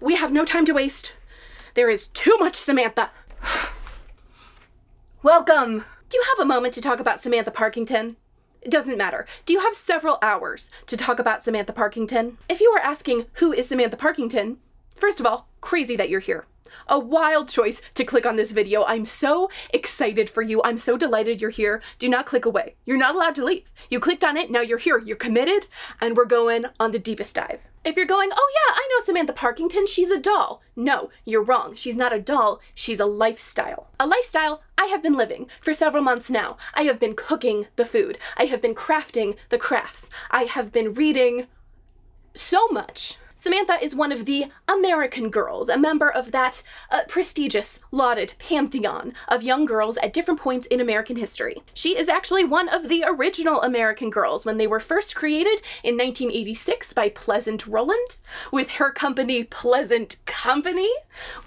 We have no time to waste. There is too much Samantha. Welcome. Do you have a moment to talk about Samantha Parkington? It doesn't matter. Do you have several hours to talk about Samantha Parkington? If you are asking who is Samantha Parkington, first of all, crazy that you're here. A wild choice to click on this video. I'm so excited for you. I'm so delighted you're here. Do not click away. You're not allowed to leave. You clicked on it, now you're here. You're committed, and we're going on the deepest dive. If you're going, oh yeah, I know Samantha Parkington, she's a doll. No, you're wrong. She's not a doll, she's a lifestyle. A lifestyle I have been living for several months now. I have been cooking the food. I have been crafting the crafts. I have been reading so much. Samantha is one of the American girls, a member of that prestigious, lauded pantheon of young girls at different points in American history. She is actually one of the original American girls when they were first created in 1986 by Pleasant Rowland. With her company, Pleasant Company,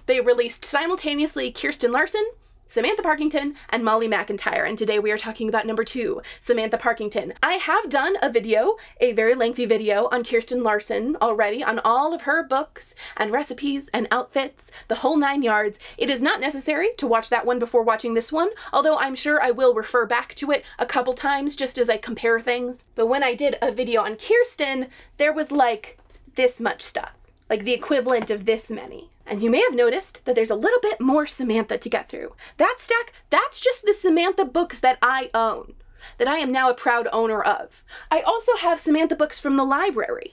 they released simultaneously Kirsten Larson, Samantha Parkington, and Molly McIntyre, and today we are talking about number 2, Samantha Parkington. I have done a video, a very lengthy video, on Kirsten Larson already, on all of her books and recipes and outfits, the whole 9 yards. It is not necessary to watch that one before watching this one, although I'm sure I will refer back to it a couple times just as I compare things. But when I did a video on Kirsten, there was like this much stuff, like the equivalent of this many. And you may have noticed that there's a little bit more Samantha to get through. That stack, that's just the Samantha books that I own, that I am now a proud owner of. I also have Samantha books from the library.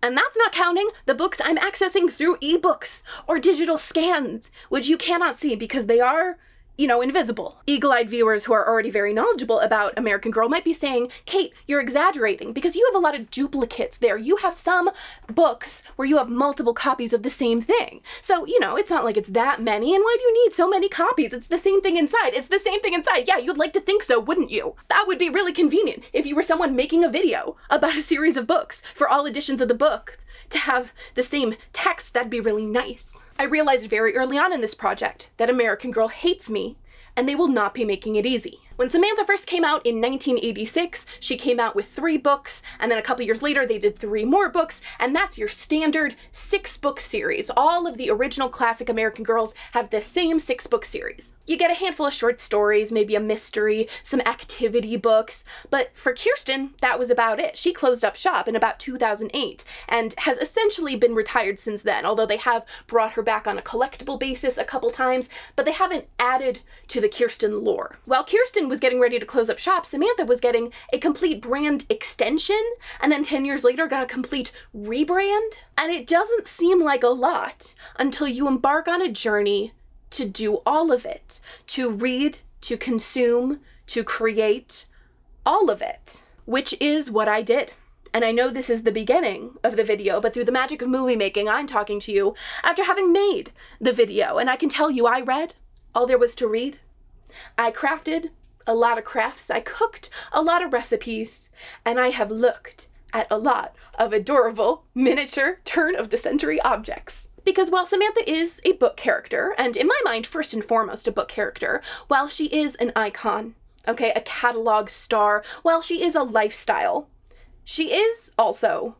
And that's not counting the books I'm accessing through ebooks or digital scans, which you cannot see because they are, you know, invisible. Eagle-eyed viewers who are already very knowledgeable about American Girl might be saying, Kate, you're exaggerating because you have a lot of duplicates there. You have some books where you have multiple copies of the same thing. So, you know, it's not like it's that many, and why do you need so many copies? It's the same thing inside. It's the same thing inside. Yeah, you'd like to think so, wouldn't you? That would be really convenient if you were someone making a video about a series of books for all editions of the book to have the same text. That'd be really nice. I realized very early on in this project that American Girl hates me, and they will not be making it easy. When Samantha first came out in 1986, she came out with 3 books, and then a couple years later they did 3 more books, and that's your standard 6-book series. All of the original classic American Girls have the same 6-book series. You get a handful of short stories, maybe a mystery, some activity books, but for Kirsten, that was about it. She closed up shop in about 2008, and has essentially been retired since then, although they have brought her back on a collectible basis a couple times, but they haven't added to the Kirsten lore. While Kirsten was getting ready to close up shop, Samantha was getting a complete brand extension, and then 10 years later got a complete rebrand. And it doesn't seem like a lot until you embark on a journey to do all of it, to read, to consume, to create, all of it, which is what I did. And I know this is the beginning of the video, but through the magic of movie making, I'm talking to you after having made the video, and I can tell you I read all there was to read. I crafted a lot of crafts, I cooked a lot of recipes, and I have looked at a lot of adorable miniature turn-of-the-century objects. Because while Samantha is a book character, and in my mind first and foremost a book character, while she is an icon, okay, a catalog star, while she is a lifestyle, she is also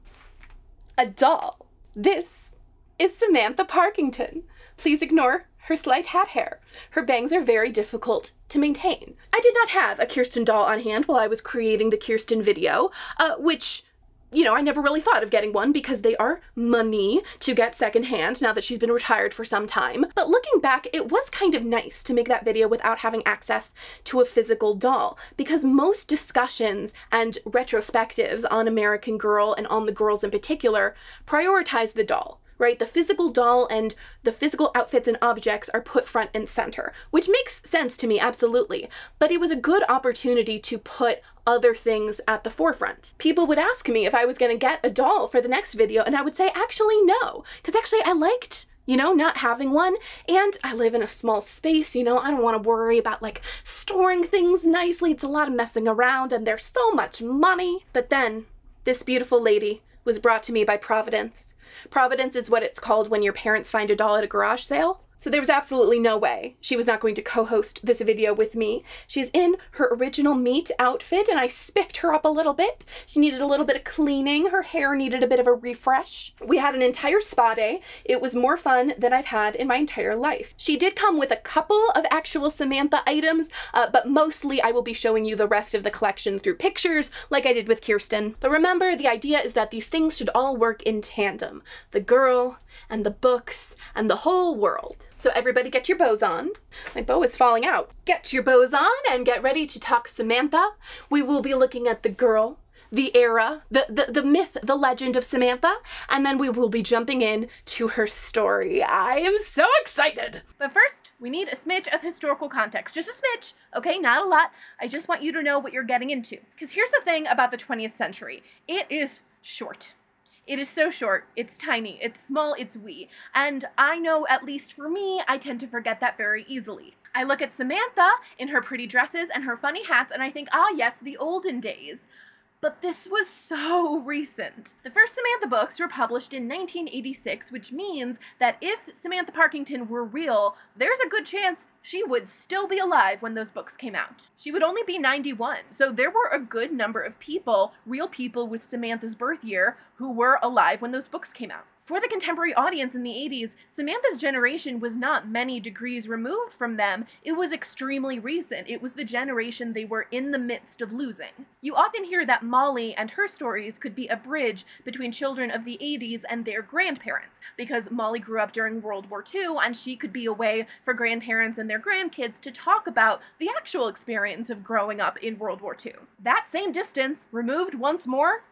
a doll. This is Samantha Parkington. Please ignore her slight hat hair. Her bangs are very difficult to maintain. I did not have a Kirsten doll on hand while I was creating the Kirsten video, which, you know, I never really thought of getting one because they are money to get secondhand now that she's been retired for some time. But looking back, it was kind of nice to make that video without having access to a physical doll, because most discussions and retrospectives on American Girl and on the girls in particular prioritize the doll. Right? The physical doll and the physical outfits and objects are put front and center, which makes sense to me, absolutely. But it was a good opportunity to put other things at the forefront. People would ask me if I was going to get a doll for the next video, and I would say, actually, no. Because actually, I liked, you know, not having one, and I live in a small space, you know, I don't want to worry about, like, storing things nicely. It's a lot of messing around, and there's so much money. But then, this beautiful lady was brought to me by Providence. Providence is what it's called when your parents find a doll at a garage sale. So there was absolutely no way she was not going to co-host this video with me. She's in her original meat outfit and I spiffed her up a little bit. She needed a little bit of cleaning. Her hair needed a bit of a refresh. We had an entire spa day. It was more fun than I've had in my entire life. She did come with a couple of actual Samantha items, but mostly I will be showing you the rest of the collection through pictures like I did with Kirsten. But remember, the idea is that these things should all work in tandem. The girl and the books and the whole world. So everybody get your bows on. My bow is falling out. Get your bows on and get ready to talk Samantha. We will be looking at the girl, the era, the myth, the legend of Samantha, and then we will be jumping in to her story. I am so excited. But first, we need a smidge of historical context. Just a smidge, okay? Not a lot. I just want you to know what you're getting into. Because here's the thing about the 20th century. It is short. It is so short, it's tiny, it's small, it's wee. And I know, at least for me, I tend to forget that very easily. I look at Samantha in her pretty dresses and her funny hats and I think, ah yes, the olden days. But this was so recent. The first Samantha books were published in 1986, which means that if Samantha Parkington were real, there's a good chance she would still be alive when those books came out. She would only be 91, so there were a good number of people, real people with Samantha's birth year, who were alive when those books came out. For the contemporary audience in the 80s, Samantha's generation was not many degrees removed from them. It was extremely recent. It was the generation they were in the midst of losing. You often hear that Molly and her stories could be a bridge between children of the 80s and their grandparents, because Molly grew up during World War II and she could be a way for grandparents and their grandkids to talk about the actual experience of growing up in World War II. That same distance, removed once more,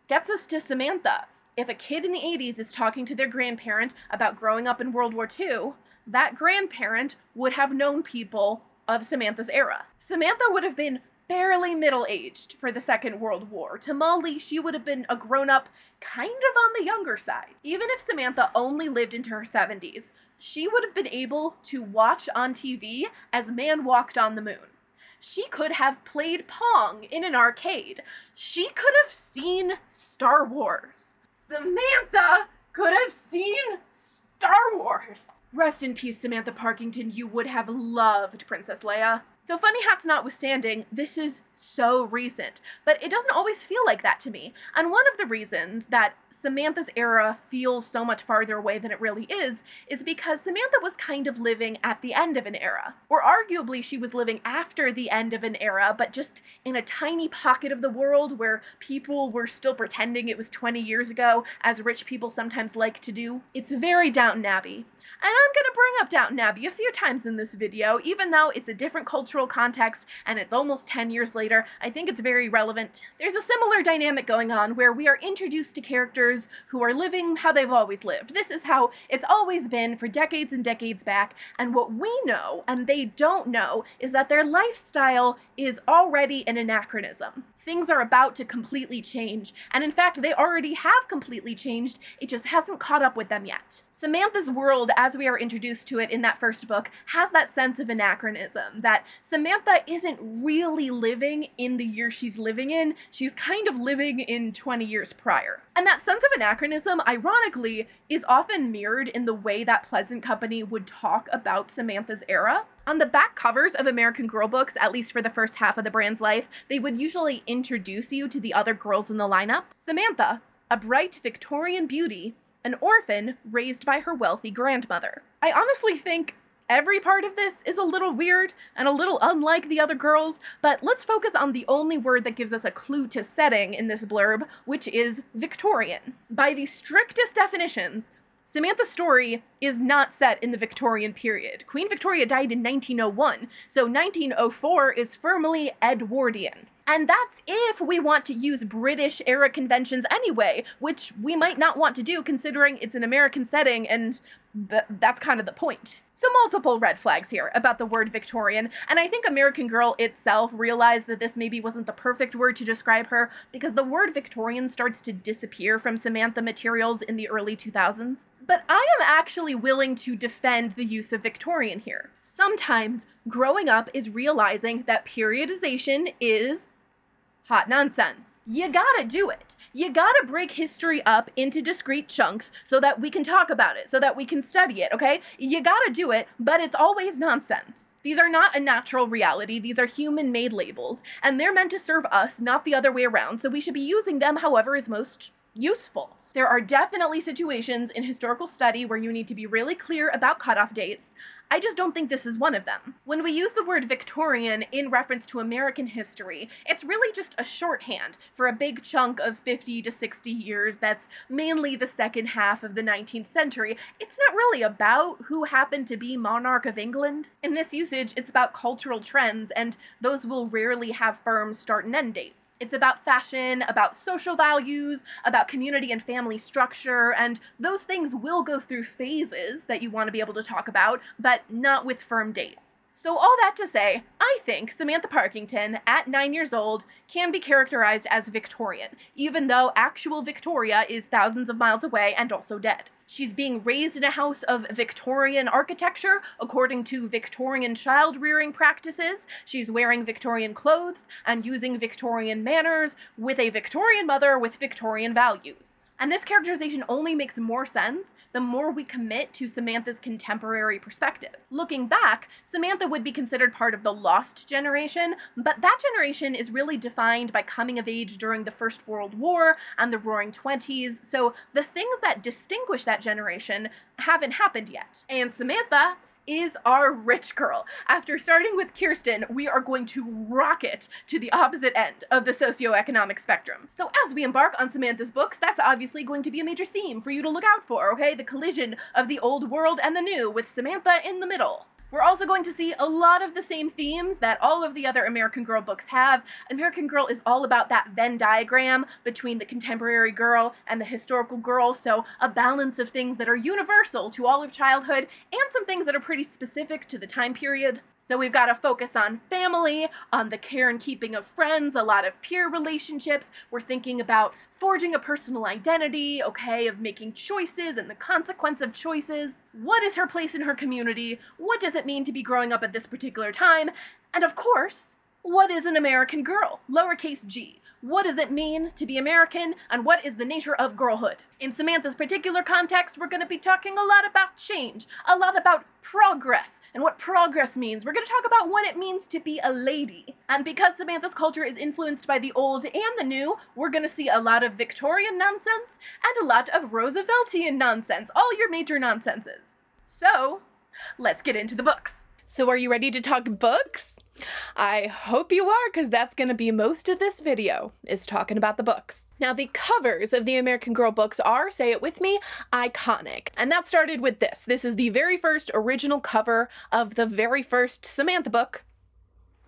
gets us to Samantha. If a kid in the 80s is talking to their grandparent about growing up in World War II, that grandparent would have known people of Samantha's era. Samantha would have been barely middle-aged for the Second World War. To Molly, she would have been a grown-up kind of on the younger side. Even if Samantha only lived into her 70s, she would have been able to watch on TV as man walked on the moon. She could have played Pong in an arcade. She could have seen Star Wars. Samantha could have seen Star Wars. Rest in peace, Samantha Parkington. You would have loved Princess Leia. So funny hats notwithstanding, this is so recent, but it doesn't always feel like that to me. And one of the reasons that Samantha's era feels so much farther away than it really is because Samantha was kind of living at the end of an era. Or arguably she was living after the end of an era, but just in a tiny pocket of the world where people were still pretending it was 20 years ago, as rich people sometimes like to do. It's very Downton Abbey. And I'm gonna bring up Downton Abbey a few times in this video, even though it's a different cultural context and it's almost 10 years later. I think it's very relevant. There's a similar dynamic going on where we are introduced to characters who are living how they've always lived. This is how it's always been for decades and decades back, and what we know and they don't know is that their lifestyle is already an anachronism. Things are about to completely change, and in fact, they already have completely changed, it just hasn't caught up with them yet. Samantha's world, as we are introduced to it in that first book, has that sense of anachronism, that Samantha isn't really living in the year she's living in, she's kind of living in 20 years prior. And that sense of anachronism, ironically, is often mirrored in the way that Pleasant Company would talk about Samantha's era. On the back covers of American Girl books, at least for the first half of the brand's life, they would usually introduce you to the other girls in the lineup. Samantha, a bright Victorian beauty, an orphan raised by her wealthy grandmother. I honestly think every part of this is a little weird and a little unlike the other girls, but let's focus on the only word that gives us a clue to setting in this blurb, which is Victorian. By the strictest definitions, Samantha's story is not set in the Victorian period. Queen Victoria died in 1901, so 1904 is firmly Edwardian. And that's if we want to use British era conventions anyway, which we might not want to do considering it's an American setting and that's kind of the point. So multiple red flags here about the word Victorian, and I think American Girl itself realized that this maybe wasn't the perfect word to describe her because the word Victorian starts to disappear from Samantha materials in the early 2000s. But I am actually willing to defend the use of Victorian here. Sometimes growing up is realizing that periodization is Hot nonsense. You gotta do it. You gotta break history up into discrete chunks so that we can talk about it, so that we can study it, okay? You gotta do it, but it's always nonsense. These are not a natural reality, these are human-made labels, and they're meant to serve us, not the other way around, so we should be using them however is most useful. There are definitely situations in historical study where you need to be really clear about cutoff dates. I just don't think this is one of them. When we use the word Victorian in reference to American history, it's really just a shorthand for a big chunk of 50 to 60 years that's mainly the second half of the 19th century. It's not really about who happened to be monarch of England. In this usage, it's about cultural trends, and those will rarely have firm start and end dates. It's about fashion, about social values, about community and family structure, and those things will go through phases that you want to be able to talk about, but not with firm dates. So all that to say, I think Samantha Parkington, at 9 years old, can be characterized as Victorian, even though actual Victoria is thousands of miles away and also dead. She's being raised in a house of Victorian architecture, according to Victorian child-rearing practices. She's wearing Victorian clothes and using Victorian manners with a Victorian mother with Victorian values. And this characterization only makes more sense the more we commit to Samantha's contemporary perspective. Looking back, Samantha would be considered part of the lost generation, but that generation is really defined by coming of age during the First World War and the Roaring Twenties, so the things that distinguish that generation haven't happened yet. And Samantha is our rich girl. After starting with Kirsten, we are going to rocket to the opposite end of the socioeconomic spectrum. So as we embark on Samantha's books, that's obviously going to be a major theme for you to look out for, okay? The collision of the old world and the new, with Samantha in the middle. We're also going to see a lot of the same themes that all of the other American Girl books have. American Girl is all about that Venn diagram between the contemporary girl and the historical girl, so a balance of things that are universal to all of childhood and some things that are pretty specific to the time period. So we've got to focus on family, on the care and keeping of friends, a lot of peer relationships. We're thinking about forging a personal identity, okay, of making choices and the consequence of choices. What is her place in her community? What does it mean to be growing up at this particular time? And of course, what is an American girl? Lowercase g. What does it mean to be American, and what is the nature of girlhood? In Samantha's particular context, we're going to be talking a lot about change, a lot about progress, and what progress means. We're going to talk about what it means to be a lady. And because Samantha's culture is influenced by the old and the new, we're going to see a lot of Victorian nonsense and a lot of Rooseveltian nonsense, all your major nonsenses. So, let's get into the books. So are you ready to talk books? I hope you are, because that's going to be most of this video, is talking about the books. Now, the covers of the American Girl books are, say it with me, iconic. And that started with this. This is the very first original cover of the very first Samantha book,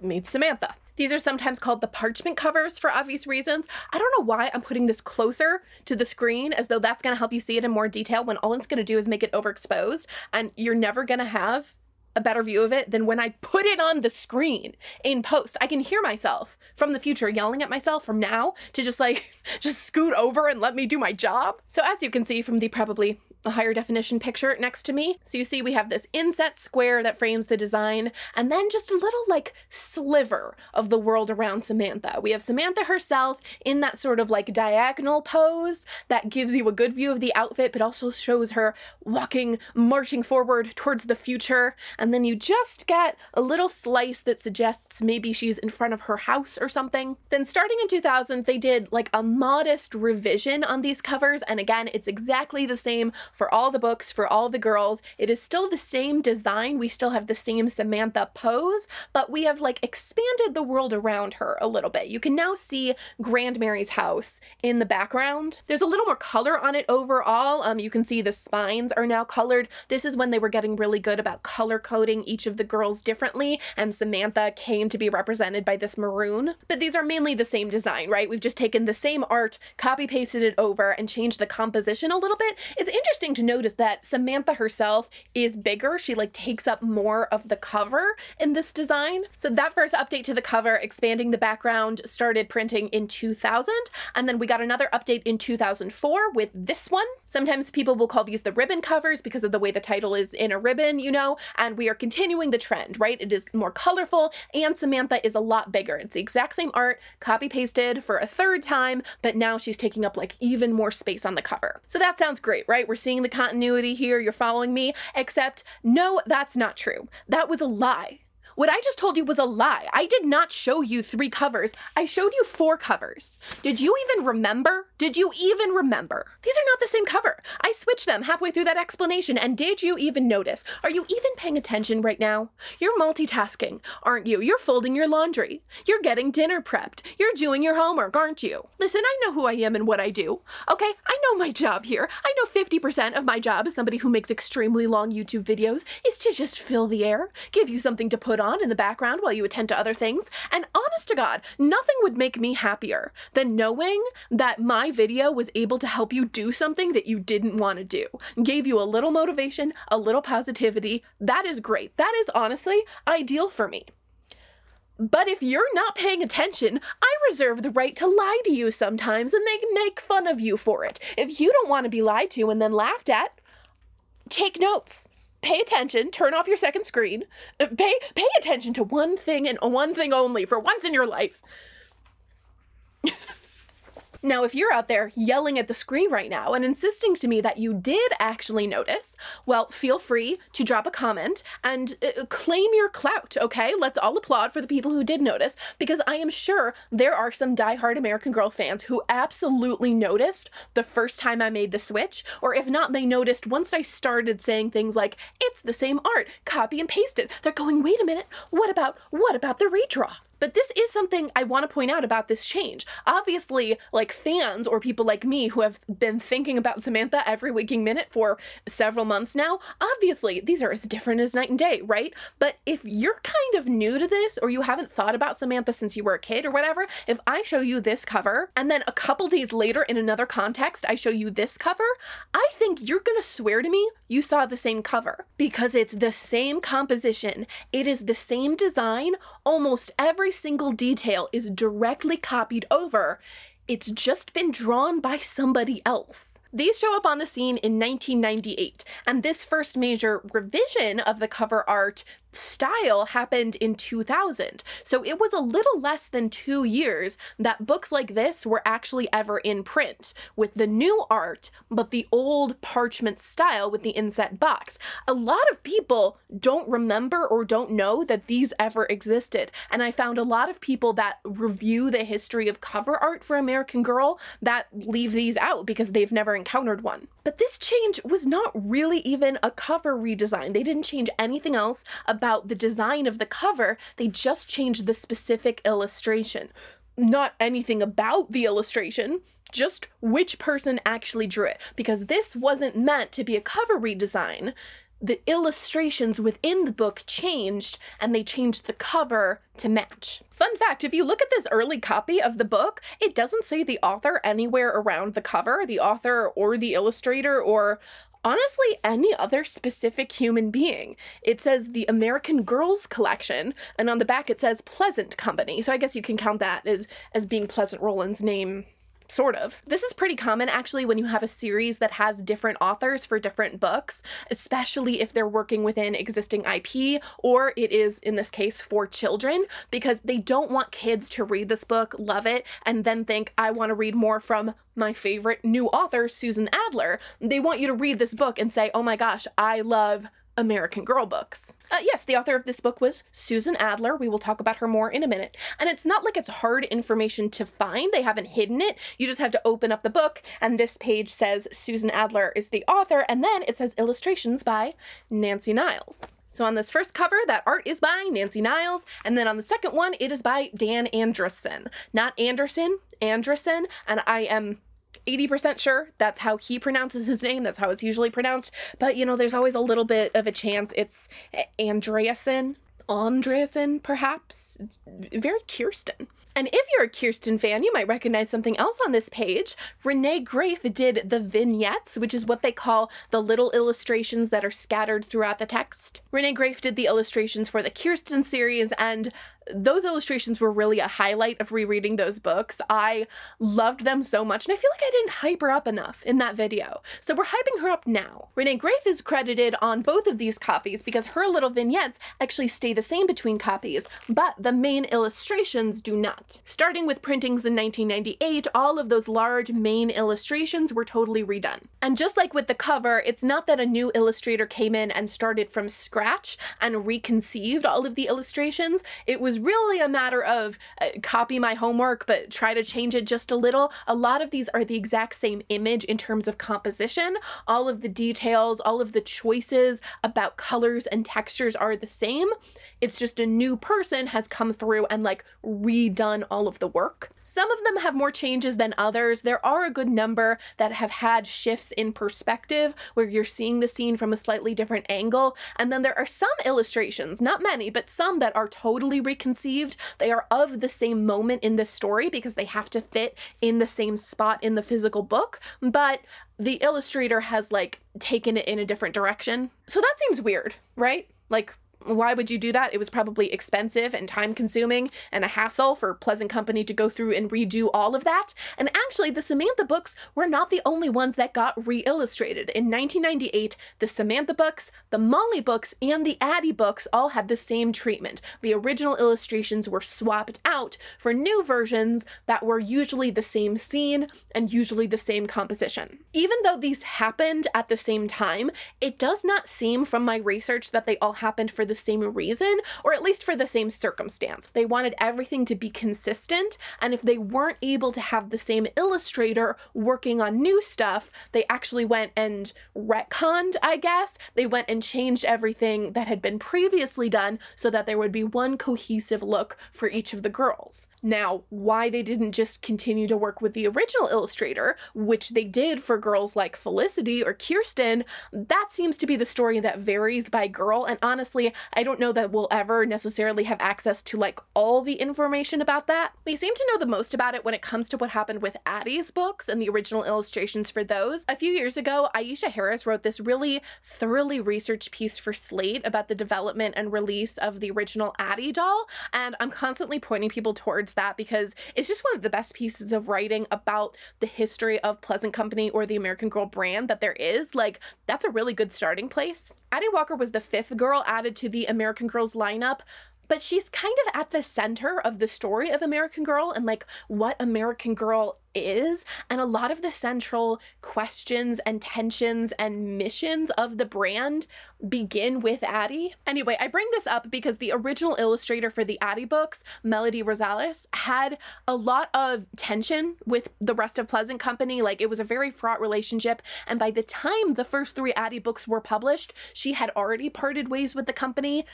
Meet Samantha. These are sometimes called the parchment covers for obvious reasons. I don't know why I'm putting this closer to the screen as though that's going to help you see it in more detail when all it's going to do is make it overexposed, and you're never going to have a better view of it than when I put it on the screen in post. I can hear myself from the future yelling at myself from now to just scoot over and let me do my job. So as you can see from the probably a higher definition picture next to me. So you see we have this inset square that frames the design, and then just a little sliver of the world around Samantha. We have Samantha herself in that sort of diagonal pose that gives you a good view of the outfit, but also shows her marching forward towards the future. And then you just get a little slice that suggests maybe she's in front of her house or something. Then starting in 2000, they did a modest revision on these covers. And again, it's exactly the same for all the books, for all the girls. It is still the same design. We still have the same Samantha pose, but we have expanded the world around her a little bit. You can now see Grand Mary's house in the background. There's a little more color on it overall. You can see the spines are now colored. This is when they were getting really good about color coding each of the girls differently, and Samantha came to be represented by this maroon. But these are mainly the same design, right? We've just taken the same art, copy pasted it over, and changed the composition a little bit. It's interesting interesting to notice that Samantha herself is bigger. She like takes up more of the cover in this design. So that first update to the cover, expanding the background, started printing in 2000. And then we got another update in 2004 with this one. Sometimes people will call these the ribbon covers because of the way the title is in a ribbon, you know, and we are continuing the trend, right? It is more colorful and Samantha is a lot bigger. It's the exact same art, copy pasted for a third time, but now she's taking up like even more space on the cover. So that sounds great, right? We're seeing the continuity here. You're following me, except no, that's not true. That was a lie. What I just told you was a lie. I did not show you 3 covers. I showed you 4 covers. Did you even remember? Did you even remember? These are not the same cover. I switched them halfway through that explanation, and did you even notice? Are you even paying attention right now? You're multitasking, aren't you? You're folding your laundry. You're getting dinner prepped. You're doing your homework, aren't you? Listen, I know who I am and what I do. Okay, I know my job here. I know 50% of my job as somebody who makes extremely long YouTube videos is to just fill the air, give you something to put on in the background while you attend to other things. And honest to God, nothing would make me happier than knowing that my video was able to help you do something that you didn't want to do. Gave you a little motivation, a little positivity. That is great. That is honestly ideal for me. But if you're not paying attention, I reserve the right to lie to you sometimes and they make fun of you for it. If you don't want to be lied to and then laughed at, take notes. Pay attention, turn off your second screen, pay attention to one thing and one thing only for once in your life. Now, if you're out there yelling at the screen right now and insisting to me that you did actually notice, well, feel free to drop a comment and claim your clout, okay? Let's all applaud for the people who did notice, because I am sure there are some diehard American Girl fans who absolutely noticed the first time I made the switch, or if not, they noticed once I started saying things like, it's the same art, copy and paste it. They're going, wait a minute, what about the redraw? But this is something I want to point out about this change. Obviously, like fans or people like me who have been thinking about Samantha every waking minute for several months now, obviously these are as different as night and day, right? But if you're kind of new to this or you haven't thought about Samantha since you were a kid or whatever, if I show you this cover and then a couple days later in another context I show you this cover, I think you're gonna swear to me you saw the same cover because it's the same composition, it is the same design, almost every single detail is directly copied over. It's just been drawn by somebody else. These show up on the scene in 1998, and this first major revision of the cover art style happened in 2000. So it was a little less than 2 years that books like this were actually ever in print, with the new art, but the old parchment style with the inset box. A lot of people don't remember or don't know that these ever existed, and I found a lot of people that review the history of cover art for American Girl that leave these out because they've never encountered one. But this change was not really even a cover redesign. They didn't change anything else about the design of the cover. They just changed the specific illustration. Not anything about the illustration, just which person actually drew it. Because this wasn't meant to be a cover redesign. The illustrations within the book changed, and they changed the cover to match. Fun fact, if you look at this early copy of the book, it doesn't say the author anywhere around the cover, the author or the illustrator or honestly any other specific human being. It says the American Girls Collection, and on the back it says Pleasant Company, so I guess you can count that as being Pleasant Rowland's name. Sort of. This is pretty common actually when you have a series that has different authors for different books, especially if they're working within existing IP or it is, in this case, for children, because they don't want kids to read this book, love it, and then think, I want to read more from my favorite new author, Susan Adler. They want you to read this book and say, oh my gosh, I love American Girl books. Yes, the author of this book was Susan Adler. We will talk about her more in a minute. And it's not like it's hard information to find. They haven't hidden it. You just have to open up the book and this page says Susan Adler is the author, and then it says illustrations by Nancy Niles. So on this first cover, that art is by Nancy Niles, and then on the second one, it is by Dan Andresen. Not Anderson, Andresen, and I am 80% sure that's how he pronounces his name. That's how it's usually pronounced. But, you know, there's always a little bit of a chance it's Andreasen, perhaps. It's very Kirsten. And if you're a Kirsten fan, you might recognize something else on this page. Renee Graff did the vignettes, which is what they call the little illustrations that are scattered throughout the text. Renee Graff did the illustrations for the Kirsten series, and those illustrations were really a highlight of rereading those books. I loved them so much, and I feel like I didn't hype her up enough in that video. So we're hyping her up now. Renee Graff is credited on both of these copies because her little vignettes actually stay the same between copies, but the main illustrations do not. Starting with printings in 1998, all of those large main illustrations were totally redone. And just like with the cover, it's not that a new illustrator came in and started from scratch and reconceived all of the illustrations. It was really a matter of copy my homework, but try to change it just a little. A lot of these are the exact same image in terms of composition. All of the details, all of the choices about colors and textures are the same. It's just a new person has come through and like redone all of the work. Some of them have more changes than others. There are a good number that have had shifts in perspective where you're seeing the scene from a slightly different angle. And then there are some illustrations, not many, but some that are totally reconceived. They are of the same moment in the story because they have to fit in the same spot in the physical book, but the illustrator has like taken it in a different direction. So that seems weird, right? Like, why would you do that? It was probably expensive and time consuming and a hassle for Pleasant Company to go through and redo all of that. And actually the Samantha books were not the only ones that got re-illustrated. In 1998, the Samantha books, the Molly books, and the Addie books all had the same treatment. The original illustrations were swapped out for new versions that were usually the same scene and usually the same composition. Even though these happened at the same time, it does not seem from my research that they all happened for the same reason, or at least for the same circumstance. They wanted everything to be consistent, and if they weren't able to have the same illustrator working on new stuff, they actually went and retconned, I guess. They went and changed everything that had been previously done so that there would be one cohesive look for each of the girls. Now, why they didn't just continue to work with the original illustrator, which they did for girls like Felicity or Kirsten, that seems to be the story that varies by girl, and honestly, I don't know that we'll ever necessarily have access to like all the information about that. We seem to know the most about it when it comes to what happened with Addie's books and the original illustrations for those. A few years ago, Aisha Harris wrote this really thoroughly researched piece for Slate about the development and release of the original Addie doll, and I'm constantly pointing people towards that because it's just one of the best pieces of writing about the history of Pleasant Company or the American Girl brand that there is. Like, that's a really good starting place. Addie Walker was the 5th girl added to the American Girls lineup, but she's kind of at the center of the story of American Girl and like what American Girl is, and a lot of the central questions and tensions and missions of the brand begin with Addie. Anyway, I bring this up because the original illustrator for the Addie books, Melody Rosales, had a lot of tension with the rest of Pleasant Company. Like, it was a very fraught relationship, and by the time the first 3 Addie books were published, she had already parted ways with the company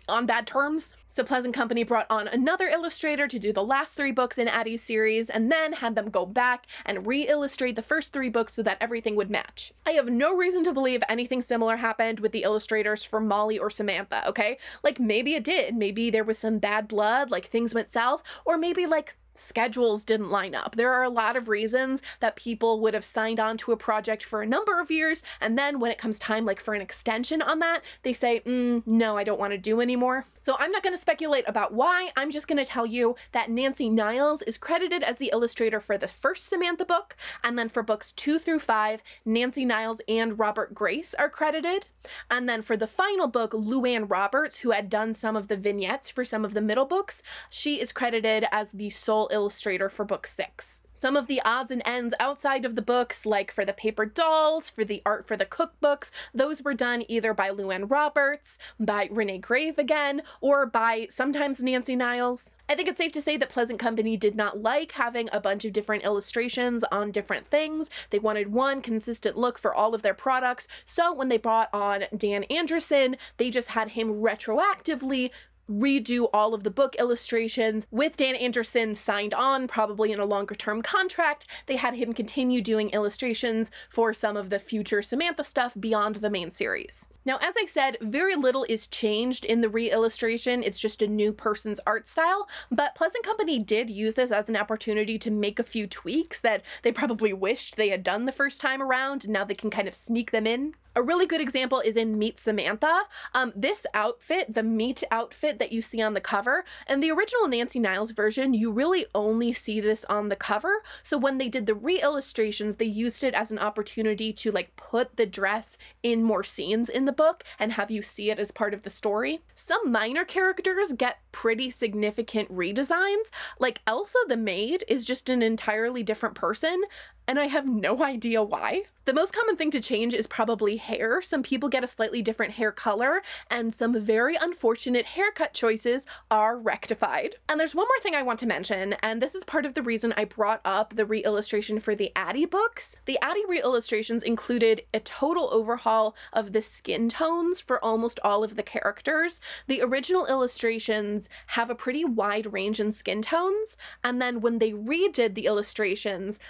on bad terms. So Pleasant Company brought on another illustrator to do the last 3 books in Addie's series, and then had them go back and re-illustrate the first 3 books so that everything would match. I have no reason to believe anything similar happened with the illustrators for Molly or Samantha, okay? Like, maybe it did. Maybe there was some bad blood, like things went south, or maybe like schedules didn't line up. There are a lot of reasons that people would have signed on to a project for a number of years, and then when it comes time like for an extension on that, they say, no, I don't want to do anymore. So I'm not going to speculate about why. I'm just going to tell you that Nancy Niles is credited as the illustrator for the first Samantha book, and then for books 2 through 5, Nancy Niles and Robert Grace are credited. And then for the final book, Luann Roberts, who had done some of the vignettes for some of the middle books, she is credited as the sole illustrator for book 6. Some of the odds and ends outside of the books, like for the paper dolls, for the art for the cookbooks, those were done either by Luann Roberts, by Renee Graff again, or by sometimes Nancy Niles. I think it's safe to say that Pleasant Company did not like having a bunch of different illustrations on different things. They wanted one consistent look for all of their products, so when they brought on Dan Anderson, they just had him retroactively redo all of the book illustrations. With Dan Anderson signed on, probably in a longer term contract, they had him continue doing illustrations for some of the future Samantha stuff beyond the main series. Now, as I said, very little is changed in the re-illustration. It's just a new person's art style, but Pleasant Company did use this as an opportunity to make a few tweaks that they probably wished they had done the first time around. Now they can kind of sneak them in. A really good example is in Meet Samantha. This outfit, the Meet outfit that you see on the cover, and the original Nancy Niles version, you really only see this on the cover. So when they did the re-illustrations, they used it as an opportunity to like put the dress in more scenes in the book and have you see it as part of the story. Some minor characters get pretty significant redesigns. Like Elsa the maid is just an entirely different person, and I have no idea why. The most common thing to change is probably hair. Some people get a slightly different hair color, and some very unfortunate haircut choices are rectified. And there's one more thing I want to mention, and this is part of the reason I brought up the re-illustration for the Addie books. The Addie re-illustrations included a total overhaul of the skin tones for almost all of the characters. The original illustrations have a pretty wide range in skin tones, and then when they redid the illustrations,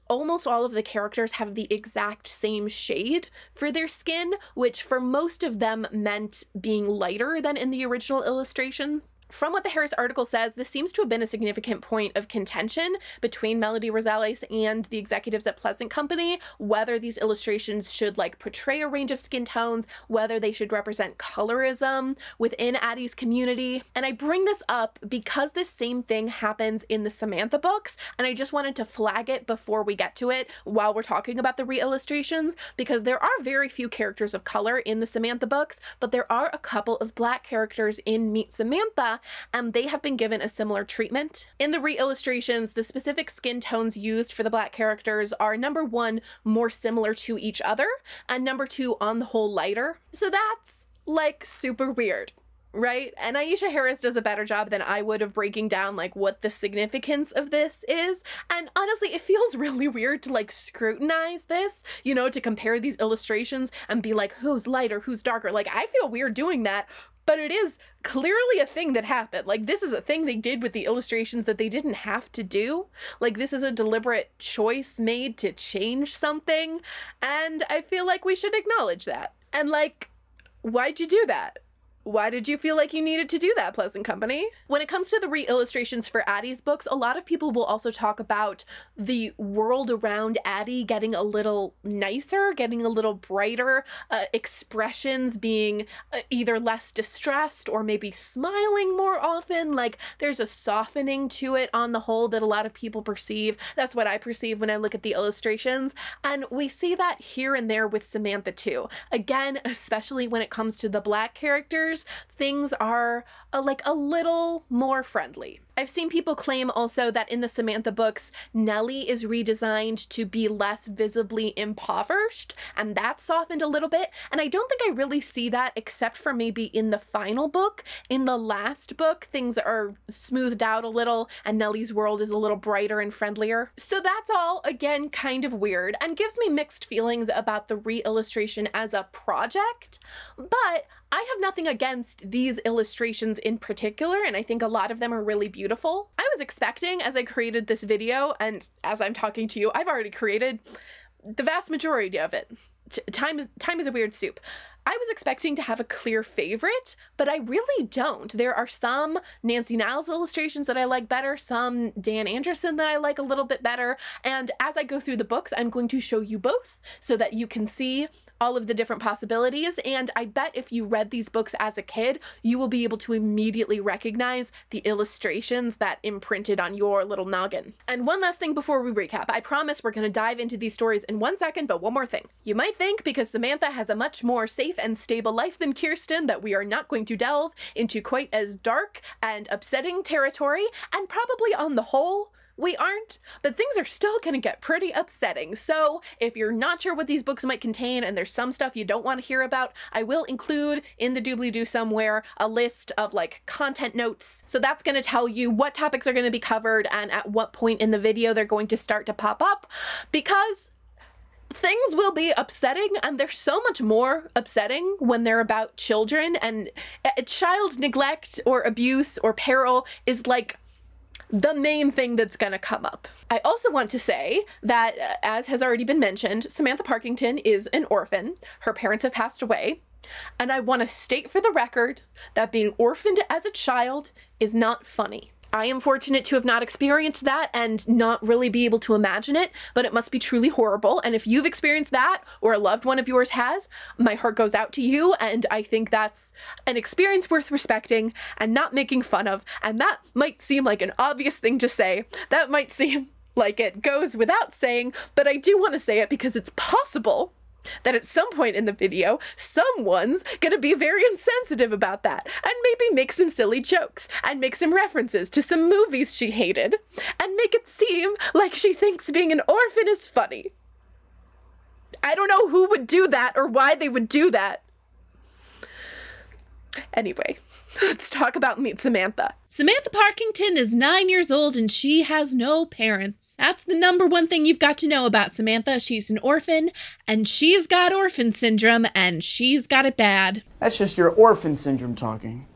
almost all of the characters have the exact same shade for their skin, which for most of them meant being lighter than in the original illustrations. From what the Harris article says, this seems to have been a significant point of contention between Melody Rosales and the executives at Pleasant Company, whether these illustrations should like portray a range of skin tones, whether they should represent colorism within Addie's community. And I bring this up because this same thing happens in the Samantha books, and I just wanted to flag it before we get to it while we're talking about the re-illustrations, because there are very few characters of color in the Samantha books, but there are a couple of Black characters in Meet Samantha, and they have been given a similar treatment. In the re-illustrations, the specific skin tones used for the Black characters are number one, more similar to each other, and number two, on the whole, lighter. So that's like super weird, right? And Aisha Harris does a better job than I would of breaking down like what the significance of this is. And honestly, it feels really weird to like scrutinize this, you know, to compare these illustrations and be like, who's lighter, who's darker? Like, I feel weird doing that, but it is clearly a thing that happened. Like, this is a thing they did with the illustrations that they didn't have to do. Like, this is a deliberate choice made to change something, and I feel like we should acknowledge that. And like, why'd you do that? Why did you feel like you needed to do that, Pleasant Company? When it comes to the re-illustrations for Addie's books, a lot of people will also talk about the world around Addie getting a little nicer, getting a little brighter, expressions being either less distressed or maybe smiling more often. Like, there's a softening to it on the whole that a lot of people perceive. That's what I perceive when I look at the illustrations. And we see that here and there with Samantha too. Again, especially when it comes to the Black characters, things are like a little more friendly. I've seen people claim also that in the Samantha books, Nellie is redesigned to be less visibly impoverished, and that's softened a little bit. And I don't think I really see that except for maybe in the final book. In the last book, things are smoothed out a little and Nellie's world is a little brighter and friendlier. So that's all, again, kind of weird and gives me mixed feelings about the re-illustration as a project, but I have nothing against these illustrations in particular, and I think a lot of them are really beautiful. I was expecting, as I created this video, and as I'm talking to you, I've already created the vast majority of it. Time is a weird soup. I was expecting to have a clear favorite, but I really don't. There are some Nancy Niles illustrations that I like better, some Dan Anderson that I like a little bit better, and as I go through the books, I'm going to show you both so that you can see all of the different possibilities, and I bet if you read these books as a kid, you will be able to immediately recognize the illustrations that imprinted on your little noggin. And one last thing before we recap. I promise we're going to dive into these stories in 1 second, but one more thing. You might think because Samantha has a much more safe and stable life than Kirsten that we are not going to delve into quite as dark and upsetting territory, and probably on the whole, we aren't, but things are still gonna get pretty upsetting. So if you're not sure what these books might contain and there's some stuff you don't want to hear about, I will include in the doobly-doo somewhere a list of like content notes. So that's gonna tell you what topics are gonna be covered and at what point in the video they're going to start to pop up, because things will be upsetting, and they're so much more upsetting when they're about children, and child neglect or abuse or peril is like the main thing that's gonna come up. I also want to say that, as has already been mentioned, Samantha Parkington is an orphan. Her parents have passed away. And I want to state for the record that being orphaned as a child is not funny. I am fortunate to have not experienced that and not really be able to imagine it, but it must be truly horrible. And if you've experienced that, or a loved one of yours has, my heart goes out to you, and I think that's an experience worth respecting and not making fun of. And that might seem like an obvious thing to say. That might seem like it goes without saying, but I do want to say it because it's possible that at some point in the video, someone's gonna be very insensitive about that and maybe make some silly jokes and make some references to some movies she hated and make it seem like she thinks being an orphan is funny. I don't know who would do that or why they would do that. Anyway, let's talk about Meet Samantha. Samantha Parkington is 9 years old and she has no parents. That's the number one thing you've got to know about Samantha. She's an orphan and she's got Orphan Syndrome and she's got it bad. That's just your Orphan Syndrome talking.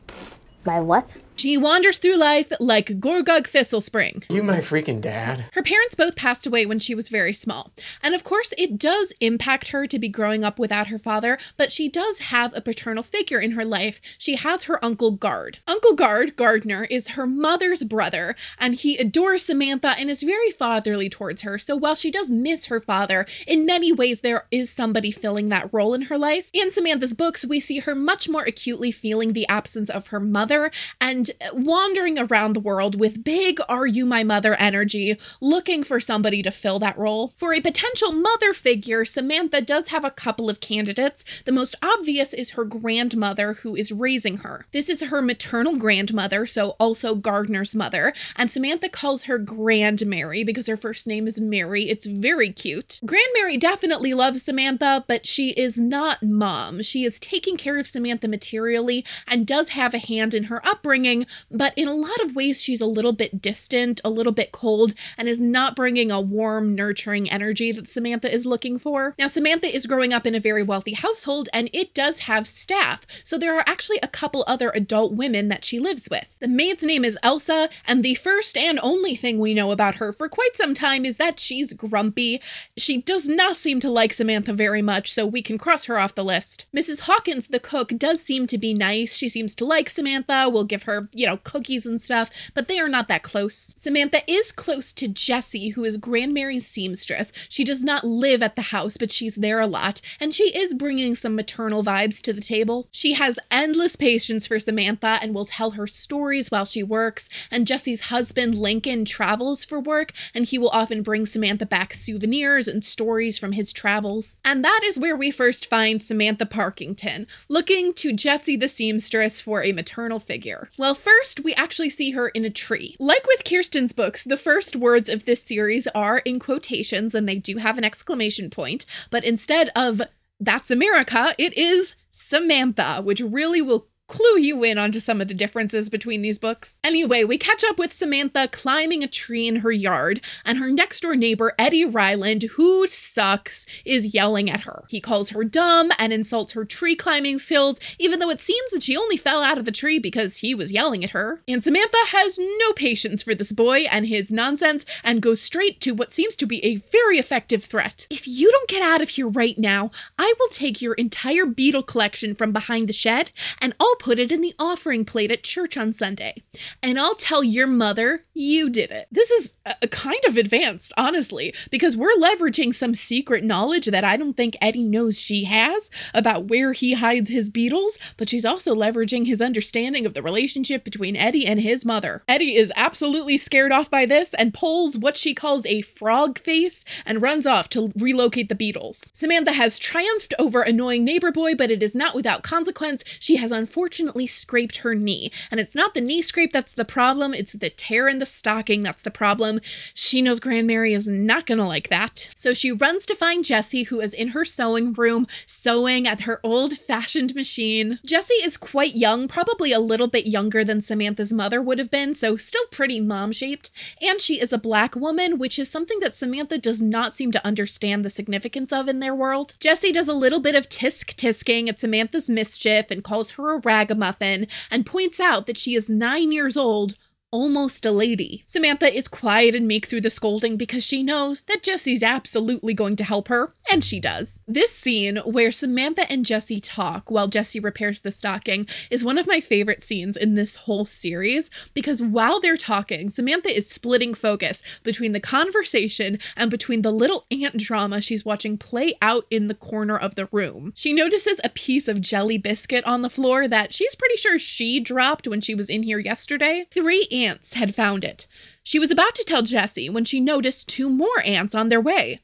My what? She wanders through life like Gorgug Thistlespring. You my freaking dad. Her parents both passed away when she was very small. And of course, it does impact her to be growing up without her father, but she does have a paternal figure in her life. She has her Uncle Gard. Uncle Gard, Gardner, is her mother's brother, and he adores Samantha and is very fatherly towards her. So while she does miss her father, in many ways there is somebody filling that role in her life. In Samantha's books, we see her much more acutely feeling the absence of her mother and wandering around the world with big "are you my mother" energy, looking for somebody to fill that role. For a potential mother figure, Samantha does have a couple of candidates. The most obvious is her grandmother who is raising her. This is her maternal grandmother, so also Gardner's mother, and Samantha calls her Grand Mary because her first name is Mary. It's very cute. Grand Mary definitely loves Samantha, but she is not mom. She is taking care of Samantha materially and does have a hand in her upbringing, but in a lot of ways she's a little bit distant, a little bit cold, and is not bringing a warm, nurturing energy that Samantha is looking for. Now, Samantha is growing up in a very wealthy household, and it does have staff, so there are actually a couple other adult women that she lives with. The maid's name is Elsa, and the first and only thing we know about her for quite some time is that she's grumpy. She does not seem to like Samantha very much, so we can cross her off the list. Mrs. Hawkins, the cook, does seem to be nice. She seems to like Samantha, will give her, cookies and stuff, but they are not that close. Samantha is close to Jessie, who is Grand Mary's seamstress. She does not live at the house, but she's there a lot, and she is bringing some maternal vibes to the table. She has endless patience for Samantha and will tell her stories while she works, and Jessie's husband, Lincoln, travels for work, and he will often bring Samantha back souvenirs and stories from his travels. And that is where we first find Samantha Parkington, looking to Jessie the seamstress for a maternal figure. Well, first, we actually see her in a tree. Like with Kirsten's books, the first words of this series are in quotations, and they do have an exclamation point, but instead of "That's America," it is Samantha, which really will clue you in onto some of the differences between these books. Anyway, we catch up with Samantha climbing a tree in her yard, and her next door neighbor, Eddie Ryland, who sucks, is yelling at her. He calls her dumb and insults her tree climbing skills, even though it seems that she only fell out of the tree because he was yelling at her. And Samantha has no patience for this boy and his nonsense and goes straight to what seems to be a very effective threat. "If you don't get out of here right now, I will take your entire beetle collection from behind the shed and I'll put it in the offering plate at church on Sunday. And I'll tell your mother you did it." This is kind of advanced, honestly, because we're leveraging some secret knowledge that I don't think Eddie knows she has about where he hides his beetles, but she's also leveraging his understanding of the relationship between Eddie and his mother. Eddie is absolutely scared off by this and pulls what she calls a frog face and runs off to relocate the beetles. Samantha has triumphed over annoying neighbor boy, but it is not without consequence. She has unfortunately scraped her knee, and it's not the knee scrape that's the problem, it's the tear in the stocking that's the problem. She knows Grand Mary is not gonna like that, so she runs to find Jessie, who is in her sewing room sewing at her old-fashioned machine. Jessie is quite young, probably a little bit younger than Samantha's mother would have been, so still pretty mom-shaped, and she is a Black woman, which is something that Samantha does not seem to understand the significance of in their world. Jessie does a little bit of tisk-tisking at Samantha's mischief and calls her a ragamuffin and points out that she is 9 years old almost a lady. Samantha is quiet and meek through the scolding because she knows that Jessie's absolutely going to help her, and she does. This scene where Samantha and Jessie talk while Jessie repairs the stocking is one of my favorite scenes in this whole series, because while they're talking, Samantha is splitting focus between the conversation and between the little ant drama she's watching play out in the corner of the room. She notices a piece of jelly biscuit on the floor that she's pretty sure she dropped when she was in here yesterday. 3 ants had found it. She was about to tell Jessie when she noticed 2 more ants on their way.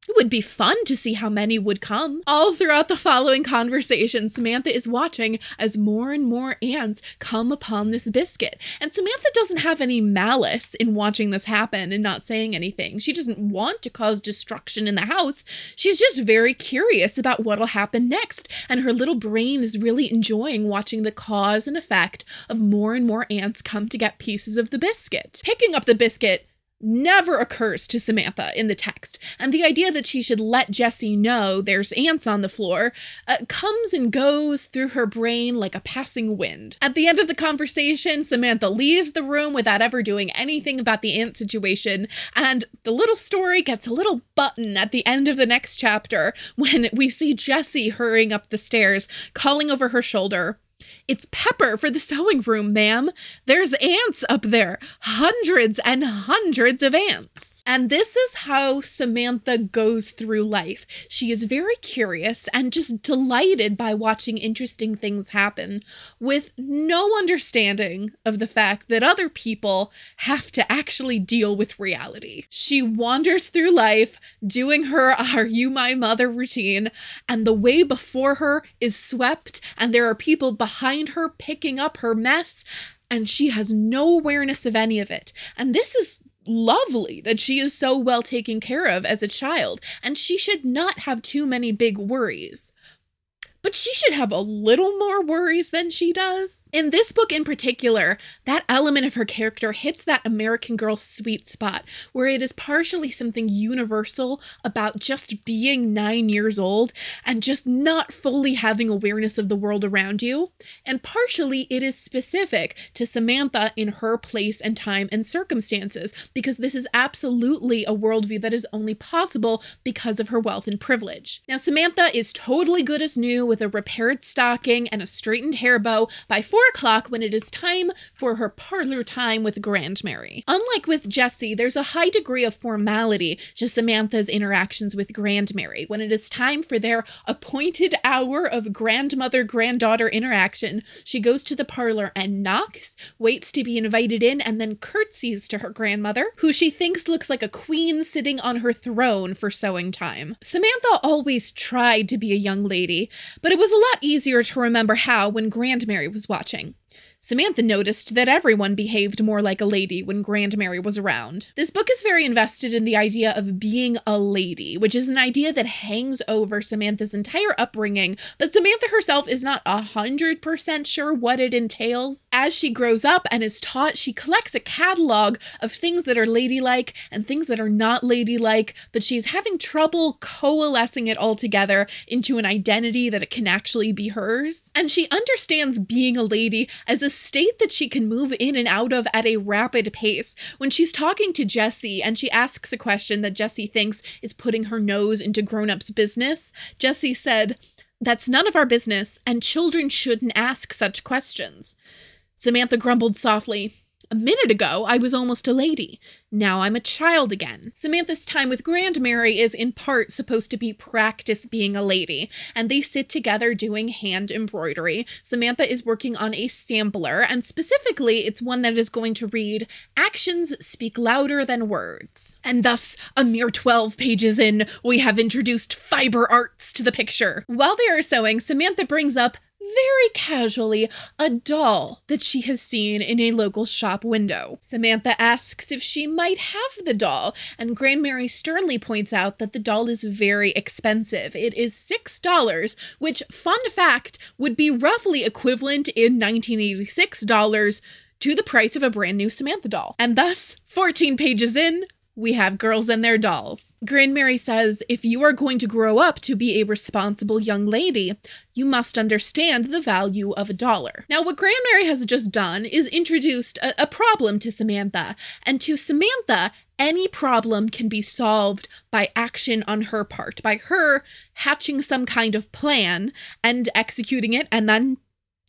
It would be fun to see how many would come. All throughout the following conversation, Samantha is watching as more and more ants come upon this biscuit. And Samantha doesn't have any malice in watching this happen and not saying anything. She doesn't want to cause destruction in the house. She's just very curious about what'll happen next. And her little brain is really enjoying watching the cause and effect of more and more ants come to get pieces of the biscuit. Picking up the biscuit never occurs to Samantha in the text, and the idea that she should let Jessie know there's ants on the floor comes and goes through her brain like a passing wind. At the end of the conversation, Samantha leaves the room without ever doing anything about the ant situation, and the little story gets a little button at the end of the next chapter when we see Jessie hurrying up the stairs, calling over her shoulder, "It's Pepper for the sewing room, ma'am. There's ants up there. Hundreds and hundreds of ants." And this is how Samantha goes through life. She is very curious and just delighted by watching interesting things happen, with no understanding of the fact that other people have to actually deal with reality. She wanders through life doing her "Are you my mother" routine, and the way before her is swept, and there are people behind her picking up her mess, and she has no awareness of any of it. And this is lovely that she is so well taken care of as a child, and she should not have too many big worries. But she should have a little more worries than she does. In this book in particular, that element of her character hits that American Girl sweet spot, where it is partially something universal about just being 9 years old and just not fully having awareness of the world around you, and partially it is specific to Samantha in her place and time and circumstances, because this is absolutely a worldview that is only possible because of her wealth and privilege. Now, Samantha is totally good as new with a repaired stocking and a straightened hair bow by 4 o'clock when it is time for her parlor time with Grandmary. Unlike with Jessie, there's a high degree of formality to Samantha's interactions with Grandmary. When it is time for their appointed hour of grandmother-granddaughter interaction, she goes to the parlor and knocks, waits to be invited in, and then curtsies to her grandmother, who she thinks looks like a queen sitting on her throne for sewing time. Samantha always tried to be a young lady, but it was a lot easier to remember how when Grandmary was watching. Samantha noticed that everyone behaved more like a lady when Grandmary was around. This book is very invested in the idea of being a lady, which is an idea that hangs over Samantha's entire upbringing, but Samantha herself is not 100% sure what it entails. As she grows up and is taught, she collects a catalog of things that are ladylike and things that are not ladylike, but she's having trouble coalescing it all together into an identity that it can actually be hers. And she understands being a lady as a state that she can move in and out of at a rapid pace. When she's talking to Jessie and she asks a question that Jessie thinks is putting her nose into grown-ups' business, Jessie said, "That's none of our business, and children shouldn't ask such questions." Samantha grumbled softly, "A minute ago, I was almost a lady. Now I'm a child again." Samantha's time with Grandmary is in part supposed to be practice being a lady, and they sit together doing hand embroidery. Samantha is working on a sampler, and specifically, it's one that is going to read, "Actions speak louder than words." And thus, a mere 12 pages in, we have introduced fiber arts to the picture. While they are sewing, Samantha brings up very casually a doll that she has seen in a local shop window. Samantha asks if she might have the doll, and Grandmary sternly points out that the doll is very expensive. It is $6, which, fun fact, would be roughly equivalent in 1986 dollars to the price of a brand new Samantha doll. And thus, 14 pages in, we have girls and their dolls. Grandmary says, if you are going to grow up to be a responsible young lady, you must understand the value of $1. Now, what Grandmary has just done is introduced a problem to Samantha. And to Samantha, any problem can be solved by action on her part, by her hatching some kind of plan and executing it, and then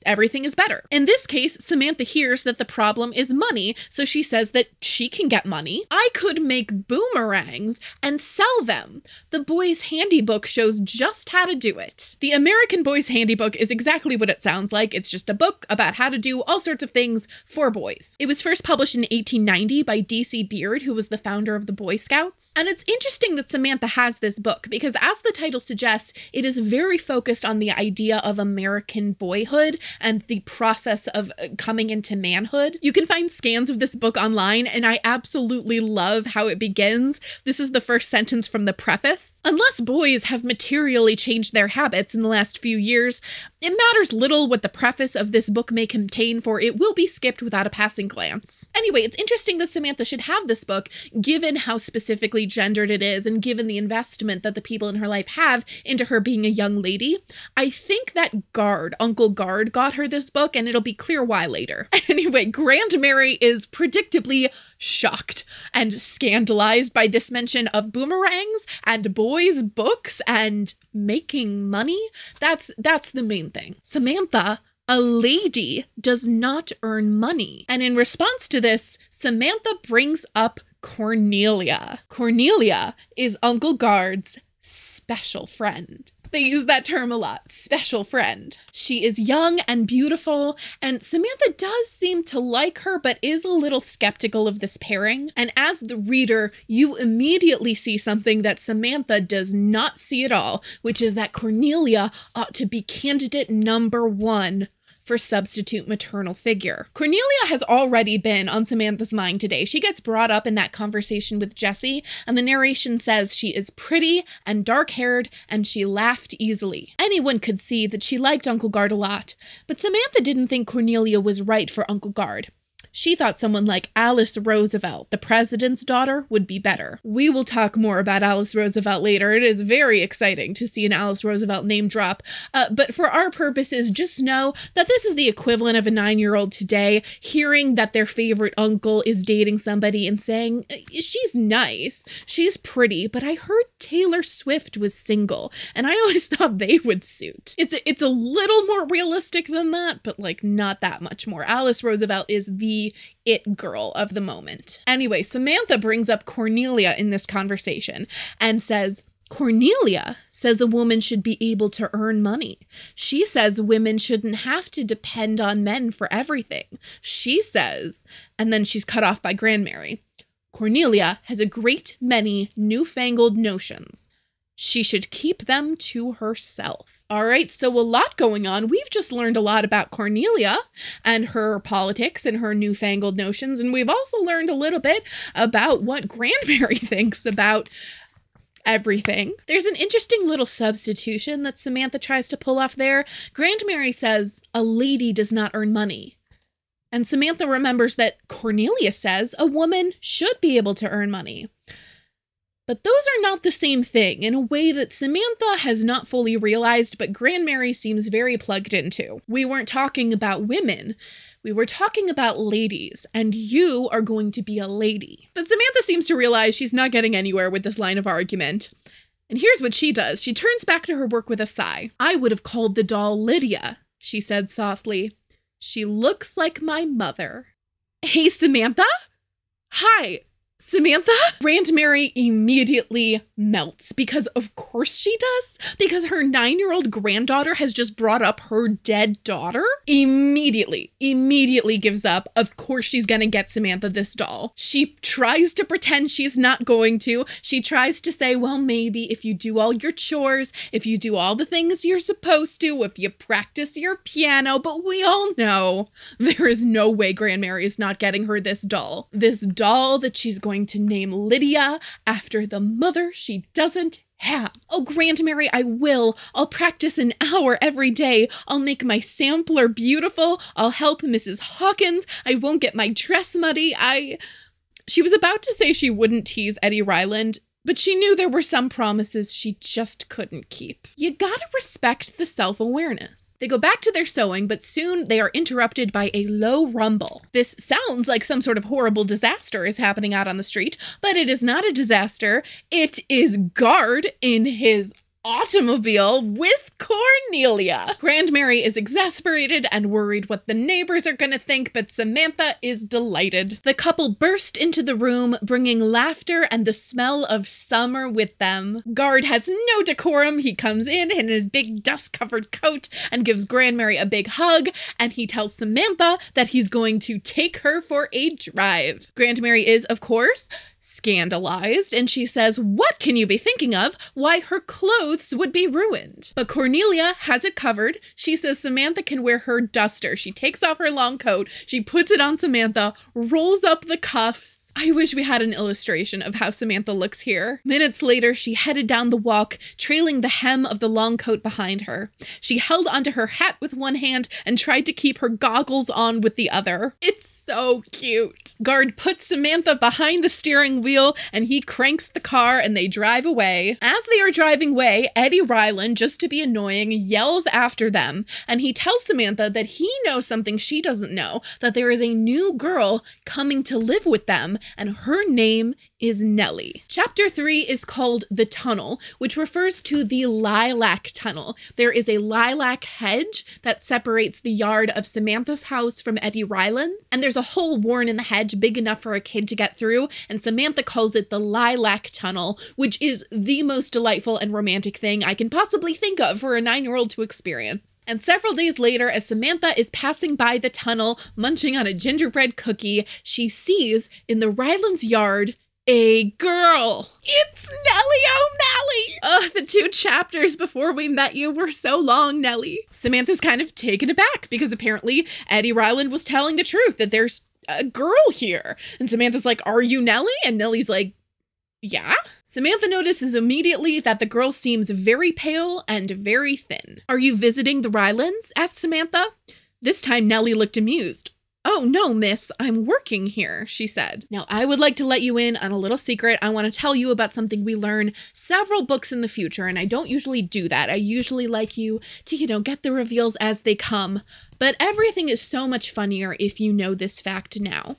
everything is better. In this case, Samantha hears that the problem is money, so she says that she can get money. I could make boomerangs and sell them. The Boy's Handy Book shows just how to do it. The American Boy's Handy Book is exactly what it sounds like. It's just a book about how to do all sorts of things for boys. It was first published in 1890 by D.C. Beard, who was the founder of the Boy Scouts. And it's interesting that Samantha has this book because, as the title suggests, it is very focused on the idea of American boyhood and the process of coming into manhood. You can find scans of this book online, and I absolutely love how it begins. This is the first sentence from the preface. Unless boys have materially changed their habits in the last few years, it matters little what the preface of this book may contain, for it will be skipped without a passing glance. Anyway, it's interesting that Samantha should have this book, given how specifically gendered it is, and given the investment that the people in her life have into her being a young lady. I think that Uncle Guard, got her this book, and it'll be clear why later. Anyway, Grandmary is predictably shocked and scandalized by this mention of boomerangs and boys' books and making money. That's the main thing. Samantha, a lady, does not earn money. And in response to this, Samantha brings up Cornelia. Cornelia is Uncle Guard's special friend. They use that term a lot, special friend. She is young and beautiful, and Samantha does seem to like her, but is a little skeptical of this pairing. And as the reader, you immediately see something that Samantha does not see at all, which is that Cornelia ought to be candidate number 1 for substitute maternal figure. Cornelia has already been on Samantha's mind today. She gets brought up in that conversation with Jessie, and the narration says she is pretty and dark-haired, and she laughed easily. Anyone could see that she liked Uncle Guard a lot, but Samantha didn't think Cornelia was right for Uncle Guard. She thought someone like Alice Roosevelt, the president's daughter, would be better. We will talk more about Alice Roosevelt later. It is very exciting to see an Alice Roosevelt name drop. But for our purposes, just know that this is the equivalent of a 9-year-old today hearing that their favorite uncle is dating somebody and saying, she's nice, she's pretty, but I heard Taylor Swift was single, and I always thought they would suit. It's a little more realistic than that, but like not that much more. Alice Roosevelt is the it girl of the moment. Anyway, Samantha brings up Cornelia in this conversation and says, Cornelia says a woman should be able to earn money. She says women shouldn't have to depend on men for everything. She says, and then she's cut off by Grandmary, Cornelia has a great many newfangled notions. She should keep them to herself. All right, so a lot going on. We've just learned a lot about Cornelia and her politics and her newfangled notions, and we've also learned a little bit about what Grandmary thinks about everything. There's an interesting little substitution that Samantha tries to pull off there. Grandmary says, a lady does not earn money. And Samantha remembers that Cornelia says a woman should be able to earn money. But those are not the same thing in a way that Samantha has not fully realized, but Grandmary seems very plugged into. We weren't talking about women. We were talking about ladies, and you are going to be a lady. But Samantha seems to realize she's not getting anywhere with this line of argument. And here's what she does. She turns back to her work with a sigh. I would have called the doll Lydia, she said softly. She looks like my mother. Hey, Samantha? Hi. Samantha? Grandmary immediately melts because of course she does. Because her 9-year-old granddaughter has just brought up her dead daughter. Immediately gives up. Of course she's gonna get Samantha this doll. She tries to pretend she's not going to. She tries to say, well, maybe if you do all your chores, if you do all the things you're supposed to, if you practice your piano, but we all know there is no way Grandmary is not getting her this doll. This doll that she's going to name Lydia after the mother she doesn't have. Oh, Grandmary, I will. I'll practice an hour every day. I'll make my sampler beautiful. I'll help Mrs. Hawkins. I won't get my dress muddy. She was about to say she wouldn't tease Eddie Ryland, but she knew there were some promises she just couldn't keep. You gotta respect the self-awareness. They go back to their sewing, but soon they are interrupted by a low rumble. This sounds like some sort of horrible disaster is happening out on the street, but it is not a disaster. It is Guard in his automobile with Cornelia. Grand Mary is exasperated and worried what the neighbors are gonna think, but Samantha is delighted. The couple burst into the room, bringing laughter and the smell of summer with them. Guard has no decorum. He comes in his big dust-covered coat and gives Grand Mary a big hug, and he tells Samantha that he's going to take her for a drive. Grand Mary is, of course, scandalized, and she says, "What can you be thinking of? Why, her clothes would be ruined." But Cornelia has it covered. She says Samantha can wear her duster. She takes off her long coat, she puts it on Samantha, rolls up the cuffs. I wish we had an illustration of how Samantha looks here. Minutes later, she headed down the walk, trailing the hem of the long coat behind her. She held onto her hat with one hand and tried to keep her goggles on with the other. It's so cute. Guard puts Samantha behind the steering wheel and he cranks the car and they drive away. As they are driving away, Eddie Ryland, just to be annoying, yells after them, and he tells Samantha that he knows something she doesn't know, that there is a new girl coming to live with them, and her name is Nellie. Chapter 3 is called The Tunnel, which refers to the lilac tunnel. There is a lilac hedge that separates the yard of Samantha's house from Eddie Ryland's, and there's a hole worn in the hedge big enough for a kid to get through, and Samantha calls it the lilac tunnel, which is the most delightful and romantic thing I can possibly think of for a 9-year-old to experience. And several days later, as Samantha is passing by the tunnel, munching on a gingerbread cookie, she sees in the Rylands' yard a girl. It's Nellie O'Malley! The 2 chapters before we met you were so long, Nellie. Samantha's kind of taken aback because apparently Eddie Ryland was telling the truth, that there's a girl here. And Samantha's like, "Are you Nellie?" And Nellie's like, "Yeah." Samantha notices immediately that the girl seems very pale and very thin. "Are you visiting the Rylands?" asked Samantha. This time Nellie looked amused. "Oh, no, miss, I'm working here," she said. "Now, I would like to let you in on a little secret. I want to tell you about something we learn several books in the future, and I don't usually do that. I usually like you to, get the reveals as they come. But everything is so much funnier if you know this fact now."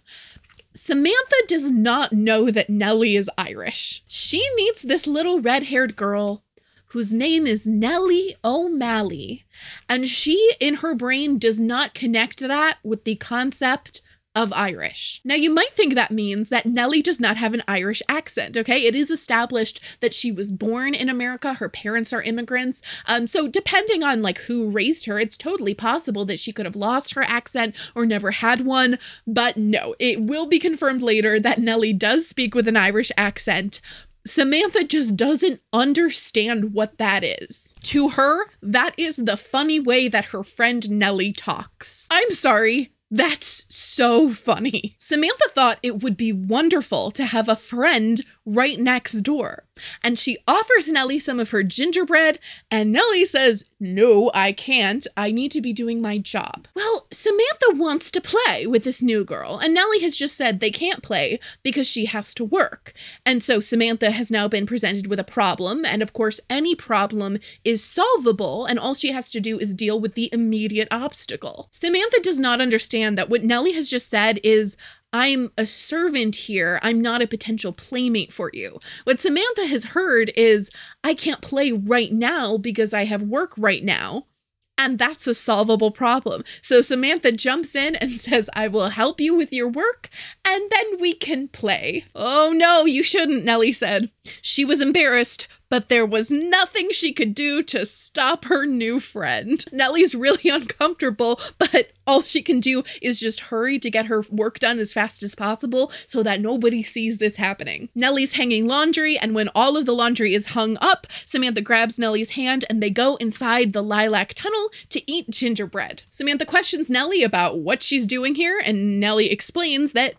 Samantha does not know that Nellie is Irish. She meets this little red-haired girl whose name is Nellie O'Malley, and she, in her brain, does not connect that with the concept of Irish. Now, you might think that means that Nellie does not have an Irish accent, okay? It is established that she was born in America. Her parents are immigrants. So depending on who raised her, it's totally possible that she could have lost her accent or never had one. But no, it will be confirmed later that Nellie does speak with an Irish accent. Samantha just doesn't understand what that is. To her, that is the funny way that her friend Nellie talks. I'm sorry. That's so funny. Samantha thought it would be wonderful to have a friend right next door. And she offers Nellie some of her gingerbread, and Nellie says, "No, I can't. I need to be doing my job." Well, Samantha wants to play with this new girl, and Nellie has just said they can't play because she has to work. And so Samantha has now been presented with a problem, and of course any problem is solvable, and all she has to do is deal with the immediate obstacle. Samantha does not understand that what Nellie has just said is, "I'm a servant here. I'm not a potential playmate for you." What Samantha has heard is, "I can't play right now because I have work right now." And that's a solvable problem. So Samantha jumps in and says, "I will help you with your work, and then we can play." "Oh no, you shouldn't," Nellie said. She was embarrassed, but there was nothing she could do to stop her new friend. Nellie's really uncomfortable, but all she can do is just hurry to get her work done as fast as possible so that nobody sees this happening. Nellie's hanging laundry, and when all of the laundry is hung up, Samantha grabs Nellie's hand and they go inside the lilac tunnel to eat gingerbread. Samantha questions Nellie about what she's doing here, and Nellie explains that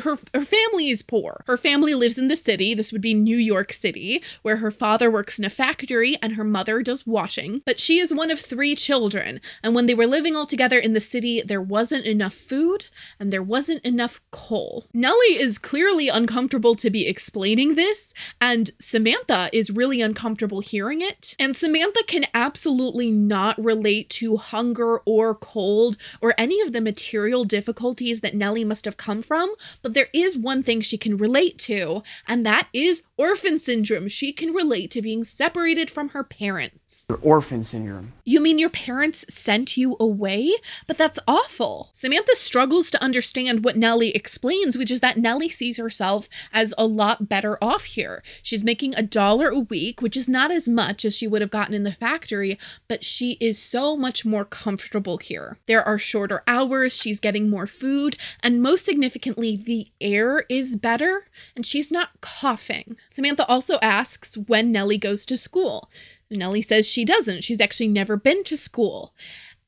her family is poor. Her family lives in the city. This would be New York City, where her father works in a factory and her mother does washing. But she is one of 3 children, and when they were living all together in the city, there wasn't enough food and there wasn't enough coal. Nellie is clearly uncomfortable to be explaining this, and Samantha is really uncomfortable hearing it. And Samantha can absolutely not relate to hunger or cold or any of the material difficulties that Nellie must have come from, but there is one thing she can relate to, and that is Orphan Syndrome. She can relate to being separated from her parents. Orphan Syndrome. You mean your parents sent you away? But that's awful. Samantha struggles to understand what Nellie explains, which is that Nellie sees herself as a lot better off here. She's making $1 a week, which is not as much as she would have gotten in the factory, but she is so much more comfortable here. There are shorter hours, she's getting more food, and most significantly, the air is better, and she's not coughing. Samantha also asks when Nellie goes to school. Nellie says she doesn't. She's actually never been to school.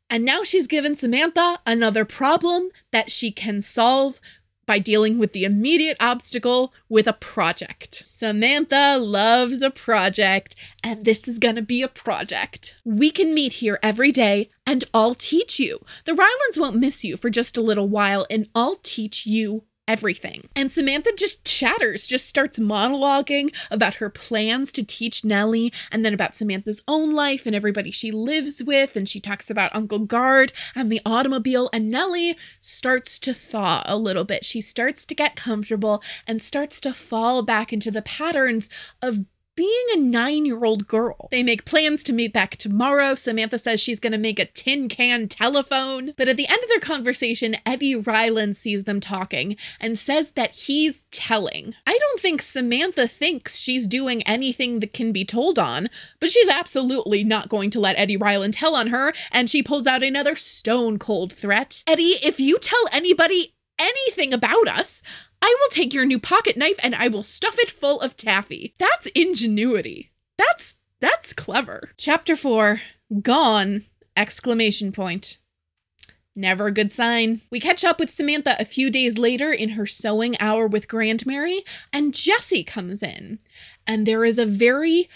And now she's given Samantha another problem that she can solve by dealing with the immediate obstacle with a project. Samantha loves a project, and this is gonna be a project. We can meet here every day, and I'll teach you. The Rylands won't miss you for just a little while, and I'll teach you everything. And Samantha just chatters, just starts monologuing about her plans to teach Nellie, and then about Samantha's own life and everybody she lives with, and she talks about Uncle Guard and the automobile, and Nellie starts to thaw a little bit. She starts to get comfortable and starts to fall back into the patterns of being a 9-year-old girl. They make plans to meet back tomorrow. Samantha says she's going to make a tin can telephone. But at the end of their conversation, Eddie Ryland sees them talking and says that he's telling. I don't think Samantha thinks she's doing anything that can be told on, but she's absolutely not going to let Eddie Ryland tell on her, and she pulls out another stone cold threat. Eddie, if you tell anybody anything about us, I will take your new pocket knife and I will stuff it full of taffy. That's ingenuity. That's clever. Chapter 4, Gone! Exclamation point. Never a good sign. We catch up with Samantha a few days later in her sewing hour with Grandmary, and Jessie comes in. And there is a very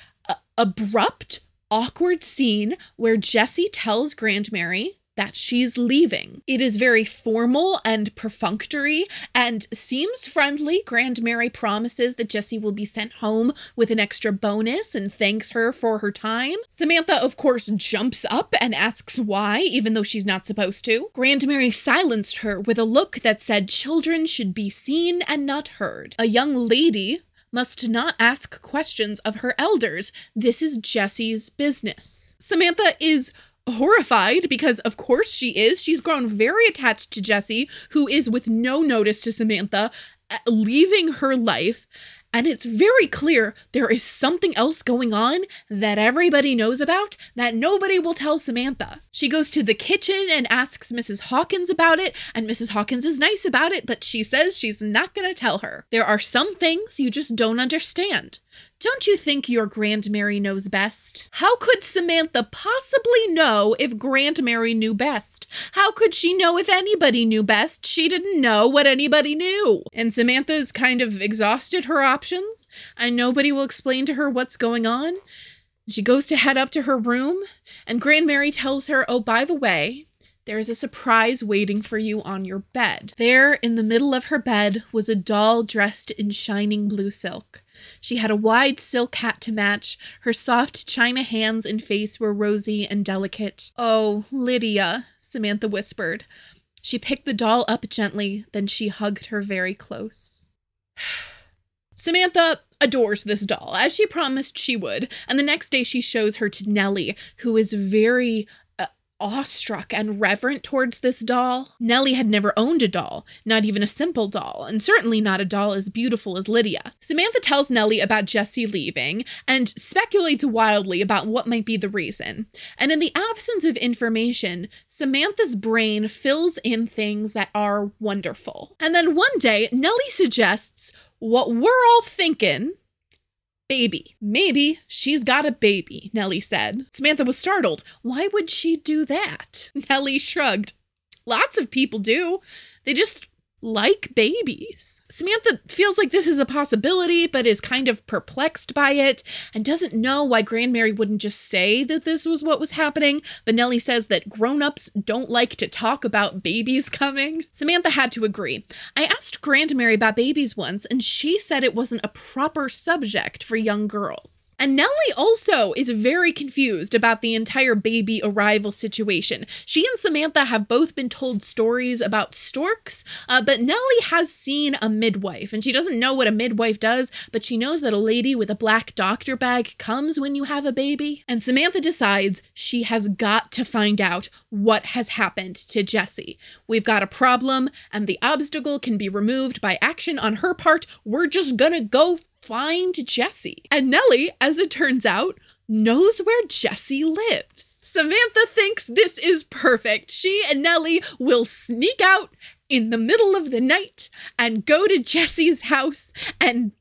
abrupt, awkward scene where Jessie tells Grandmary that she's leaving. It is very formal and perfunctory and seems friendly. Grandmary promises that Jessie will be sent home with an extra bonus and thanks her for her time. Samantha, of course, jumps up and asks why, even though she's not supposed to. Grandmary silenced her with a look that said children should be seen and not heard. A young lady must not ask questions of her elders. This is Jessie's business. Samantha is horrified because of course she is. She's grown very attached to Jessie, who is with no notice to Samantha, leaving her life. And it's very clear there is something else going on that everybody knows about that nobody will tell Samantha. She goes to the kitchen and asks Mrs. Hawkins about it, and Mrs. Hawkins is nice about it, but she says she's not going to tell her. There are some things you just don't understand. Don't you think your Grandmary knows best? How could Samantha possibly know if Grandmary knew best? How could she know if anybody knew best? She didn't know what anybody knew. And Samantha's kind of exhausted her options, and nobody will explain to her what's going on. She goes to head up to her room, and Grandmary tells her, oh, by the way, there is a surprise waiting for you on your bed. There, in the middle of her bed, was a doll dressed in shining blue silk. She had a wide silk hat to match. Her soft china hands and face were rosy and delicate. Oh, Lydia, Samantha whispered. She picked the doll up gently, then she hugged her very close. Samantha adores this doll, as she promised she would, and the next day she shows her to Nellie, who is very awestruck and reverent towards this doll. Nellie had never owned a doll, not even a simple doll, and certainly not a doll as beautiful as Lydia. Samantha tells Nellie about Jessie leaving and speculates wildly about what might be the reason. And in the absence of information, Samantha's brain fills in things that are wonderful. And then one day, Nellie suggests what we're all thinking: baby. Maybe she's got a baby, Nellie said. Samantha was startled. Why would she do that? Nellie shrugged. Lots of people do. They just like babies. Samantha feels like this is a possibility, but is kind of perplexed by it and doesn't know why Grandmary wouldn't just say that this was what was happening. But Nellie says that grown-ups don't like to talk about babies coming. Samantha had to agree. I asked Grandmary about babies once, and she said it wasn't a proper subject for young girls. And Nellie also is very confused about the entire baby arrival situation. She and Samantha have both been told stories about storks, but Nellie has seen a midwife, and she doesn't know what a midwife does, but she knows that a lady with a black doctor bag comes when you have a baby. And Samantha decides she has got to find out what has happened to Jessie. We've got a problem, and the obstacle can be removed by action on her part. We're just gonna go find Jessie. And Nellie, as it turns out, knows where Jessie lives. Samantha thinks this is perfect. She and Nellie will sneak out in the middle of the night and go to Jessie's house and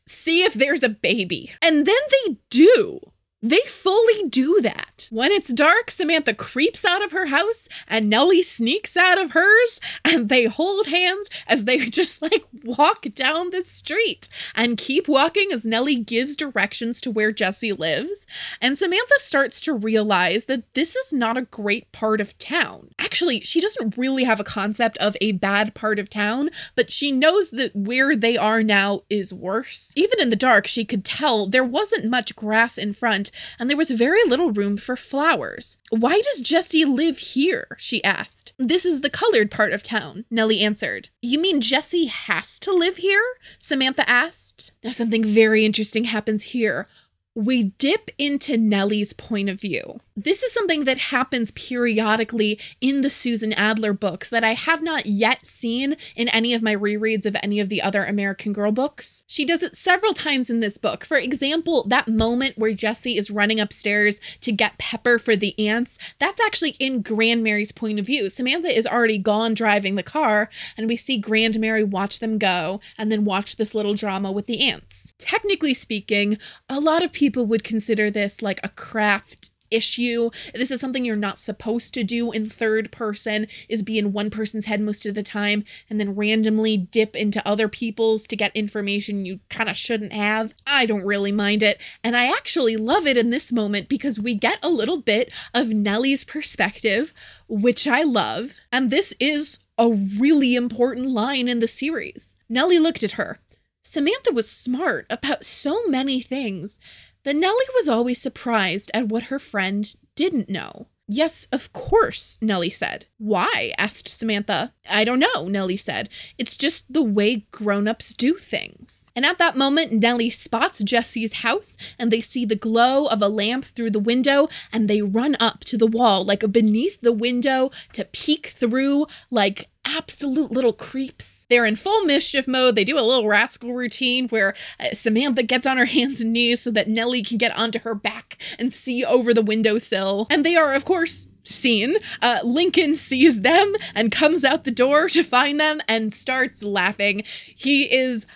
see if there's a baby. And then they do. They fully do that. When it's dark, Samantha creeps out of her house and Nellie sneaks out of hers, and they hold hands as they just walk down the street and keep walking as Nellie gives directions to where Jessie lives. And Samantha starts to realize that this is not a great part of town. Actually, she doesn't really have a concept of a bad part of town, but she knows that where they are now is worse. Even in the dark, she could tell there wasn't much grass in front, and there was very little room for flowers. Why does Jessie live here? She asked. This is the colored part of town, Nellie answered. You mean Jessie has to live here? Samantha asked. Now something very interesting happens here. We dip into Nellie's point of view. This is something that happens periodically in the Susan Adler books that I have not yet seen in any of my rereads of any of the other American Girl books. She does it several times in this book. For example, that moment where Jessie is running upstairs to get pepper for the ants, that's actually in Grandmary's point of view. Samantha is already gone driving the car, and we see Grandmary watch them go and then watch this little drama with the ants. Technically speaking, a lot of people would consider this like a craft issue. This is something you're not supposed to do in third person, is be in one person's head most of the time and then randomly dip into other people's to get information you kind of shouldn't have. I don't really mind it, and I actually love it in this moment because we get a little bit of Nellie's perspective, which I love, and this is a really important line in the series. Nellie looked at her. Samantha was smart about so many things that Nellie was always surprised at what her friend didn't know. Yes, of course, Nellie said. Why? Asked Samantha. I don't know, Nellie said. It's just the way grown-ups do things. And at that moment, Nellie spots Jessie's house, and they see the glow of a lamp through the window, and they run up to the wall, like beneath the window, to peek through, like absolute little creeps. They're in full mischief mode. They do a little rascal routine where Samantha gets on her hands and knees so that Nellie can get onto her back and see over the windowsill. And they are, of course, seen. Lincoln sees them and comes out the door to find them and starts laughing. He is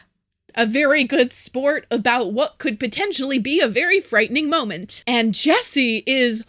a very good sport about what could potentially be a very frightening moment. And Jessie is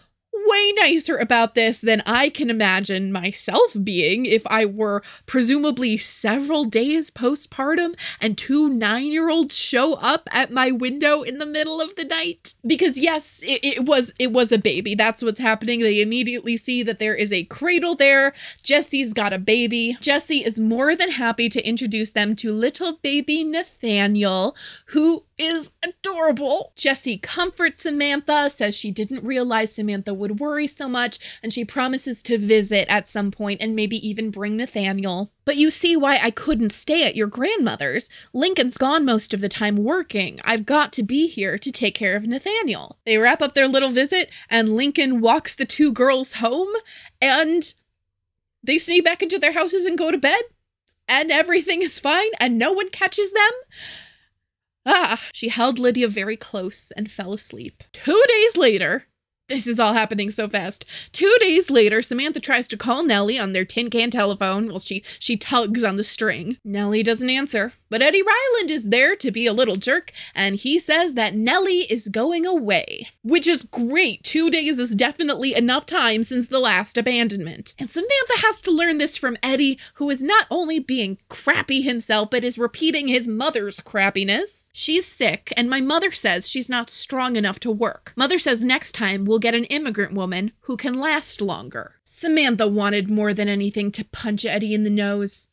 way nicer about this than I can imagine myself being if I were presumably several days postpartum and 2 9-year-olds show up at my window in the middle of the night. Because yes, it was a baby. That's what's happening. They immediately see that there is a cradle there. Jessie's got a baby. Jessie is more than happy to introduce them to little baby Nathaniel, who is adorable. Jessie comforts Samantha, says she didn't realize Samantha would worry so much, and she promises to visit at some point and maybe even bring Nathaniel. But you see why I couldn't stay at your grandmother's. Lincoln's gone most of the time working. I've got to be here to take care of Nathaniel. They wrap up their little visit, and Lincoln walks the 2 girls home, and they sneak back into their houses and go to bed, and everything is fine, and no one catches them. She held Lydia very close and fell asleep. 2 days later, this is all happening so fast. 2 days later, Samantha tries to call Nellie on their tin can telephone while she tugs on the string. Nellie doesn't answer, But Eddie Ryland is there to be a little jerk, and he says that Nellie is going away, which is great. 2 days is definitely enough time since the last abandonment. And Samantha has to learn this from Eddie, who is not only being crappy himself, but is repeating his mother's crappiness. She's sick, and my mother says she's not strong enough to work. Mother says next time we'll get an immigrant woman who can last longer. Samantha wanted more than anything to punch Eddie in the nose,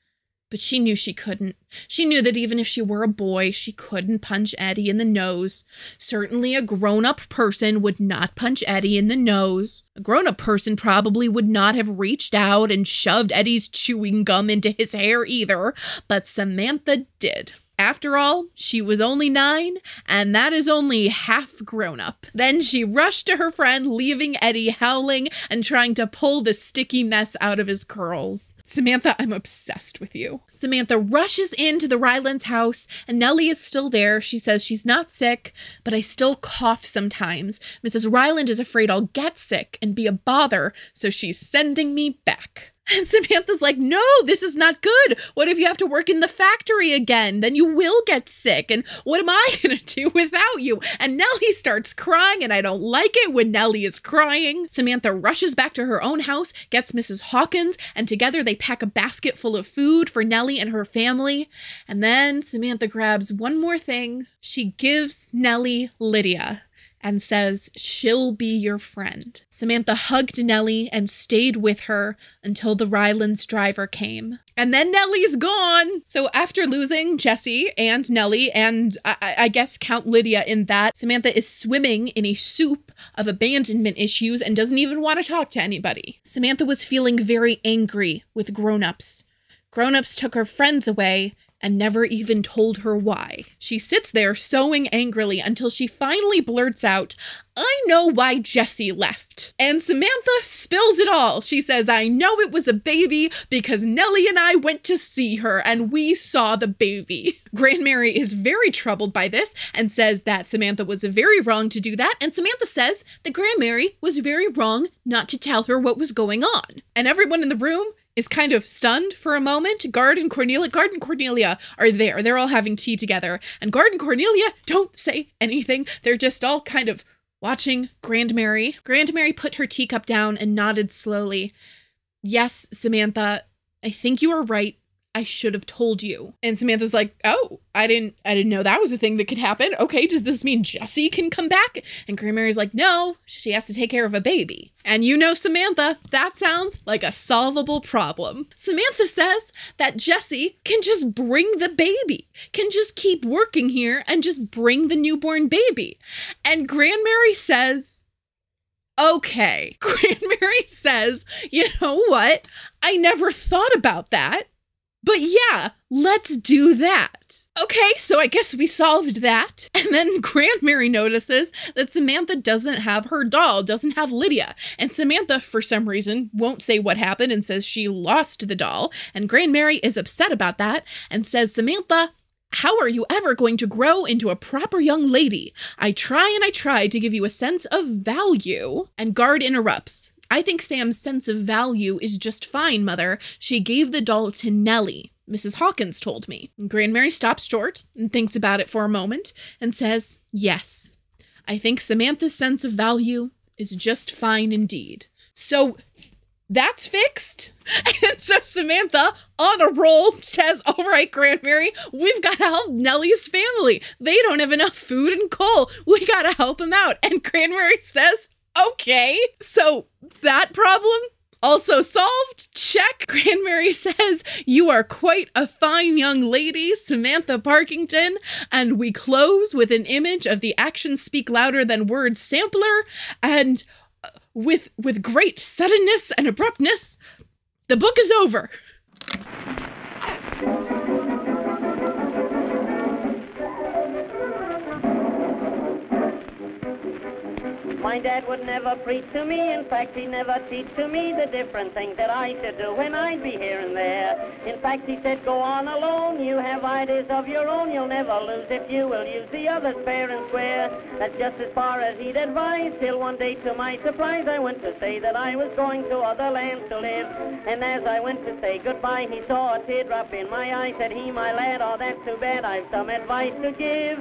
but she knew she couldn't. She knew that even if she were a boy, she couldn't punch Eddie in the nose. Certainly a grown-up person would not punch Eddie in the nose. A grown-up person probably would not have reached out and shoved Eddie's chewing gum into his hair either, but Samantha did. After all, she was only 9, and that is only half grown up. Then she rushed to her friend, leaving Eddie howling and trying to pull the sticky mess out of his curls. Samantha, I'm obsessed with you. Samantha rushes into the Rylands' house, and Nellie is still there. She says she's not sick, but I still cough sometimes. Mrs. Ryland is afraid I'll get sick and be a bother, so she's sending me back. And Samantha's like, no, this is not good. What if you have to work in the factory again? Then you will get sick. And what am I going to do without you? And Nellie starts crying, and I don't like it when Nellie is crying. Samantha rushes back to her own house, gets Mrs. Hawkins, and together they pack a basket full of food for Nellie and her family. And then Samantha grabs one more thing. She gives Nellie Lydia and says she'll be your friend. Samantha hugged Nellie and stayed with her until the Rylands driver came. And then Nellie's gone. So after losing Jessie and Nellie, and I guess count Lydia in that, Samantha is swimming in a soup of abandonment issues and doesn't even want to talk to anybody. Samantha was feeling very angry with grown-ups. Grown-ups took her friends away and never even told her why. She sits there sewing angrily until she finally blurts out, I know why Jessie left. And Samantha spills it all. She says, I know it was a baby because Nellie and I went to see her and we saw the baby. Grandmary is very troubled by this and says that Samantha was very wrong to do that. And Samantha says that Grandmary was very wrong not to tell her what was going on. And everyone in the room is kind of stunned for a moment. Guard and Cornelia are there. They're all having tea together. And Guard and Cornelia don't say anything. They're just all kind of watching Grandmary. Grandmary put her teacup down and nodded slowly. Yes, Samantha, I think you are right. I should have told you. And Samantha's like, oh, I didn't know that was a thing that could happen. Okay, does this mean Jessie can come back? And Grandmary's like, no, she has to take care of a baby. And you know, Samantha, that sounds like a solvable problem. Samantha says that Jessie can just bring the baby, can just keep working here and just bring the newborn baby. And Grandmary says, okay. Grandmary says, you know what? I never thought about that. But yeah, let's do that. Okay, so I guess we solved that. And then Grandmary notices that Samantha doesn't have her doll, doesn't have Lydia. And Samantha, for some reason, won't say what happened and says she lost the doll. And Grandmary is upset about that and says, Samantha, how are you ever going to grow into a proper young lady? I try to give you a sense of value. And Guard interrupts. I think Sam's sense of value is just fine, Mother. She gave the doll to Nellie, Mrs. Hawkins told me. And Grandmary stops short and thinks about it for a moment and says, yes, I think Samantha's sense of value is just fine indeed. So that's fixed. And so Samantha, on a roll, says, all right, Grandmary, we've got to help Nellie's family. They don't have enough food and coal. We got to help them out. And Grandmary says, okay, so that problem also solved. Check. Grandmary says, you are quite a fine young lady, Samantha Parkington. And we close with an image of the actions speak louder than words sampler. And with great suddenness and abruptness, the book is over. My dad would never preach to me. In fact, he never teach to me the different things that I should do when I'd be here and there. In fact, he said, go on alone. You have ideas of your own. You'll never lose if you will use the others fair and square. That's just as far as he'd advise. Till one day, to my surprise, I went to say that I was going to other lands to live. And as I went to say goodbye, he saw a teardrop in my eye. Said he, my lad, oh, that's too bad. I've some advice to give.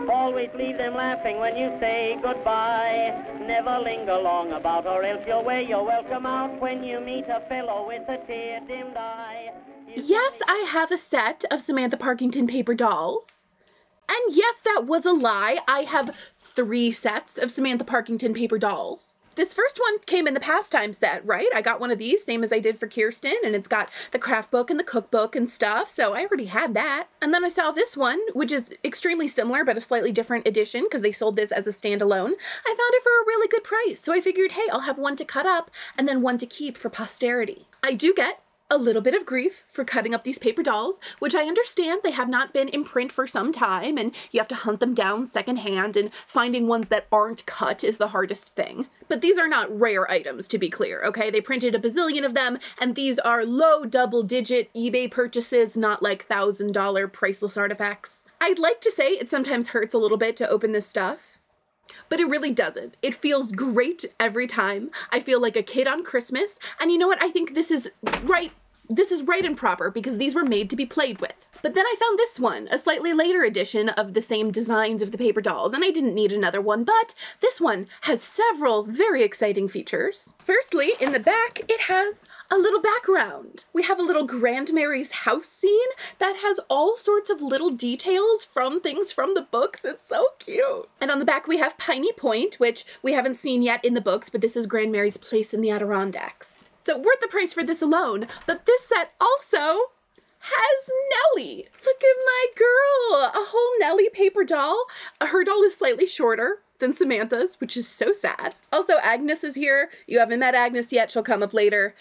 Always leave them laughing when you say goodbye. Never linger long about, or else you'll wear your welcome out when you meet a fellow with a tear-dimmed eye. Yes, I have a set of Samantha Parkington paper dolls. And yes, that was a lie. I have 3 sets of Samantha Parkington paper dolls. This first one came in the pastime set, right? I got one of these, same as I did for Kirsten, and it's got the craft book and the cookbook and stuff, so I already had that. And then I saw this one, which is extremely similar, but a slightly different edition, because they sold this as a standalone. I found it for a really good price, so I figured, hey, I'll have one to cut up, and then one to keep for posterity. I do get a little bit of grief for cutting up these paper dolls, which I understand they have not been in print for some time, and you have to hunt them down secondhand, and finding ones that aren't cut is the hardest thing. But these are not rare items, to be clear, okay? They printed a bazillion of them, and these are low double-digit eBay purchases, not like $1,000 priceless artifacts. I'd like to say it sometimes hurts a little bit to open this stuff, but it really doesn't. It feels great every time. I feel like a kid on Christmas, and you know what? I think this is right. This is right and proper because these were made to be played with. But then I found this one, a slightly later edition of the same designs of the paper dolls, and I didn't need another one, but this one has several very exciting features. Firstly, in the back, it has a little background. We have a little Grandmary's house scene that has all sorts of little details from things from the books. It's so cute. And on the back, we have Piney Point, which we haven't seen yet in the books, but this is Grandmary's place in the Adirondacks. So worth the price for this alone, but this set also has Nellie. Look at my girl, a whole Nellie paper doll. Her doll is slightly shorter than Samantha's, which is so sad. Also, Agnes is here. You haven't met Agnes yet, she'll come up later.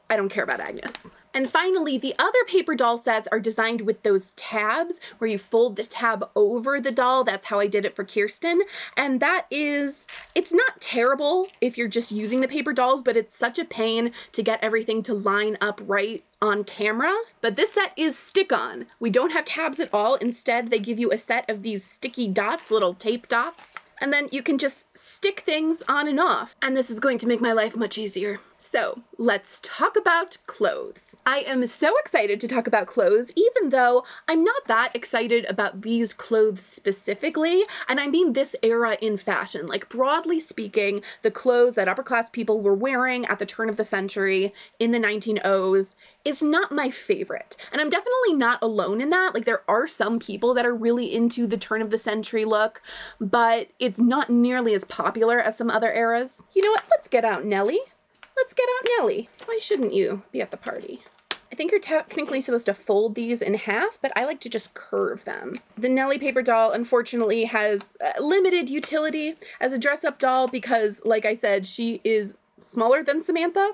I don't care about Agnes. And finally, the other paper doll sets are designed with those tabs where you fold the tab over the doll. That's how I did it for Kirsten. And that is, it's not terrible if you're just using the paper dolls, but it's such a pain to get everything to line up right on camera. But this set is stick-on. We don't have tabs at all. Instead, they give you a set of these sticky dots, little tape dots. And then you can just stick things on and off. And this is going to make my life much easier. So let's talk about clothes. I am so excited to talk about clothes, even though I'm not that excited about these clothes specifically. And I mean this era in fashion. Like, broadly speaking, the clothes that upper class people were wearing at the turn of the century in the 1900s is not my favorite. And I'm definitely not alone in that. Like, there are some people that are really into the turn of the century look, but it's not nearly as popular as some other eras. You know what? Let's get out Nellie. Let's get out Nellie. Why shouldn't you be at the party? I think you're technically supposed to fold these in half, but I like to just curve them. The Nellie paper doll, unfortunately, has limited utility as a dress-up doll because, like I said, she is smaller than Samantha.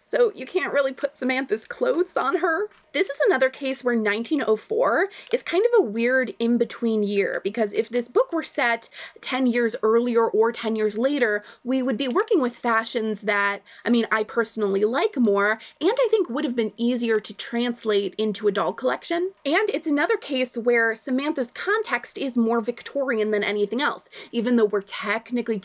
So you can't really put Samantha's clothes on her. This is another case where 1904 is kind of a weird in-between year, because if this book were set 10 years earlier or 10 years later, we would be working with fashions that, I mean, I personally like more, and I think would have been easier to translate into a doll collection. And it's another case where Samantha's context is more Victorian than anything else. Even though we're technically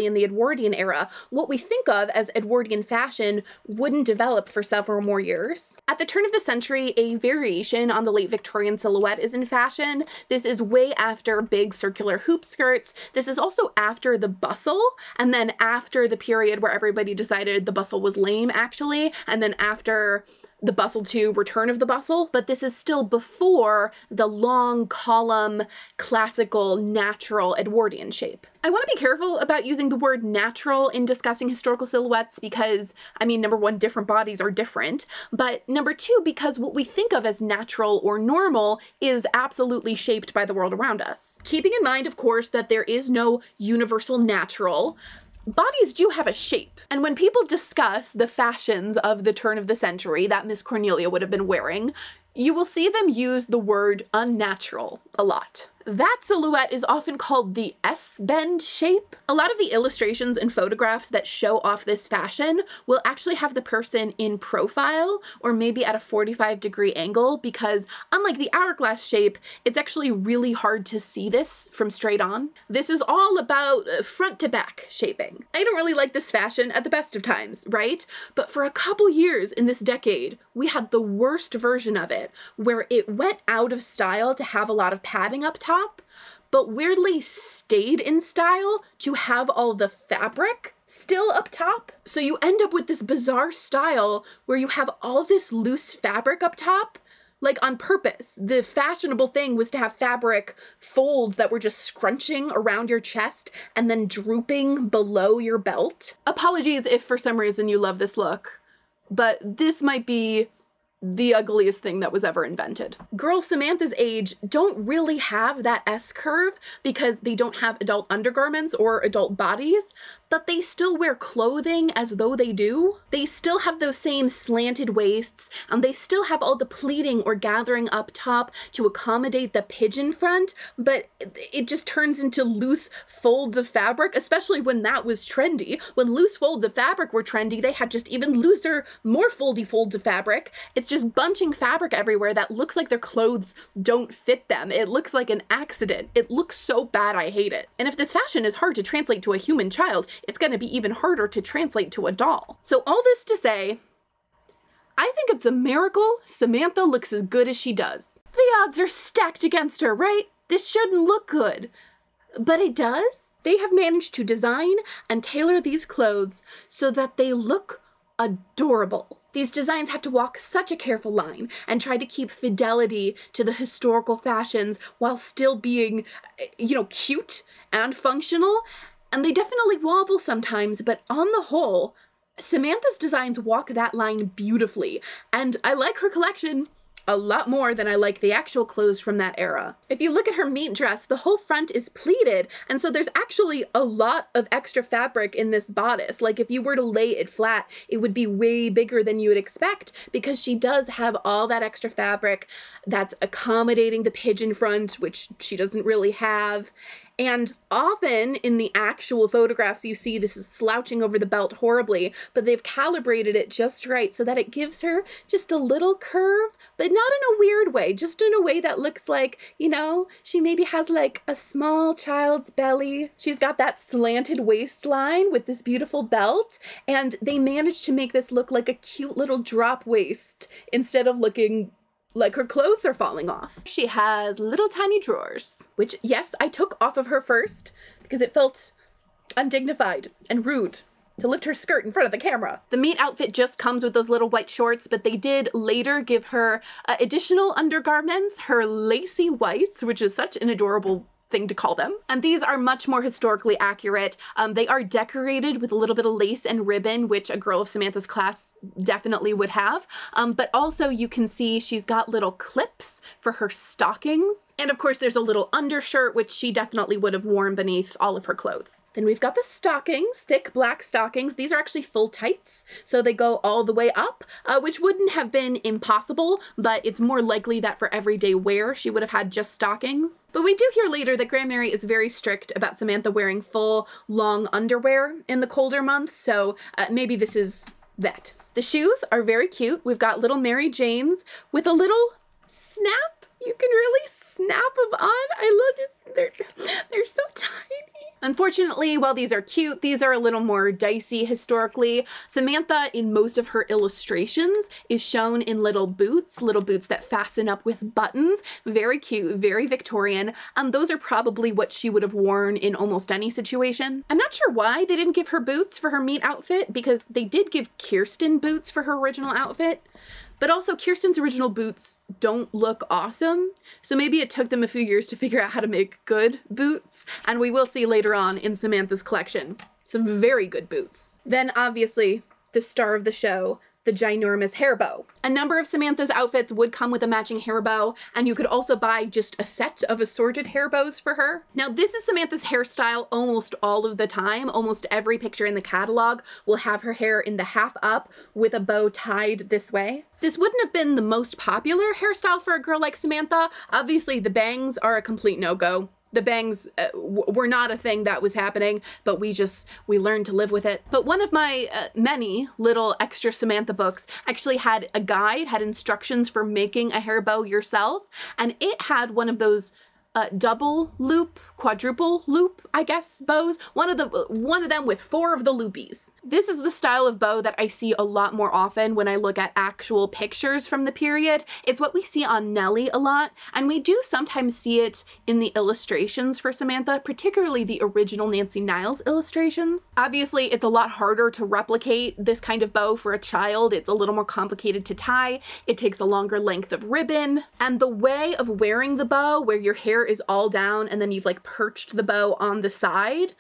in the Edwardian era, what we think of as Edwardian fashion wouldn't develop for several more years. At the turn of the century, a variation on the late Victorian silhouette is in fashion. This is way after big circular hoop skirts. This is also after the bustle, and then after the period where everybody decided the bustle was lame, actually, and then after the bustle to return of the bustle, but this is still before the long column, classical, natural Edwardian shape. I want to be careful about using the word natural in discussing historical silhouettes because, I mean, number one, different bodies are different, but number two, because what we think of as natural or normal is absolutely shaped by the world around us. Keeping in mind, of course, that there is no universal natural, bodies do have a shape. And when people discuss the fashions of the turn of the century that Miss Cornelia would have been wearing, you will see them use the word unnatural a lot. That silhouette is often called the S-bend shape. A lot of the illustrations and photographs that show off this fashion will actually have the person in profile or maybe at a 45-degree angle, because unlike the hourglass shape, it's actually really hard to see this from straight on. This is all about front to back shaping. I don't really like this fashion at the best of times, right? But for a couple years in this decade, we had the worst version of it, where it went out of style to have a lot of padding up top, but weirdly stayed in style to have all the fabric still up top. So you end up with this bizarre style where you have all this loose fabric up top, like on purpose. The fashionable thing was to have fabric folds that were just scrunching around your chest and then drooping below your belt. Apologies if for some reason you love this look, but this might be the ugliest thing that was ever invented. Girls Samantha's age don't really have that S curve because they don't have adult undergarments or adult bodies, but they still wear clothing as though they do. They still have those same slanted waists, and they still have all the pleating or gathering up top to accommodate the pigeon front, but it just turns into loose folds of fabric, especially when that was trendy. When loose folds of fabric were trendy, they had just even looser, more foldy folds of fabric. It's just bunching fabric everywhere that looks like their clothes don't fit them. It looks like an accident. It looks so bad, I hate it. And if this fashion is hard to translate to a human child, it's going to be even harder to translate to a doll. So all this to say, I think it's a miracle Samantha looks as good as she does. The odds are stacked against her, right? This shouldn't look good, but it does. They have managed to design and tailor these clothes so that they look adorable. These designs have to walk such a careful line and try to keep fidelity to the historical fashions while still being, cute and functional. And they definitely wobble sometimes, but on the whole, Samantha's designs walk that line beautifully. And I like her collection a lot more than I like the actual clothes from that era. If you look at her meat dress, the whole front is pleated, and so there's actually a lot of extra fabric in this bodice. Like if you were to lay it flat, it would be way bigger than you would expect because she does have all that extra fabric that's accommodating the pigeon front, which she doesn't really have. And often in the actual photographs you see this is slouching over the belt horribly, but they've calibrated it just right so that it gives her just a little curve, but not in a weird way, just in a way that looks like, she maybe has like a small child's belly. She's got that slanted waistline with this beautiful belt, and they managed to make this look like a cute little drop waist instead of looking like her clothes are falling off. She has little tiny drawers, which yes, I took off of her first because it felt undignified and rude to lift her skirt in front of the camera. The meat outfit just comes with those little white shorts, but they did later give her additional undergarments, her lacy whites, which is such an adorable thing to call them. And these are much more historically accurate. They are decorated with a little bit of lace and ribbon, which a girl of Samantha's class definitely would have. But also you can see she's got little clips for her stockings. And of course there's a little undershirt, which she definitely would have worn beneath all of her clothes. Then we've got the stockings, thick black stockings. These are actually full tights, so they go all the way up, which wouldn't have been impossible, but it's more likely that for everyday wear, she would have had just stockings. But we do hear later that Grandmary is very strict about Samantha wearing full, long underwear in the colder months, so maybe this is that. The shoes are very cute. We've got little Mary Janes with a little snap. You can really snap them on. I love it. They're so tiny. Unfortunately, while these are cute, these are a little more dicey historically. Samantha, in most of her illustrations, is shown in little boots that fasten up with buttons. Very cute, very Victorian. Those are probably what she would have worn in almost any situation. I'm not sure why they didn't give her boots for her meat outfit, because they did give Kirsten boots for her original outfit. But also Kirsten's original boots don't look awesome, so maybe it took them a few years to figure out how to make good boots, and we will see later on in Samantha's collection some very good boots. Then obviously the star of the show, the ginormous hair bow. A number of Samantha's outfits would come with a matching hair bow, and you could also buy just a set of assorted hair bows for her. Now, this is Samantha's hairstyle almost all of the time. Almost every picture in the catalog will have her hair in the half up with a bow tied this way. This wouldn't have been the most popular hairstyle for a girl like Samantha. Obviously, the bangs are a complete no-go. The bangs were not a thing that was happening, but we learned to live with it. But one of my many little extra Samantha books actually had a guide, had instructions for making a hair bow yourself, and it had one of those double loop, quadruple loop, I guess, bows. One of them with 4 of the loopies. This is the style of bow that I see a lot more often when I look at actual pictures from the period. It's what we see on Nellie a lot, and we do sometimes see it in the illustrations for Samantha, particularly the original Nancy Niles illustrations. Obviously, it's a lot harder to replicate this kind of bow for a child. It's a little more complicated to tie. It takes a longer length of ribbon, and the way of wearing the bow, where your hair is all down and then you've like perched the bow on the side.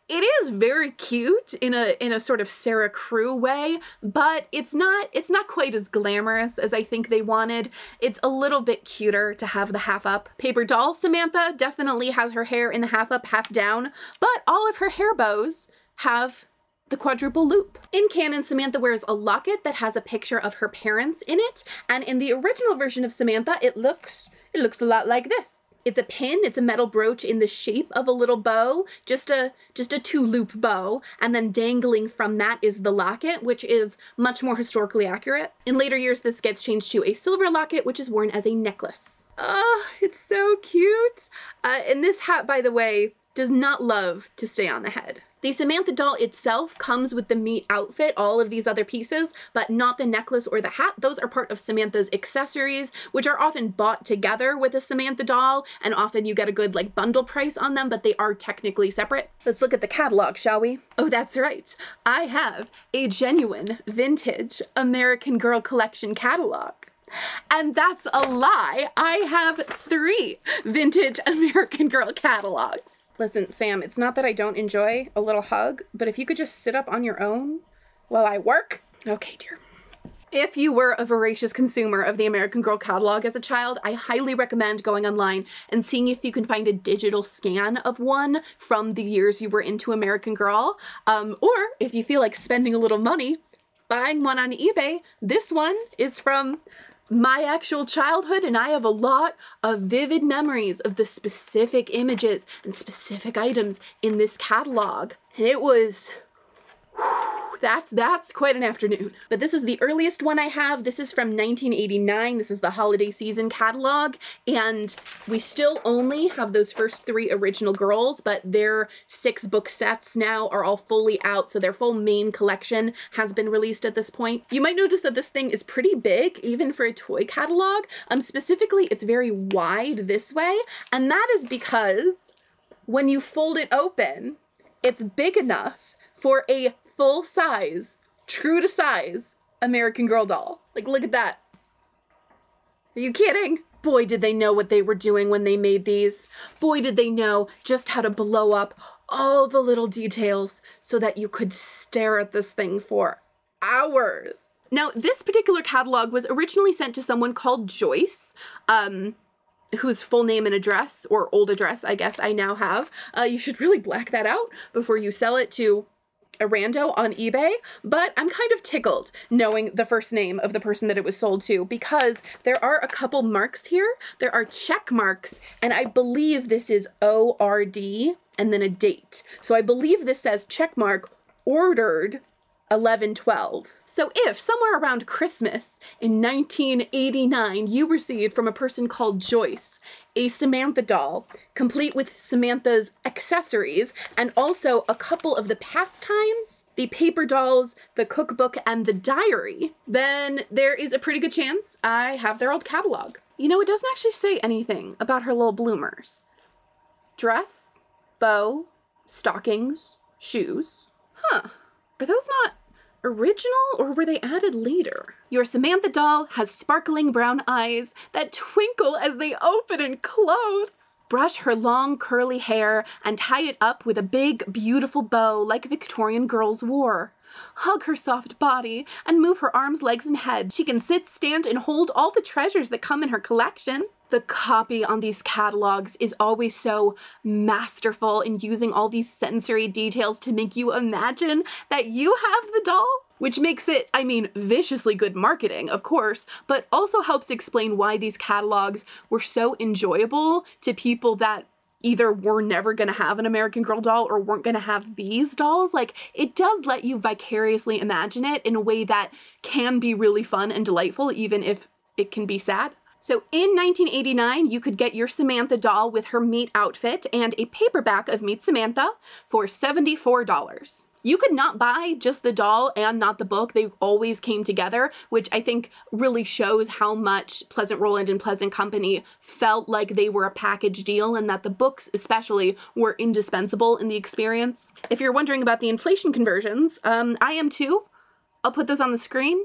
It is very cute in a sort of Sarah Crew way, but it's not quite as glamorous as I think they wanted. It's a little bit cuter to have the half up. Paper doll Samantha definitely has her hair in the half up, half down, but all of her hair bows have the quadruple loop. In canon, Samantha wears a locket that has a picture of her parents in it, and in the original version of Samantha, it looks a lot like this. It's a pin, it's a metal brooch in the shape of a little bow, just a 2-loop bow, and then dangling from that is the locket, which is much more historically accurate. In later years, this gets changed to a silver locket, which is worn as a necklace. Oh, it's so cute. And this hat, by the way, does not love to stay on the head. The Samantha doll itself comes with the meat outfit, all of these other pieces, but not the necklace or the hat. Those are part of Samantha's accessories, which are often bought together with a Samantha doll, and often you get a good like bundle price on them, but they are technically separate. Let's look at the catalog, shall we? Oh, that's right. I have a genuine vintage American Girl collection catalog. And that's a lie. I have 3 vintage American Girl catalogs. Listen, Sam, it's not that I don't enjoy a little hug, but if you could just sit up on your own while I work. Okay, dear. If you were a voracious consumer of the American Girl catalog as a child, I highly recommend going online and seeing if you can find a digital scan of one from the years you were into American Girl. Or if you feel like spending a little money, buying one on eBay. This one is from my actual childhood, and I have a lot of vivid memories of the specific images and specific items in this catalog. And it was, that's quite an afternoon. But this is the earliest one I have. This is from 1989. This is the holiday season catalog, and we still only have those first 3 original girls, but their 6 book sets now are all fully out, so their full main collection has been released at this point. You might notice that this thing is pretty big, even for a toy catalog. Specifically, it's very wide this way, and that is because when you fold it open, it's big enough for a full-size, true-to-size American Girl doll. Like, look at that. Are you kidding? Boy, did they know what they were doing when they made these. Boy, did they know just how to blow up all the little details so that you could stare at this thing for hours. Now, this particular catalog was originally sent to someone called Joyce, whose full name and address, or old address, I guess I now have. You should really black that out before you sell it to a rando on eBay, but I'm kind of tickled knowing the first name of the person that it was sold to, because there are a couple marks here. There are check marks, and I believe this is ORD and then a date. So I believe this says check mark ordered 11/12. So if somewhere around Christmas in 1989 you received from a person called Joyce a Samantha doll, complete with Samantha's accessories, and also a couple of the pastimes, the paper dolls, the cookbook, and the diary, then there is a pretty good chance I have their old catalog. You know, it doesn't actually say anything about her little bloomers. Dress, bow, stockings, shoes. Huh, are those not original, or were they added later? Your Samantha doll has sparkling brown eyes that twinkle as they open and close. Brush her long curly hair and tie it up with a big, beautiful bow like Victorian girls wore. hug her soft body, and move her arms, legs, and head. She can sit, stand, and hold all the treasures that come in her collection. The copy on these catalogs is always so masterful in using all these sensory details to make you imagine that you have the doll, which makes it, I mean, viciously good marketing, of course, but also helps explain why these catalogs were so enjoyable to people that either were never gonna have an American Girl doll or weren't gonna have these dolls. Like, it does let you vicariously imagine it in a way that can be really fun and delightful, even if it can be sad. So in 1989, you could get your Samantha doll with her Meet outfit and a paperback of Meet Samantha for $74. You could not buy just the doll and not the book. They always came together, which I think really shows how much Pleasant Rowland and Pleasant Company felt like they were a package deal and that the books especially were indispensable in the experience. If you're wondering about the inflation conversions, I am too. I'll put those on the screen,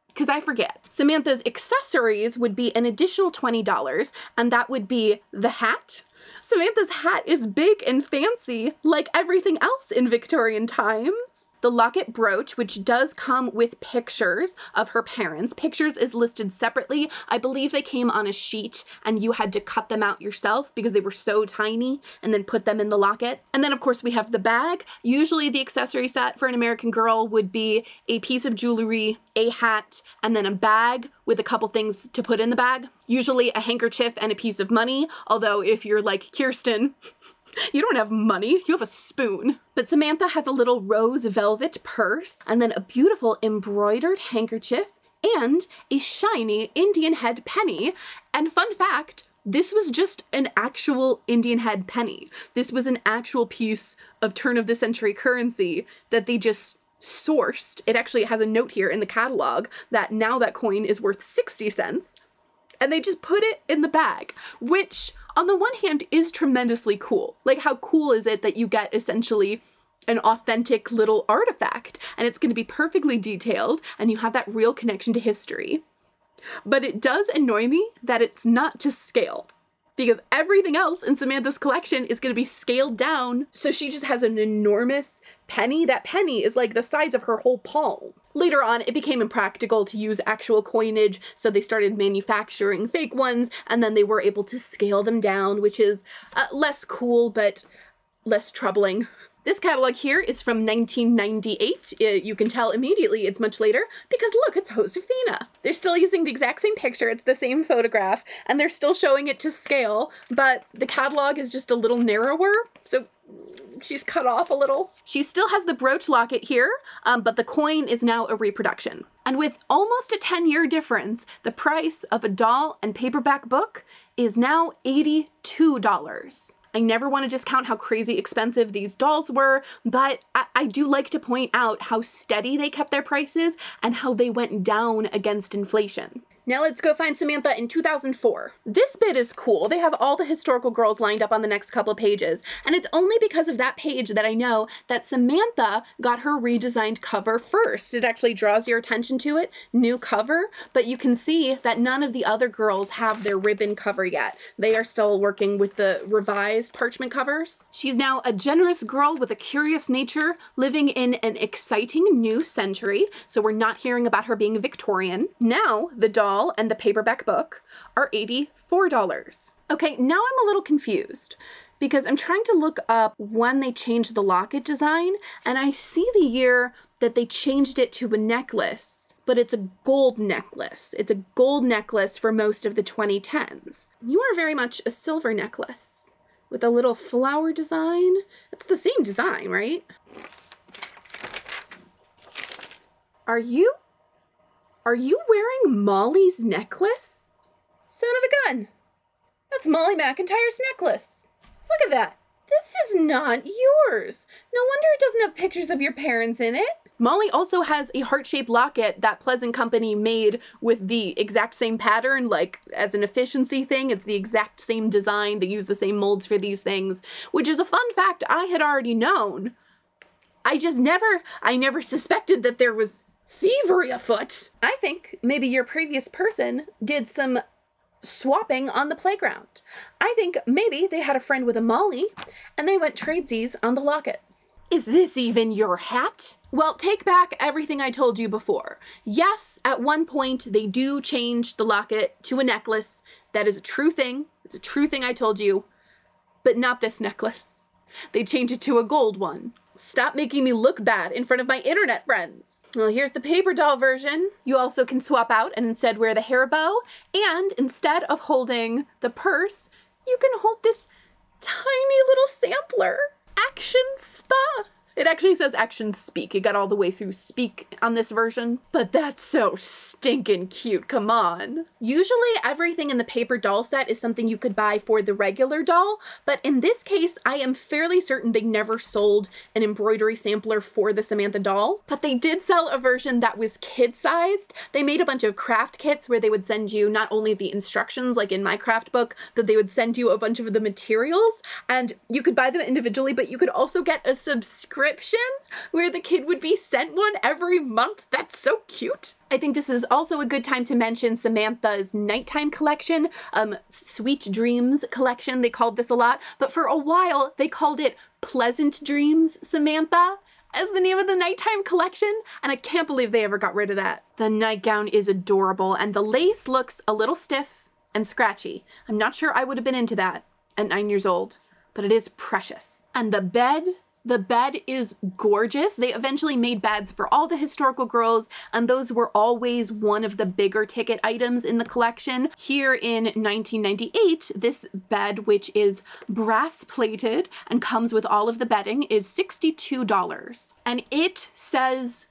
because I forget. Samantha's accessories would be an additional $20, and that would be the hat. Samantha's hat is big and fancy, like everything else in Victorian times. The locket brooch, which does come with pictures of her parents. Pictures is listed separately. I believe they came on a sheet and you had to cut them out yourself because they were so tiny and then put them in the locket. And then of course we have the bag. Usually the accessory set for an American Girl would be a piece of jewelry, a hat, and then a bag with a couple things to put in the bag. Usually a handkerchief and a piece of money, although if you're like Kirsten, you don't have money, you have a spoon. But Samantha has a little rose velvet purse and then a beautiful embroidered handkerchief and a shiny Indian head penny. And fun fact, this was just an actual Indian head penny. This was an actual piece of turn of the century currency that they just sourced. It actually has a note here in the catalog that now that coin is worth 60 cents. And they just put it in the bag, which on the one hand is tremendously cool. Like, how cool is it that you get essentially an authentic little artifact and it's going to be perfectly detailed and you have that real connection to history. But it does annoy me that it's not to scale, because everything else in Samantha's collection is going to be scaled down. So she just has an enormous penny. That penny is like the size of her whole palm. Later on, it became impractical to use actual coinage, so they started manufacturing fake ones, and then they were able to scale them down, which is less cool, but less troubling. This catalog here is from 1998. You can tell immediately it's much later because look, it's Josefina. They're still using the exact same picture. It's the same photograph and they're still showing it to scale, but the catalog is just a little narrower. So she's cut off a little. She still has the brooch locket here, but the coin is now a reproduction. And with almost a 10-year difference, the price of a doll and paperback book is now $82. I never want to discount how crazy expensive these dolls were, but I do like to point out how steady they kept their prices and how they went down against inflation. Now let's go find Samantha in 2004. This bit is cool. They have all the historical girls lined up on the next couple of pages, and it's only because of that page that I know that Samantha got her redesigned cover first. It actually draws your attention to it, new cover, but you can see that none of the other girls have their ribbon cover yet. They are still working with the revised parchment covers. She's now a generous girl with a curious nature, living in an exciting new century, so we're not hearing about her being Victorian. Now, the doll and the paperback book are $84. Okay, now I'm a little confused because I'm trying to look up when they changed the locket design, and I see the year that they changed it to a necklace, but it's a gold necklace. It's a gold necklace for most of the 2010s. You are very much a silver necklace with a little flower design. It's the same design, right? Are you wearing Molly's necklace? Son of a gun. That's Molly McIntyre's necklace. Look at that. This is not yours. No wonder it doesn't have pictures of your parents in it. Molly also has a heart-shaped locket that Pleasant Company made with the exact same pattern, like as an efficiency thing. It's the exact same design. They use the same molds for these things, which is a fun fact I had already known. I never suspected that there was thievery afoot. I think maybe your previous person did some swapping on the playground. I think maybe they had a friend with a Molly and they went tradesies on the lockets. Is this even your hat? Well, take back everything I told you before. Yes, at one point they do change the locket to a necklace. That is a true thing. It's a true thing I told you, but not this necklace. They change it to a gold one. Stop making me look bad in front of my internet friends. Well, here's the paper doll version. You also can swap out and instead wear the hair bow, and instead of holding the purse, you can hold this tiny little sampler. Action Spa. It actually says Action Speak. It got all the way through Speak on this version. But that's so stinking cute, come on. Usually everything in the paper doll set is something you could buy for the regular doll, but in this case, I am fairly certain they never sold an embroidery sampler for the Samantha doll, but they did sell a version that was kid-sized. They made a bunch of craft kits where they would send you not only the instructions, like in my craft book, but they would send you a bunch of the materials, and you could buy them individually, but you could also get a subscription where the kid would be sent one every month. That's so cute. I think this is also a good time to mention Samantha's nighttime collection, Sweet Dreams collection. They called this a lot, but for a while they called it Pleasant Dreams Samantha as the name of the nighttime collection, and I can't believe they ever got rid of that. The nightgown is adorable, and the lace looks a little stiff and scratchy. I'm not sure I would have been into that at 9 years old, but it is precious. And the bed is gorgeous. They eventually made beds for all the historical girls, and those were always one of the bigger ticket items in the collection. Here in 1998, this bed, which is brass plated and comes with all of the bedding, is $62. And it says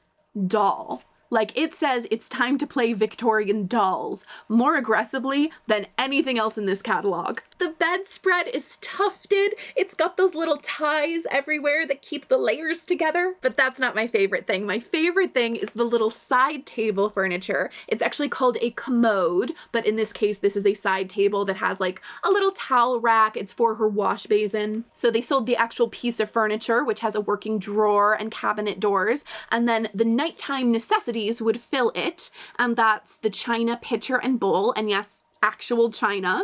doll. Like, it says it's time to play Victorian dolls more aggressively than anything else in this catalog. The bedspread is tufted. It's got those little ties everywhere that keep the layers together, but that's not my favorite thing. My favorite thing is the little side table furniture. It's actually called a commode, but in this case, this is a side table that has like a little towel rack. It's for her wash basin. So they sold the actual piece of furniture, which has a working drawer and cabinet doors, and then the nighttime necessities would fill it, and that's the china pitcher and bowl, and yes, actual china,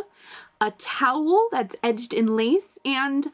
a towel that's edged in lace, and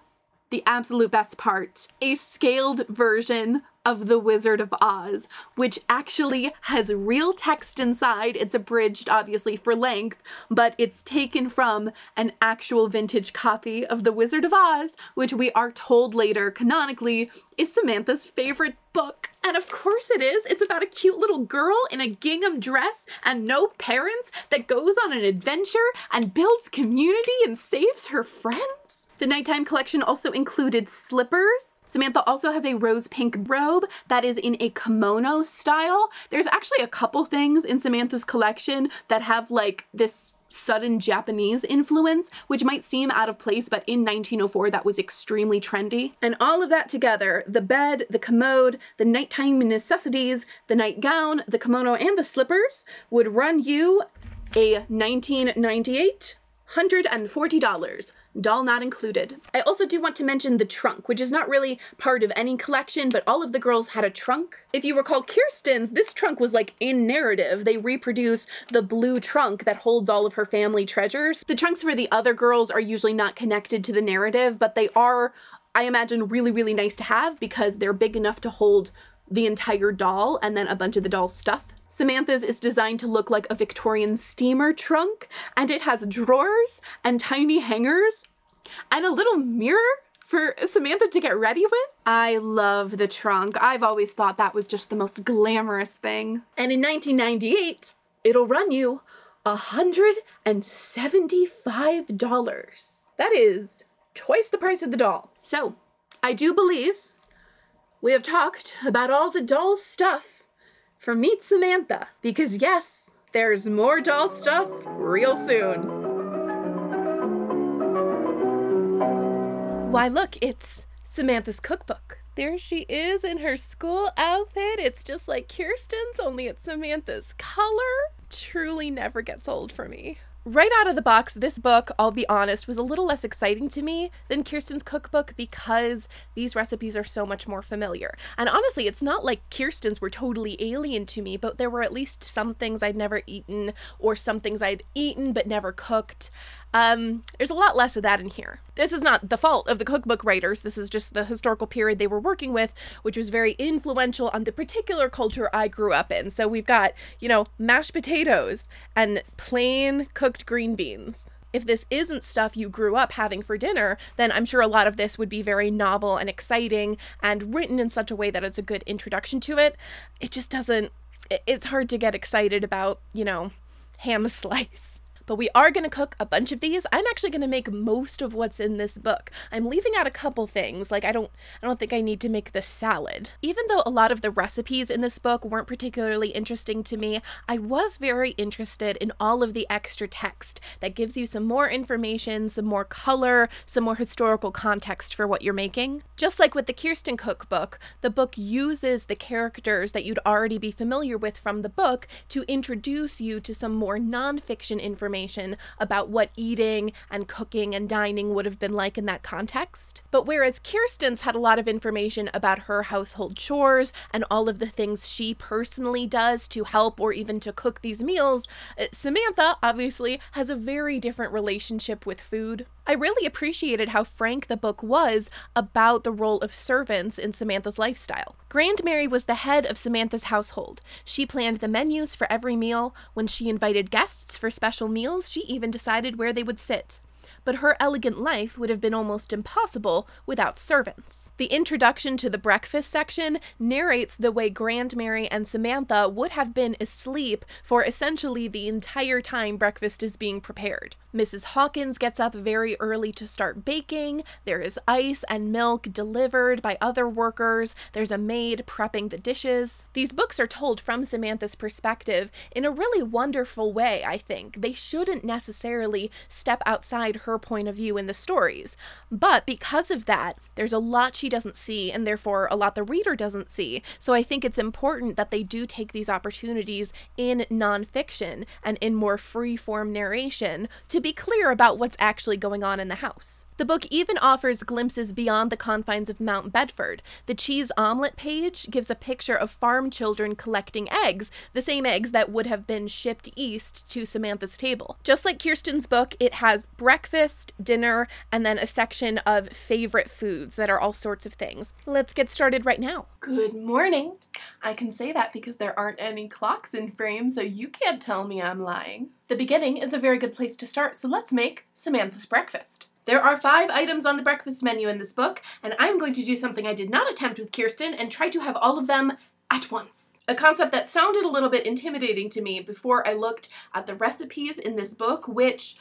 the absolute best part, a scaled version of The Wizard of Oz, which actually has real text inside. It's abridged, obviously, for length, but it's taken from an actual vintage copy of The Wizard of Oz, which we are told later, canonically, is Samantha's favorite book. And of course it is. It's about a cute little girl in a gingham dress and no parents that goes on an adventure and builds community and saves her friends. The nighttime collection also included slippers. Samantha also has a rose pink robe that is in a kimono style. There's actually a couple things in Samantha's collection that have like this sudden Japanese influence, which might seem out of place, but in 1904 that was extremely trendy. And all of that together, the bed, the commode, the nighttime necessities, the nightgown, the kimono, and the slippers would run you a $1998 $140, doll not included. I also do want to mention the trunk, which is not really part of any collection, but all of the girls had a trunk. If you recall Kirsten's, this trunk was like in narrative. They reproduce the blue trunk that holds all of her family treasures. The trunks for the other girls are usually not connected to the narrative, but they are, I imagine, really, really nice to have because they're big enough to hold the entire doll and then a bunch of the doll's stuff. Samantha's is designed to look like a Victorian steamer trunk, and it has drawers and tiny hangers and a little mirror for Samantha to get ready with. I love the trunk. I've always thought that was just the most glamorous thing. And in 1998, it'll run you $175. That is twice the price of the doll. So I do believe we have talked about all the doll stuff for Meet Samantha, because yes, there's more doll stuff real soon. Why look, it's Samantha's cookbook. There she is in her school outfit. It's just like Kirsten's, only it's Samantha's color. Truly never gets old for me. Right out of the box, this book, I'll be honest, was a little less exciting to me than Kirsten's cookbook because these recipes are so much more familiar. And honestly, it's not like Kirsten's were totally alien to me, but there were at least some things I'd never eaten or some things I'd eaten but never cooked. There's a lot less of that in here. This is not the fault of the cookbook writers. This is just the historical period they were working with, which was very influential on the particular culture I grew up in. So we've got, you know, mashed potatoes and plain cooked green beans. If this isn't stuff you grew up having for dinner, then I'm sure a lot of this would be very novel and exciting and written in such a way that it's a good introduction to it. It just doesn't, it's hard to get excited about, you know, ham slice. But we are going to cook a bunch of these. I'm actually going to make most of what's in this book. I'm leaving out a couple things, like I don't think I need to make the salad. Even though a lot of the recipes in this book weren't particularly interesting to me, I was very interested in all of the extra text that gives you some more information, some more color, some more historical context for what you're making. Just like with the Kirsten cookbook, the book uses the characters that you'd already be familiar with from the book to introduce you to some more nonfiction information about what eating and cooking and dining would have been like in that context. But whereas Kirsten's had a lot of information about her household chores and all of the things she personally does to help or even to cook these meals, Samantha obviously has a very different relationship with food. I really appreciated how frank the book was about the role of servants in Samantha's lifestyle. Grandmary was the head of Samantha's household. She planned the menus for every meal. When she invited guests for special meals, she even decided where they would sit. But her elegant life would have been almost impossible without servants. The introduction to the breakfast section narrates the way Grandmary and Samantha would have been asleep for essentially the entire time breakfast is being prepared. Mrs. Hawkins gets up very early to start baking. There is ice and milk delivered by other workers. There's a maid prepping the dishes. These books are told from Samantha's perspective in a really wonderful way, I think. They shouldn't necessarily step outside her point of view in the stories. But because of that, there's a lot she doesn't see and therefore a lot the reader doesn't see. So I think it's important that they do take these opportunities in nonfiction and in more free-form narration to be clear about what's actually going on in the house. The book even offers glimpses beyond the confines of Mount Bedford. The cheese omelet page gives a picture of farm children collecting eggs, the same eggs that would have been shipped east to Samantha's table. Just like Kirsten's book, it has breakfast, dinner, and then a section of favorite foods that are all sorts of things. Let's get started right now. Good morning. I can say that because there aren't any clocks in frame, so you can't tell me I'm lying. The beginning is a very good place to start, so let's make Samantha's breakfast. There are 5 items on the breakfast menu in this book, and I'm going to do something I did not attempt with Kirsten and try to have all of them at once. A concept that sounded a little bit intimidating to me before I looked at the recipes in this book, which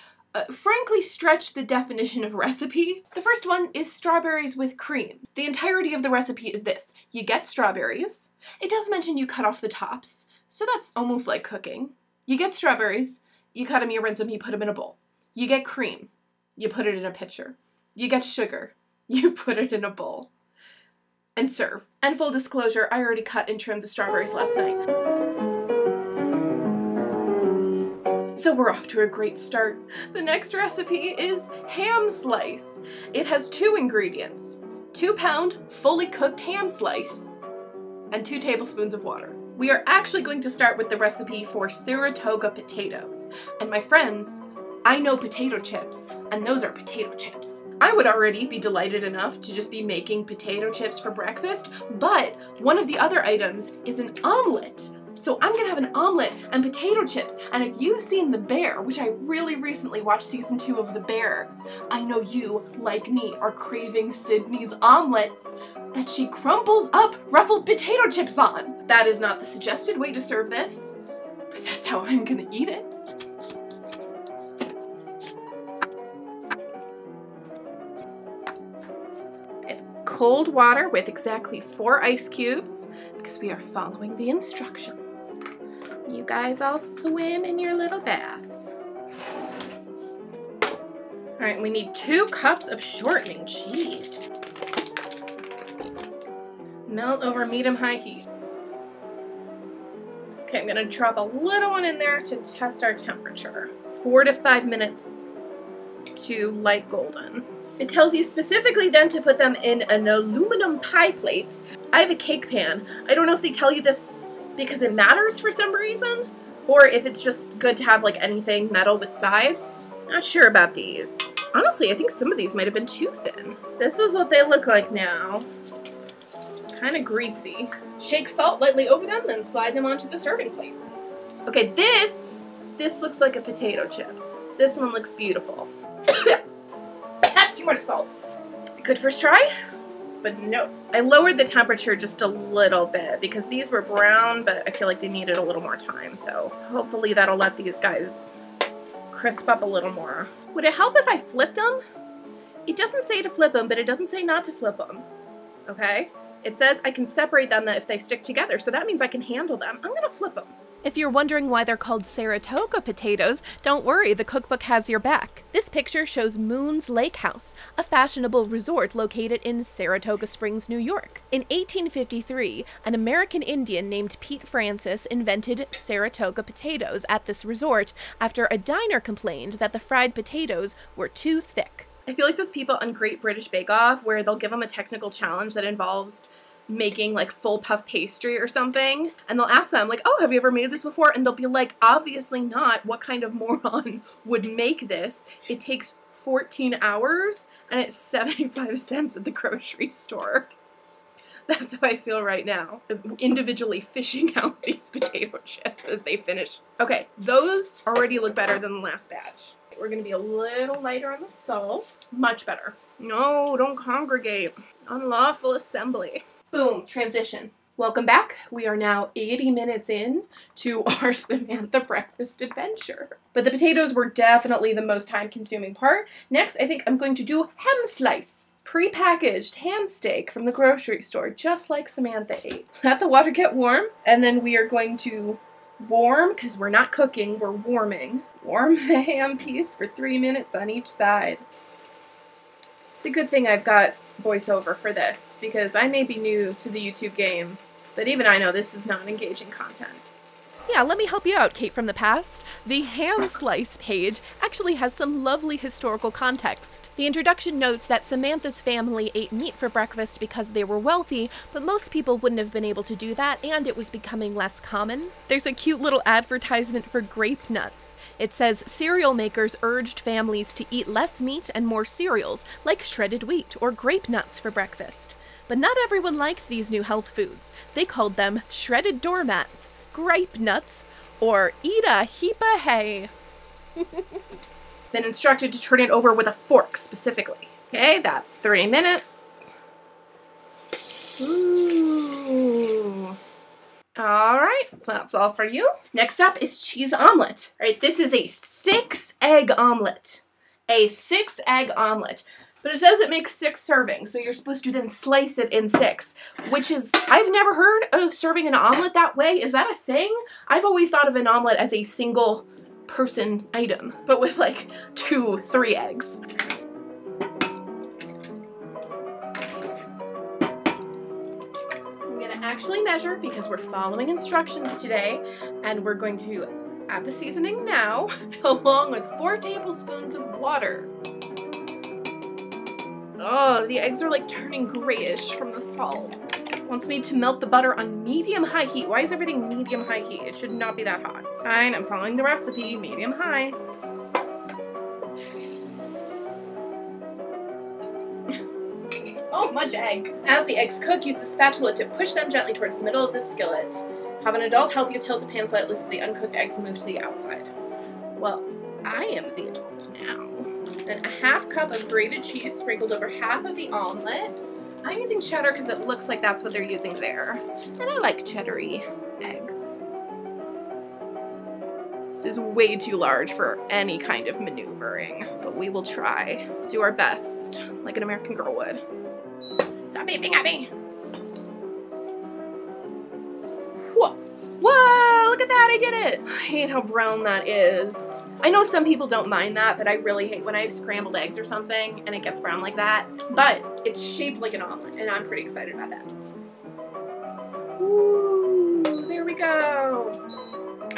frankly stretch the definition of recipe. The first one is strawberries with cream. The entirety of the recipe is this. You get strawberries. It does mention you cut off the tops, so that's almost like cooking. You get strawberries, you cut them, you rinse them, you put them in a bowl. You get cream. You put it in a pitcher. You get sugar. You put it in a bowl. And serve. And full disclosure, I already cut and trimmed the strawberries last night. So we're off to a great start. The next recipe is ham slice. It has 2 ingredients. 2-pound fully cooked ham slice and 2 tablespoons of water. We are actually going to start with the recipe for Saratoga potatoes. And my friends, I know potato chips, and those are potato chips. I would already be delighted enough to just be making potato chips for breakfast, but one of the other items is an omelet. So I'm gonna have an omelet and potato chips, and if you've seen The Bear, which I really recently watched season 2 of The Bear, I know you, like me, are craving Sydney's omelet that she crumples up ruffled potato chips on. That is not the suggested way to serve this, but that's how I'm gonna eat it. Cold water with exactly 4 ice cubes because we are following the instructions. You guys all swim in your little bath. All right, we need 2 cups of shortening cheese. Melt over medium-high heat. Okay, I'm gonna drop a little one in there to test our temperature. 4 to 5 minutes to light golden. It tells you specifically then to put them in an aluminum pie plate. I have a cake pan. I don't know if they tell you this because it matters for some reason, or if it's just good to have like anything metal with sides. Not sure about these. Honestly, I think some of these might have been too thin. This is what they look like now. Kind of greasy. Shake salt lightly over them, then slide them onto the serving plate. Okay, this looks like a potato chip. This one looks beautiful. Too much salt. Good first try, but no. I lowered the temperature just a little bit because these were brown, but I feel like they needed a little more time. So hopefully that'll let these guys crisp up a little more. Would it help if I flipped them? It doesn't say to flip them, but it doesn't say not to flip them. Okay? It says I can separate them if they stick together, so that means I can handle them. I'm gonna flip them. If you're wondering why they're called Saratoga potatoes, don't worry, the cookbook has your back. This picture shows Moon's Lake House, a fashionable resort located in Saratoga Springs, New York. In 1853, an American Indian named Pete Francis invented Saratoga potatoes at this resort after a diner complained that the fried potatoes were too thick. I feel like those people on Great British Bake Off where they'll give them a technical challenge that involves making like full puff pastry or something, and they'll ask them like, oh, have you ever made this before? And they'll be like, obviously not. What kind of moron would make this? It takes 14 hours and it's 75 cents at the grocery store. That's how I feel right now, individually fishing out these potato chips as they finish. Okay, those already look better than the last batch. We're gonna be a little lighter on the salt. Much better. No, don't congregate. Unlawful assembly. Boom, transition. Welcome back. We are now 80 minutes in to our Samantha breakfast adventure. But the potatoes were definitely the most time-consuming part. Next, I think I'm going to do ham slice. Pre-packaged ham steak from the grocery store, just like Samantha ate. Let the water get warm, and then we are going to warm, because we're not cooking, we're warming. Warm the ham piece for 3 minutes on each side. It's a good thing I've got voiceover for this, because I may be new to the YouTube game, but even I know this is not engaging content. Yeah, let me help you out, Kate from the past. The ham slice page actually has some lovely historical context. The introduction notes that Samantha's family ate meat for breakfast because they were wealthy, but most people wouldn't have been able to do that, and it was becoming less common. There's a cute little advertisement for grape nuts. It says cereal makers urged families to eat less meat and more cereals, like shredded wheat or grape nuts for breakfast. But not everyone liked these new health foods. They called them shredded doormats, grape nuts, or eat a heap of hay. Been instructed to turn it over with a fork specifically. Okay, that's 3 minutes. Ooh. Alright, that's all for you. Next up is cheese omelet. Alright, this is a 6-egg omelet. A 6-egg omelet. But it says it makes 6 servings, so you're supposed to then slice it in 6, which is, I've never heard of serving an omelet that way. Is that a thing? I've always thought of an omelet as a single person item, but with like 2, 3 eggs. I'm gonna actually measure because we're following instructions today, and we're going to add the seasoning now, along with 4 tablespoons of water. Oh, the eggs are like turning grayish from the salt. Wants me to melt the butter on medium-high heat. Why is everything medium-high heat? It should not be that hot. Fine, I'm following the recipe, medium-high. Oh, much egg. As the eggs cook, use the spatula to push them gently towards the middle of the skillet. Have an adult help you tilt the pan slightly so the uncooked eggs move to the outside. Well, I am the adult now. Then a half cup of grated cheese sprinkled over half of the omelet. I'm using cheddar because it looks like that's what they're using there. And I like cheddar-y eggs. This is way too large for any kind of maneuvering, but we will try. Do our best, like an American girl would. Stop beeping at me! Whoa! Whoa! Look at that! I did it! I hate how brown that is. I know some people don't mind that, but I really hate when I have scrambled eggs or something and it gets brown like that. But it's shaped like an omelet, and I'm pretty excited about that. Ooh, there we go.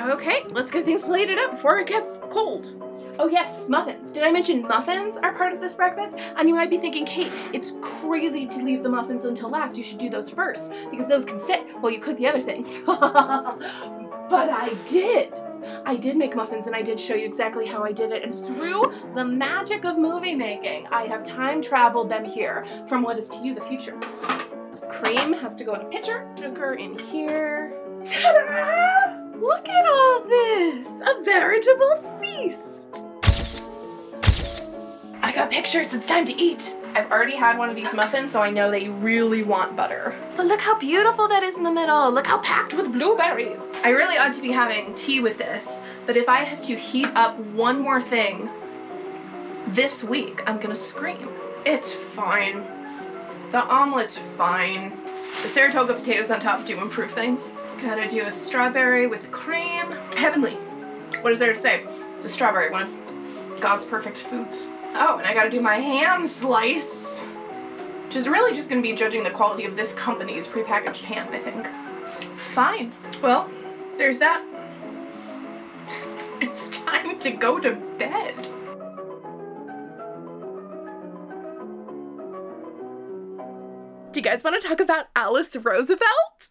Okay, let's get things plated up before it gets cold. Oh yes, muffins. Did I mention muffins are part of this breakfast? And you might be thinking, Kate, it's crazy to leave the muffins until last. You should do those first because those can sit while you cook the other things. But I did. I did make muffins and I did show you exactly how I did it. And through the magic of movie making, I have time traveled them here from what is to you the future. Cream has to go in a pitcher. Sugar in here. Ta-da! Look at all this! A veritable feast! I got pictures, it's time to eat. I've already had one of these muffins, so I know they really want butter. But look how beautiful that is in the middle. Look how packed with blueberries. I really ought to be having tea with this, but if I have to heat up one more thing this week, I'm gonna scream. It's fine. The omelet's fine. The Saratoga potatoes on top do improve things. Gotta do a strawberry with cream. Heavenly. What is there to say? It's a strawberry one. God's perfect foods. Oh, and I gotta do my ham slice, which is really just gonna be judging the quality of this company's prepackaged ham, I think. Fine. Well, there's that. It's time to go to bed. Do you guys want to talk about Alice Roosevelt?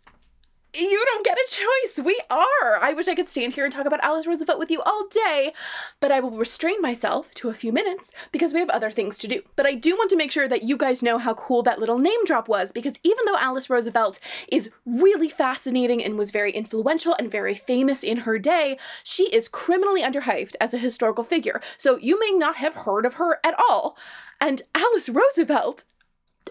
You don't get a choice. We are. I wish I could stand here and talk about Alice Roosevelt with you all day, but I will restrain myself to a few minutes because we have other things to do. But I do want to make sure that you guys know how cool that little name drop was, because even though Alice Roosevelt is really fascinating and was very influential and very famous in her day, she is criminally underhyped as a historical figure. So you may not have heard of her at all. And Alice Roosevelt,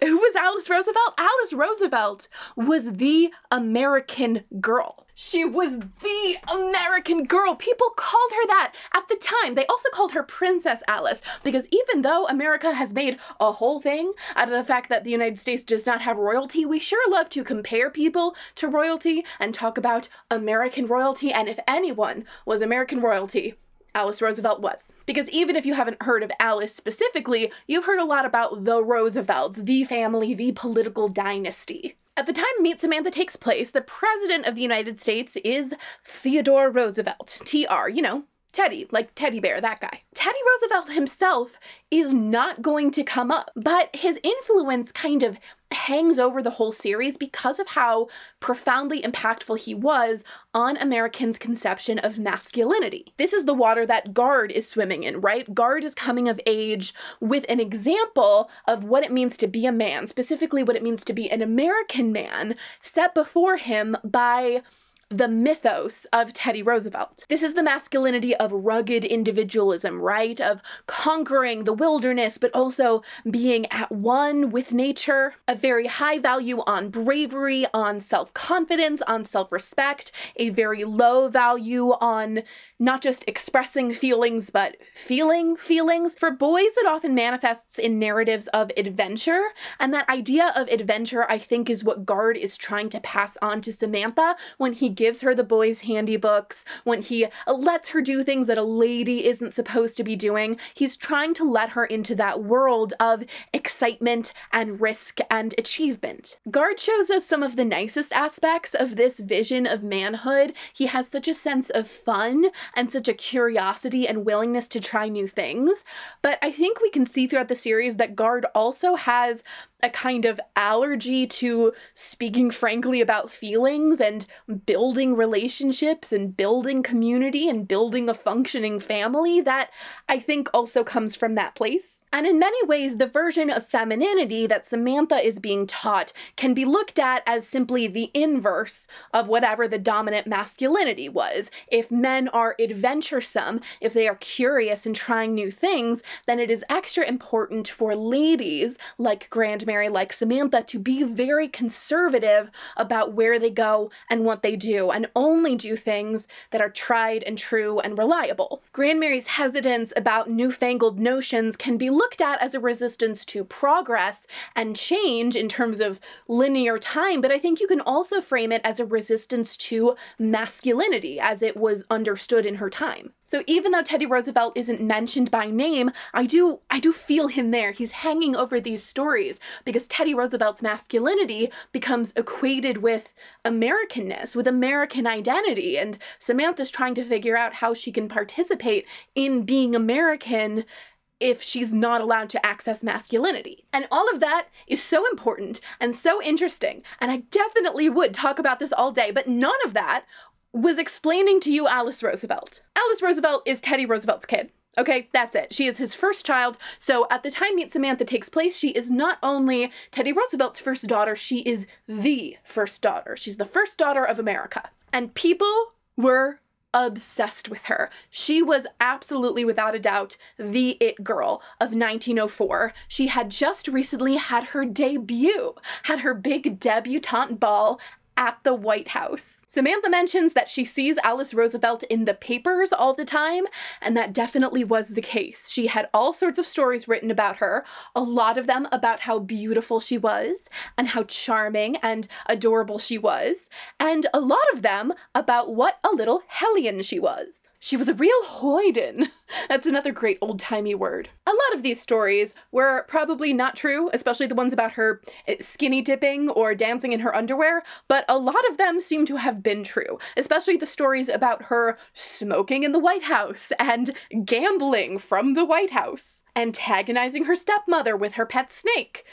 who was Alice Roosevelt? Alice Roosevelt was the American girl. She was the American girl. People called her that at the time. They also called her Princess Alice because even though America has made a whole thing out of the fact that the United States does not have royalty, we sure love to compare people to royalty and talk about American royalty. And if anyone was American royalty, Alice Roosevelt was. Because even if you haven't heard of Alice specifically, you've heard a lot about the Roosevelts, the family, the political dynasty. At the time Meet Samantha takes place, the President of the United States is Theodore Roosevelt. TR, you know, Teddy, like teddy bear, that guy. Teddy Roosevelt himself is not going to come up, but his influence kind of hangs over the whole series because of how profoundly impactful he was on Americans' conception of masculinity. This is the water that Guard is swimming in, right? Guard is coming of age with an example of what it means to be a man, specifically what it means to be an American man, set before him by the mythos of Teddy Roosevelt. This is the masculinity of rugged individualism, right? Of conquering the wilderness, but also being at one with nature. A very high value on bravery, on self-confidence, on self-respect. A very low value on not just expressing feelings, but feeling feelings. For boys, it often manifests in narratives of adventure. And that idea of adventure, I think, is what Guard is trying to pass on to Samantha when he gives her the boys' handy books, when he lets her do things that a lady isn't supposed to be doing. He's trying to let her into that world of excitement and risk and achievement. Guard shows us some of the nicest aspects of this vision of manhood. He has such a sense of fun and such a curiosity and willingness to try new things. But I think we can see throughout the series that Guard also has a kind of allergy to speaking frankly about feelings and building relationships and building community and building a functioning family that I think also comes from that place. And in many ways, the version of femininity that Samantha is being taught can be looked at as simply the inverse of whatever the dominant masculinity was. If men are adventuresome, if they are curious and trying new things, then it is extra important for ladies like Grandmary, like Samantha, to be very conservative about where they go and what they do, and only do things that are tried and true and reliable. Grandmary's hesitance about newfangled notions can be looked at as a resistance to progress and change in terms of linear time, but I think you can also frame it as a resistance to masculinity as it was understood in her time. So even though Teddy Roosevelt isn't mentioned by name, I do feel him there. He's hanging over these stories because Teddy Roosevelt's masculinity becomes equated with Americanness, with American American identity, and Samantha's trying to figure out how she can participate in being American if she's not allowed to access masculinity. And all of that is so important and so interesting, and I definitely would talk about this all day, but none of that was explaining to you Alice Roosevelt. Alice Roosevelt is Teddy Roosevelt's kid. Okay, that's it. She is his first child, so at the time Meet Samantha takes place, she is not only Teddy Roosevelt's first daughter, she is the first daughter. She's the first daughter of America. And people were obsessed with her. She was absolutely, without a doubt, the it girl of 1904. She had just recently had her debut, had her big debutante ball at the White House. Samantha mentions that she sees Alice Roosevelt in the papers all the time, and that definitely was the case. She had all sorts of stories written about her, a lot of them about how beautiful she was, and how charming and adorable she was, and a lot of them about what a little hellion she was. She was a real hoyden. That's another great old-timey word. A lot of these stories were probably not true, especially the ones about her skinny dipping or dancing in her underwear, but a lot of them seem to have been true, especially the stories about her smoking in the White House and gambling from the White House, antagonizing her stepmother with her pet snake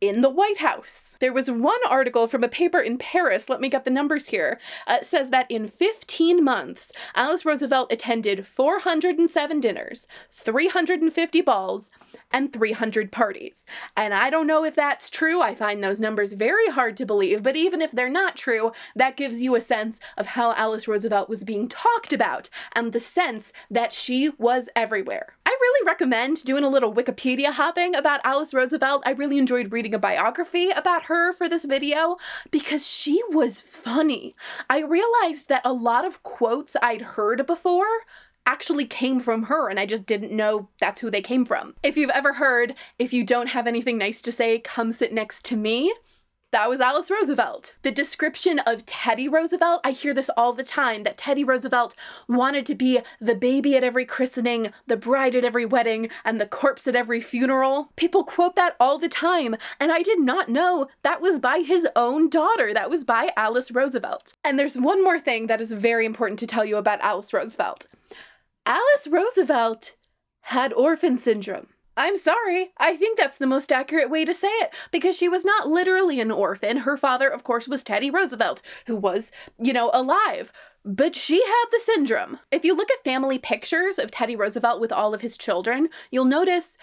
in the White House. There was one article from a paper in Paris, let me get the numbers here, says that in 15 months, Alice Roosevelt attended 407 dinners, 350 balls, and 300 parties. And I don't know if that's true. I find those numbers very hard to believe, but even if they're not true, that gives you a sense of how Alice Roosevelt was being talked about and the sense that she was everywhere. I really recommend doing a little Wikipedia hopping about Alice Roosevelt. I really enjoyed reading a biography about her for this video because she was funny. I realized that a lot of quotes I'd heard before actually came from her, and I just didn't know that's who they came from. If you've ever heard, "If you don't have anything nice to say, come sit next to me," that was Alice Roosevelt. The description of Teddy Roosevelt, I hear this all the time, that Teddy Roosevelt wanted to be the baby at every christening, the bride at every wedding, and the corpse at every funeral. People quote that all the time, and I did not know that was by his own daughter. That was by Alice Roosevelt. And there's one more thing that is very important to tell you about Alice Roosevelt. Alice Roosevelt had Orphan Syndrome. I'm sorry, I think that's the most accurate way to say it, because she was not literally an orphan. Her father, of course, was Teddy Roosevelt, who was, alive. But she had the syndrome. If you look at family pictures of Teddy Roosevelt with all of his children, you'll notice,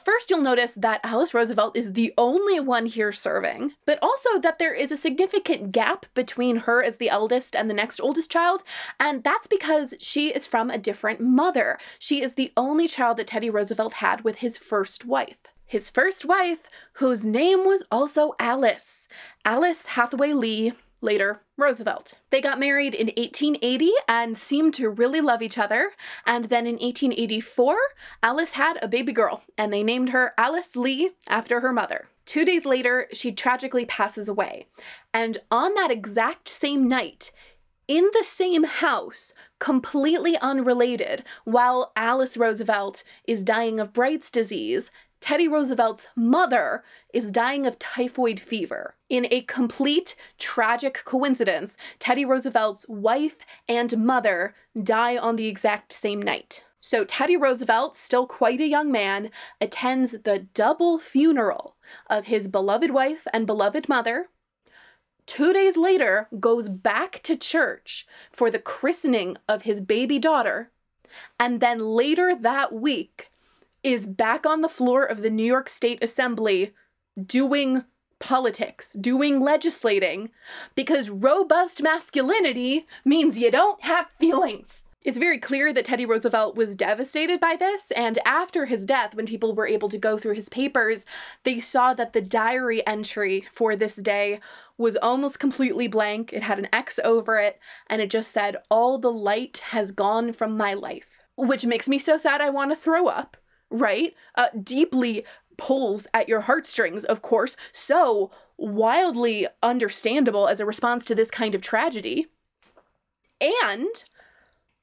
first you'll notice that Alice Roosevelt is the only one here serving, but also that there is a significant gap between her as the eldest and the next oldest child, and that's because she is from a different mother. She is the only child that Teddy Roosevelt had with his first wife. His first wife, whose name was also Alice. Alice Hathaway Lee, later Roosevelt. They got married in 1880 and seemed to really love each other, and then in 1884, Alice had a baby girl, and they named her Alice Lee after her mother. 2 days later, she tragically passes away, and on that exact same night, in the same house, completely unrelated, while Alice Roosevelt is dying of Bright's disease, Teddy Roosevelt's mother is dying of typhoid fever. In a complete tragic coincidence, Teddy Roosevelt's wife and mother die on the exact same night. So Teddy Roosevelt, still quite a young man, attends the double funeral of his beloved wife and beloved mother. 2 days later, goes back to church for the christening of his baby daughter, and then later that week is back on the floor of the New York State Assembly doing politics, doing legislating, because robust masculinity means you don't have feelings. It's very clear that Teddy Roosevelt was devastated by this, and after his death, when people were able to go through his papers, they saw that the diary entry for this day was almost completely blank. It had an X over it, and it just said, "All the light has gone from my life," which makes me so sad I want to throw up. Right? Deeply pulls at your heartstrings, of course, so wildly understandable as a response to this kind of tragedy. And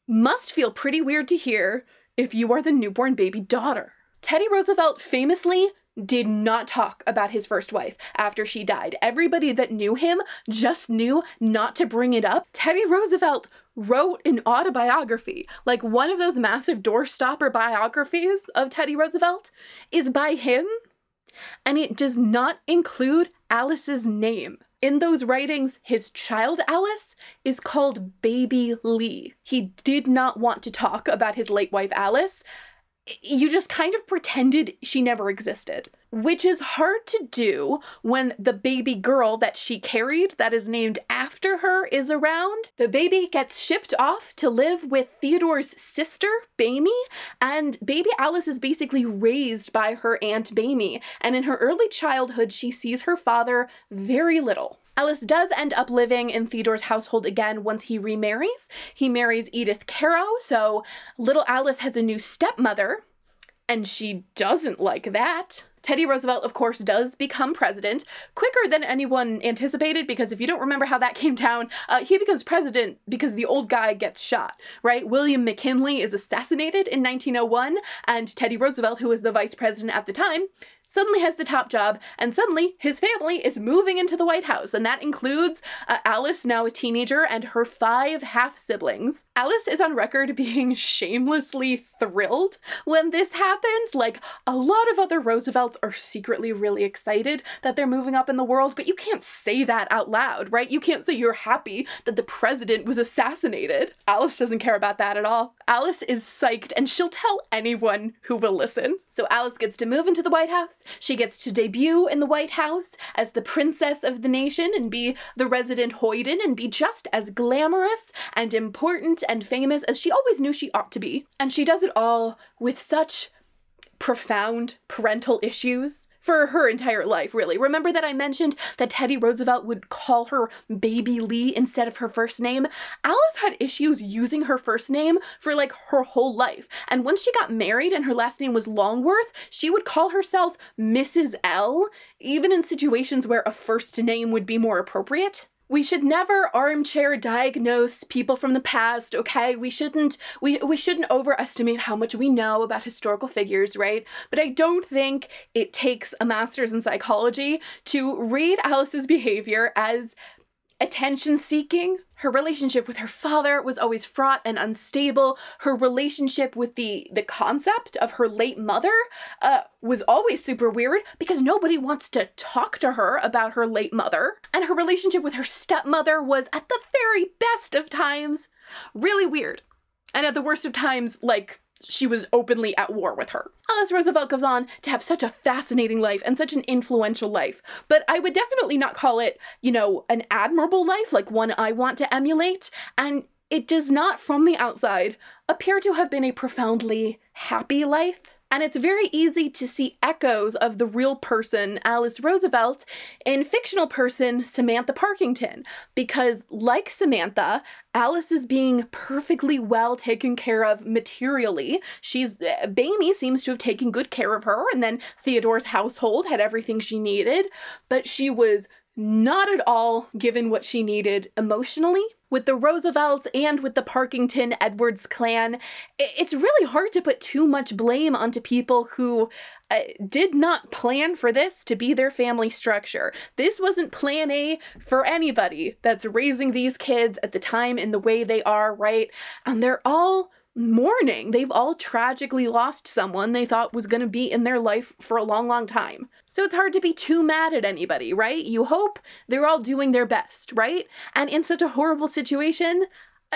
must feel pretty weird to hear if you are the newborn baby daughter. Teddy Roosevelt famously did not talk about his first wife after she died. Everybody that knew him just knew not to bring it up. Teddy Roosevelt wrote an autobiography, like one of those massive doorstopper biographies of Teddy Roosevelt is by him, and it does not include Alice's name. In those writings, his child Alice is called Baby Lee. He did not want to talk about his late wife Alice. You just kind of pretended she never existed, which is hard to do when the baby girl that she carried that is named after her is around. The baby gets shipped off to live with Theodore's sister, Bamie, and baby Alice is basically raised by her Aunt Bamie, and in her early childhood she sees her father very little. Alice does end up living in Theodore's household again once he remarries. He marries Edith Caro, so little Alice has a new stepmother, and she doesn't like that. Teddy Roosevelt, of course, does become president quicker than anyone anticipated, because if you don't remember how that came down, he becomes president because the old guy gets shot, right? William McKinley is assassinated in 1901, and Teddy Roosevelt, who was the vice president at the time, suddenly has the top job, and suddenly his family is moving into the White House, and that includes Alice, now a teenager, and her 5 half-siblings. Alice is on record being shamelessly thrilled when this happens. Like, a lot of other Roosevelts are secretly really excited that they're moving up in the world, but you can't say that out loud, right? You can't say you're happy that the president was assassinated. Alice doesn't care about that at all. Alice is psyched, and she'll tell anyone who will listen. So Alice gets to move into the White House. She gets to debut in the White House as the princess of the nation and be the resident hoyden and be just as glamorous and important and famous as she always knew she ought to be. And she does it all with such profound parental issues for her entire life, really. Remember that I mentioned that Teddy Roosevelt would call her Baby Lee instead of her first name? Alice had issues using her first name for like her whole life. And once she got married and her last name was Longworth, she would call herself Mrs. L, even in situations where a first name would be more appropriate. We should never armchair diagnose people from the past, okay? We shouldn't overestimate how much we know about historical figures, right? But I don't think it takes a master's in psychology to read Alice's behavior as attention-seeking. Her relationship with her father was always fraught and unstable. Her relationship with the concept of her late mother was always super weird because nobody wants to talk to her about her late mother. And her relationship with her stepmother was, at the very best of times, really weird. And at the worst of times, like, she was openly at war with her. Alice Roosevelt goes on to have such a fascinating life and such an influential life, but I would definitely not call it, you know, an admirable life, like one I want to emulate, and it does not, from the outside, appear to have been a profoundly happy life. And it's very easy to see echoes of the real person, Alice Roosevelt, in fictional person Samantha Parkington, because like Samantha, Alice is being perfectly well taken care of materially. Bamie seems to have taken good care of her, and then Theodore's household had everything she needed, but she was not at all given what she needed emotionally. With the Roosevelts and with the Parkington Edwards clan, it's really hard to put too much blame onto people who did not plan for this to be their family structure. This wasn't plan A for anybody that's raising these kids at the time in the way they are, right? And they're all mourning. They've all tragically lost someone they thought was going to be in their life for a long, long time. So it's hard to be too mad at anybody, right? You hope they're all doing their best, right? And in such a horrible situation,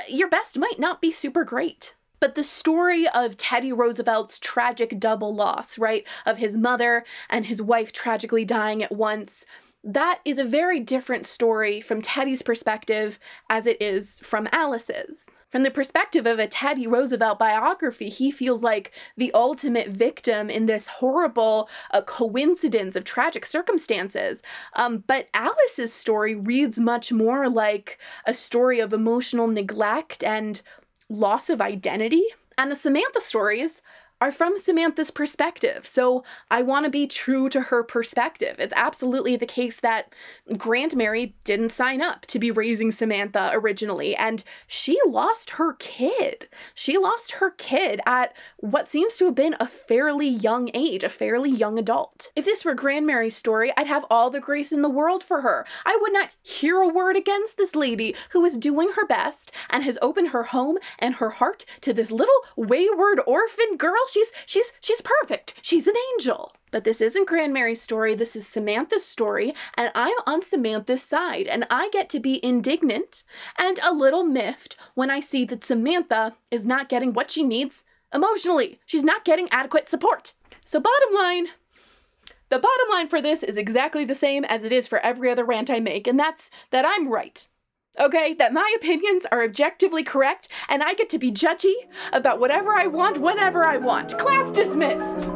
your best might not be super great. But the story of Teddy Roosevelt's tragic double loss, right? Of his mother and his wife tragically dying at once, that is a very different story from Teddy's perspective as it is from Alice's. From the perspective of a Teddy Roosevelt biography, he feels like the ultimate victim in this horrible coincidence of tragic circumstances. But Alice's story reads much more like a story of emotional neglect and loss of identity. And the Samantha stories are from Samantha's perspective. So I want to be true to her perspective. It's absolutely the case that Grandmary didn't sign up to be raising Samantha originally, and she lost her kid. She lost her kid at what seems to have been a fairly young age, a fairly young adult. If this were Grandmary's story, I'd have all the grace in the world for her. I would not hear a word against this lady who is doing her best and has opened her home and her heart to this little wayward orphan girl. She's perfect. She's an angel. But this isn't Grandmary's story. This is Samantha's story, and I'm on Samantha's side, and I get to be indignant and a little miffed when I see that Samantha is not getting what she needs emotionally. She's not getting adequate support. So the bottom line for this is exactly the same as it is for every other rant I make, and that's that I'm right. Okay, that my opinions are objectively correct, and I get to be judgy about whatever I want, whenever I want. Class dismissed!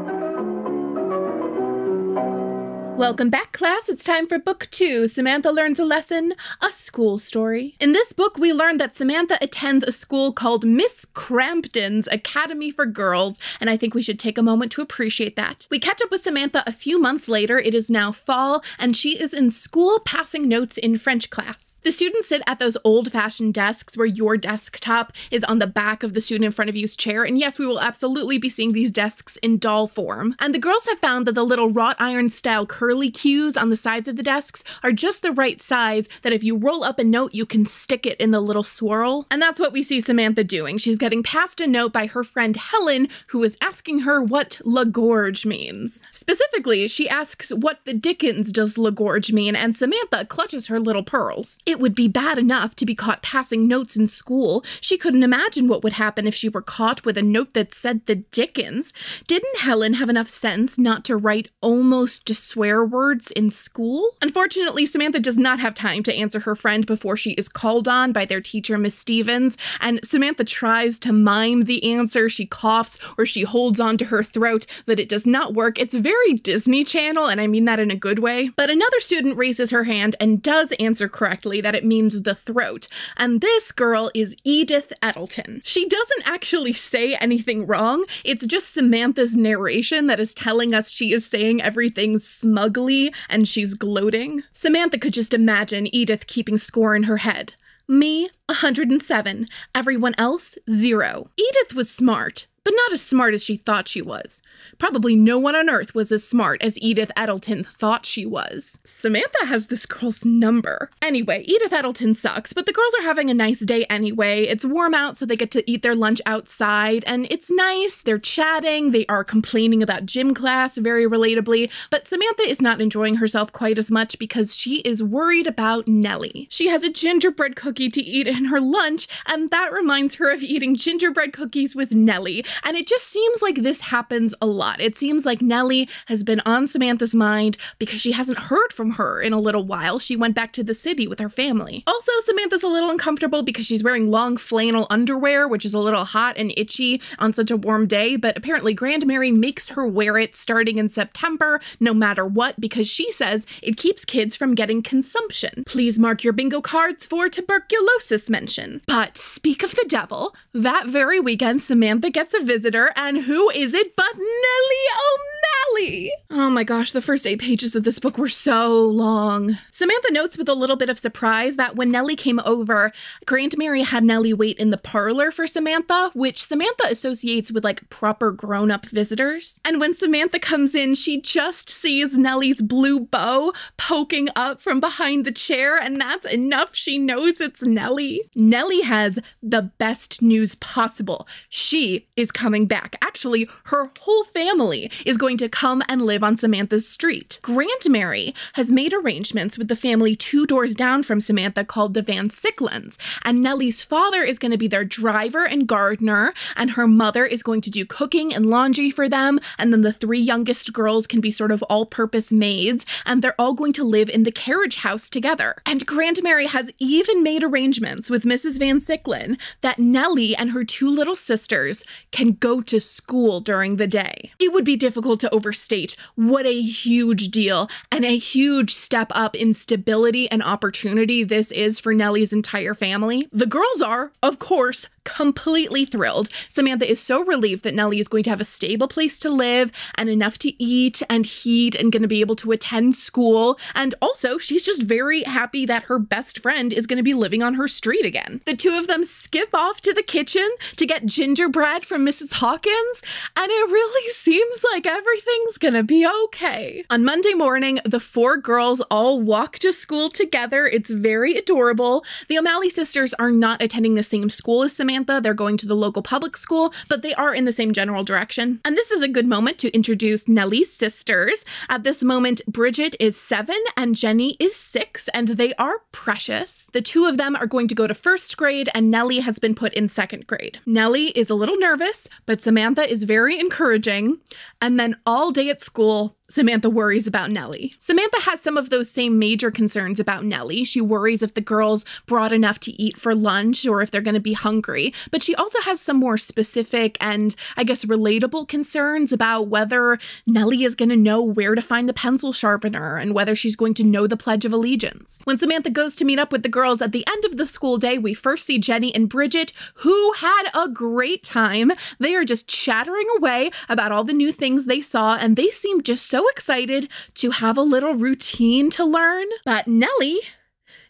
Welcome back, class. It's time for book 2, Samantha Learns a Lesson, a school story. In this book, we learn that Samantha attends a school called Miss Crampton's Academy for Girls, and I think we should take a moment to appreciate that. We catch up with Samantha a few months later. It is now fall, and she is in school passing notes in French class. The students sit at those old-fashioned desks where your desktop is on the back of the student in front of you's chair, and yes, we will absolutely be seeing these desks in doll form. And the girls have found that the little wrought iron style curly cues on the sides of the desks are just the right size that if you roll up a note, you can stick it in the little swirl. And that's what we see Samantha doing. She's getting passed a note by her friend Helen, who is asking her what "lagorge" means. Specifically, she asks what the dickens does "lagorge" mean, and Samantha clutches her little pearls. It would be bad enough to be caught passing notes in school. She couldn't imagine what would happen if she were caught with a note that said the dickens. Didn't Helen have enough sense not to write almost swear words in school? Unfortunately, Samantha does not have time to answer her friend before she is called on by their teacher, Miss Stevens, and Samantha tries to mime the answer. She coughs or she holds onto her throat, but it does not work. It's very Disney Channel, and I mean that in a good way. But another student raises her hand and does answer correctly that it means the throat, and this girl is Edith Edelton. She doesn't actually say anything wrong. It's just Samantha's narration that is telling us she is saying everything smugly and she's gloating. Samantha could just imagine Edith keeping score in her head. Me, 107. Everyone else, 0. Edith was smart, but not as smart as she thought she was. Probably no one on earth was as smart as Edith Edelton thought she was. Samantha has this girl's number. Anyway, Edith Edelton sucks, but the girls are having a nice day anyway. It's warm out, so they get to eat their lunch outside, and it's nice. They're chatting. They are complaining about gym class very relatably, but Samantha is not enjoying herself quite as much because she is worried about Nellie. She has a gingerbread cookie to eat in her lunch, and that reminds her of eating gingerbread cookies with Nellie. And it just seems like this happens a lot. It seems like Nellie has been on Samantha's mind because she hasn't heard from her in a little while. She went back to the city with her family. Also, Samantha's a little uncomfortable because she's wearing long flannel underwear, which is a little hot and itchy on such a warm day, but apparently Grandmary makes her wear it starting in September, no matter what, because she says it keeps kids from getting consumption. Please mark your bingo cards for tuberculosis mention. But speak of the devil, that very weekend, Samantha gets a visitor, and who is it but Nellie O'Malley? Oh my gosh, the first 8 pages of this book were so long. Samantha notes with a little bit of surprise that when Nellie came over, Grandmary had Nellie wait in the parlor for Samantha, which Samantha associates with like proper grown-up visitors. And when Samantha comes in, she just sees Nellie's blue bow poking up from behind the chair, and that's enough. She knows it's Nellie. Nellie has the best news possible. She is coming back. Actually, her whole family is going to come and live on Samantha's street. Grandmary has made arrangements with the family 2 doors down from Samantha called the Van Sicklens, and Nellie's father is going to be their driver and gardener, and her mother is going to do cooking and laundry for them, and then the 3 youngest girls can be sort of all-purpose maids, and they're all going to live in the carriage house together. And Grandmary has even made arrangements with Mrs. Van Sicklen that Nellie and her 2 little sisters can go to school during the day. It would be difficult to overstate what a huge deal and a huge step up in stability and opportunity this is for Nellie's entire family. The girls are, of course, completely thrilled. Samantha is so relieved that Nellie is going to have a stable place to live and enough to eat and heat and going to be able to attend school. And also, she's just very happy that her best friend is going to be living on her street again. The two of them skip off to the kitchen to get gingerbread from Mrs. Hawkins, and it really seems like everything's going to be okay. On Monday morning, the four girls all walk to school together. It's very adorable. The O'Malley sisters are not attending the same school as Samantha. They're going to the local public school, but they are in the same general direction. And this is a good moment to introduce Nellie's sisters. At this moment, Bridget is 7 and Jenny is 6, and they are precious. The two of them are going to go to first grade, and Nellie has been put in second grade. Nellie is a little nervous, but Samantha is very encouraging. And then all day at school, Samantha worries about Nellie. Samantha has some of those same major concerns about Nellie. She worries if the girls brought enough to eat for lunch or if they're going to be hungry. But she also has some more specific and, I guess, relatable concerns about whether Nellie is going to know where to find the pencil sharpener and whether she's going to know the Pledge of Allegiance. When Samantha goes to meet up with the girls at the end of the school day, we first see Jenny and Bridget, who had a great time. They are just chattering away about all the new things they saw, and they seem just so excited to have a little routine to learn. But Nellie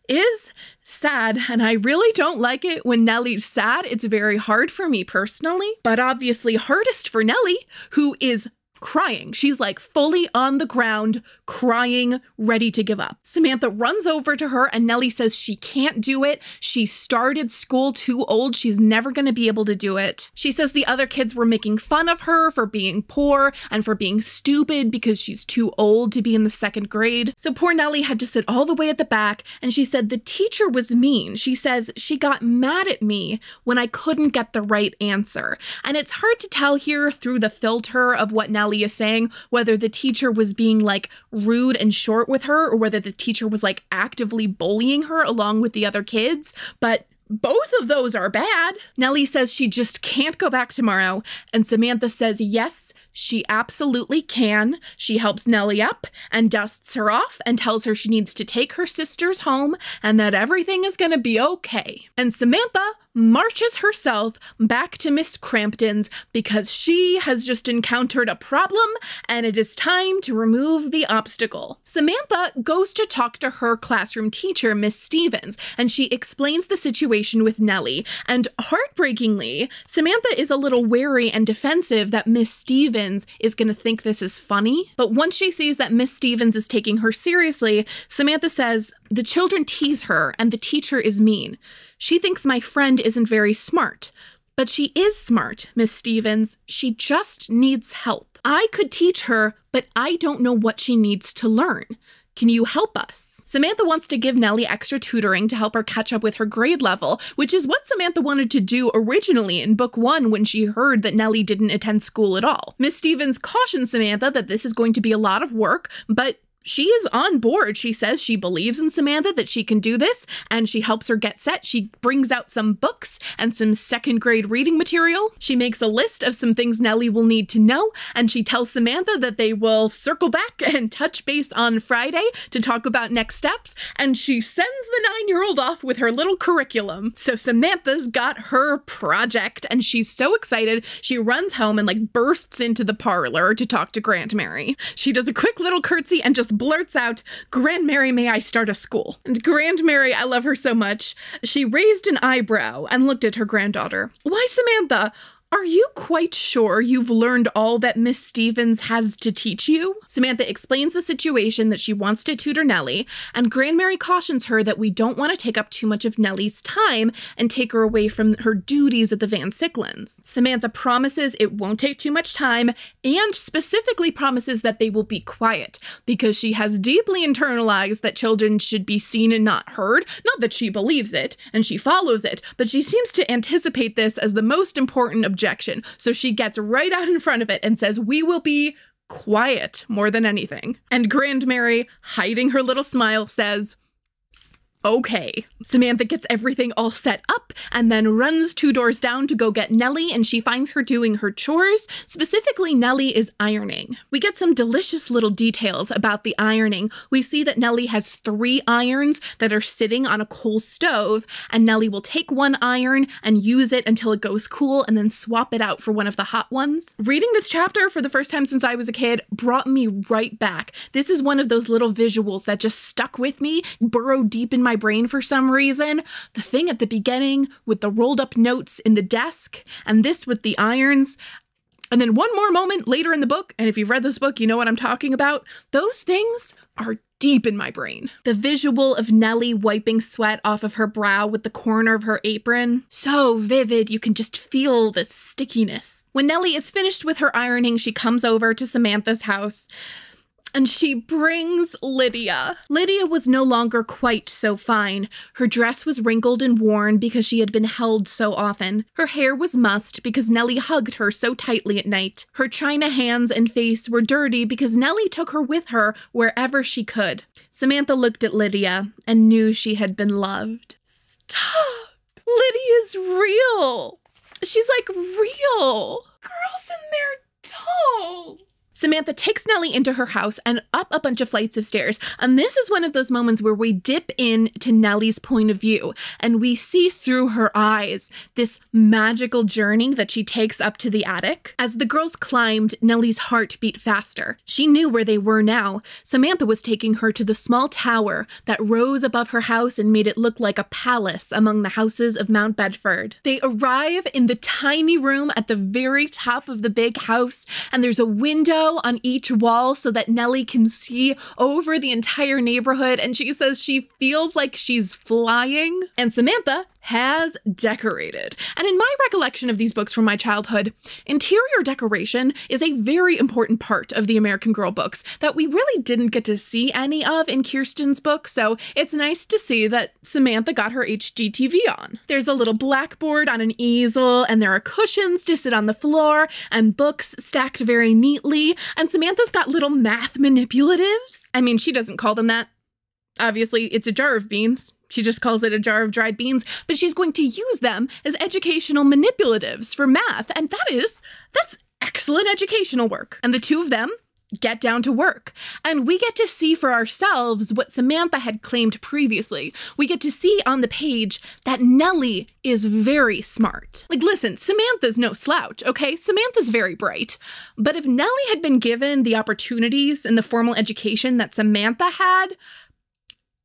is sad, and I really don't like it when Nellie's sad. It's very hard for me personally, but obviously hardest for Nellie, who is crying. She's like fully on the ground, crying, ready to give up. Samantha runs over to her and Nellie says she can't do it. She started school too old. She's never going to be able to do it. She says the other kids were making fun of her for being poor and for being stupid because she's too old to be in the second grade. So poor Nellie had to sit all the way at the back, and she said the teacher was mean. She says she got mad at me when I couldn't get the right answer. And it's hard to tell here through the filter of what Nellie is saying, whether the teacher was being like rude and short with her or whether the teacher was like actively bullying her along with the other kids. But both of those are bad. Nellie says she just can't go back tomorrow, and Samantha says yes, she absolutely can. She helps Nellie up and dusts her off and tells her she needs to take her sisters home and that everything is going to be okay. And Samantha marches herself back to Miss Crampton's because she has just encountered a problem and it is time to remove the obstacle. Samantha goes to talk to her classroom teacher, Miss Stevens, and she explains the situation with Nellie. And heartbreakingly, Samantha is a little wary and defensive that Miss Stevens is going to think this is funny. But once she sees that Miss Stevens is taking her seriously, Samantha says, the children tease her and the teacher is mean. She thinks my friend isn't very smart. But she is smart, Miss Stevens. She just needs help. I could teach her, but I don't know what she needs to learn. Can you help us? Samantha wants to give Nellie extra tutoring to help her catch up with her grade level, which is what Samantha wanted to do originally in book 1 when she heard that Nellie didn't attend school at all. Miss Stevens cautions Samantha that this is going to be a lot of work, but she is on board. She says she believes in Samantha, that she can do this, and she helps her get set. She brings out some books and some second grade reading material. She makes a list of some things Nellie will need to know, and she tells Samantha that they will circle back and touch base on Friday to talk about next steps, and she sends the 9-year-old off with her little curriculum. So Samantha's got her project, and she's so excited, she runs home and like bursts into the parlor to talk to Grandmary. Mary. She does a quick little curtsy and just blurts out, Grandmary, may I start a school? And Grandmary, I love her so much. She raised an eyebrow and looked at her granddaughter. Why, Samantha? Are you quite sure you've learned all that Miss Stevens has to teach you? Samantha explains the situation that she wants to tutor Nellie, and Grandmary cautions her that we don't want to take up too much of Nellie's time and take her away from her duties at the Van Sicklins. Samantha promises it won't take too much time and specifically promises that they will be quiet because she has deeply internalized that children should be seen and not heard. Not that she believes it and she follows it, but she seems to anticipate this as the most important objection. So she gets right out in front of it and says, we will be quiet more than anything. And Grandmary, hiding her little smile, says, Okay. Samantha gets everything all set up and then runs 2 doors down to go get Nellie, and she finds her doing her chores. Specifically, Nellie is ironing. We get some delicious little details about the ironing. We see that Nellie has 3 irons that are sitting on a coal stove, and Nellie will take one iron and use it until it goes cool and then swap it out for one of the hot ones. Reading this chapter for the first time since I was a kid brought me right back. This is one of those little visuals that just stuck with me, burrowed deep in my brain for some reason. The thing at the beginning with the rolled up notes in the desk, and this with the irons. And then one more moment later in the book, and if you've read this book, you know what I'm talking about. Those things are deep in my brain. The visual of Nellie wiping sweat off of her brow with the corner of her apron. So vivid, you can just feel the stickiness. When Nellie is finished with her ironing, she comes over to Samantha's house, and she brings Lydia. Lydia was no longer quite so fine. Her dress was wrinkled and worn because she had been held so often. Her hair was mussed because Nellie hugged her so tightly at night. Her china hands and face were dirty because Nellie took her with her wherever she could. Samantha looked at Lydia and knew she had been loved. Stop! Lydia's real. She's like real. Girls and their dolls. Samantha takes Nellie into her house and up a bunch of flights of stairs. And this is one of those moments where we dip into Nellie's point of view and we see through her eyes this magical journey that she takes up to the attic. As the girls climbed, Nellie's heart beat faster. She knew where they were now. Samantha was taking her to the small tower that rose above her house and made it look like a palace among the houses of Mount Bedford. They arrive in the tiny room at the very top of the big house, and there's a window on each wall so that Nellie can see over the entire neighborhood, and she says she feels like she's flying. And Samantha has decorated. And in my recollection of these books from my childhood, interior decoration is a very important part of the American Girl books that we really didn't get to see any of in Kirsten's book, so it's nice to see that Samantha got her HGTV on. There's a little blackboard on an easel, and there are cushions to sit on the floor, and books stacked very neatly, and Samantha's got little math manipulatives. I mean, she doesn't call them that. Obviously, it's a jar of beans. She just calls it a jar of dried beans, but she's going to use them as educational manipulatives for math, and that's excellent educational work. And the two of them get down to work, and we get to see for ourselves what Samantha had claimed previously. We get to see on the page that Nellie is very smart. Like, listen, Samantha's no slouch, okay? Samantha's very bright. But if Nellie had been given the opportunities in the formal education that Samantha had,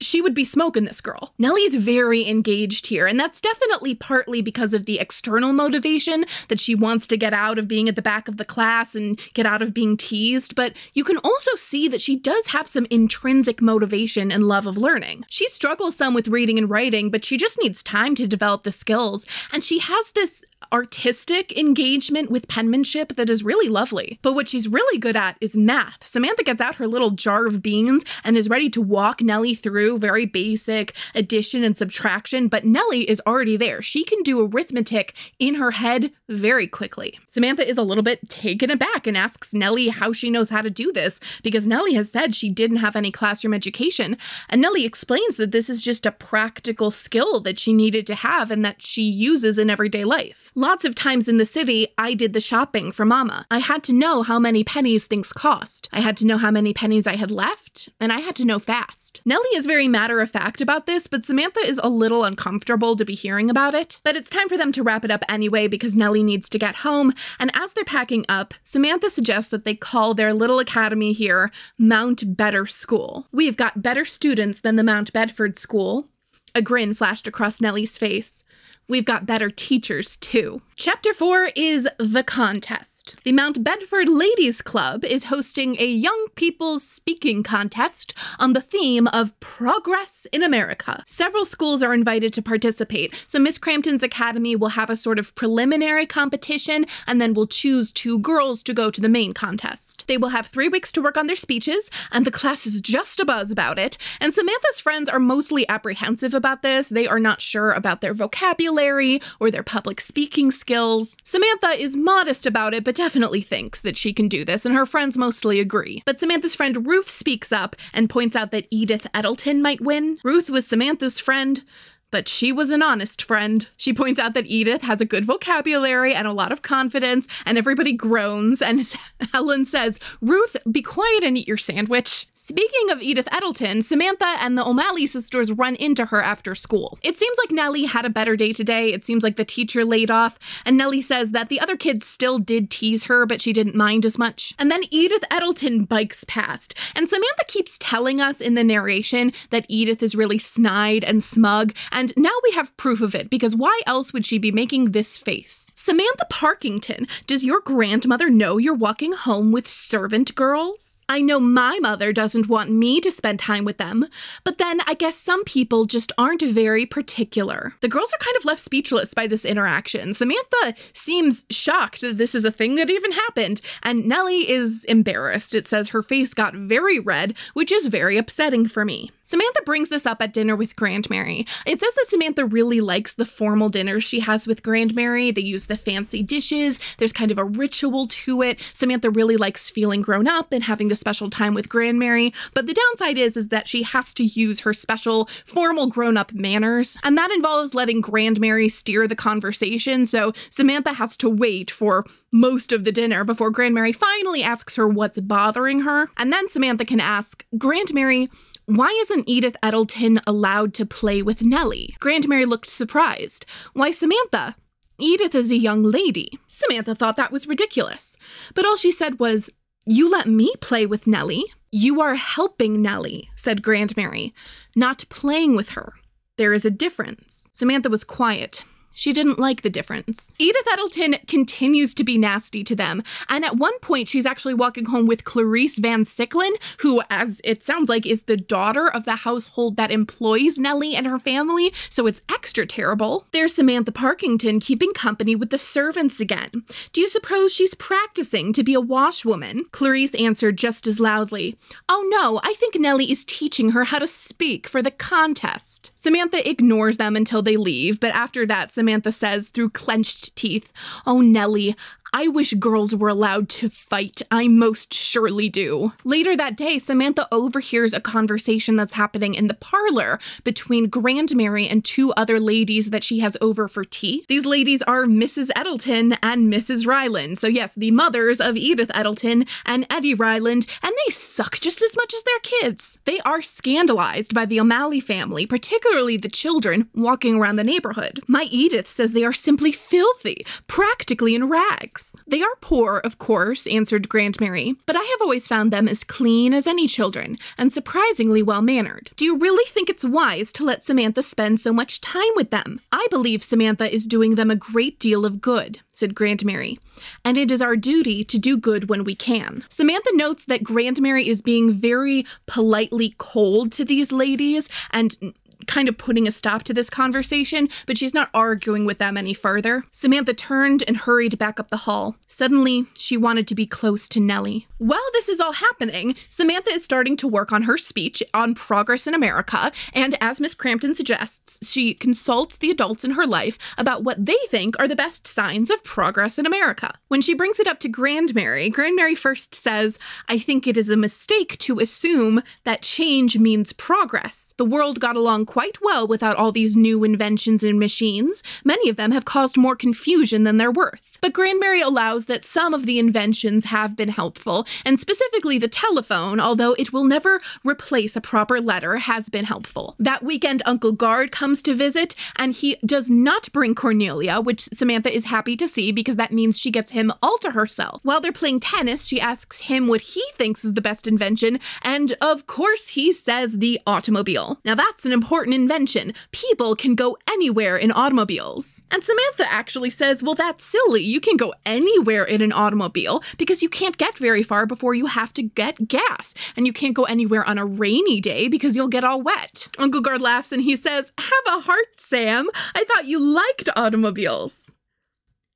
she would be smoking this girl. Nellie's very engaged here, and that's definitely partly because of the external motivation that she wants to get out of being at the back of the class and get out of being teased, but you can also see that she does have some intrinsic motivation and love of learning. She struggles some with reading and writing, but she just needs time to develop the skills, and she has this artistic engagement with penmanship that is really lovely. But what she's really good at is math. Samantha gets out her little jar of beans and is ready to walk Nellie through very basic addition and subtraction, but Nellie is already there. She can do arithmetic in her head very quickly. Samantha is a little bit taken aback and asks Nellie how she knows how to do this, because Nellie has said she didn't have any classroom education, and Nellie explains that this is just a practical skill that she needed to have and that she uses in everyday life. Lots of times in the city, I did the shopping for Mama. I had to know how many pennies things cost. I had to know how many pennies I had left, and I had to know fast. Nellie is very matter-of-fact about this, but Samantha is a little uncomfortable to be hearing about it. But it's time for them to wrap it up anyway because Nellie needs to get home, and as they're packing up, Samantha suggests that they call their little academy here Mount Better School. We've got better students than the Mount Bedford School. A grin flashed across Nellie's face. We've got better teachers, too. Chapter 4 is The Contest. The Mount Bedford Ladies Club is hosting a young people's speaking contest on the theme of progress in America. Several schools are invited to participate, so Miss Crampton's Academy will have a sort of preliminary competition, and then we'll choose 2 girls to go to the main contest. They will have 3 weeks to work on their speeches, and the class is just abuzz about it, and Samantha's friends are mostly apprehensive about this. They are not sure about their vocabulary, vocabulary or their public speaking skills. Samantha is modest about it, but definitely thinks that she can do this, and her friends mostly agree. But Samantha's friend Ruth speaks up and points out that Edith Edelton might win. Ruth was Samantha's friend, but she was an honest friend. She points out that Edith has a good vocabulary and a lot of confidence, and everybody groans, and Helen says, "Ruth, be quiet and eat your sandwich." Speaking of Edith Edelton, Samantha and the O'Malley sisters run into her after school. It seems like Nellie had a better day today. It seems like the teacher laid off, and Nellie says that the other kids still did tease her, but she didn't mind as much. And then Edith Edelton bikes past, and Samantha keeps telling us in the narration that Edith is really snide and smug, and now we have proof of it, because why else would she be making this face? Samantha Parkington, does your grandmother know you're walking home with servant girls? I know my mother doesn't want me to spend time with them, but then I guess some people just aren't very particular. The girls are kind of left speechless by this interaction. Samantha seems shocked that this is a thing that even happened, and Nellie is embarrassed. It says her face got very red, which is very upsetting for me. Samantha brings this up at dinner with Grandmary. It says that Samantha really likes the formal dinners she has with Grandmary. They use the fancy dishes. There's kind of a ritual to it. Samantha really likes feeling grown up and having the special time with Grandmary. But the downside is that she has to use her special formal grown-up manners. And that involves letting Grandmary steer the conversation. So Samantha has to wait for most of the dinner before Grandmary finally asks her what's bothering her. And then Samantha can ask, "Grandmary, why isn't Edith Edelton allowed to play with Nellie?" Grandmary looked surprised. "Why, Samantha, Edith is a young lady." Samantha thought that was ridiculous, but all she said was, "You let me play with Nellie." "You are helping Nellie," said Grandmary, "not playing with her. There is a difference." Samantha was quiet. She didn't like the difference. Edith Edelton continues to be nasty to them, and at one point she's actually walking home with Clarice Van Sicklen, who, as it sounds like, is the daughter of the household that employs Nellie and her family, so it's extra terrible. There's Samantha Parkington keeping company with the servants again. "Do you suppose she's practicing to be a washwoman?" Clarice answered just as loudly, "Oh no, I think Nellie is teaching her how to speak for the contest." Samantha ignores them until they leave, but after that, Samantha says through clenched teeth, "Oh, Nellie, I wish girls were allowed to fight. I most surely do." Later that day, Samantha overhears a conversation that's happening in the parlor between Grandmary and two other ladies that she has over for tea. These ladies are Mrs. Edelton and Mrs. Ryland. So yes, the mothers of Edith Edelton and Eddie Ryland, and they suck just as much as their kids. They are scandalized by the O'Malley family, particularly the children walking around the neighborhood. My Edith says they are simply filthy, practically in rags. "They are poor, of course," answered Grandmary, "but I have always found them as clean as any children, and surprisingly well-mannered. Do you really think it's wise to let Samantha spend so much time with them?" "I believe Samantha is doing them a great deal of good," said Grandmary, "and it is our duty to do good when we can." Samantha notes that Grandmary is being very politely cold to these ladies and kind of putting a stop to this conversation, but she's not arguing with them any further. Samantha turned and hurried back up the hall. Suddenly, she wanted to be close to Nellie. While this is all happening, Samantha is starting to work on her speech on progress in America, and as Miss Crampton suggests, she consults the adults in her life about what they think are the best signs of progress in America. When she brings it up to Grandmary, Grandmary first says, "I think it is a mistake to assume that change means progress. The world got along quite well without all these new inventions and machines. Many of them have caused more confusion than they're worth." But Grandmary allows that some of the inventions have been helpful, and specifically the telephone, although it will never replace a proper letter, has been helpful. That weekend, Uncle Guard comes to visit, and he does not bring Cornelia, which Samantha is happy to see because that means she gets him all to herself. While they're playing tennis, she asks him what he thinks is the best invention, and of course he says the automobile. Now that's an important invention. People can go anywhere in automobiles. And Samantha actually says, well, that's silly. You can go anywhere in an automobile because you can't get very far before you have to get gas. And you can't go anywhere on a rainy day because you'll get all wet. Uncle Guard laughs and he says, "Have a heart, Sam. I thought you liked automobiles."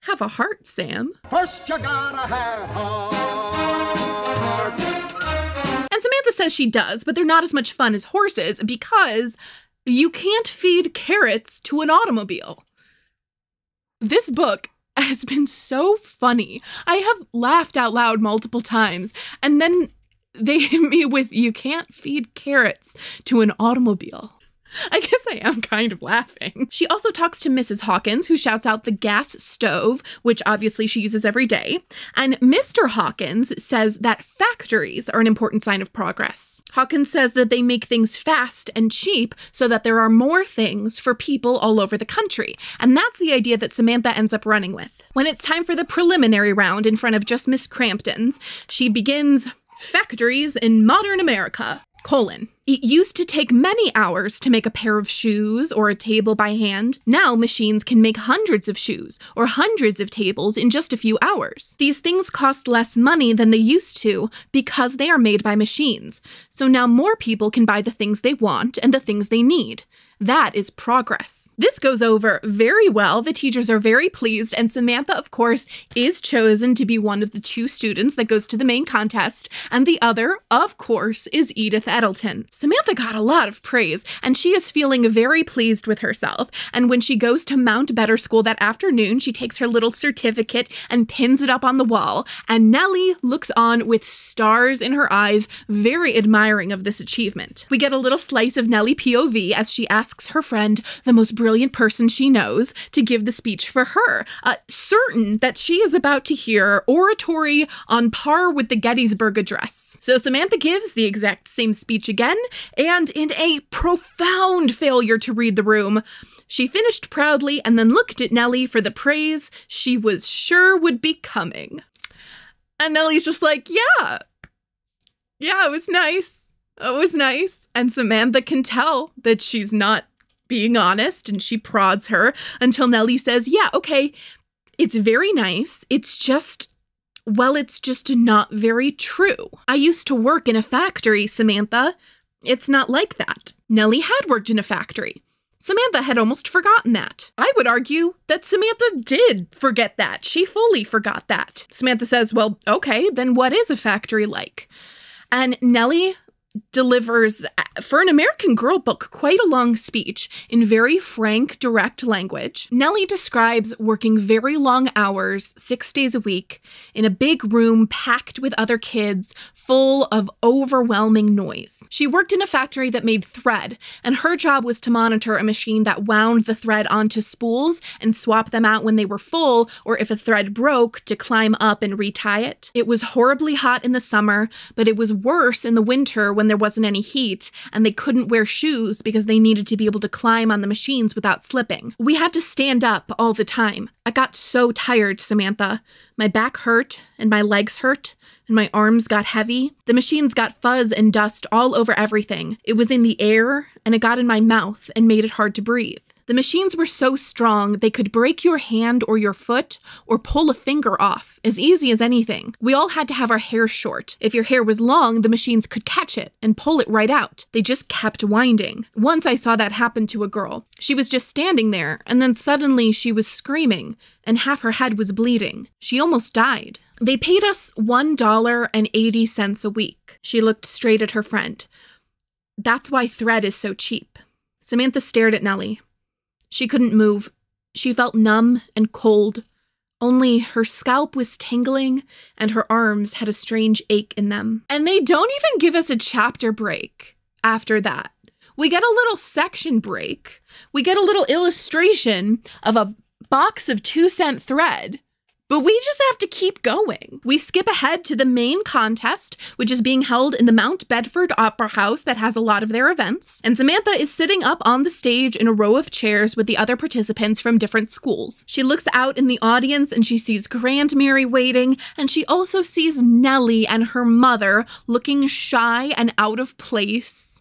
Have a heart, Sam. First you gotta have heart. And Samantha says she does, but they're not as much fun as horses because you can't feed carrots to an automobile. This book has been so funny. I have laughed out loud multiple times, and then they hit me with, you can't feed carrots to an automobile. I guess I am kind of laughing. She also talks to Mrs. Hawkins, who shouts out the gas stove, which obviously she uses every day. And Mr. Hawkins says that factories are an important sign of progress. Hawkins says that they make things fast and cheap so that there are more things for people all over the country. And that's the idea that Samantha ends up running with. When it's time for the preliminary round in front of just Miss Crampton's, she begins factories in modern America. It used to take many hours to make a pair of shoes or a table by hand. Now machines can make hundreds of shoes or hundreds of tables in just a few hours. These things cost less money than they used to because they are made by machines. So now more people can buy the things they want and the things they need. That is progress. This goes over very well. The teachers are very pleased, and Samantha, of course, is chosen to be one of the 2 students that goes to the main contest, and the other, of course, is Edith Edelton. Samantha got a lot of praise, and she is feeling very pleased with herself, and when she goes to Mount Better School that afternoon, she takes her little certificate and pins it up on the wall, and Nellie looks on with stars in her eyes, very admiring of this achievement. We get a little slice of Nellie POV as she asks her friend, the most brilliant person she knows, to give the speech for her, certain that she is about to hear oratory on par with the Gettysburg Address. So Samantha gives the exact same speech again, and in a profound failure to read the room, she finished proudly and then looked at Nellie for the praise she was sure would be coming. And Nellie's just like, yeah, it was nice. It was nice. And Samantha can tell that she's not being honest, and she prods her until Nellie says, yeah, okay, it's very nice. It's just not very true. I used to work in a factory, Samantha. It's not like that. Nellie had worked in a factory. Samantha had almost forgotten that. I would argue that Samantha did forget that. She fully forgot that. Samantha says, well, okay, then what is a factory like? And Nellie delivers, for an American Girl book, quite a long speech in very frank, direct language. Nellie describes working very long hours, 6 days a week, in a big room packed with other kids, full of overwhelming noise. She worked in a factory that made thread, and her job was to monitor a machine that wound the thread onto spools and swap them out when they were full, or if a thread broke, to climb up and retie it. It was horribly hot in the summer, but it was worse in the winter when there wasn't any heat, and they couldn't wear shoes because they needed to be able to climb on the machines without slipping. We had to stand up all the time. I got so tired, Samantha. My back hurt, and my legs hurt, and my arms got heavy. The machines got fuzz and dust all over everything. It was in the air, and it got in my mouth and made it hard to breathe. The machines were so strong they could break your hand or your foot or pull a finger off, as easy as anything. We all had to have our hair short. If your hair was long, the machines could catch it and pull it right out. They just kept winding. Once I saw that happen to a girl. She was just standing there, and then suddenly she was screaming, and half her head was bleeding. She almost died. They paid us $1.80 a week. She looked straight at her friend. That's why thread is so cheap. Samantha stared at Nellie. She couldn't move. She felt numb and cold. Only her scalp was tingling and her arms had a strange ache in them. And they don't even give us a chapter break after that. We get a little section break. We get a little illustration of a box of 2-cent thread. But we just have to keep going. We skip ahead to the main contest, which is being held in the Mount Bedford Opera House that has a lot of their events. And Samantha is sitting up on the stage in a row of chairs with the other participants from different schools. She looks out in the audience and she sees Grandmary waiting, and she also sees Nellie and her mother looking shy and out of place.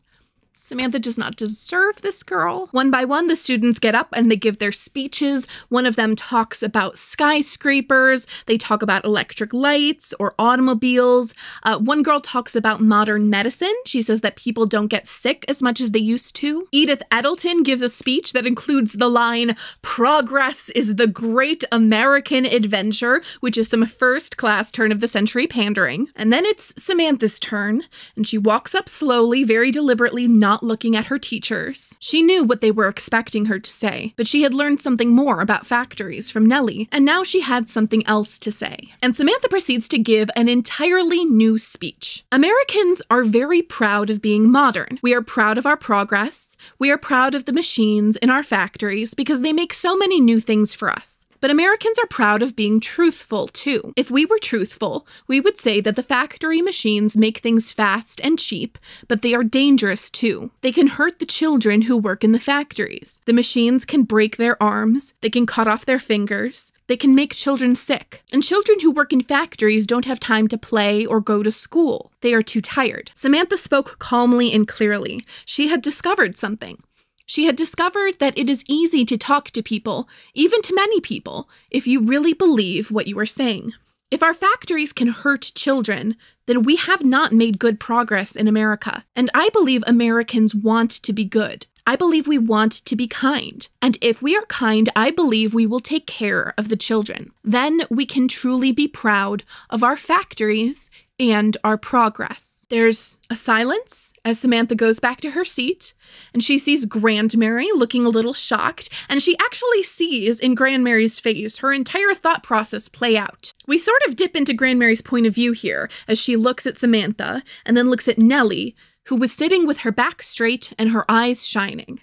Samantha does not deserve this girl. One by one, the students get up and they give their speeches. One of them talks about skyscrapers. They talk about electric lights or automobiles. One girl talks about modern medicine. She says that people don't get sick as much as they used to. Edith Edelton gives a speech that includes the line, "Progress is the great American adventure," which is some first-class turn-of-the-century pandering. And then it's Samantha's turn, and she walks up slowly, very deliberately, not looking at her teachers. She knew what they were expecting her to say, but she had learned something more about factories from Nellie, and now she had something else to say. And Samantha proceeds to give an entirely new speech. Americans are very proud of being modern. We are proud of our progress. We are proud of the machines in our factories because they make so many new things for us. But Americans are proud of being truthful, too. If we were truthful, we would say that the factory machines make things fast and cheap, but they are dangerous, too. They can hurt the children who work in the factories. The machines can break their arms, they can cut off their fingers, they can make children sick. And children who work in factories don't have time to play or go to school. They are too tired. Samantha spoke calmly and clearly. She had discovered something. She had discovered that it is easy to talk to people, even to many people, if you really believe what you are saying. If our factories can hurt children, then we have not made good progress in America. And I believe Americans want to be good. I believe we want to be kind. And if we are kind, I believe we will take care of the children. Then we can truly be proud of our factories and our progress. There's a silence as Samantha goes back to her seat, and she sees Grandmary looking a little shocked, and she actually sees in Grandmary's face her entire thought process play out. We sort of dip into Grandmary's point of view here as she looks at Samantha and then looks at Nellie, who was sitting with her back straight and her eyes shining.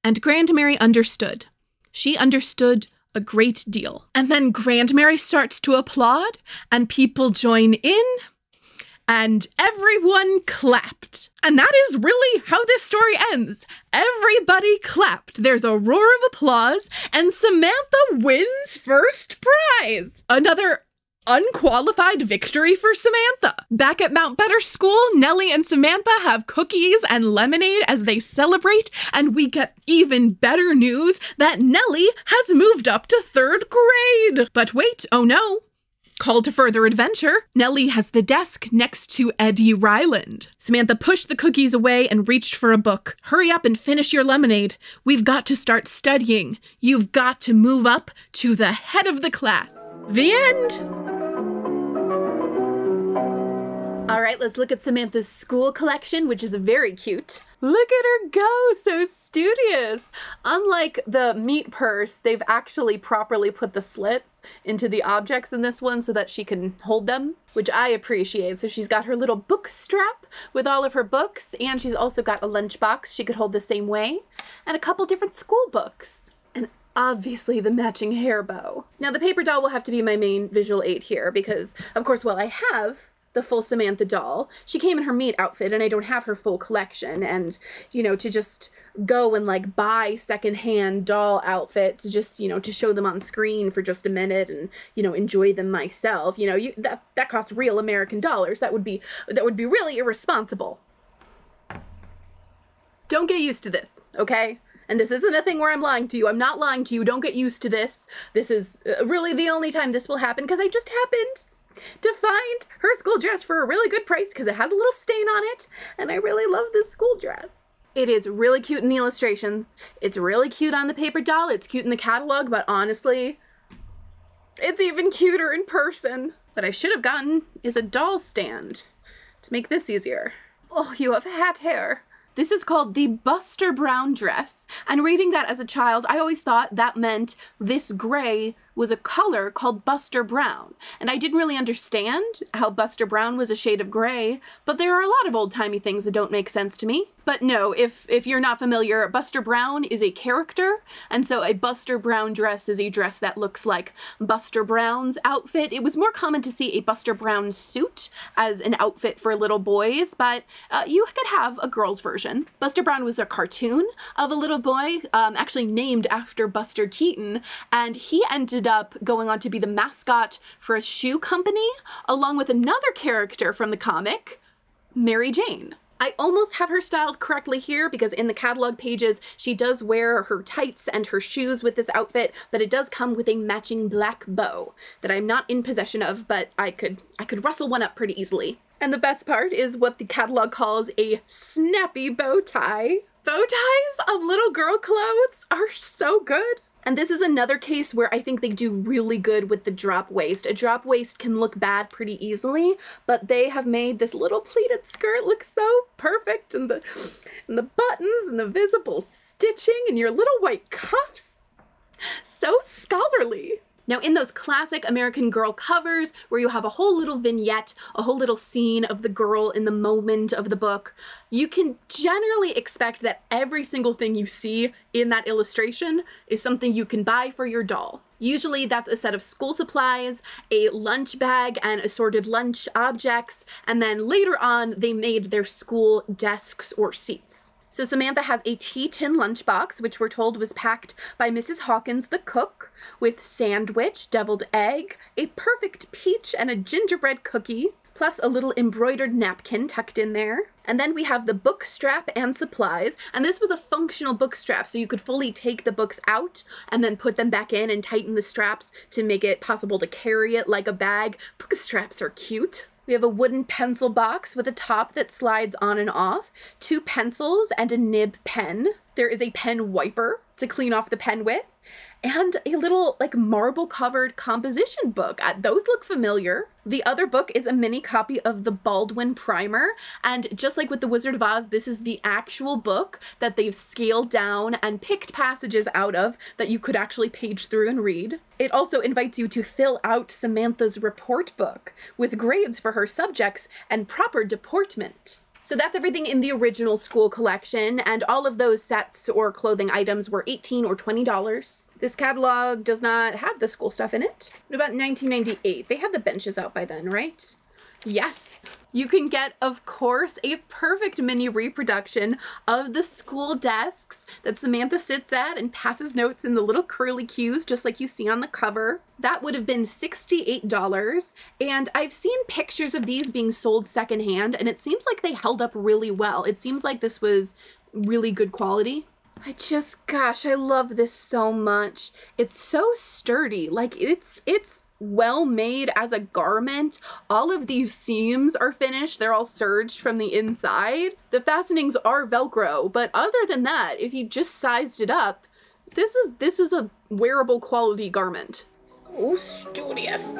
And Grandmary understood. She understood a great deal. And then Grandmary starts to applaud, and people join in, and everyone clapped. And that is really how this story ends. Everybody clapped. There's a roar of applause, and Samantha wins first prize. Another unqualified victory for Samantha. Back at Mount Better School, Nellie and Samantha have cookies and lemonade as they celebrate, and we get even better news that Nellie has moved up to 3rd grade. But wait, oh no. Call to further adventure. Nellie has the desk next to Eddie Ryland. Samantha pushed the cookies away and reached for a book. Hurry up and finish your lemonade. We've got to start studying. You've got to move up to the head of the class. The end. All right, let's look at Samantha's school collection, which is very cute. Look at her go, so studious. Unlike the meat purse, they've actually properly put the slits into the objects in this one so that she can hold them, which I appreciate. So she's got her little book strap with all of her books, and she's also got a lunchbox she could hold the same way, and a couple different school books. And obviously the matching hair bow. Now the paper doll will have to be my main visual aid here because, of course, while I have the full Samantha doll, she came in her meat outfit and I don't have her full collection, and you know, to just go and like buy secondhand doll outfits just, you know, to show them on screen for just a minute and, you know, enjoy them myself, you know, that costs real American dollars. That would be really irresponsible. Don't get used to this, okay? And this isn't a thing where I'm lying to you. I'm not lying to you. Don't get used to this. This is really the only time this will happen because I just happened to find her school dress for a really good price because it has a little stain on it, and I really love this school dress. It is really cute in the illustrations. It's really cute on the paper doll. It's cute in the catalog, but honestly, it's even cuter in person. What I should have gotten is a doll stand to make this easier. Oh, you have hat hair. This is called the Buster Brown dress, and reading that as a child, I always thought that meant this gray was a color called Buster Brown, and I didn't really understand how Buster Brown was a shade of gray, but there are a lot of old-timey things that don't make sense to me. But no, if you're not familiar, Buster Brown is a character, and so a Buster Brown dress is a dress that looks like Buster Brown's outfit. It was more common to see a Buster Brown suit as an outfit for little boys, but you could have a girl's version. Buster Brown was a cartoon of a little boy, actually named after Buster Keaton, and he ended up going on to be the mascot for a shoe company, along with another character from the comic, Mary Jane. I almost have her styled correctly here because in the catalog pages, she does wear her tights and her shoes with this outfit, but it does come with a matching black bow that I'm not in possession of, but I could rustle one up pretty easily. And the best part is what the catalog calls a snappy bow tie. Bow ties on little girl clothes are so good. And this is another case where I think they do really good with the drop waist. A drop waist can look bad pretty easily, but they have made this little pleated skirt look so perfect, and the buttons and the visible stitching and your little white cuffs. So scholarly. Now, in those classic American Girl covers where you have a whole little vignette, a whole little scene of the girl in the moment of the book, you can generally expect that every single thing you see in that illustration is something you can buy for your doll. Usually that's a set of school supplies, a lunch bag, and assorted lunch objects, and then later on they made their school desks or seats. So Samantha has a tea tin lunchbox, which we're told was packed by Mrs. Hawkins the cook, with sandwich, deviled egg, a perfect peach, and a gingerbread cookie, plus a little embroidered napkin tucked in there. And then we have the book strap and supplies, and this was a functional book strap, so you could fully take the books out and then put them back in and tighten the straps to make it possible to carry it like a bag. Book straps are cute. We have a wooden pencil box with a top that slides on and off, 2 pencils and a nib pen. There is a pen wiper to clean off the pen with, and a little like marble covered composition book. Those look familiar. The other book is a mini copy of the Baldwin Primer, and just like with the Wizard of Oz, this is the actual book that they've scaled down and picked passages out of that you could actually page through and read. It also invites you to fill out Samantha's report book with grades for her subjects and proper deportment. So that's everything in the original school collection, and all of those sets or clothing items were $18 or $20. This catalog does not have the school stuff in it. What about 1998? They had the benches out by then, right? Yes. You can get, of course, a perfect mini reproduction of the school desks that Samantha sits at and passes notes in the little curly cues, just like you see on the cover. That would have been $68, and I've seen pictures of these being sold secondhand, and it seems like they held up really well. It seems like this was really good quality. Gosh, I love this so much. It's so sturdy. Like, it's well made as a garment. All of these seams are finished. They're all serged from the inside. The fastenings are Velcro, but other than that, if you just sized it up, this is a wearable quality garment. So studious.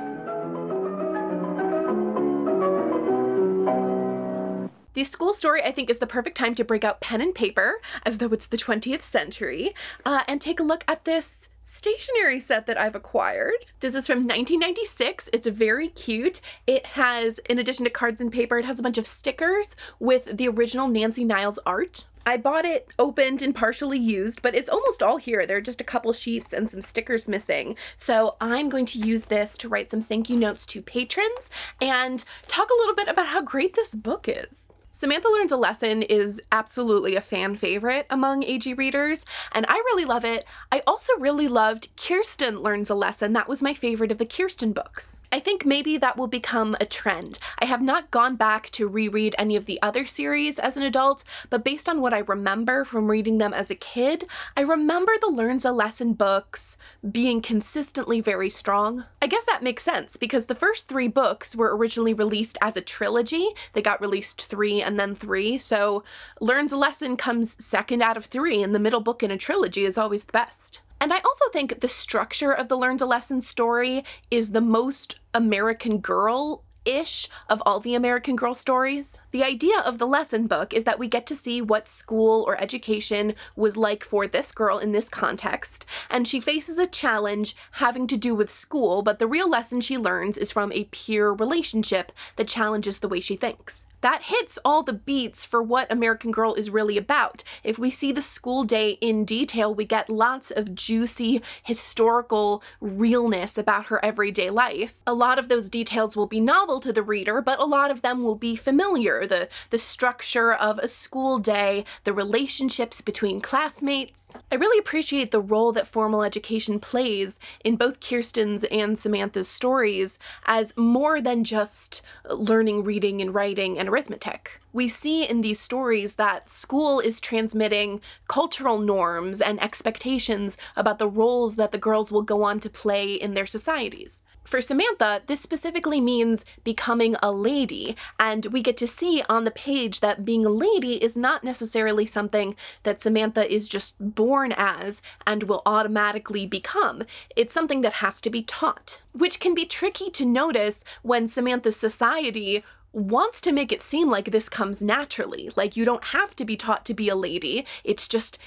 The school story, I think, is the perfect time to break out pen and paper, as though it's the 20th century, and take a look at this stationery set that I've acquired. This is from 1996. It's very cute. It has, in addition to cards and paper, it has a bunch of stickers with the original Nancy Niles art. I bought it opened and partially used, but it's almost all here. There are just a couple sheets and some stickers missing. So I'm going to use this to write some thank you notes to patrons and talk a little bit about how great this book is. Samantha Learns a Lesson is absolutely a fan favorite among AG readers, and I really love it. I also really loved Kirsten Learns a Lesson. That was my favorite of the Kirsten books. I think maybe that will become a trend. I have not gone back to reread any of the other series as an adult, but based on what I remember from reading them as a kid, I remember the Learns a Lesson books being consistently very strong. I guess that makes sense because the first 3 books were originally released as a trilogy. They got released 3 and then 3, so Learns a Lesson comes second out of 3, and the middle book in a trilogy is always the best. And I also think the structure of the Learns a Lesson story is the most American Girl-ish of all the American Girl stories. The idea of the lesson book is that we get to see what school or education was like for this girl in this context, and she faces a challenge having to do with school, but the real lesson she learns is from a peer relationship that challenges the way she thinks. That hits all the beats for what American Girl is really about. If we see the school day in detail, we get lots of juicy historical realness about her everyday life. A lot of those details will be novel to the reader, but a lot of them will be familiar. The structure of a school day, the relationships between classmates. I really appreciate the role that formal education plays in both Kirsten's and Samantha's stories as more than just learning reading and writing and arithmetic. We see in these stories that school is transmitting cultural norms and expectations about the roles that the girls will go on to play in their societies. For Samantha, this specifically means becoming a lady, and we get to see on the page that being a lady is not necessarily something that Samantha is just born as and will automatically become. It's something that has to be taught, which can be tricky to notice when Samantha's society wants to make it seem like this comes naturally, like you don't have to be taught to be a lady, it's just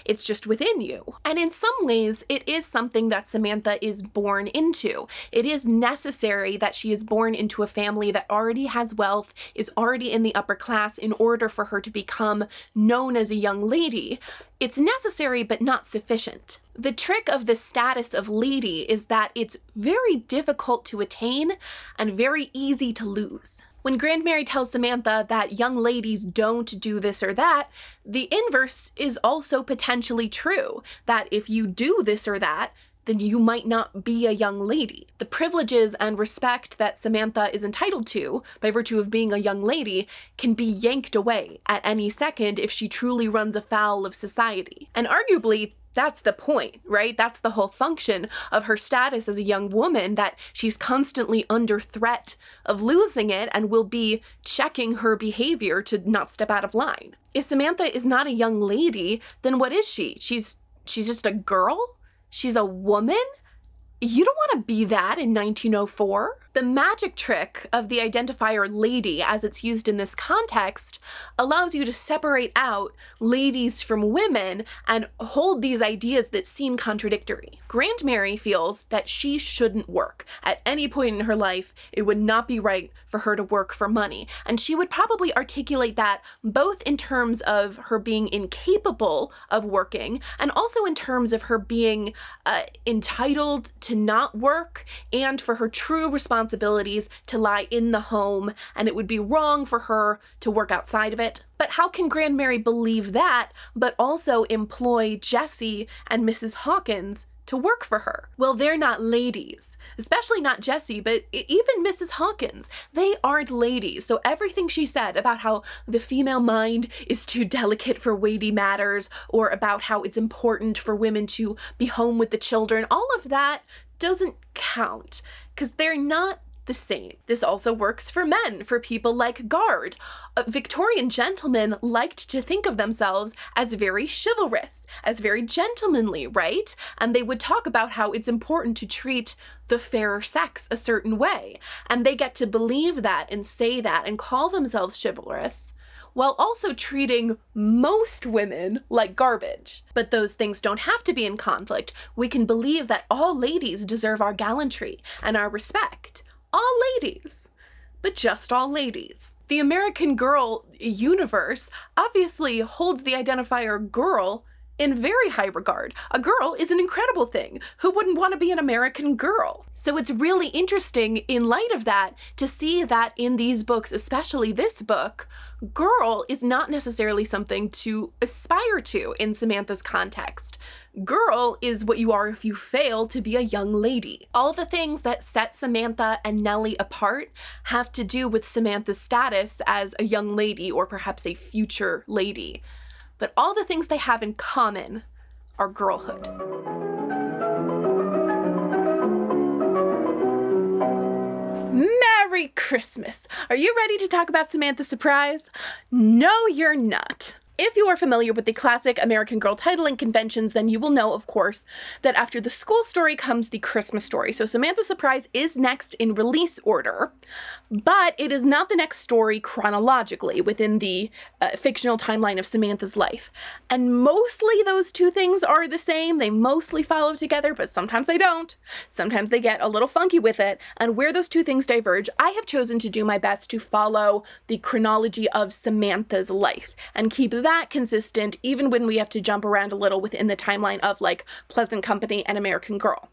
within you. And in some ways, it is something that Samantha is born into. It is necessary that she is born into a family that already has wealth, is already in the upper class in order for her to become known as a young lady. It's necessary, but not sufficient. The trick of the status of lady is that it's very difficult to attain and very easy to lose. When Grandmary tells Samantha that young ladies don't do this or that, the inverse is also potentially true, that if you do this or that, then you might not be a young lady. The privileges and respect that Samantha is entitled to by virtue of being a young lady can be yanked away at any second if she truly runs afoul of society. And arguably, that's the point, right? That's the whole function of her status as a young woman, that she's constantly under threat of losing it and will be checking her behavior to not step out of line. If Samantha is not a young lady, then what is she? She's just a girl? She's a woman? You don't want to be that in 1904. The magic trick of the identifier lady, as it's used in this context, allows you to separate out ladies from women and hold these ideas that seem contradictory. Grandmary feels that she shouldn't work. At any point in her life, it would not be right for her to work for money. And she would probably articulate that both in terms of her being incapable of working and also in terms of her being entitled to not work and for her true responsibilities to lie in the home, and it would be wrong for her to work outside of it. But how can Grandmary believe that, but also employ Jessie and Mrs. Hawkins to work for her? Well, they're not ladies, especially not Jessie, but even Mrs. Hawkins. They aren't ladies. So everything she said about how the female mind is too delicate for weighty matters, or about how it's important for women to be home with the children, all of that doesn't count, because they're not the same. This also works for men, for people like Guard. Victorian gentlemen liked to think of themselves as very chivalrous, as very gentlemanly, right? And they would talk about how it's important to treat the fairer sex a certain way. And they get to believe that and say that and call themselves chivalrous, while also treating most women like garbage. But those things don't have to be in conflict. We can believe that all ladies deserve our gallantry and our respect. All ladies, but just all ladies. The American Girl universe obviously holds the identifier girl in very high regard. A girl is an incredible thing. Who wouldn't want to be an American girl? So it's really interesting in light of that to see that in these books, especially this book, girl is not necessarily something to aspire to in Samantha's context. Girl is what you are if you fail to be a young lady. All the things that set Samantha and Nellie apart have to do with Samantha's status as a young lady or perhaps a future lady. But all the things they have in common are girlhood. Merry Christmas! Are you ready to talk about Samantha's surprise? No, you're not. If you are familiar with the classic American Girl titling conventions, then you will know, of course, that after the school story comes the Christmas story. So Samantha's Surprise is next in release order, but it is not the next story chronologically within the fictional timeline of Samantha's life. And mostly those two things are the same. They mostly follow together, but sometimes they don't. Sometimes they get a little funky with it. And where those two things diverge, I have chosen to do my best to follow the chronology of Samantha's life and keep that consistent even when we have to jump around a little within the timeline of like Pleasant Company and American Girl.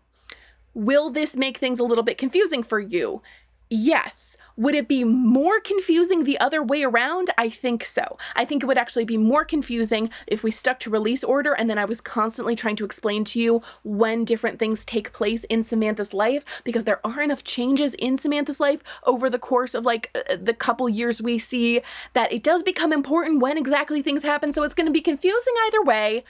Will this make things a little bit confusing for you? Yes. Would it be more confusing the other way around? I think so. I think it would actually be more confusing if we stuck to release order and then I was constantly trying to explain to you when different things take place in Samantha's life, because there are enough changes in Samantha's life over the course of like the couple years we see that it does become important when exactly things happen, so it's going to be confusing either way.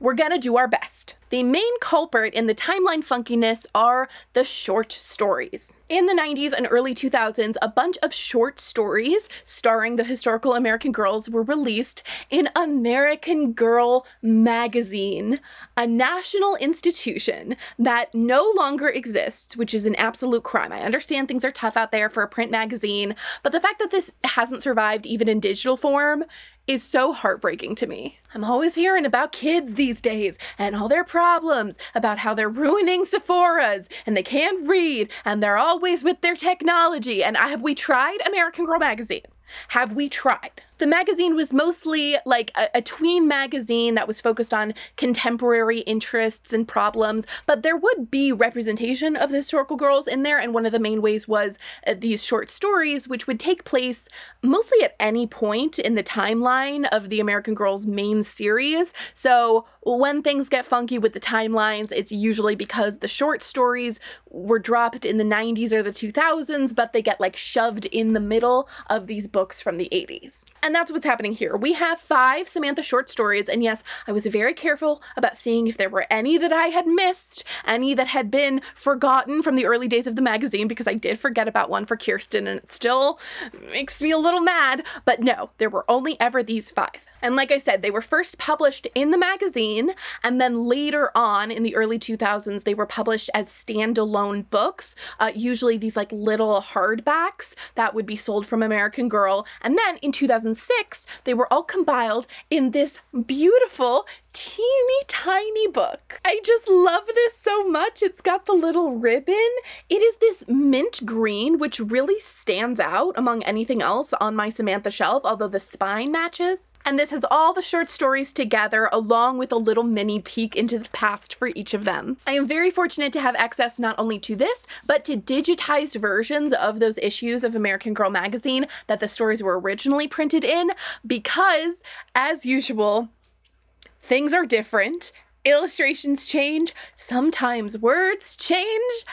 we're gonna do our best. The main culprit in the timeline funkiness are the short stories. In the 90s and early 2000s, a bunch of short stories starring the historical American girls were released in American Girl magazine, a national institution that no longer exists, which is an absolute crime. I understand things are tough out there for a print magazine, but the fact that this hasn't survived even in digital form is so heartbreaking to me. I'm always hearing about kids these days and all their problems, about how they're ruining Sephora's and they can't read and they're always with their technology. And have we tried American Girl magazine? Have we tried? The magazine was mostly like a tween magazine that was focused on contemporary interests and problems, but there would be representation of the historical girls in there, and one of the main ways was these short stories, which would take place mostly at any point in the timeline of the American Girls main series. So when things get funky with the timelines, it's usually because the short stories were dropped in the 90s or the 2000s, but they get like shoved in the middle of these books from the 80s. And that's what's happening here. We have 5 Samantha short stories, and yes, I was very careful about seeing if there were any that I had missed, any that had been forgotten from the early days of the magazine, because I did forget about one for Kirsten, and it still makes me a little mad, but no, there were only ever these 5. And like I said, they were first published in the magazine, and then later on in the early 2000s, they were published as standalone books, usually these like little hardbacks that would be sold from American Girl. And then in 2006, they were all compiled in this beautiful, teeny tiny book. I just love this so much. It's got the little ribbon. It is this mint green, which really stands out among anything else on my Samantha shelf, although the spine matches. And this has all the short stories together, along with a little mini peek into the past for each of them. I am very fortunate to have access not only to this, but to digitized versions of those issues of American Girl magazine that the stories were originally printed in, because, as usual, things are different, illustrations change, sometimes words change,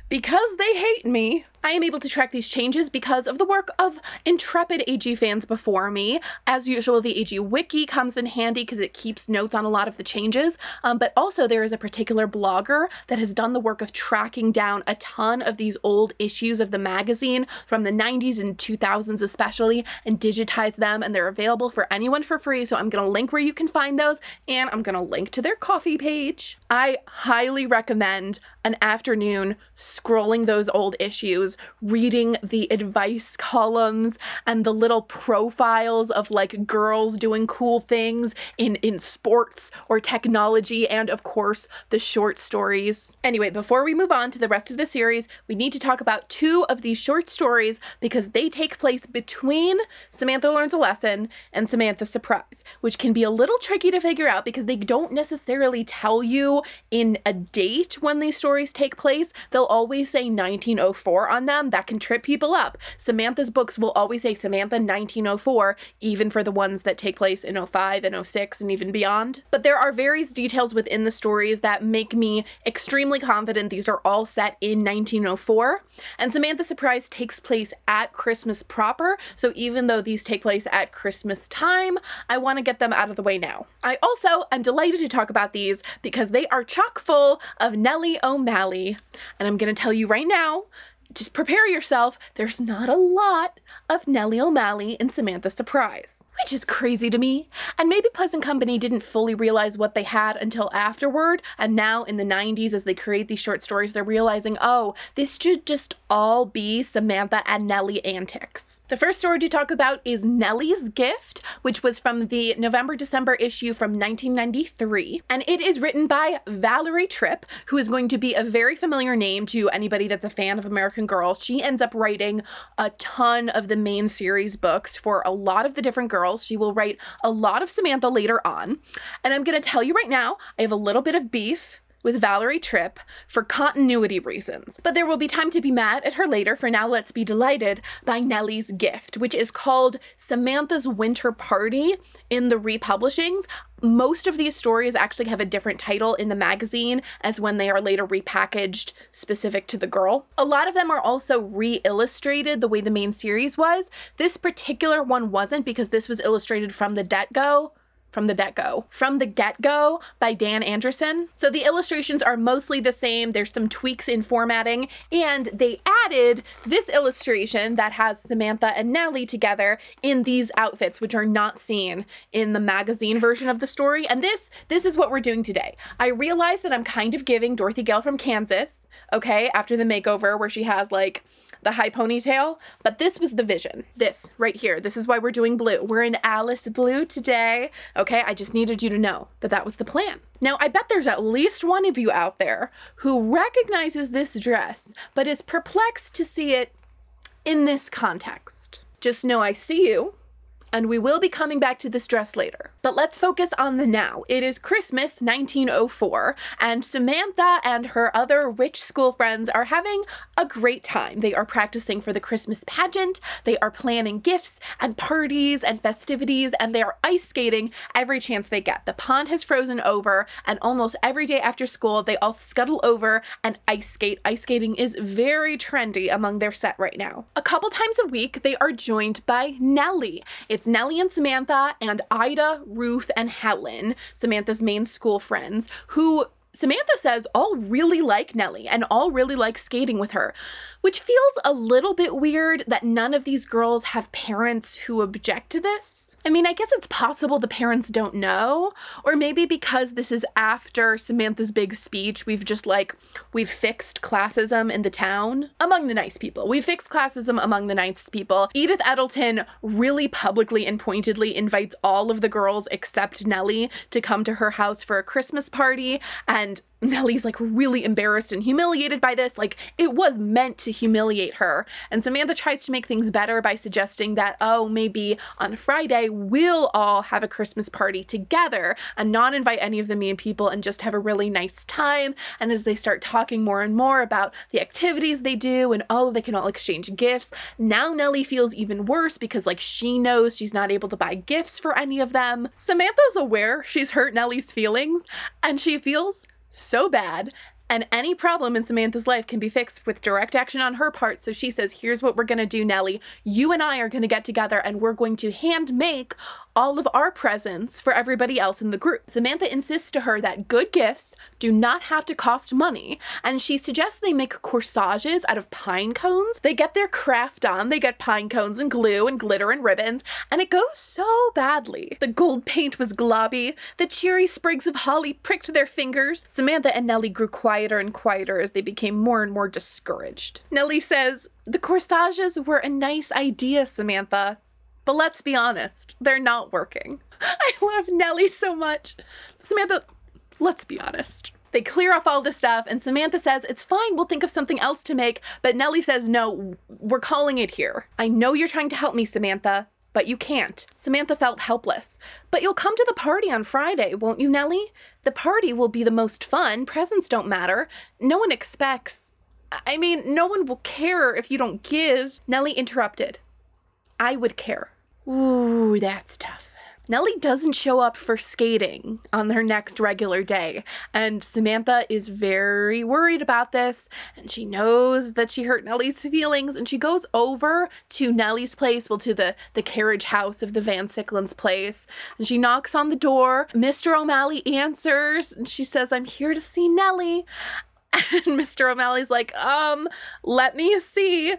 because they hate me. I am able to track these changes because of the work of intrepid AG fans before me. As usual, the AG Wiki comes in handy because it keeps notes on a lot of the changes, but also there is a particular blogger that has done the work of tracking down a ton of these old issues of the magazine from the 90s and 2000s especially, and digitize them, and they're available for anyone for free, so I'm gonna link where you can find those, and I'm gonna link to their Ko-fi page. I highly recommend an afternoon scrolling those old issues, reading the advice columns and the little profiles of like girls doing cool things in sports or technology, and of course the short stories. Anyway, before we move on to the rest of the series, we need to talk about 2 of these short stories because they take place between Samantha Learns a Lesson and Samantha Surprise, which can be a little tricky to figure out because they don't necessarily tell you in a date when these stories take place. They'll always say 1904 on them. That can trip people up. Samantha's books will always say Samantha 1904, even for the ones that take place in 05 and 06 and even beyond. But there are various details within the stories that make me extremely confident these are all set in 1904. And Samantha Surprise takes place at Christmas proper, so even though these take place at Christmas time, I want to get them out of the way now. I also am delighted to talk about these because they are chock full of Nellie O'Malley. And I'm going to tell you right now, just prepare yourself, there's not a lot of Nellie O'Malley in Samantha Surprise, which is crazy to me. And maybe Pleasant Company didn't fully realize what they had until afterward, and now in the 90s as they create these short stories, they're realizing, oh, this should just all be Samantha and Nellie antics. The first story to talk about is Nellie's Gift, which was from the November-December issue from 1993, and it is written by Valerie Tripp, who is going to be a very familiar name to anybody that's a fan of American Girl. She ends up writing a ton of the main series books for a lot of the different girls. She will write a lot of Samantha later on, and I'm going to tell you right now, I have a little bit of beef with Valerie Tripp for continuity reasons. But there will be time to be mad at her later. For now, let's be delighted by Nellie's Gift, which is called Samantha's Winter Party in the republishings. Most of these stories actually have a different title in the magazine as when they are later repackaged specific to the girl. A lot of them are also re-illustrated the way the main series was. This particular one wasn't because this was illustrated from the get-go. from the get-go. From the Get-Go by Dan Anderson. So the illustrations are mostly the same. There's some tweaks in formatting, and they added this illustration that has Samantha and Nellie together in these outfits, which are not seen in the magazine version of the story. And this is what we're doing today. I realize that I'm kind of giving Dorothy Gale from Kansas, okay, after the makeover where she has like the high ponytail, but this was the vision. This right here. This is why we're doing blue. We're in Alice blue today. Okay, I just needed you to know that that was the plan. Now, I bet there's at least one of you out there who recognizes this dress, but is perplexed to see it in this context. Just know I see you, and we will be coming back to this dress later. But let's focus on the now. It is Christmas 1904, and Samantha and her other rich school friends are having a great time. They are practicing for the Christmas pageant, they are planning gifts and parties and festivities, and they are ice skating every chance they get. The pond has frozen over, and almost every day after school, they all scuttle over and ice skate. Ice skating is very trendy among their set right now. A couple times a week, they are joined by Nellie. It's Nellie and Samantha and Ida, Ruth, and Helen, Samantha's main school friends, who Samantha says all really like Nellie and all really like skating with her, which feels a little bit weird that none of these girls have parents who object to this. I mean, I guess it's possible the parents don't know, or maybe because this is after Samantha's big speech, we've fixed classism in the town among the nice people. We've fixed classism among the nice people. Edith Edelton really publicly and pointedly invites all of the girls except Nellie to come to her house for a Christmas party, and Nellie's like really embarrassed and humiliated by this. Like, it was meant to humiliate her. And Samantha tries to make things better by suggesting that, oh, maybe on Friday we'll all have a Christmas party together and not invite any of the mean people and just have a really nice time. And as they start talking more and more about the activities they do and, oh, they can all exchange gifts, now Nellie feels even worse because like she knows she's not able to buy gifts for any of them. Samantha's aware she's hurt Nellie's feelings, and she feels so bad, and any problem in Samantha's life can be fixed with direct action on her part. So she says, here's what we're gonna do, Nellie. You and I are gonna get together and we're going to hand make all of our presents for everybody else in the group. Samantha insists to her that good gifts do not have to cost money, and she suggests they make corsages out of pine cones. They get their craft on, they get pine cones and glue and glitter and ribbons, and it goes so badly. The gold paint was globby, the cheery sprigs of holly pricked their fingers. Samantha and Nellie grew quieter and quieter as they became more and more discouraged. Nellie says, the corsages were a nice idea, Samantha, but let's be honest, they're not working. I love Nellie so much. Samantha, let's be honest. They clear off all this stuff, and Samantha says, it's fine, we'll think of something else to make, but Nellie says, no, we're calling it here. I know you're trying to help me, Samantha, but you can't. Samantha felt helpless. But you'll come to the party on Friday, won't you, Nellie? The party will be the most fun. Presents don't matter. No one expects. I mean, no one will care if you don't give. Nellie interrupted. I would care. Ooh, that's tough. Nellie doesn't show up for skating on their next regular day, and Samantha is very worried about this, and she knows that she hurt Nellie's feelings, and she goes over to Nellie's place, well, to the carriage house of the Van Sicklen's place, and she knocks on the door. Mr. O'Malley answers, and she says, I'm here to see Nellie. And Mr. O'Malley's like, let me see.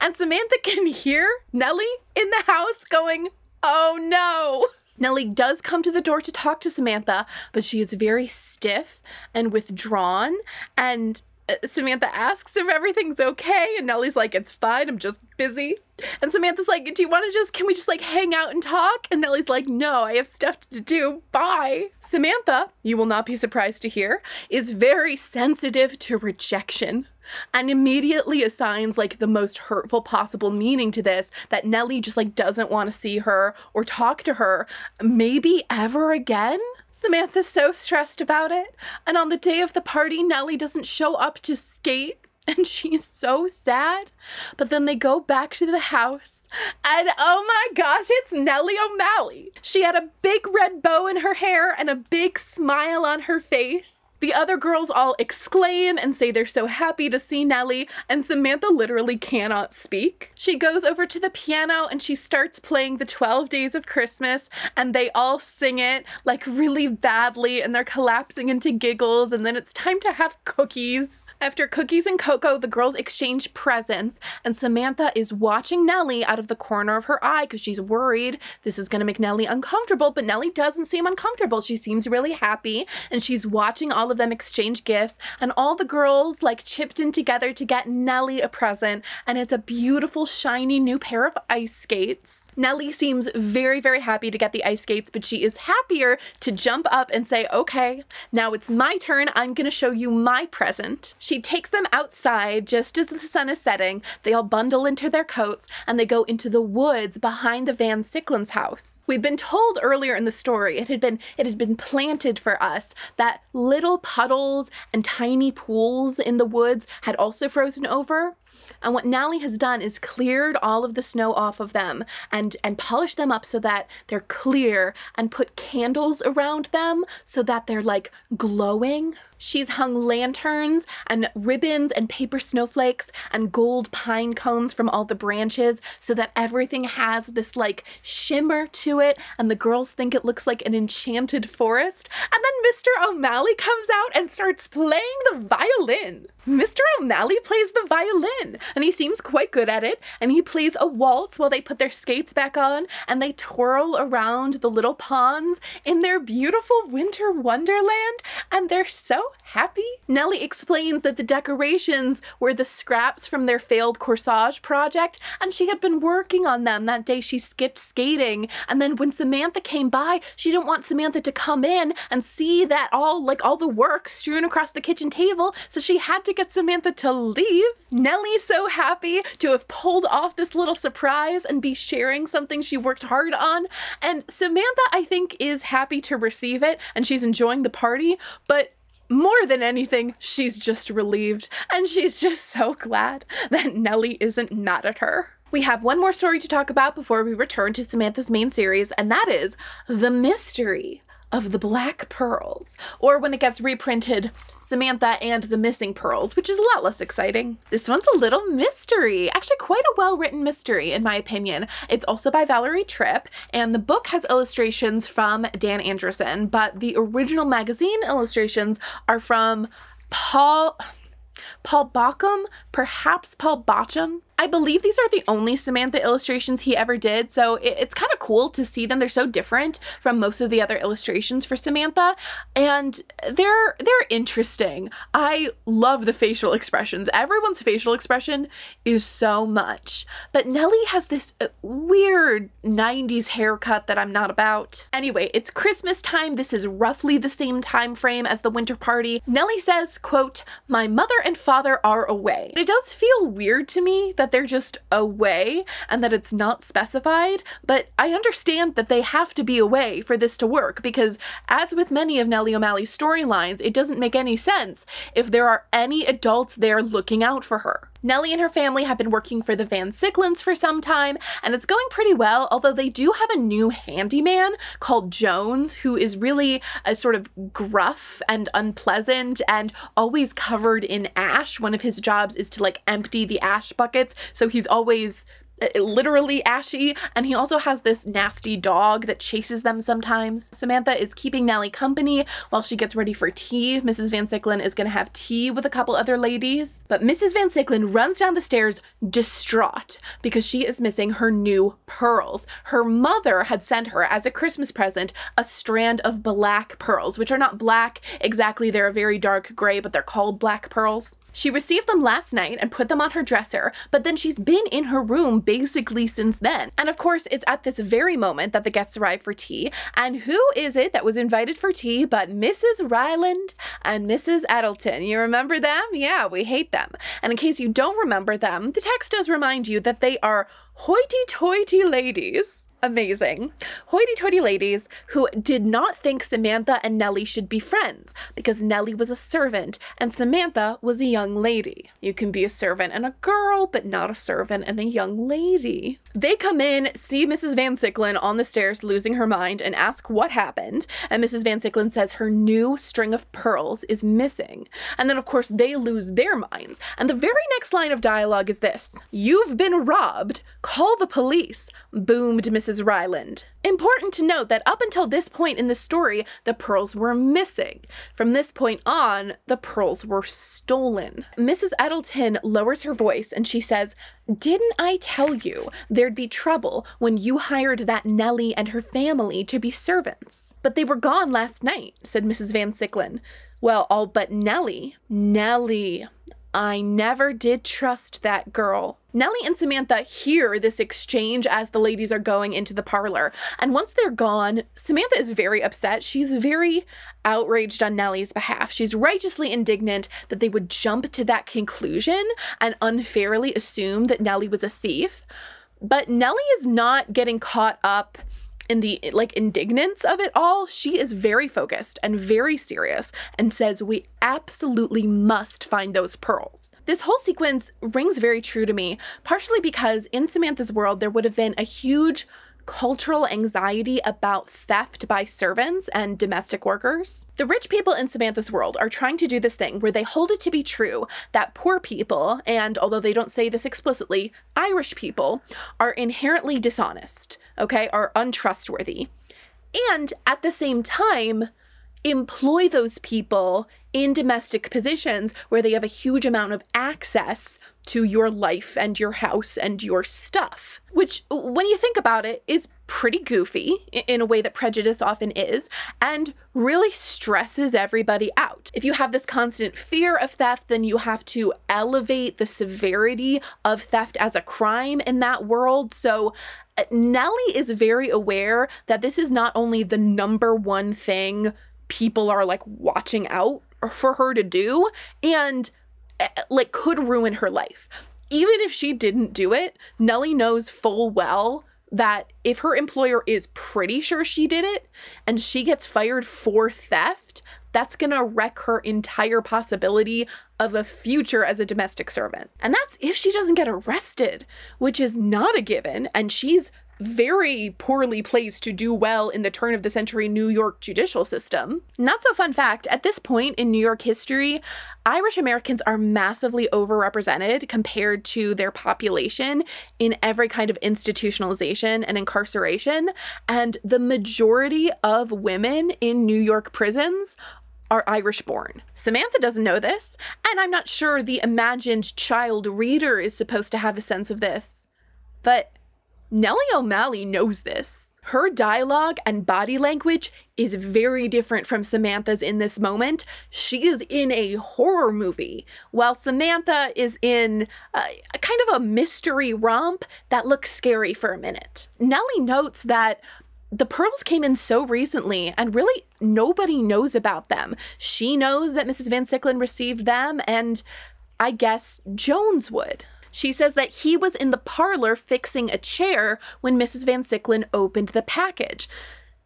And Samantha can hear Nellie in the house going, oh no. Nellie does come to the door to talk to Samantha, but she is very stiff and withdrawn, and Samantha asks if everything's okay, and Nellie's like, it's fine, I'm just busy. And Samantha's like, can we just like hang out and talk? And Nellie's like, no, I have stuff to do, bye. Samantha, you will not be surprised to hear, is very sensitive to rejection, and immediately assigns like the most hurtful possible meaning to this, that Nellie just like doesn't want to see her or talk to her, maybe ever again. Samantha's so stressed about it, and on the day of the party, Nellie doesn't show up to skate, and she's so sad. But then they go back to the house, And oh my gosh, it's Nellie O'Malley. She had a big red bow in her hair and a big smile on her face. The other girls all exclaim and say they're so happy to see Nellie, and Samantha literally cannot speak. She goes over to the piano and she starts playing the 12 Days of Christmas, and they all sing it like really badly, and they're collapsing into giggles, and then it's time to have cookies. After cookies and cocoa, the girls exchange presents, and Samantha is watching Nellie out of the corner of her eye because she's worried this is going to make Nellie uncomfortable, but Nellie doesn't seem uncomfortable. She seems really happy, and she's watching all of them exchange gifts, and all the girls like chipped in together to get Nellie a present, and it's a beautiful shiny new pair of ice skates. Nellie seems very, very happy to get the ice skates, but she is happier to jump up and say, okay, now it's my turn. I'm gonna show you my present. She takes them outside just as the sun is setting. They all bundle into their coats and they go into the woods behind the Van Sicklen's house. We'd been told earlier in the story, it had been planted for us that little puddles and tiny pools in the woods had also frozen over. And what Nellie has done is cleared all of the snow off of them and polished them up so that they're clear, and put candles around them so that they're like glowing. She's hung lanterns and ribbons and paper snowflakes and gold pine cones from all the branches so that everything has this like shimmer to it, and the girls think it looks like an enchanted forest. And then Mr. O'Malley comes out and starts playing the violin. Mr. O'Malley plays the violin, and he seems quite good at it, and he plays a waltz while they put their skates back on and they twirl around the little ponds in their beautiful winter wonderland, and they're so happy. Nellie explains that the decorations were the scraps from their failed corsage project, and she had been working on them that day she skipped skating, and then when Samantha came by, she didn't want Samantha to come in and see that all the work strewn across the kitchen table, so she had to get Samantha to leave. Nellie's so happy to have pulled off this little surprise and be sharing something she worked hard on, and Samantha, I think, is happy to receive it, and she's enjoying the party, but more than anything, she's just relieved, and she's just so glad that Nellie isn't mad at her. We have one more story to talk about before we return to Samantha's main series, and that is The Mystery of the Black Pearls, or when it gets reprinted, Samantha and the Missing Pearls, which is a lot less exciting. This one's a little mystery, actually quite a well-written mystery in my opinion. It's also by Valerie Tripp, and the book has illustrations from Dan Anderson, but the original magazine illustrations are from Paul Bockham, perhaps Paul Bockham. I believe these are the only Samantha illustrations he ever did, so it's kind of cool to see them. They're so different from most of the other illustrations for Samantha, and they're interesting. I love the facial expressions. Everyone's facial expression is so much, but Nellie has this weird 90s haircut that I'm not about. Anyway, it's Christmas time. This is roughly the same time frame as the winter party. Nellie says, quote, "My mother and father are away." It does feel weird to me that they're just away and that it's not specified, but I understand that they have to be away for this to work, because as with many of Nellie O'Malley's storylines, it doesn't make any sense if there are any adults there looking out for her. Nellie and her family have been working for the Van Sicklens for some time, and it's going pretty well, although they do have a new handyman called Jones, who is really a sort of gruff and unpleasant and always covered in ash. One of his jobs is to like empty the ash buckets, so he's always literally ashy, and he also has this nasty dog that chases them sometimes. Samantha is keeping Nellie company while she gets ready for tea. Mrs. Van Sicklen is gonna have tea with a couple other ladies, but Mrs. Van Sicklen runs down the stairs distraught because she is missing her new pearls. Her mother had sent her as a Christmas present a strand of black pearls, which are not black exactly, they're a very dark gray, but they're called black pearls. She received them last night and put them on her dresser, but then she's been in her room basically since then. And of course, it's at this very moment that the guests arrive for tea. And who is it that was invited for tea but Mrs. Ryland and Mrs. Eddleton? You remember them? Yeah, we hate them. And in case you don't remember them, the text does remind you that they are hoity-toity ladies. Amazing. Hoity-toity ladies who did not think Samantha and Nellie should be friends because Nellie was a servant and Samantha was a young lady. You can be a servant and a girl, but not a servant and a young lady. They come in, see Mrs. Van Sicklen on the stairs losing her mind and ask what happened. And Mrs. Van Sicklen says her new string of pearls is missing. And then of course they lose their minds. And the very next line of dialogue is this: "You've been robbed. Call the police," boomed Mrs. Ryland. Important to note that up until this point in the story, the pearls were missing. From this point on, the pearls were stolen. Mrs. Eddleton lowers her voice and she says, "Didn't I tell you there'd be trouble when you hired that Nellie and her family to be servants?" "But they were gone last night," said Mrs. Van Sicklen. "Well, all but Nellie." "Nellie. I never did trust that girl." Nellie and Samantha hear this exchange as the ladies are going into the parlor. And once they're gone, Samantha is very upset. She's very outraged on Nellie's behalf. She's righteously indignant that they would jump to that conclusion and unfairly assume that Nellie was a thief. But Nellie is not getting caught up in the indignance of it all. She is very focused and very serious and says we absolutely must find those pearls. This whole sequence rings very true to me, partially because in Samantha's world there would have been a huge cultural anxiety about theft by servants and domestic workers. The rich people in Samantha's world are trying to do this thing where they hold it to be true that poor people, and although they don't say this explicitly, Irish people, are inherently dishonest, okay, are untrustworthy, and at the same time employ those people in domestic positions where they have a huge amount of access to your life and your house and your stuff, which, when you think about it, is pretty goofy in a way that prejudice often is, and really stresses everybody out. If you have this constant fear of theft, then you have to elevate the severity of theft as a crime in that world. So Nellie is very aware that this is not only the number one thing people are watching out for her to do, and could ruin her life. Even if she didn't do it, Nellie knows full well that if her employer is pretty sure she did it and she gets fired for theft, that's gonna wreck her entire possibility of a future as a domestic servant. And that's if she doesn't get arrested, which is not a given, and she's very poorly placed to do well in the turn of the century New York judicial system. Not so fun fact, at this point in New York history, Irish Americans are massively overrepresented compared to their population in every kind of institutionalization and incarceration, and the majority of women in New York prisons are Irish born. Samantha doesn't know this, and I'm not sure the imagined child reader is supposed to have a sense of this, but Nellie O'Malley knows this. Her dialogue and body language is very different from Samantha's in this moment. She is in a horror movie, while Samantha is in a kind of a mystery romp that looks scary for a minute. Nellie notes that the pearls came in so recently and really nobody knows about them. She knows that Mrs. Van Sicklen received them, and I guess Jones would. She says that he was in the parlor fixing a chair when Mrs. Van Sicklen opened the package.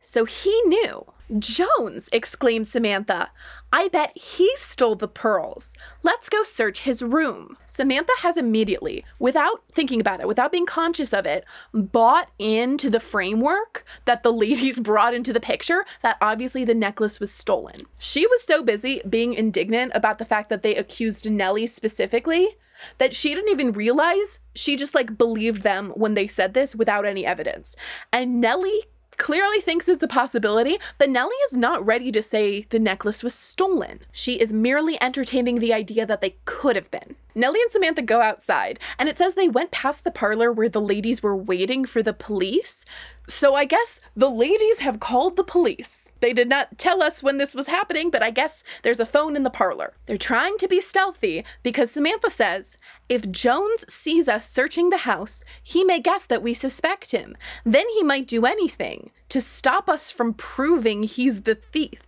So he knew. "Jones!" exclaimed Samantha. "I bet he stole the pearls. Let's go search his room." Samantha has immediately, without thinking about it, without being conscious of it, bought into the framework that the ladies brought into the picture that obviously the necklace was stolen. She was so busy being indignant about the fact that they accused Nellie specifically that she didn't even realize she just believed them when they said this without any evidence. And Nellie clearly thinks it's a possibility, but Nellie is not ready to say the necklace was stolen. She is merely entertaining the idea that they could have been. Nellie and Samantha go outside, and it says they went past the parlor where the ladies were waiting for the police. So I guess the ladies have called the police. They did not tell us when this was happening, but I guess there's a phone in the parlor. They're trying to be stealthy because Samantha says, if Jones sees us searching the house, he may guess that we suspect him. Then he might do anything to stop us from proving he's the thief.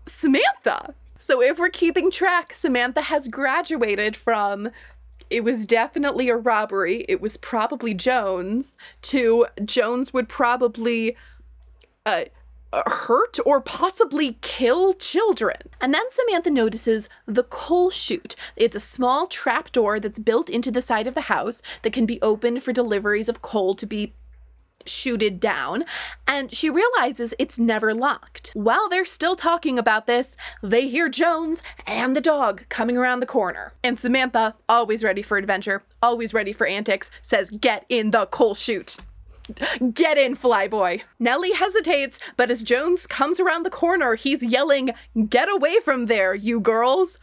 Samantha! So if we're keeping track, Samantha has graduated from it was definitely a robbery. It was probably Jones. 2, Jones would probably hurt or possibly kill children. And then Samantha notices the coal chute. It's a small trapdoor that's built into the side of the house that can be opened for deliveries of coal to be shooted down, and she realizes it's never locked. While they're still talking about this, they hear Jones and the dog coming around the corner. And Samantha, always ready for adventure, always ready for antics, says, "Get in the coal chute. Get in, flyboy." Nellie hesitates, but as Jones comes around the corner, he's yelling, "Get away from there, you girls."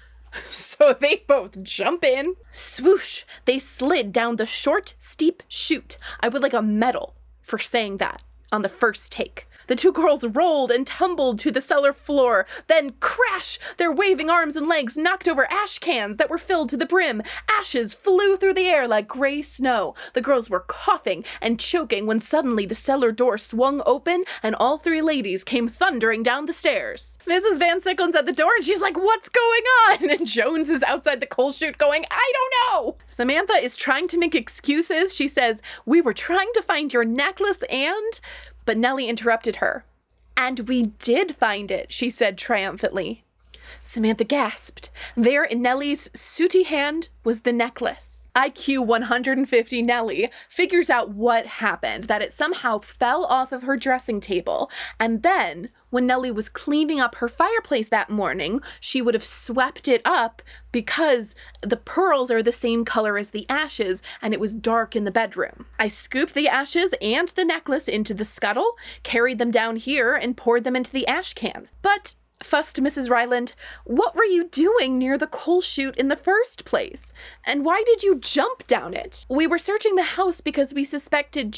So they both jump in. Swoosh! They slid down the short, steep chute. I would like a medal for saying that on the first take. The 2 girls rolled and tumbled to the cellar floor, then crash! Their waving arms and legs knocked over ash cans that were filled to the brim. Ashes flew through the air like gray snow. The girls were coughing and choking when suddenly the cellar door swung open and all 3 ladies came thundering down the stairs. Mrs. Van Sicklen's at the door and she's like, "What's going on?" And Jones is outside the coal chute going, "I don't know." Samantha is trying to make excuses. She says, "We were trying to find your necklace and..." But Nellie interrupted her. "And we did find it," she said triumphantly. Samantha gasped. There in Nellie's sooty hand was the necklace. IQ 150 Nellie figures out what happened, that it somehow fell off of her dressing table, and then, when Nellie was cleaning up her fireplace that morning, she would have swept it up because the pearls are the same color as the ashes, and it was dark in the bedroom. "I scooped the ashes and the necklace into the scuttle, carried them down here, and poured them into the ash can." "But," fussed Mrs. Ryland, "what were you doing near the coal chute in the first place? And why did you jump down it?" "We were searching the house because we suspected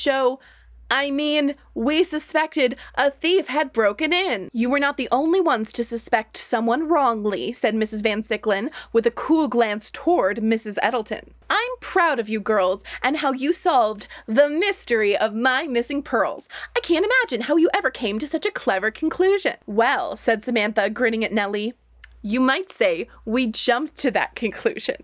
we suspected a thief had broken in." "You were not the only ones to suspect someone wrongly," said Mrs. Van Sicklen with a cool glance toward Mrs. Eddleton. "I'm proud of you girls and how you solved the mystery of my missing pearls. I can't imagine how you ever came to such a clever conclusion." "Well," said Samantha, grinning at Nellie, "you might say we jumped to that conclusion."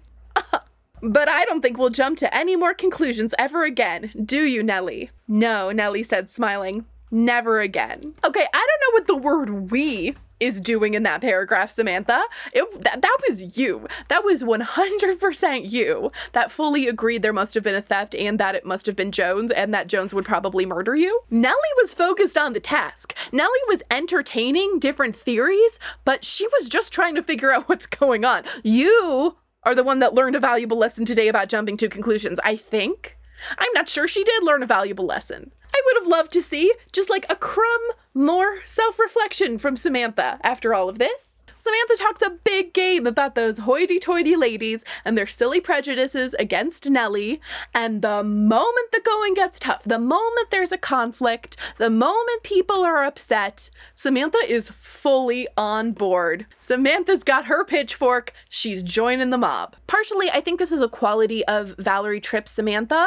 "But I don't think we'll jump to any more conclusions ever again, do you, Nellie?" "No," Nellie said, smiling. "Never again." Okay, I don't know what the word "we" is doing in that paragraph, Samantha. That was you. That was 100% you. That fully agreed there must have been a theft and that it must have been Jones and that Jones would probably murder you. Nellie was focused on the task. Nellie was entertaining different theories, but she was just trying to figure out what's going on. You are the one that learned a valuable lesson today about jumping to conclusions, I think. I'm not sure she did learn a valuable lesson. I would have loved to see just like a crumb more self-reflection from Samantha after all of this. Samantha talks a big game about those hoity-toity ladies and their silly prejudices against Nellie, and the moment the going gets tough, the moment there's a conflict, the moment people are upset, Samantha is fully on board. Samantha's got her pitchfork, she's joining the mob. Partially, I think this is a quality of Valerie Tripp's Samantha.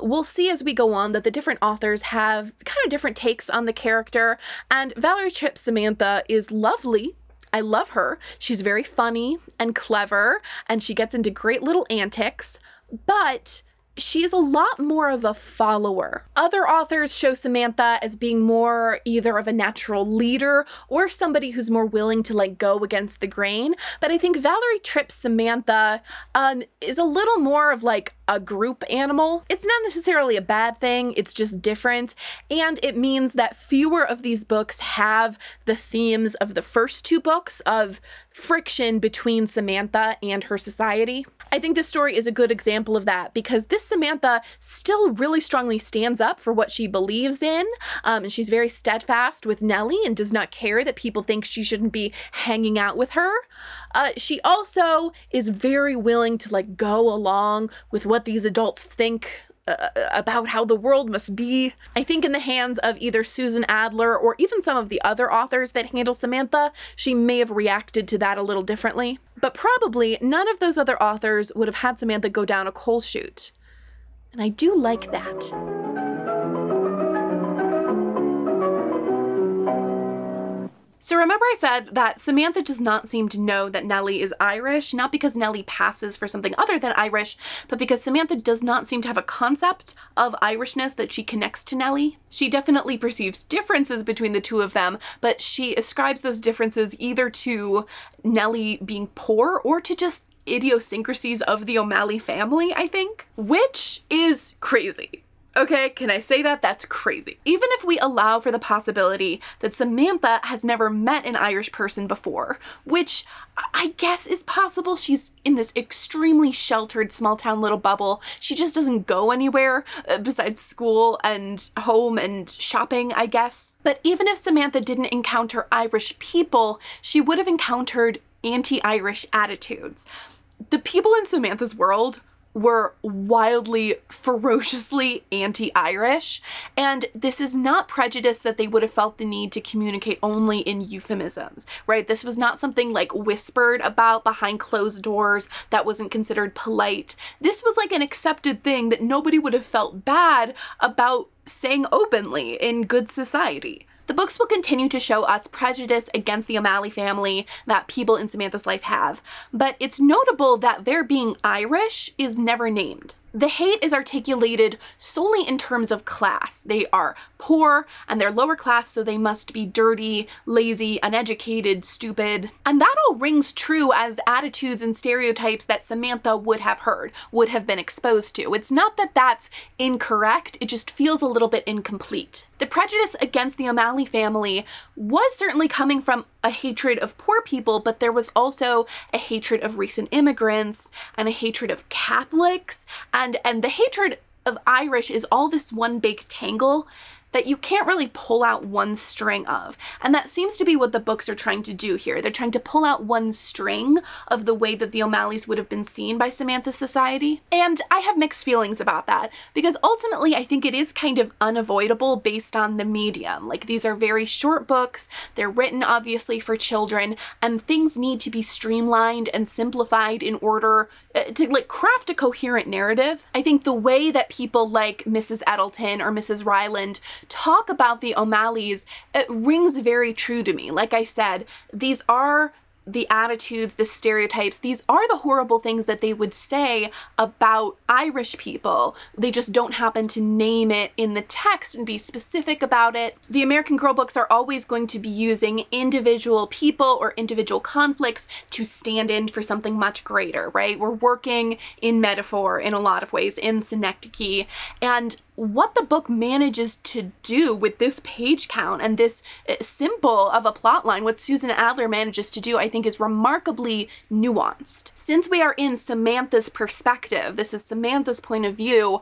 We'll see as we go on that the different authors have kind of different takes on the character, and Valerie Tripp's Samantha is lovely. I love her. She's very funny and clever, and she gets into great little antics, but she's a lot more of a follower. Other authors show Samantha as being more either of a natural leader or somebody who's more willing to like go against the grain. But I think Valerie Tripp's Samantha is a little more of like a group animal. It's not necessarily a bad thing, it's just different. And it means that fewer of these books have the themes of the first 2 books of friction between Samantha and her society. I think this story is a good example of that because this Samantha still really strongly stands up for what she believes in, and she's very steadfast with Nellie and does not care that people think she shouldn't be hanging out with her. She also is very willing to like go along with what these adults think about how the world must be. I think in the hands of either Susan Adler or even some of the other authors that handle Samantha, she may have reacted to that a little differently. But probably none of those other authors would have had Samantha go down a coal chute. And I do like that. So remember I said that Samantha does not seem to know that Nellie is Irish, not because Nellie passes for something other than Irish, but because Samantha does not seem to have a concept of Irishness that she connects to Nellie. She definitely perceives differences between the two of them, but she ascribes those differences either to Nellie being poor or to just idiosyncrasies of the O'Malley family, I think, which is crazy. Okay, can I say that? That's crazy. Even if we allow for the possibility that Samantha has never met an Irish person before, which I guess is possible. She's in this extremely sheltered small town little bubble. She just doesn't go anywhere besides school and home and shopping, I guess. But even if Samantha didn't encounter Irish people, she would have encountered anti-Irish attitudes. The people in Samantha's world were wildly, ferociously anti-Irish, and this is not prejudice that they would have felt the need to communicate only in euphemisms, right? This was not something like whispered about behind closed doors that wasn't considered polite. This was like an accepted thing that nobody would have felt bad about saying openly in good society. The books will continue to show us prejudice against the O'Malley family that people in Samantha's life have, but it's notable that their being Irish is never named. The hate is articulated solely in terms of class. They are poor and they're lower class, so they must be dirty, lazy, uneducated, stupid. And that all rings true as attitudes and stereotypes that Samantha would have heard, would have been exposed to. It's not that that's incorrect, it just feels a little bit incomplete. The prejudice against the O'Malley family was certainly coming from a hatred of poor people, but there was also a hatred of recent immigrants and a hatred of Catholics, and the hatred of Irish is all this one big tangle that you can't really pull out one string of. And that seems to be what the books are trying to do here. They're trying to pull out one string of the way that the O'Malleys would have been seen by Samantha's society. And I have mixed feelings about that, because ultimately I think it is kind of unavoidable based on the medium. Like, these are very short books, they're written obviously for children, and things need to be streamlined and simplified in order to like craft a coherent narrative. I think the way that people like Mrs. Eddleton or Mrs. Ryland talk about the O'Malleys, it rings very true to me. Like I said, these are the attitudes, the stereotypes, these are the horrible things that they would say about Irish people. They just don't happen to name it in the text and be specific about it. The American Girl books are always going to be using individual people or individual conflicts to stand in for something much greater, right? We're working in metaphor in a lot of ways, in synecdoche, and what the book manages to do with this page count and this simple of a plot line, what Susan Adler manages to do, I think is remarkably nuanced. Since we are in Samantha's perspective, this is Samantha's point of view,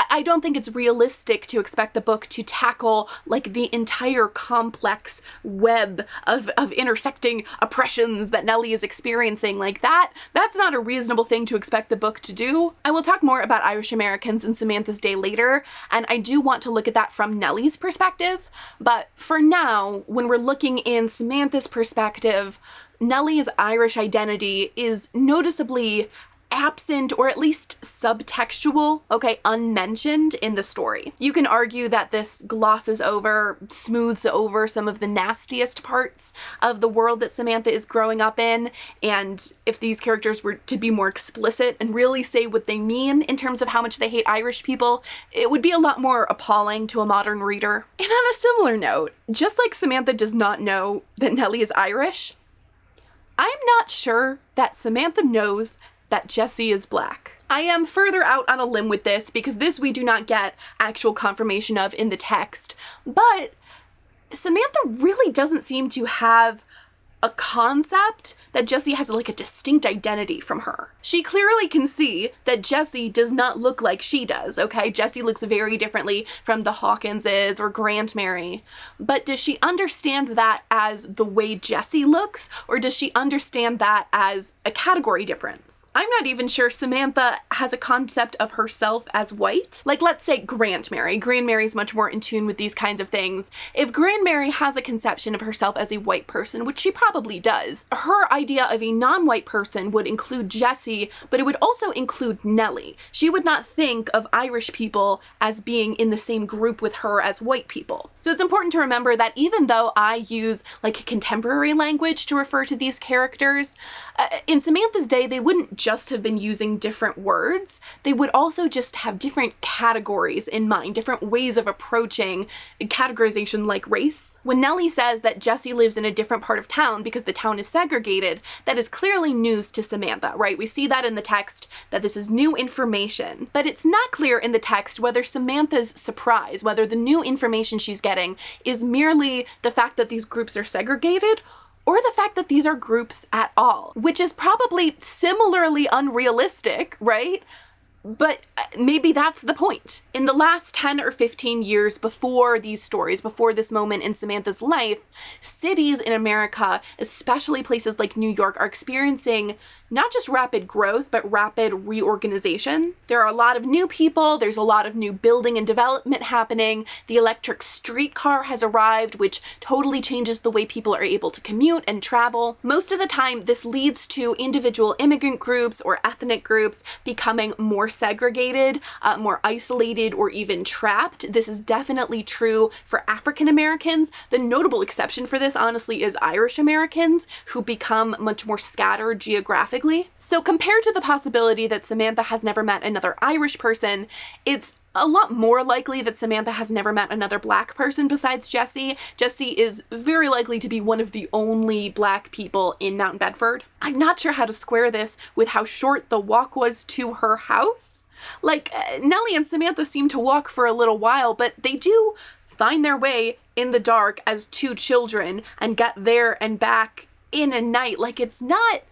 I don't think it's realistic to expect the book to tackle like the entire complex web of intersecting oppressions that Nellie is experiencing. Like that's not a reasonable thing to expect the book to do. I will talk more about Irish Americans in Samantha's Day later, and I do want to look at that from Nellie's perspective, but for now, when we're looking in Samantha's perspective, Nellie's Irish identity is noticeably absent, or at least subtextual, okay, unmentioned in the story. You can argue that this glosses over, smooths over some of the nastiest parts of the world that Samantha is growing up in, and if these characters were to be more explicit and really say what they mean in terms of how much they hate Irish people, it would be a lot more appalling to a modern reader. And on a similar note, just like Samantha does not know that Nellie is Irish, I'm not sure that Samantha knows that Jessie is black. I am further out on a limb with this because this we do not get actual confirmation of in the text, but Samantha really doesn't seem to have a concept that Jessie has like a distinct identity from her. She clearly can see that Jessie does not look like she does, okay? Jessie looks very differently from the Hawkinses or Grant Mary, but does she understand that as the way Jessie looks, or does she understand that as a category difference? I'm not even sure Samantha has a concept of herself as white. Like, let's say Grant Mary. Grant Mary's much more in tune with these kinds of things. If Grant Mary has a conception of herself as a white person, which she probably probably does. Her idea of a non-white person would include Jessie, but it would also include Nellie. She would not think of Irish people as being in the same group with her as white people. So it's important to remember that even though I use like contemporary language to refer to these characters, in Samantha's day, they wouldn't just have been using different words. They would also just have different categories in mind, different ways of approaching categorization like race. When Nellie says that Jessie lives in a different part of town because the town is segregated, that is clearly news to Samantha, right? We see that in the text, that this is new information. But it's not clear in the text whether Samantha's surprise, whether the new information she's getting is merely the fact that these groups are segregated, or the fact that these are groups at all, which is probably similarly unrealistic, right? But maybe that's the point. In the last 10 or 15 years before these stories, before this moment in Samantha's life, cities in America, especially places like New York, are experiencing not just rapid growth, but rapid reorganization. There are a lot of new people, there's a lot of new building and development happening. The electric streetcar has arrived, which totally changes the way people are able to commute and travel. Most of the time, this leads to individual immigrant groups or ethnic groups becoming more segregated, more isolated, or even trapped. This is definitely true for African Americans. The notable exception for this, honestly, is Irish Americans, who become much more scattered geographically. So compared to the possibility that Samantha has never met another Irish person, it's a lot more likely that Samantha has never met another Black person besides Jessie. Jessie is very likely to be one of the only Black people in Mount Bedford. I'm not sure how to square this with how short the walk was to her house. Like, Nellie and Samantha seem to walk for a little while, but they do find their way in the dark as two children and get there and back in a night. Like, it's not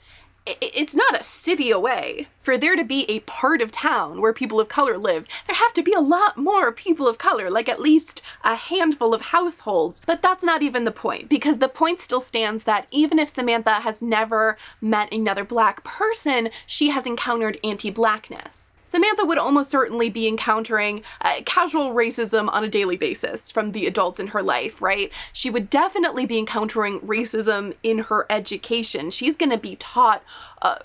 a city away. For there to be a part of town where people of color live, there have to be a lot more people of color, like at least a handful of households. But that's not even the point, because the point still stands that even if Samantha has never met another Black person, she has encountered anti-Blackness. Samantha would almost certainly be encountering casual racism on a daily basis from the adults in her life, right? She would definitely be encountering racism in her education. She's going to be taught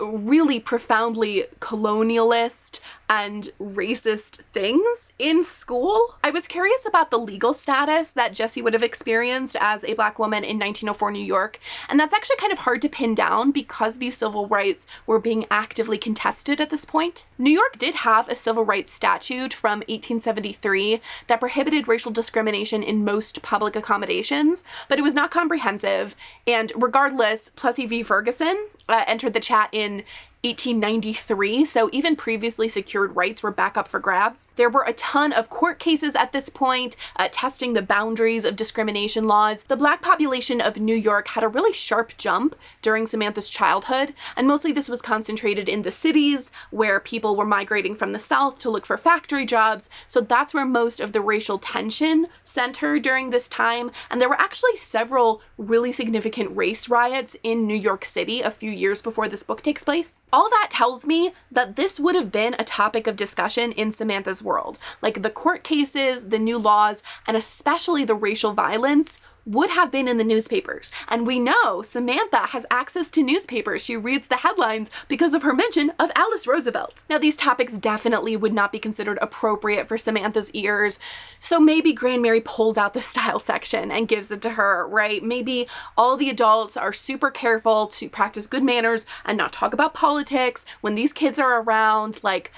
really profoundly colonialist and racist things in school. I was curious about the legal status that Jessie would have experienced as a Black woman in 1904 New York, and that's actually kind of hard to pin down because these civil rights were being actively contested at this point. New York did have a civil rights statute from 1873 that prohibited racial discrimination in most public accommodations, but it was not comprehensive, and regardless, Plessy v. Ferguson entered the chat in 1893, so even previously secured rights were back up for grabs. There were a ton of court cases at this point, testing the boundaries of discrimination laws. The Black population of New York had a really sharp jump during Samantha's childhood, and mostly this was concentrated in the cities where people were migrating from the South to look for factory jobs, so that's where most of the racial tension centered during this time, and there were actually several really significant race riots in New York City a few years before this book takes place. All that tells me that this would have been a topic of discussion in Samantha's world. Like the court cases, the new laws, and especially the racial violence would have been in the newspapers. And we know Samantha has access to newspapers. She reads the headlines because of her mention of Alice Roosevelt. Now, these topics definitely would not be considered appropriate for Samantha's ears, so maybe Grand Mary pulls out the style section and gives it to her, right? Maybe all the adults are super careful to practice good manners and not talk about politics when these kids are around. Like,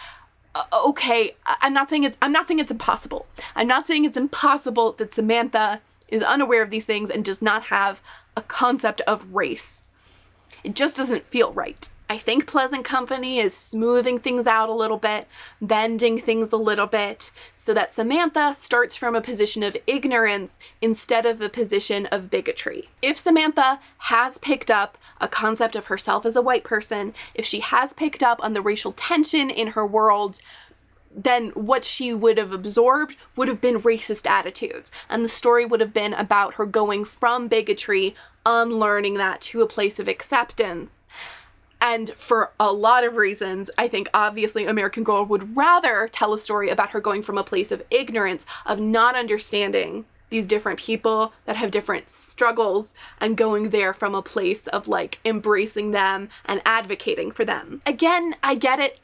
okay, I'm not saying it's impossible. I'm not saying it's impossible that Samantha is unaware of these things and does not have a concept of race. It just doesn't feel right. I think Pleasant Company is smoothing things out a little bit, bending things a little bit, so that Samantha starts from a position of ignorance instead of a position of bigotry. If Samantha has picked up a concept of herself as a white person, if she has picked up on the racial tension in her world, then what she would have absorbed would have been racist attitudes. And the story would have been about her going from bigotry, unlearning that, to a place of acceptance. And for a lot of reasons, I think obviously American Girl would rather tell a story about her going from a place of ignorance, of not understanding these different people that have different struggles and going there from a place of like embracing them and advocating for them. Again, I get it.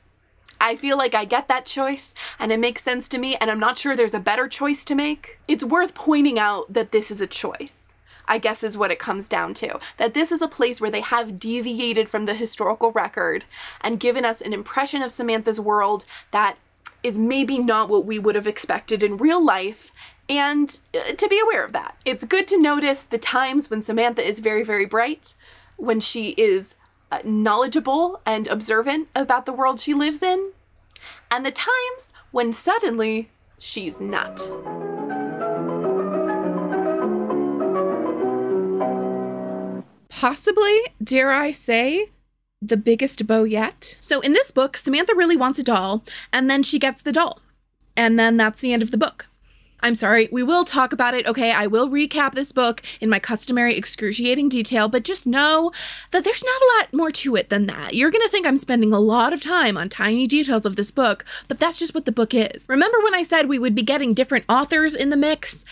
I feel like I get that choice and it makes sense to me, and I'm not sure there's a better choice to make. It's worth pointing out that this is a choice, I guess is what it comes down to. That this is a place where they have deviated from the historical record and given us an impression of Samantha's world that is maybe not what we would have expected in real life, and to be aware of that. It's good to notice the times when Samantha is very, very bright, when she is knowledgeable and observant about the world she lives in, and the times when suddenly she's not. Possibly, dare I say, the biggest bow yet. So in this book, Samantha really wants a doll, and then she gets the doll. And then that's the end of the book. I'm sorry, we will talk about it, okay? I will recap this book in my customary excruciating detail, but just know that there's not a lot more to it than that. You're gonna think I'm spending a lot of time on tiny details of this book, but that's just what the book is. Remember when I said we would be getting different authors in the mix?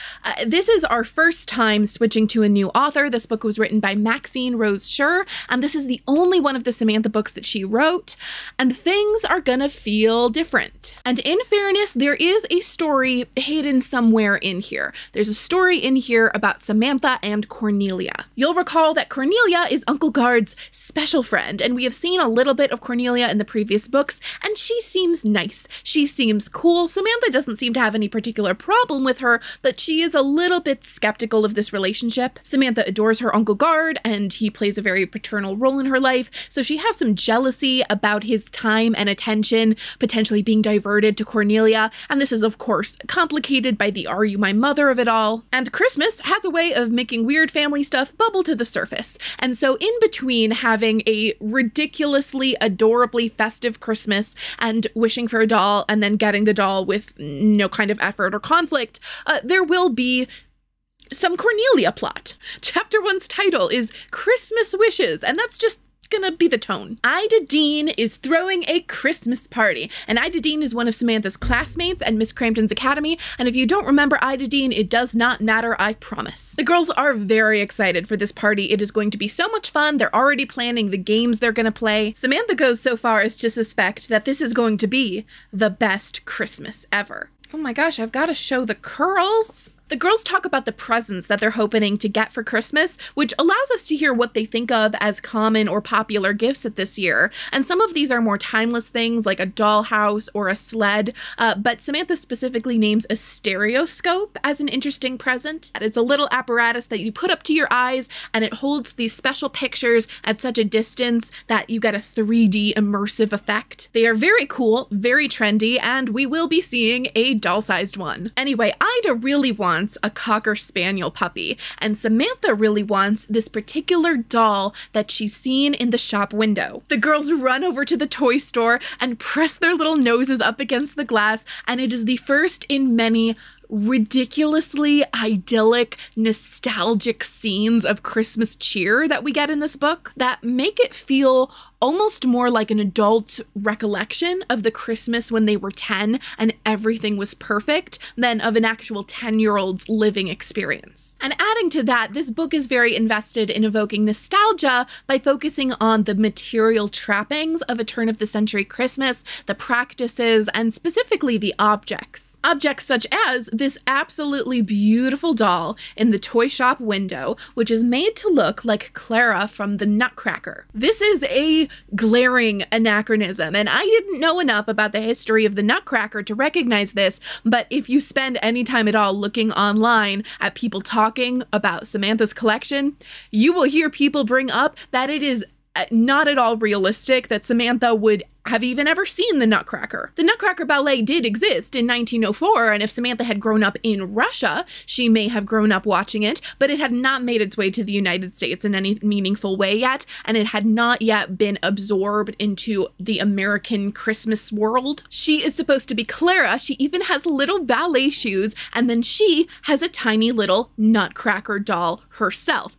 This is our first time switching to a new author. This book was written by Maxine Rose Schur, and this is the only one of the Samantha books that she wrote, and things are gonna feel different. And in fairness, there is a story hidden somewhere in here. There's a story in here about Samantha and Cornelia. You'll recall that Cornelia is Uncle Guard's special friend, and we have seen a little bit of Cornelia in the previous books, and she seems nice. She seems cool. Samantha doesn't seem to have any particular problem with her, but she is a little bit skeptical of this relationship. Samantha adores her Uncle Guard, and he plays a very paternal role in her life, so she has some jealousy about his time and attention potentially being diverted to Cornelia, and this is of course complicated by the "Are you my mother" of it all. And Christmas has a way of making weird family stuff bubble to the surface. And so in between having a ridiculously, adorably festive Christmas and wishing for a doll and then getting the doll with no kind of effort or conflict, there will be some Cornelia plot. Chapter 1's title is Christmas Wishes, and that's just gonna be the tone. Ida Dean is throwing a Christmas party, and Ida Dean is one of Samantha's classmates at Miss Crampton's Academy, and if you don't remember Ida Dean, it does not matter, I promise. The girls are very excited for this party. It is going to be so much fun. They're already planning the games they're gonna play. Samantha goes so far as to suspect that this is going to be the best Christmas ever. Oh my gosh, I've got to show the curls. The girls talk about the presents that they're hoping to get for Christmas, which allows us to hear what they think of as common or popular gifts at this year. And some of these are more timeless things like a dollhouse or a sled, but Samantha specifically names a stereoscope as an interesting present. It's a little apparatus that you put up to your eyes, and it holds these special pictures at such a distance that you get a 3D immersive effect. They are very cool, very trendy, and we will be seeing a doll-sized one. Anyway, Ida really wants a Cocker Spaniel puppy, and Samantha really wants this particular doll that she's seen in the shop window. The girls run over to the toy store and press their little noses up against the glass, and it is the first in many ridiculously idyllic, nostalgic scenes of Christmas cheer that we get in this book that make it feel almost more like an adult's recollection of the Christmas when they were 10 and everything was perfect than of an actual 10-year-old's living experience. And adding to that, this book is very invested in evoking nostalgia by focusing on the material trappings of a turn-of-the-century Christmas, the practices, and specifically the objects. Objects such as this absolutely beautiful doll in the toy shop window, which is made to look like Clara from the Nutcracker. This is a glaring anachronism, and I didn't know enough about the history of the Nutcracker to recognize this, but if you spend any time at all looking online at people talking about Samantha's collection, you will hear people bring up that it is not at all realistic that Samantha would have even ever seen the Nutcracker. The Nutcracker Ballet did exist in 1904, and if Samantha had grown up in Russia, she may have grown up watching it, but it had not made its way to the United States in any meaningful way yet, and it had not yet been absorbed into the American Christmas world. She is supposed to be Clara. She even has little ballet shoes, and then she has a tiny little Nutcracker doll herself.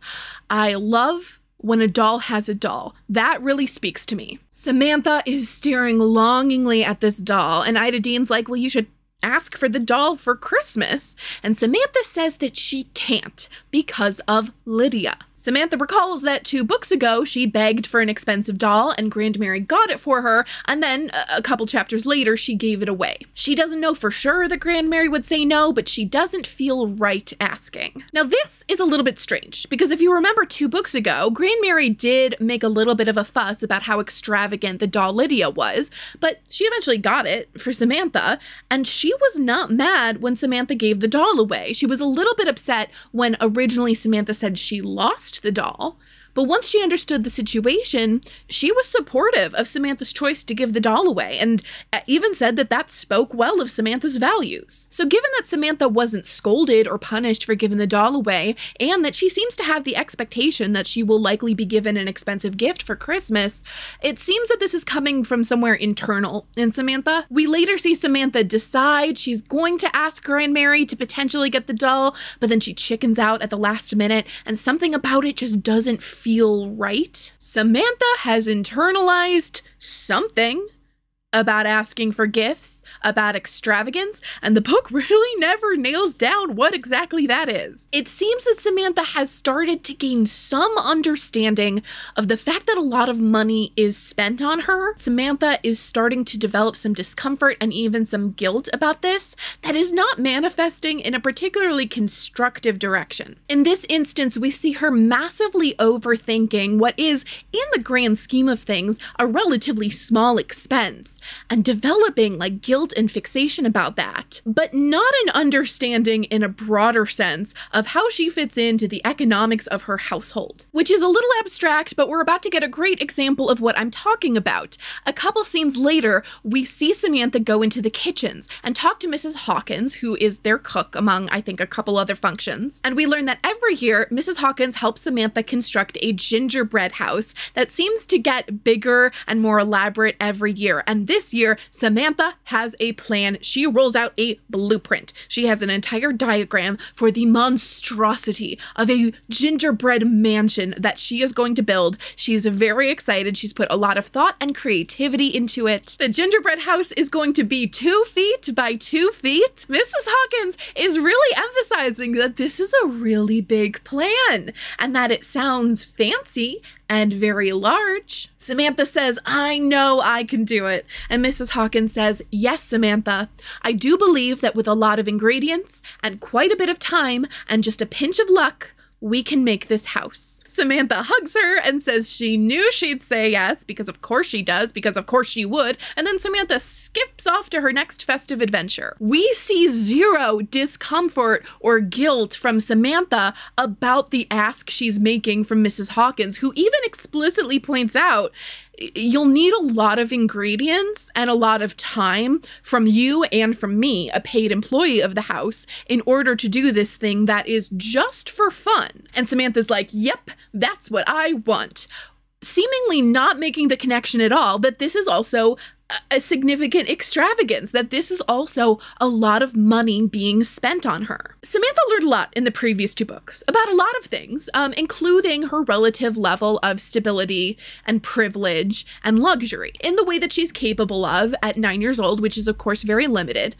I love when a doll has a doll. That really speaks to me. Samantha is staring longingly at this doll, and Ida Dean's like, well, you should ask for the doll for Christmas, and Samantha says that she can't because of Lydia. Samantha recalls that 2 books ago, she begged for an expensive doll and Grandmary got it for her, and then a couple chapters later, she gave it away. She doesn't know for sure that Grandmary would say no, but she doesn't feel right asking. Now, this is a little bit strange, because if you remember 2 books ago, Grandmary did make a little bit of a fuss about how extravagant the doll Lydia was, but she eventually got it for Samantha, and she was not mad when Samantha gave the doll away. She was a little bit upset when originally Samantha said she lost the doll, but once she understood the situation, she was supportive of Samantha's choice to give the doll away, and even said that that spoke well of Samantha's values. So given that Samantha wasn't scolded or punished for giving the doll away, and that she seems to have the expectation that she will likely be given an expensive gift for Christmas, it seems that this is coming from somewhere internal in Samantha. We later see Samantha decide she's going to ask Grandmary to potentially get the doll, but then she chickens out at the last minute, and something about it just doesn't feel right. Samantha has internalized something about asking for gifts, about extravagance, and the book really never nails down what exactly that is. It seems that Samantha has started to gain some understanding of the fact that a lot of money is spent on her. Samantha is starting to develop some discomfort and even some guilt about this that is not manifesting in a particularly constructive direction. In this instance, we see her massively overthinking what is, in the grand scheme of things, a relatively small expense, and developing like guilt and fixation about that, but not an understanding in a broader sense of how she fits into the economics of her household, which is a little abstract, but we're about to get a great example of what I'm talking about. A couple scenes later, we see Samantha go into the kitchens and talk to Mrs. Hawkins, who is their cook among, I think, a couple other functions. And we learn that every year, Mrs. Hawkins helps Samantha construct a gingerbread house that seems to get bigger and more elaborate every year. And this year, Samantha has a plan. She rolls out a blueprint. She has an entire diagram for the monstrosity of a gingerbread mansion that she is going to build. She's very excited. She's put a lot of thought and creativity into it. The gingerbread house is going to be 2 feet by 2 feet. Mrs. Hawkins is really emphasizing that this is a really big plan and that it sounds fancy and very large. Samantha says, "I know I can do it." And Mrs. Hawkins says, "Yes, Samantha, I do believe that with a lot of ingredients and quite a bit of time and just a pinch of luck, we can make this house." Samantha hugs her and says she knew she'd say yes, because of course she does, because of course she would, and then Samantha skips off to her next festive adventure. We see zero discomfort or guilt from Samantha about the ask she's making from Mrs. Hawkins, who even explicitly points out, you'll need a lot of ingredients and a lot of time from you and from me, a paid employee of the house, in order to do this thing that is just for fun. And Samantha's like, yep, that's what I want. Seemingly not making the connection at all that this is also a significant extravagance, that this is also a lot of money being spent on her. Samantha learned a lot in the previous 2 books about a lot of things, including her relative level of stability and privilege and luxury in the way that she's capable of at 9 years old, which is of course very limited.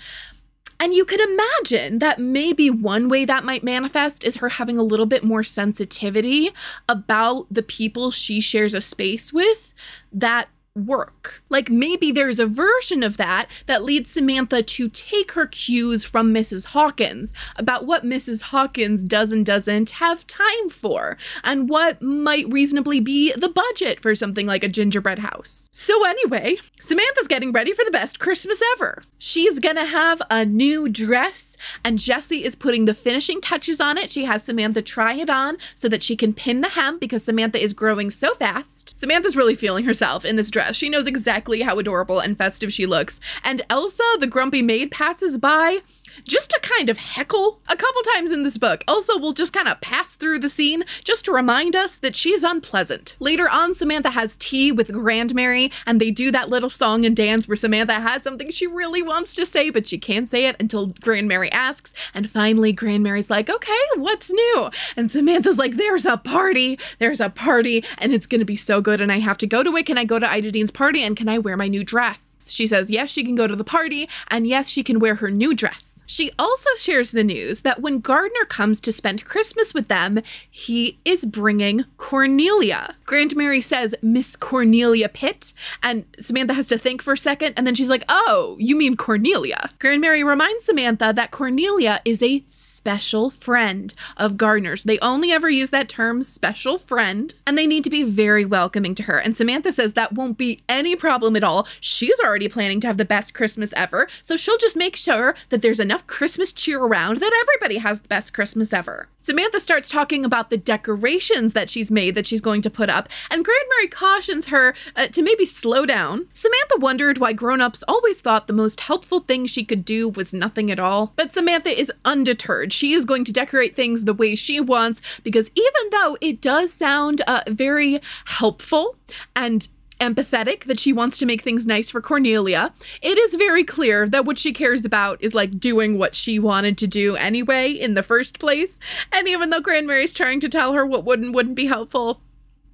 And you could imagine that maybe one way that might manifest is her having a little bit more sensitivity about the people she shares a space with that work. Like maybe there's a version of that that leads Samantha to take her cues from Mrs. Hawkins about what Mrs. Hawkins does and doesn't have time for, and what might reasonably be the budget for something like a gingerbread house. So anyway, Samantha's getting ready for the best Christmas ever. She's gonna have a new dress, and Jessie is putting the finishing touches on it. She has Samantha try it on so that she can pin the hem because Samantha is growing so fast. Samantha's really feeling herself in this dress. She knows exactly how adorable and festive she looks. And Elsa, the grumpy maid, passes by just to kind of heckle a couple times in this book. Elsa will just kind of pass through the scene just to remind us that she's unpleasant. Later on, Samantha has tea with Grandmary, and they do that little song and dance where Samantha had something she really wants to say, but she can't say it until Grandmary asks. And finally, Grandmary's like, okay, what's new? And Samantha's like, there's a party, and it's gonna be so good, and I have to go to it. Can I go to Ida Dean's party, and can I wear my new dress? She says yes, she can go to the party, and yes, she can wear her new dress. She also shares the news that when Gardner comes to spend Christmas with them, he is bringing Cornelia. Grandmary says, Miss Cornelia Pitt, and Samantha has to think for a second, and then she's like, oh, you mean Cornelia. Grandmary reminds Samantha that Cornelia is a special friend of Gardner's. They only ever use that term, special friend, and they need to be very welcoming to her. And Samantha says that won't be any problem at all. She's already planning to have the best Christmas ever, so she'll just make sure that there's enough Christmas cheer around that everybody has the best Christmas ever. Samantha starts talking about the decorations that she's made that she's going to put up, and Grandmary cautions her to maybe slow down. Samantha wondered why grown-ups always thought the most helpful thing she could do was nothing at all. But Samantha is undeterred. She is going to decorate things the way she wants, because even though it does sound very helpful and empathetic that she wants to make things nice for Cornelia, it is very clear that what she cares about is like doing what she wanted to do anyway in the first place. And even though Grandmary's trying to tell her what would and wouldn't be helpful,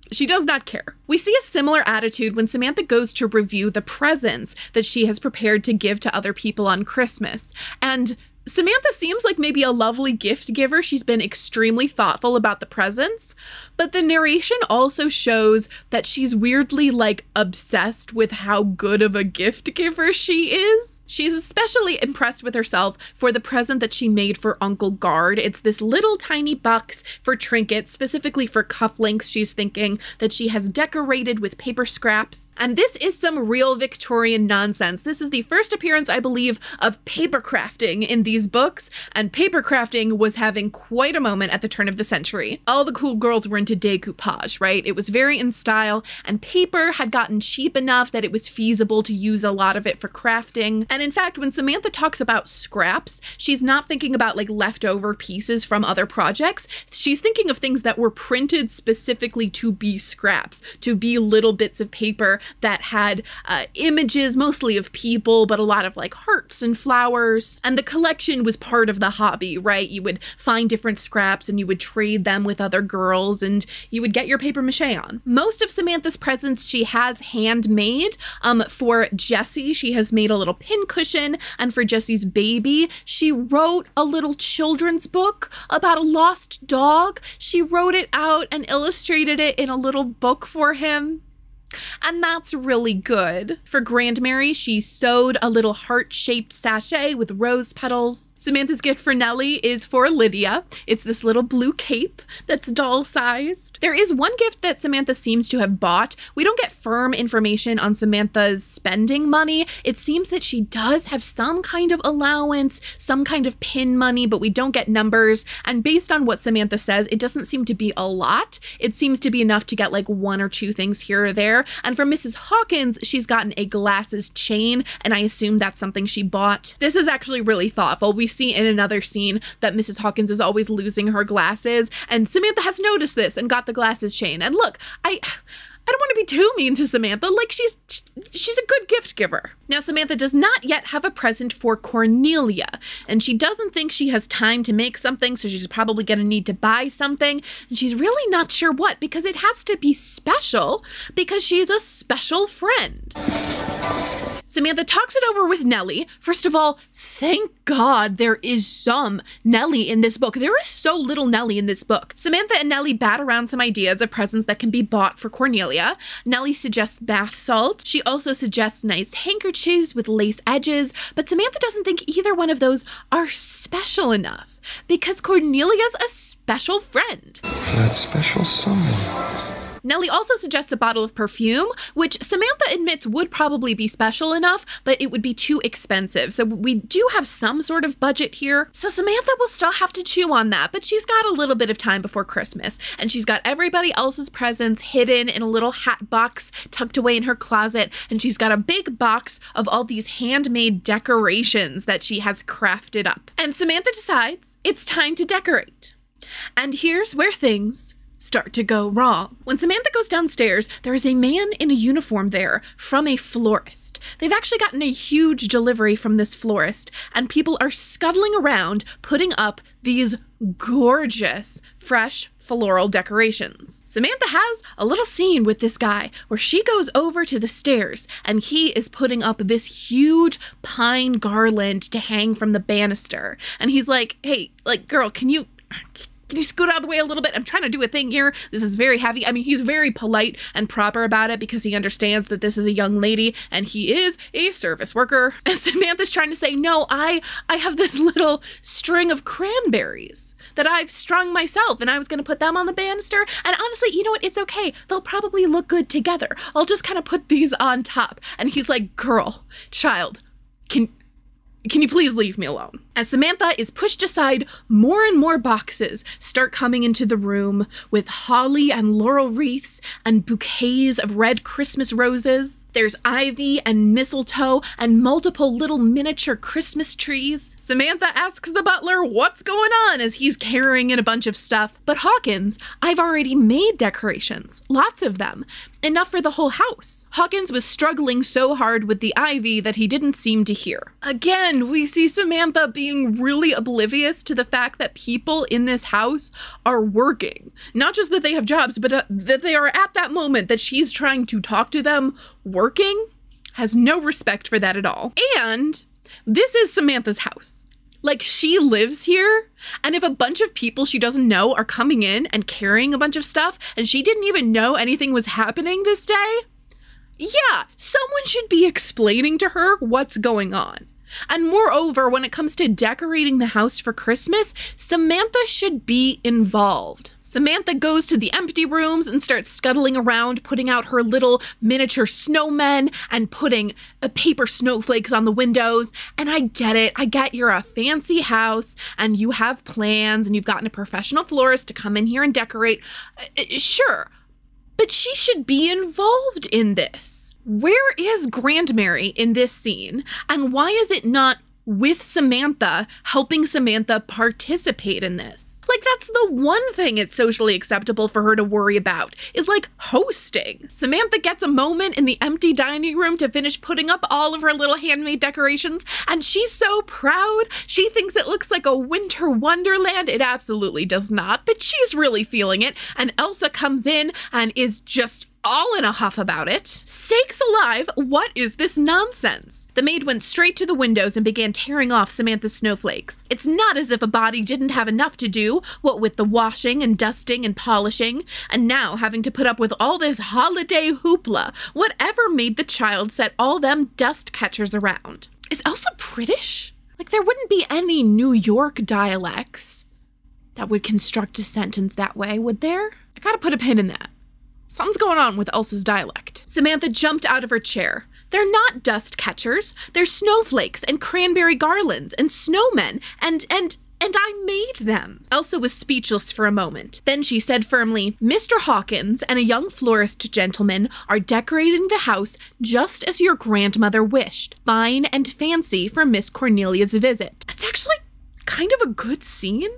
she does not care. We see a similar attitude when Samantha goes to review the presents that she has prepared to give to other people on Christmas. And Samantha seems like maybe a lovely gift giver. She's been extremely thoughtful about the presents, but the narration also shows that she's weirdly like obsessed with how good of a gift giver she is. She's especially impressed with herself for the present that she made for Uncle Gard. It's this little tiny box for trinkets, specifically for cufflinks. She's thinking that she has decorated with paper scraps. And this is some real Victorian nonsense. This is the first appearance, I believe, of paper crafting in these books, and paper crafting was having quite a moment at the turn of the century. All the cool girls were into decoupage, right? It was very in style, and paper had gotten cheap enough that it was feasible to use a lot of it for crafting. And in fact, when Samantha talks about scraps, she's not thinking about like leftover pieces from other projects. She's thinking of things that were printed specifically to be scraps, to be little bits of paper that had images, mostly of people, but a lot of like hearts and flowers. And the collection was part of the hobby, right? You would find different scraps and you would trade them with other girls and you would get your paper mache on. Most of Samantha's presents she has handmade. For Jessie, she has made a little pincushion, and for Jessie's baby, she wrote a little children's book about a lost dog. She wrote it out and illustrated it in a little book for him. And that's really good. For Grandmary, she sewed a little heart-shaped sachet with rose petals. Samantha's gift for Nellie is for Lydia. It's this little blue cape that's doll-sized. There is one gift that Samantha seems to have bought. We don't get firm information on Samantha's spending money. It seems that she does have some kind of allowance, some kind of pin money, but we don't get numbers. And based on what Samantha says, it doesn't seem to be a lot. It seems to be enough to get like one or two things here or there. And for Mrs. Hawkins, she's gotten a glasses chain, and I assume that's something she bought. This is actually really thoughtful. We see in another scene that Mrs. Hawkins is always losing her glasses, and Samantha has noticed this and got the glasses chain. And look, I don't want to be too mean to Samantha. Like, she's a good gift giver. Now, Samantha does not yet have a present for Cornelia, and she doesn't think she has time to make something, so she's probably going to need to buy something, and she's really not sure what, because it has to be special, because she's a special friend. Samantha talks it over with Nellie. First of all, thank God there is some Nellie in this book. There is so little Nellie in this book. Samantha and Nellie bat around some ideas of presents that can be bought for Cornelia. Nellie suggests bath salt. She also suggests nice handkerchiefs with lace edges, but Samantha doesn't think either one of those are special enough because Cornelia's a special friend. That special someone. Nellie also suggests a bottle of perfume, which Samantha admits would probably be special enough, but it would be too expensive. So we do have some sort of budget here. So Samantha will still have to chew on that, but she's got a little bit of time before Christmas, and she's got everybody else's presents hidden in a little hat box tucked away in her closet, and she's got a big box of all these handmade decorations that she has crafted up. And Samantha decides it's time to decorate. And here's where things start to go wrong. When Samantha goes downstairs, there is a man in a uniform there from a florist. They've actually gotten a huge delivery from this florist, and people are scuttling around putting up these gorgeous, fresh floral decorations. Samantha has a little scene with this guy where she goes over to the stairs and he is putting up this huge pine garland to hang from the banister. And he's like, hey, like, girl, can you scoot out of the way a little bit? I'm trying to do a thing here. This is very heavy. I mean, he's very polite and proper about it because he understands that this is a young lady and he is a service worker. And Samantha's trying to say, no, I have this little string of cranberries that I've strung myself and I was going to put them on the banister. And honestly, you know what? It's okay. They'll probably look good together. I'll just kind of put these on top. And he's like, girl, child, can you please leave me alone? As Samantha is pushed aside, more and more boxes start coming into the room with holly and laurel wreaths and bouquets of red Christmas roses. There's ivy and mistletoe and multiple little miniature Christmas trees. Samantha asks the butler what's going on as he's carrying in a bunch of stuff. But Hawkins, I've already made decorations, lots of them, enough for the whole house. Hawkins was struggling so hard with the ivy that he didn't seem to hear. Again, we see Samantha being really oblivious to the fact that people in this house are working. Not just that they have jobs, but that they are at that moment that she's trying to talk to them working. Has no respect for that at all. And this is Samantha's house. Like, she lives here, and if a bunch of people she doesn't know are coming in and carrying a bunch of stuff, and she didn't even know anything was happening this day, yeah, someone should be explaining to her what's going on. And moreover, when it comes to decorating the house for Christmas, Samantha should be involved. Samantha goes to the empty rooms and starts scuttling around, putting out her little miniature snowmen and putting paper snowflakes on the windows. And I get it. I get you're a fancy house and you have plans and you've gotten a professional florist to come in here and decorate. Sure, but she should be involved in this. Where is Grandmary in this scene? And why is it not with Samantha, helping Samantha participate in this? Like, that's the one thing it's socially acceptable for her to worry about, is like hosting. Samantha gets a moment in the empty dining room to finish putting up all of her little handmade decorations, and she's so proud. She thinks it looks like a winter wonderland. It absolutely does not, but she's really feeling it. And Elsa comes in and is just all in a huff about it. Sakes alive, what is this nonsense? The maid went straight to the windows and began tearing off Samantha's snowflakes. It's not as if a body didn't have enough to do, what with the washing and dusting and polishing, and now having to put up with all this holiday hoopla. Whatever made the child set all them dust catchers around? Is Elsa British? Like, there wouldn't be any New York dialects that would construct a sentence that way, would there? I gotta put a pin in that. Something's going on with Elsa's dialect. Samantha jumped out of her chair. They're not dust catchers. They're snowflakes and cranberry garlands and snowmen, and I made them. Elsa was speechless for a moment. Then she said firmly, Mr. Hawkins and a young florist gentleman are decorating the house just as your grandmother wished. Fine and fancy for Miss Cornelia's visit. That's actually kind of a good scene.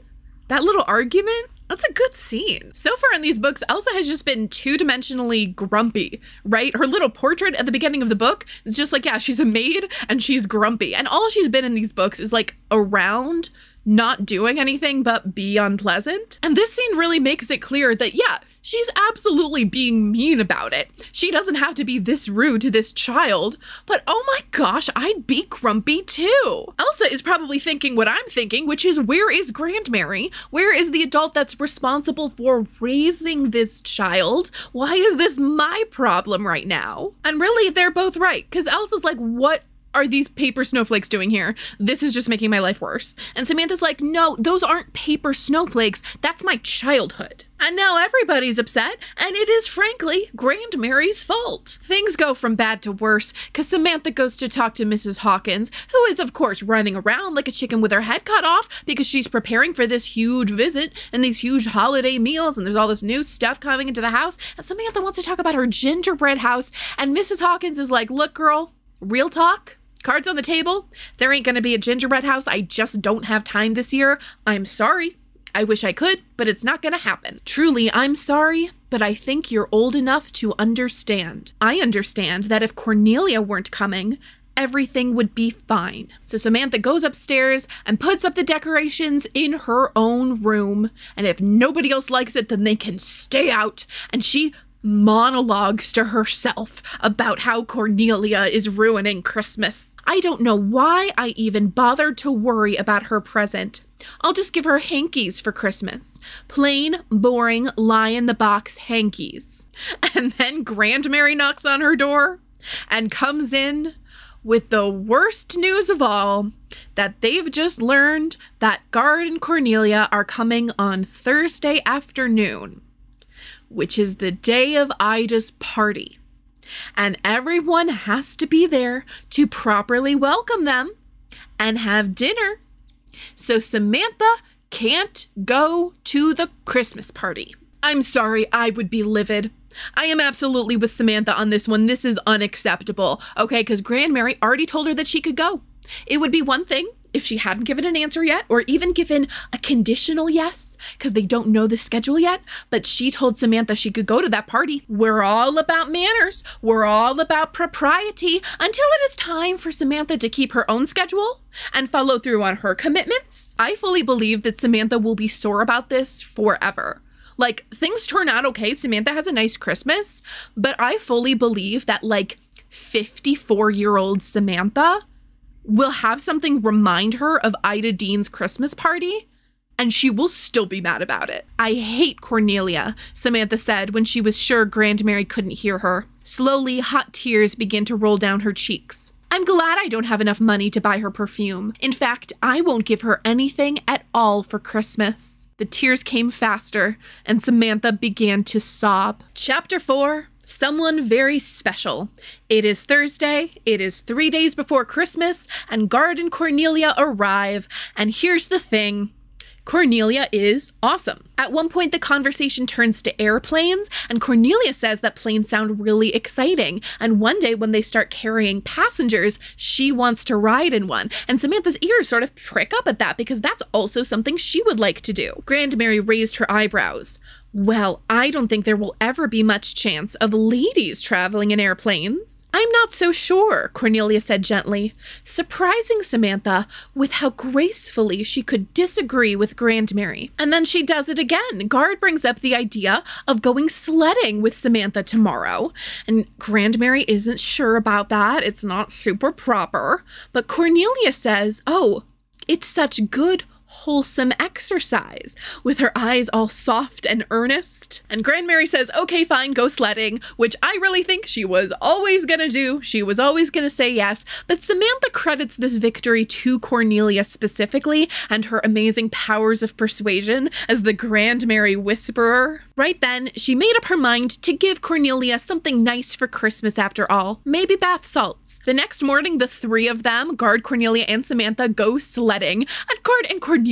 That little argument, that's a good scene. So far in these books, Elsa has just been two-dimensionally grumpy, right? Her little portrait at the beginning of the book is just like, yeah, she's a maid and she's grumpy. And all she's been in these books is like around, not doing anything but be unpleasant. And this scene really makes it clear that, yeah, she's absolutely being mean about it. She doesn't have to be this rude to this child, but oh my gosh, I'd be grumpy too. Elsa is probably thinking what I'm thinking, which is, where is Grandmary? Where is the adult that's responsible for raising this child? Why is this my problem right now? And really, they're both right, because Elsa's like, what are these paper snowflakes doing here? This is just making my life worse. And Samantha's like, no, those aren't paper snowflakes. That's my childhood. And now everybody's upset, and it is frankly Grandmary's fault. Things go from bad to worse because Samantha goes to talk to Mrs. Hawkins, who is of course running around like a chicken with her head cut off because she's preparing for this huge visit and these huge holiday meals, and there's all this new stuff coming into the house. And Samantha wants to talk about her gingerbread house, and Mrs. Hawkins is like, look girl, real talk, cards on the table. There ain't gonna be a gingerbread house. I just don't have time this year. I'm sorry. I wish I could, but it's not gonna happen. Truly, I'm sorry, but I think you're old enough to understand. I understand that if Cornelia weren't coming, everything would be fine. So Samantha goes upstairs and puts up the decorations in her own room. And if nobody else likes it, then they can stay out. And she monologues to herself about how Cornelia is ruining Christmas. I don't know why I even bothered to worry about her present. I'll just give her hankies for Christmas. Plain, boring, lie-in-the-box hankies. And then Grandmary knocks on her door and comes in with the worst news of all, that they've just learned that Guard and Cornelia are coming on Thursday afternoon, which is the day of Ida's party. And everyone has to be there to properly welcome them and have dinner. So Samantha can't go to the Christmas party. I'm sorry, I would be livid. I am absolutely with Samantha on this one. This is unacceptable, okay? Because Grandmary already told her that she could go. It would be one thing if she hadn't given an answer yet, or even given a conditional yes, because they don't know the schedule yet, but she told Samantha she could go to that party. We're all about manners. We're all about propriety until it is time for Samantha to keep her own schedule and follow through on her commitments. I fully believe that Samantha will be sore about this forever. Like, things turn out okay. Samantha has a nice Christmas, but I fully believe that, like, 54-year-old Samantha will have something remind her of Ida Dean's Christmas party, and she will still be mad about it. I hate Cornelia, Samantha said when she was sure Grandmary couldn't hear her. Slowly, hot tears began to roll down her cheeks. I'm glad I don't have enough money to buy her perfume. In fact, I won't give her anything at all for Christmas. The tears came faster, and Samantha began to sob. Chapter 4. Someone very special. It is Thursday, it is 3 days before Christmas, and Guard and Cornelia arrive. And here's the thing. Cornelia is awesome. At one point, the conversation turns to airplanes, and Cornelia says that planes sound really exciting. And one day when they start carrying passengers, she wants to ride in one. And Samantha's ears sort of prick up at that because that's also something she would like to do. Grandmary raised her eyebrows. Well, I don't think there will ever be much chance of ladies traveling in airplanes. I'm not so sure, Cornelia said gently, surprising Samantha with how gracefully she could disagree with Grandmary. And then she does it again. Guard brings up the idea of going sledding with Samantha tomorrow. And Grandmary isn't sure about that. It's not super proper. But Cornelia says, oh, it's such good, wholesome exercise, with her eyes all soft and earnest. And Grandmary says, okay, fine, go sledding, which I really think she was always gonna do. She was always gonna say yes, but Samantha credits this victory to Cornelia specifically and her amazing powers of persuasion as the Grandmary whisperer. Right then, she made up her mind to give Cornelia something nice for Christmas after all, maybe bath salts. The next morning, the three of them, Guard, Cornelia, and Samantha, go sledding, and Guard and Cornelia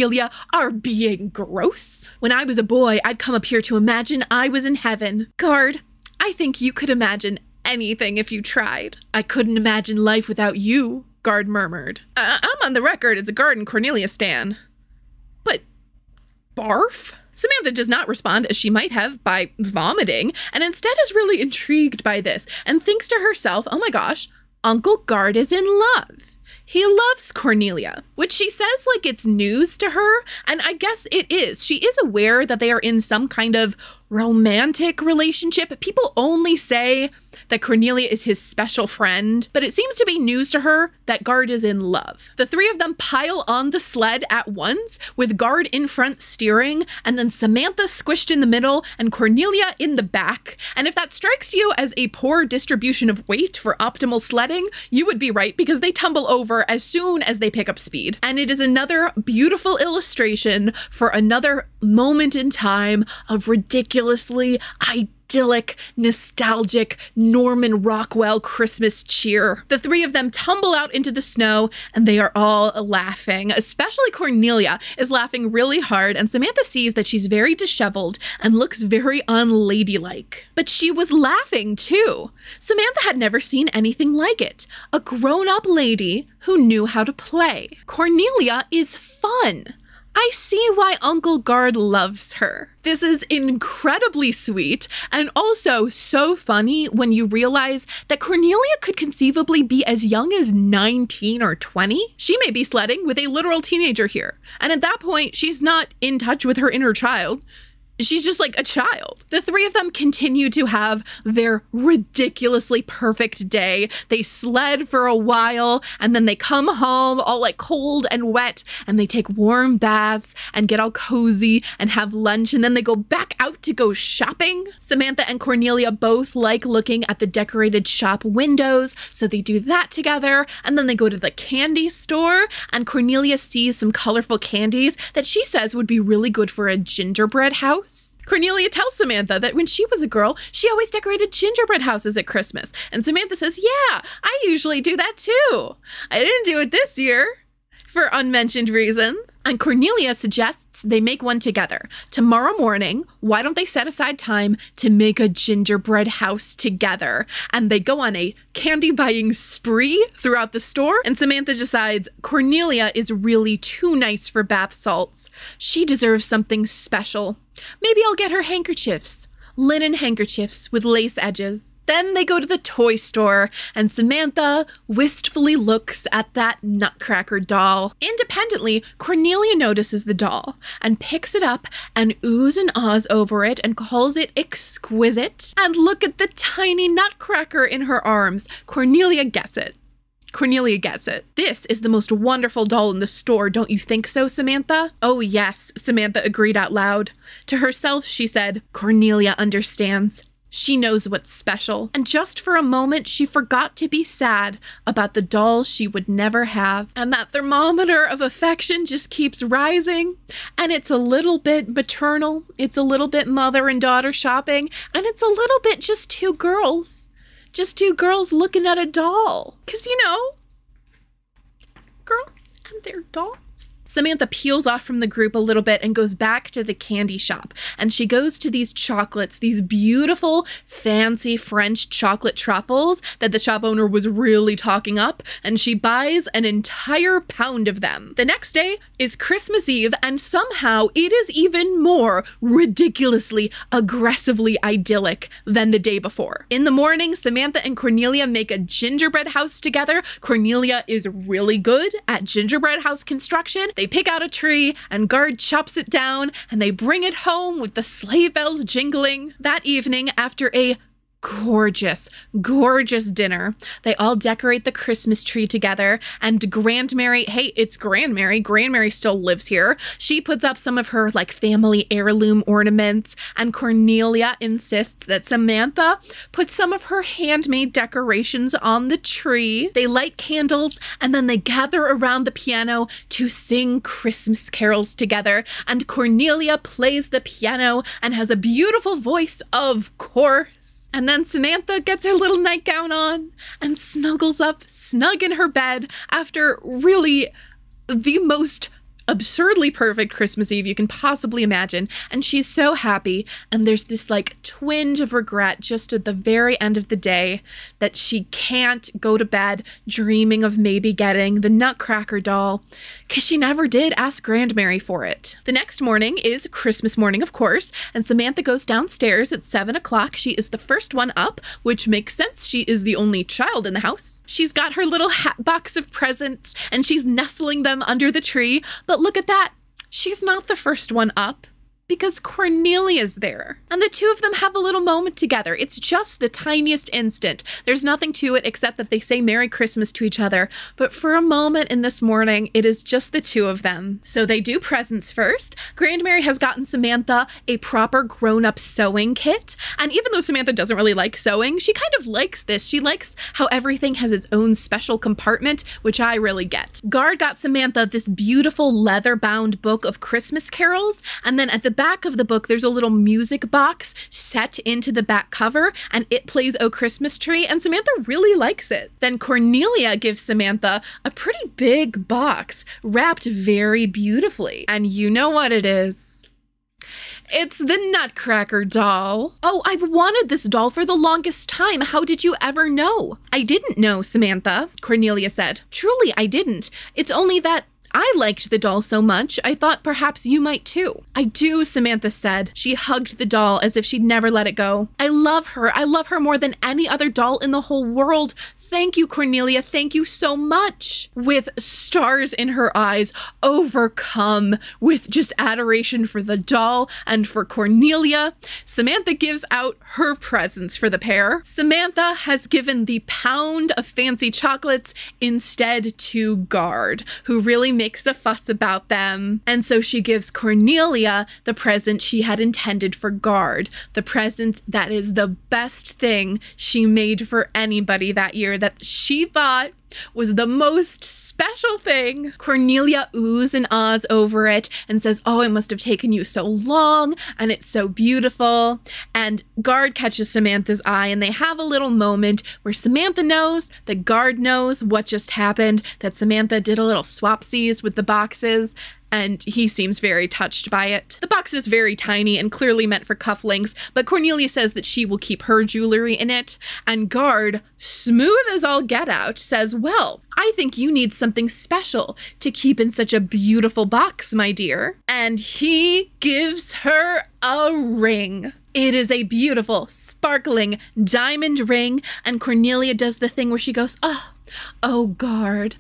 are being gross. When I was a boy, I'd come up here to imagine I was in heaven. Guard, I think you could imagine anything if you tried. I couldn't imagine life without you, Guard murmured. I'm on the record as a Guard and Cornelia stan. But barf? Samantha does not respond as she might have by vomiting, and instead is really intrigued by this and thinks to herself, oh my gosh, Uncle Guard is in love. He loves Cornelia, which she says like it's news to her, and I guess it is. She is aware that they are in some kind of romantic relationship. People only say that Cornelia is his special friend, but it seems to be news to her that Guard is in love. The three of them pile on the sled at once, with Guard in front steering, and then Samantha squished in the middle and Cornelia in the back. And if that strikes you as a poor distribution of weight for optimal sledding, you would be right, because they tumble over as soon as they pick up speed. And it is another beautiful illustration for another moment in time of ridiculously idyllic, nostalgic Norman Rockwell Christmas cheer. The three of them tumble out into the snow and they are all laughing. Especially Cornelia is laughing really hard, and Samantha sees that she's very disheveled and looks very unladylike. But she was laughing too. Samantha had never seen anything like it. A grown-up lady who knew how to play. Cornelia is fun. I see why Uncle Guard loves her. This is incredibly sweet and also so funny when you realize that Cornelia could conceivably be as young as 19 or 20. She may be sledding with a literal teenager here. And at that point, she's not in touch with her inner child. She's just like a child. The three of them continue to have their ridiculously perfect day. They sled for a while and then they come home all like cold and wet and they take warm baths and get all cozy and have lunch and then they go back out to go shopping. Samantha and Cornelia both like looking at the decorated shop windows, so they do that together and then they go to the candy store and Cornelia sees some colorful candies that she says would be really good for a gingerbread house. Cornelia tells Samantha that when she was a girl, she always decorated gingerbread houses at Christmas. And Samantha says, yeah, I usually do that too. I didn't do it this year for unmentioned reasons. And Cornelia suggests they make one together. Tomorrow morning, why don't they set aside time to make a gingerbread house together? And they go on a candy buying spree throughout the store. And Samantha decides Cornelia is really too nice for bath salts. She deserves something special. Maybe I'll get her handkerchiefs, linen handkerchiefs with lace edges. Then they go to the toy store and Samantha wistfully looks at that Nutcracker doll. Independently, Cornelia notices the doll and picks it up and oohs and ahs over it and calls it exquisite. And look at the tiny Nutcracker in her arms. Cornelia gets it. Cornelia gets it. This is the most wonderful doll in the store, don't you think so, Samantha? Oh yes, Samantha agreed out loud. To herself, she said, Cornelia understands. She knows what's special. And just for a moment, she forgot to be sad about the doll she would never have. And that thermometer of affection just keeps rising. And it's a little bit maternal. It's a little bit mother and daughter shopping. And it's a little bit just two girls. Just two girls looking at a doll. 'Cause, you know, girls and their dolls. Samantha peels off from the group a little bit and goes back to the candy shop. And she goes to these chocolates, these beautiful, fancy French chocolate truffles that the shop owner was really talking up. And she buys an entire pound of them. The next day is Christmas Eve, and somehow it is even more ridiculously, aggressively idyllic than the day before. In the morning, Samantha and Cornelia make a gingerbread house together. Cornelia is really good at gingerbread house construction. They pick out a tree and Guard chops it down and they bring it home with the sleigh bells jingling. That evening, after a gorgeous, gorgeous dinner, they all decorate the Christmas tree together, and Grandmary, hey, it's Grandmary. Grandmary still lives here. She puts up some of her like family heirloom ornaments, and Cornelia insists that Samantha put some of her handmade decorations on the tree. They light candles and then they gather around the piano to sing Christmas carols together, and Cornelia plays the piano and has a beautiful voice, of course. And then Samantha gets her little nightgown on and snuggles up snug in her bed after really the most absurdly perfect Christmas Eve you can possibly imagine. And she's so happy. And there's this like twinge of regret just at the very end of the day that she can't go to bed dreaming of maybe getting the Nutcracker doll, because she never did ask Grandmary for it. The next morning is Christmas morning, of course, and Samantha goes downstairs at 7 o'clock. She is the first one up, which makes sense. She is the only child in the house. She's got her little hat box of presents and she's nestling them under the tree. But look at that. She's not the first one up, because Cornelia's there. And the two of them have a little moment together. It's just the tiniest instant. There's nothing to it except that they say Merry Christmas to each other. But for a moment in this morning, it is just the two of them. So they do presents first. Grandmary has gotten Samantha a proper grown-up sewing kit. And even though Samantha doesn't really like sewing, she kind of likes this. She likes how everything has its own special compartment, which I really get. Guard got Samantha this beautiful leather-bound book of Christmas carols. And then at the back of the book, there's a little music box set into the back cover, and it plays "O Christmas Tree," and Samantha really likes it. Then Cornelia gives Samantha a pretty big box wrapped very beautifully. And you know what it is. It's the Nutcracker doll. Oh, I've wanted this doll for the longest time. How did you ever know? I didn't know, Samantha, Cornelia said. Truly, I didn't. It's only that I liked the doll so much, I thought perhaps you might too. I do, Samantha said. She hugged the doll as if she'd never let it go. I love her. I love her more than any other doll in the whole world. Thank you, Cornelia. Thank you so much. With stars in her eyes, overcome with just adoration for the doll and for Cornelia, Samantha gives out her presents for the pair. Samantha has given the pound of fancy chocolates instead to Guard, who really makes a fuss about them. And so she gives Cornelia the present she had intended for Guard, the present that is the best thing she made for anybody that year, that she thought was the most special thing. Cornelia oohs and ahs over it and says, oh, it must have taken you so long, and it's so beautiful. And Guard catches Samantha's eye, and they have a little moment where Samantha knows that Guard knows what just happened, that Samantha did a little swapsies with the boxes, and he seems very touched by it. The box is very tiny and clearly meant for cufflinks, but Cornelia says that she will keep her jewelry in it, and Guard, smooth as all get out, says, well, I think you need something special to keep in such a beautiful box, my dear. And he gives her a ring. It is a beautiful, sparkling diamond ring, and Cornelia does the thing where she goes, oh, Guard,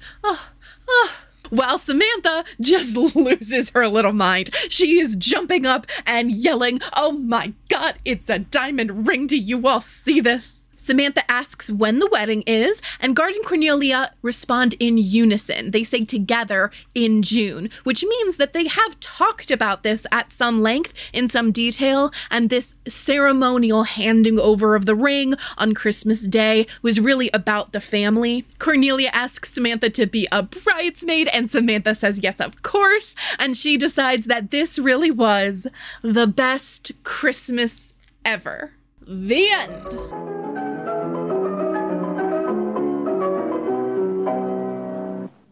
while Samantha just loses her little mind. She is jumping up and yelling, oh my God, it's a diamond ring. Do you all see this? Samantha asks when the wedding is, and Guard and Cornelia respond in unison. They say together in June, which means that they have talked about this at some length, in some detail, and this ceremonial handing over of the ring on Christmas Day was really about the family. Cornelia asks Samantha to be a bridesmaid, and Samantha says yes, of course, and she decides that this really was the best Christmas ever. The end.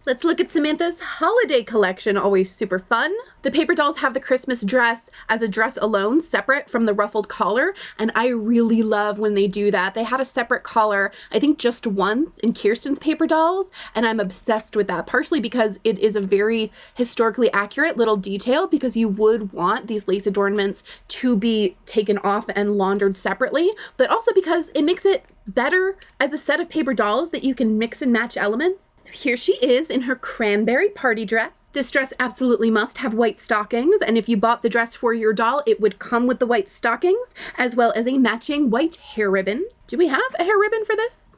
Let's look at Samantha's holiday collection, always super fun. The paper dolls have the Christmas dress as a dress alone, separate from the ruffled collar, and I really love when they do that. They had a separate collar, I think just once in Kirsten's paper dolls, and I'm obsessed with that, partially because it is a very historically accurate little detail, because you would want these lace adornments to be taken off and laundered separately, but also because it makes it better as a set of paper dolls that you can mix and match elements. So here she is in her cranberry party dress. This dress absolutely must have white stockings, and if you bought the dress for your doll, it would come with the white stockings, as well as a matching white hair ribbon. Do we have a hair ribbon for this?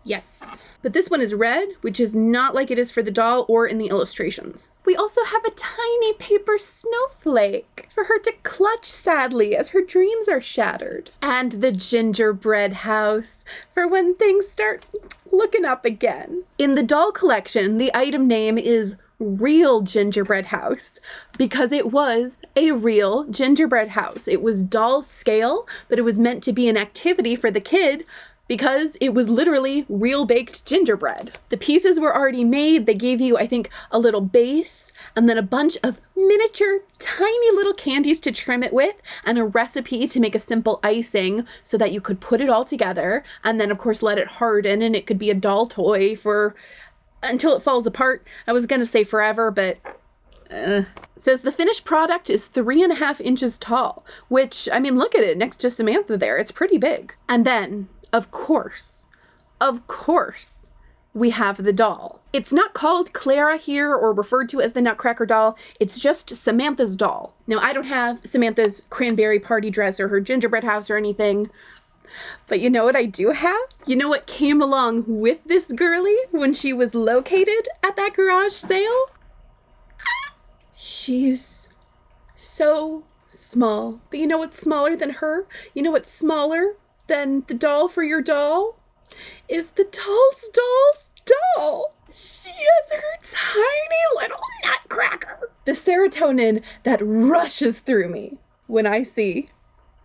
Yes. But this one is red, which is not like it is for the doll or in the illustrations. We also have a tiny paper snowflake for her to clutch sadly as her dreams are shattered. And the gingerbread house for when things start looking up again. In the doll collection, the item name is Real Gingerbread House because it was a real gingerbread house. It was doll scale, but it was meant to be an activity for the kid because it was literally real baked gingerbread. The pieces were already made. They gave you, I think, a little base and then a bunch of miniature, tiny little candies to trim it with and a recipe to make a simple icing so that you could put it all together and then, of course, let it harden and it could be a doll toy for until it falls apart. I was gonna say forever, but it says the finished product is 3.5 inches tall, which, I mean, look at it next to Samantha there. It's pretty big. And then, of course, we have the doll. It's not called Clara here or referred to as the Nutcracker doll. It's just Samantha's doll. Now, I don't have Samantha's cranberry party dress or her gingerbread house or anything, but you know what I do have? You know what came along with this girlie when she was located at that garage sale? She's so small. But you know what's smaller than her? You know what's smaller than the doll for your doll? Is the doll's doll. She has her tiny little nutcracker. The serotonin that rushes through me when I see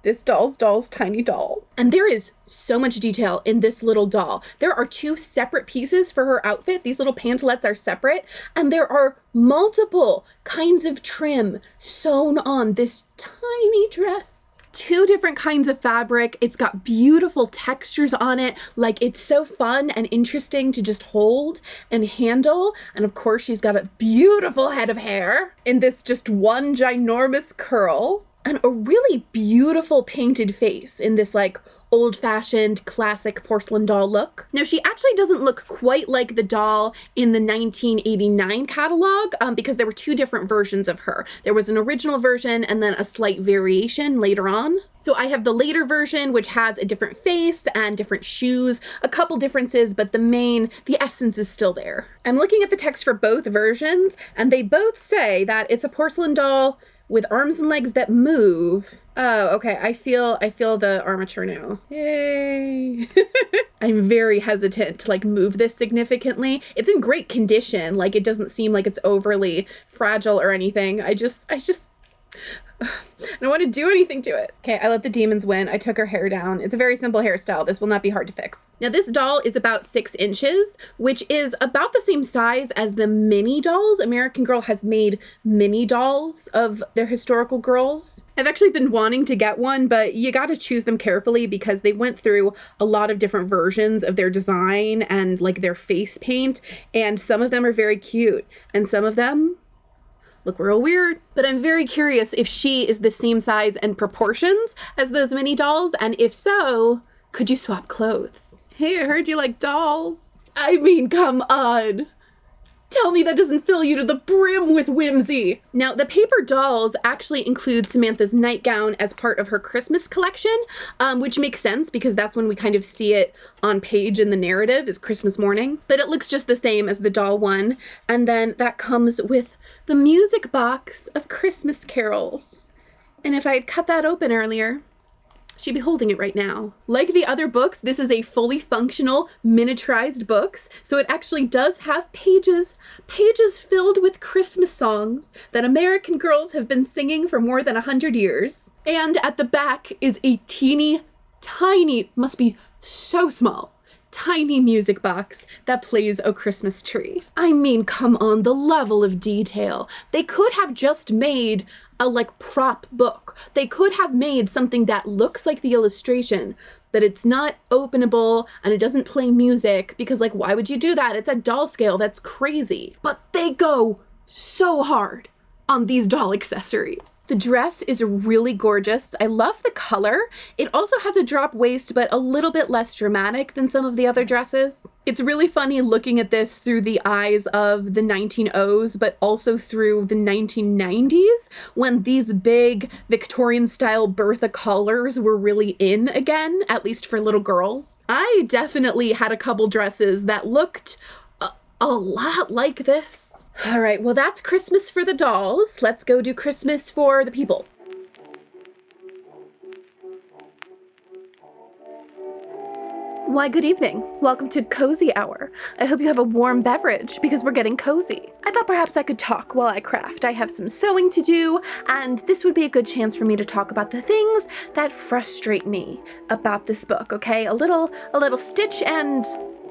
this doll's tiny doll. And there is so much detail in this little doll. There are 2 separate pieces for her outfit. These little pantalettes are separate, and there are multiple kinds of trim sewn on this tiny dress. 2 different kinds of fabric. It's got beautiful textures on it. Like, it's so fun and interesting to just hold and handle. And of course, she's got a beautiful head of hair in this just one ginormous curl, and a really beautiful painted face in this like old-fashioned classic porcelain doll look. Now, she actually doesn't look quite like the doll in the 1989 catalog because there were 2 different versions of her. There was an original version and then a slight variation later on. So I have the later version, which has a different face and different shoes, a couple differences, but the essence is still there. I'm looking at the text for both versions, and they both say that it's a porcelain doll with arms and legs that move. Oh, okay. I feel the armature now. Yay. I'm very hesitant to like move this significantly. It's in great condition. Like, it doesn't seem like it's overly fragile or anything. I don't want to do anything to it. Okay, I let the demons win. I took her hair down. It's a very simple hairstyle. This will not be hard to fix. Now, this doll is about 6 inches, which is about the same size as the mini dolls. American Girl has made mini dolls of their historical girls. I've actually been wanting to get one, but you got to choose them carefully because they went through a lot of different versions of their design and like their face paint, and some of them are very cute and some of them look real weird. But I'm very curious if she is the same size and proportions as those mini dolls, and if so, could you swap clothes? Hey, I heard you like dolls. I mean, come on. Tell me that doesn't fill you to the brim with whimsy. Now, the paper dolls actually include Samantha's nightgown as part of her Christmas collection, which makes sense because that's when we kind of see it on page in the narrative, is Christmas morning. But it looks just the same as the doll one. And then that comes with the music box of Christmas carols. And if I had cut that open earlier, she'd be holding it right now. Like the other books, this is a fully functional miniaturized books, so it actually does have pages filled with Christmas songs that American girls have been singing for more than 100 years. And at the back is a teeny tiny, must be so small, tiny music box that plays O Christmas Tree. I mean, come on, the level of detail. They could have just made a like prop book. They could have made something that looks like the illustration, but it's not openable and it doesn't play music because, like, why would you do that? It's at doll scale. That's crazy. But they go so hard on these doll accessories. The dress is really gorgeous. I love the color. It also has a drop waist, but a little bit less dramatic than some of the other dresses. It's really funny looking at this through the eyes of the 1900s, but also through the 1990s, when these big Victorian style Bertha collars were really in again, at least for little girls. I definitely had a couple dresses that looked a lot like this. All right, well, that's Christmas for the dolls. Let's go do Christmas for the people. Why, good evening. Welcome to Cozy Hour. I hope you have a warm beverage because we're getting cozy. I thought perhaps I could talk while I craft. I have some sewing to do, and this would be a good chance for me to talk about the things that frustrate me about this book, okay? A little stitch and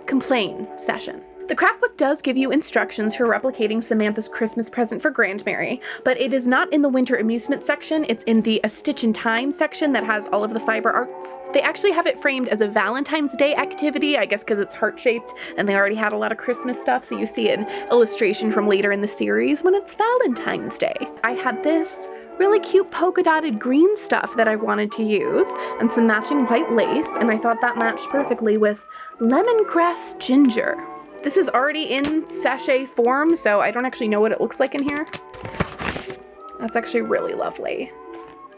complain session. The craft book does give you instructions for replicating Samantha's Christmas present for Grandmary, but it is not in the winter amusement section. It's in the A Stitch in Time section that has all of the fiber arts. They actually have it framed as a Valentine's Day activity, I guess because it's heart-shaped and they already had a lot of Christmas stuff, so you see an illustration from later in the series when it's Valentine's Day. I had this really cute polka dotted green stuff that I wanted to use and some matching white lace, and I thought that matched perfectly with lemongrass ginger. This is already in sachet form, so I don't actually know what it looks like in here. That's actually really lovely.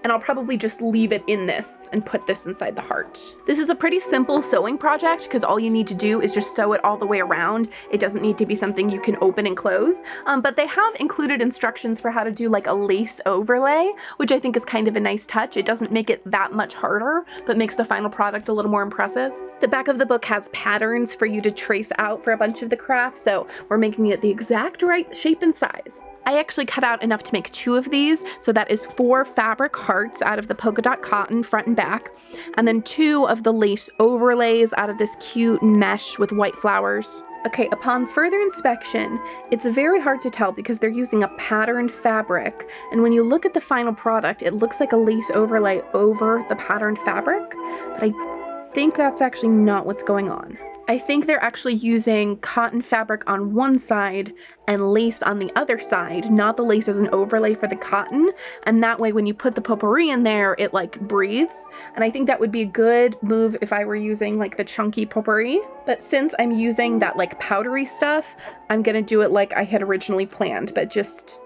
And I'll probably just leave it in this and put this inside the heart. This is a pretty simple sewing project because all you need to do is just sew it all the way around. It doesn't need to be something you can open and close, but they have included instructions for how to do like a lace overlay, which I think is kind of a nice touch. It doesn't make it that much harder, but makes the final product a little more impressive. The back of the book has patterns for you to trace out for a bunch of the crafts, so we're making it the exact right shape and size. I actually cut out enough to make 2 of these, so that is 4 fabric hearts out of the polka dot cotton front and back, and then 2 of the lace overlays out of this cute mesh with white flowers. Okay, upon further inspection, it's very hard to tell because they're using a patterned fabric, and when you look at the final product, it looks like a lace overlay over the patterned fabric, but I think that's actually not what's going on. I think they're actually using cotton fabric on one side and lace on the other side, not the lace as an overlay for the cotton, and that way when you put the potpourri in there, it like breathes, and I think that would be a good move if I were using like the chunky potpourri, but since I'm using that like powdery stuff, I'm gonna do it like I had originally planned, but just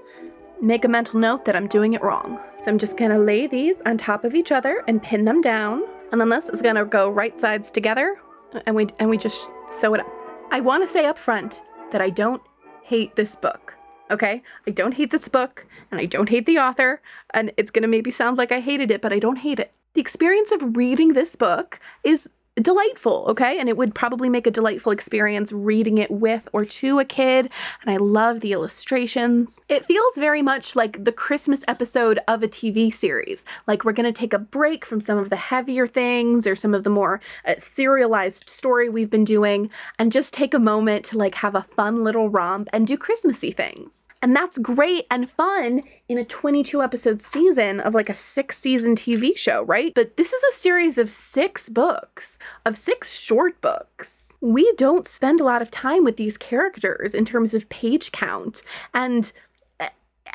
make a mental note that I'm doing it wrong. So I'm just gonna lay these on top of each other and pin them down, and then this is gonna go right sides together, and we just sew it up. I want to say up front that I don't hate this book, okay? I don't hate this book, and I don't hate the author, and it's gonna maybe sound like I hated it, but I don't hate it. The experience of reading this book is delightful, okay? And it would probably make a delightful experience reading it with or to a kid, and I love the illustrations. It feels very much like the Christmas episode of a TV series. Like we're gonna take a break from some of the heavier things or some of the more serialized story we've been doing and just take a moment to like have a fun little romp and do Christmassy things. And that's great and fun in a 22 episode season of like a 6-season TV show, right? But this is a series of 6 books, of 6 short books. We don't spend a lot of time with these characters in terms of page count, and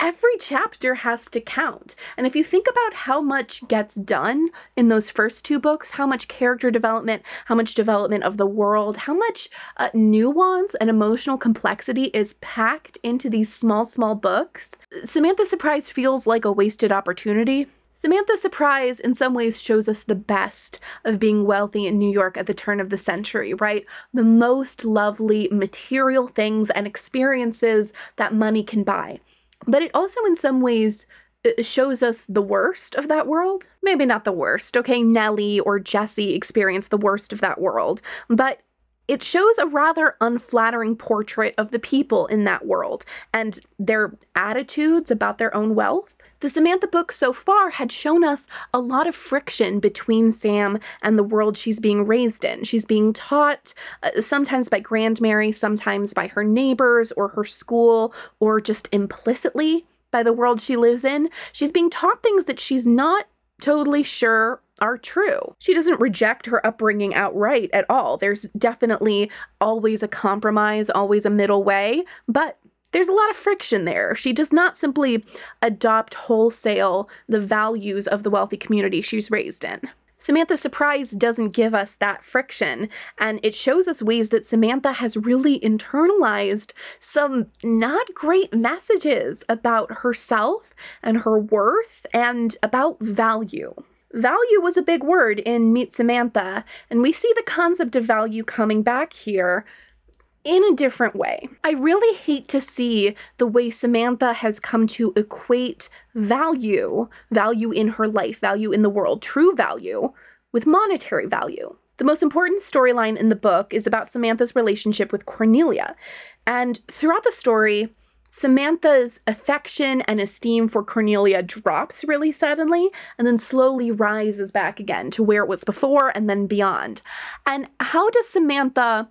every chapter has to count. And if you think about how much gets done in those first 2 books, how much character development, how much development of the world, how much nuance and emotional complexity is packed into these small books, Samantha Surprise feels like a wasted opportunity. Samantha Surprise in some ways shows us the best of being wealthy in New York at the turn of the century, right? The most lovely material things and experiences that money can buy. But it also in some ways shows us the worst of that world. Maybe not the worst, okay? Nellie or Jessie experience the worst of that world, but it shows a rather unflattering portrait of the people in that world and their attitudes about their own wealth. The Samantha book so far had shown us a lot of friction between Sam and the world she's being raised in. She's being taught sometimes by Grandmary, sometimes by her neighbors or her school, or just implicitly by the world she lives in. She's being taught things that she's not totally sure are true. She doesn't reject her upbringing outright at all. There's definitely always a compromise, always a middle way, but there's a lot of friction there. She does not simply adopt wholesale the values of the wealthy community she's raised in. Samantha Surprise doesn't give us that friction, and it shows us ways that Samantha has really internalized some not great messages about herself and her worth and about value. Value was a big word in Meet Samantha, and we see the concept of value coming back here in a different way. I really hate to see the way Samantha has come to equate value in her life, value in the world, true value, with monetary value. The most important storyline in the book is about Samantha's relationship with Cornelia. And throughout the story, Samantha's affection and esteem for Cornelia drops really suddenly and then slowly rises back again to where it was before and then beyond. And how does Samantha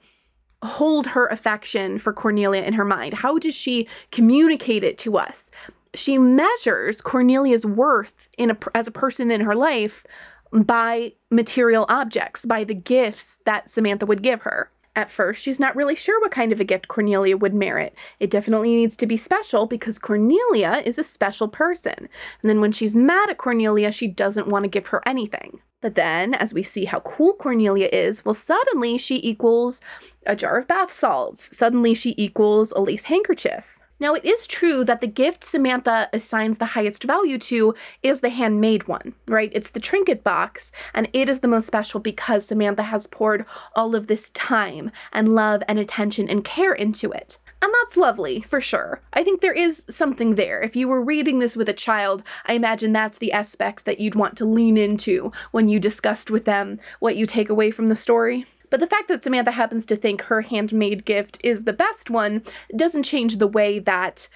hold her affection for Cornelia in her mind? How does she communicate it to us? She measures Cornelia's worth as a person in her life by material objects, by the gifts that Samantha would give her. At first, she's not really sure what kind of a gift Cornelia would merit. It definitely needs to be special because Cornelia is a special person. And then when she's mad at Cornelia, she doesn't want to give her anything. But then, as we see how cool Cornelia is, well, suddenly she equals a jar of bath salts. Suddenly she equals a lace handkerchief. Now, it is true that the gift Samantha assigns the highest value to is the handmade one, right? It's the trinket box, and it is the most special because Samantha has poured all of this time and love and attention and care into it. And that's lovely, for sure. I think there is something there. If you were reading this with a child, I imagine that's the aspect that you'd want to lean into when you discussed with them what you take away from the story. But the fact that Samantha happens to think her handmade gift is the best one doesn't change the way that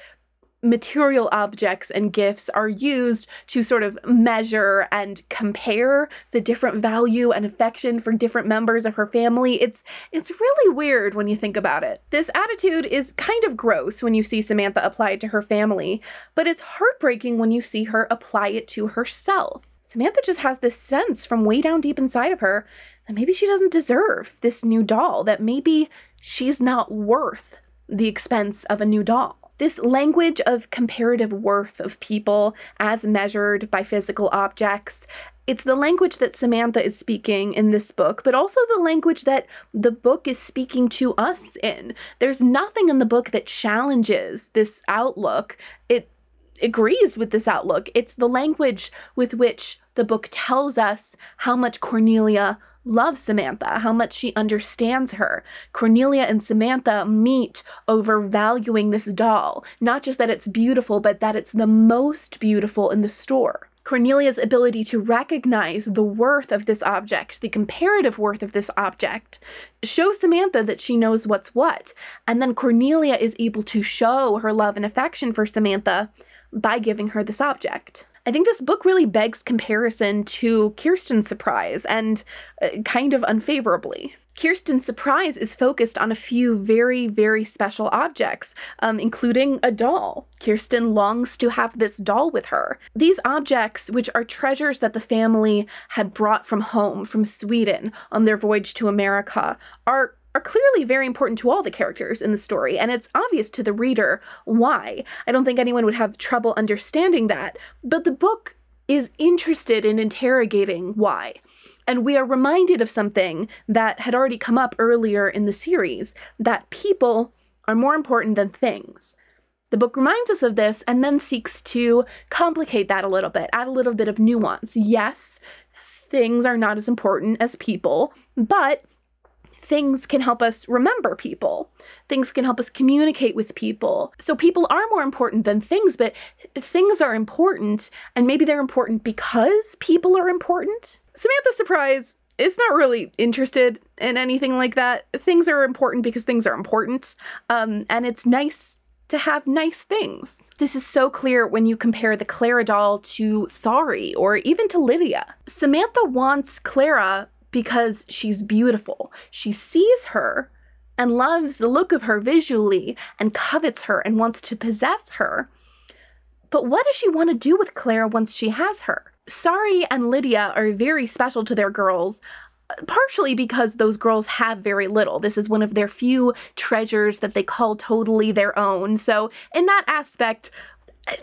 material objects and gifts are used to sort of measure and compare the different value and affection for different members of her family. It's really weird when you think about it. This attitude is kind of gross when you see Samantha apply it to her family, but it's heartbreaking when you see her apply it to herself. Samantha just has this sense from way down deep inside of her that maybe she doesn't deserve this new doll, that maybe she's not worth the expense of a new doll. This language of comparative worth of people as measured by physical objects, it's the language that Samantha is speaking in this book, but also the language that the book is speaking to us in. There's nothing in the book that challenges this outlook. It agrees with this outlook. It's the language with which the book tells us how much Cornelia loves Samantha, how much she understands her. Cornelia and Samantha meet over valuing this doll, not just that it's beautiful, but that it's the most beautiful in the store. Cornelia's ability to recognize the worth of this object, the comparative worth of this object, shows Samantha that she knows what's what. And then Cornelia is able to show her love and affection for Samantha by giving her this object. I think this book really begs comparison to Kirsten's Surprise, and kind of unfavorably. Kirsten's Surprise is focused on a few very, very special objects, including a doll. Kirsten longs to have this doll with her. These objects, which are treasures that the family had brought from home, from Sweden, on their voyage to America, are clearly very important to all the characters in the story, and it's obvious to the reader why. I don't think anyone would have trouble understanding that, but the book is interested in interrogating why. And we are reminded of something that had already come up earlier in the series, that people are more important than things. The book reminds us of this and then seeks to complicate that a little bit, add a little bit of nuance. Yes, things are not as important as people, but things can help us remember people. Things can help us communicate with people. So people are more important than things, but things are important, and maybe they're important because people are important. Samantha Surprise is not really interested in anything like that. Things are important because things are important, and it's nice to have nice things. This is so clear when you compare the Clara doll to Sorry, or even to Lydia. Samantha wants Clara because she's beautiful. She sees her and loves the look of her visually and covets her and wants to possess her. But what does she want to do with Clara once she has her? Sorry and Lydia are very special to their girls, partially because those girls have very little. This is one of their few treasures that they call totally their own. So in that aspect,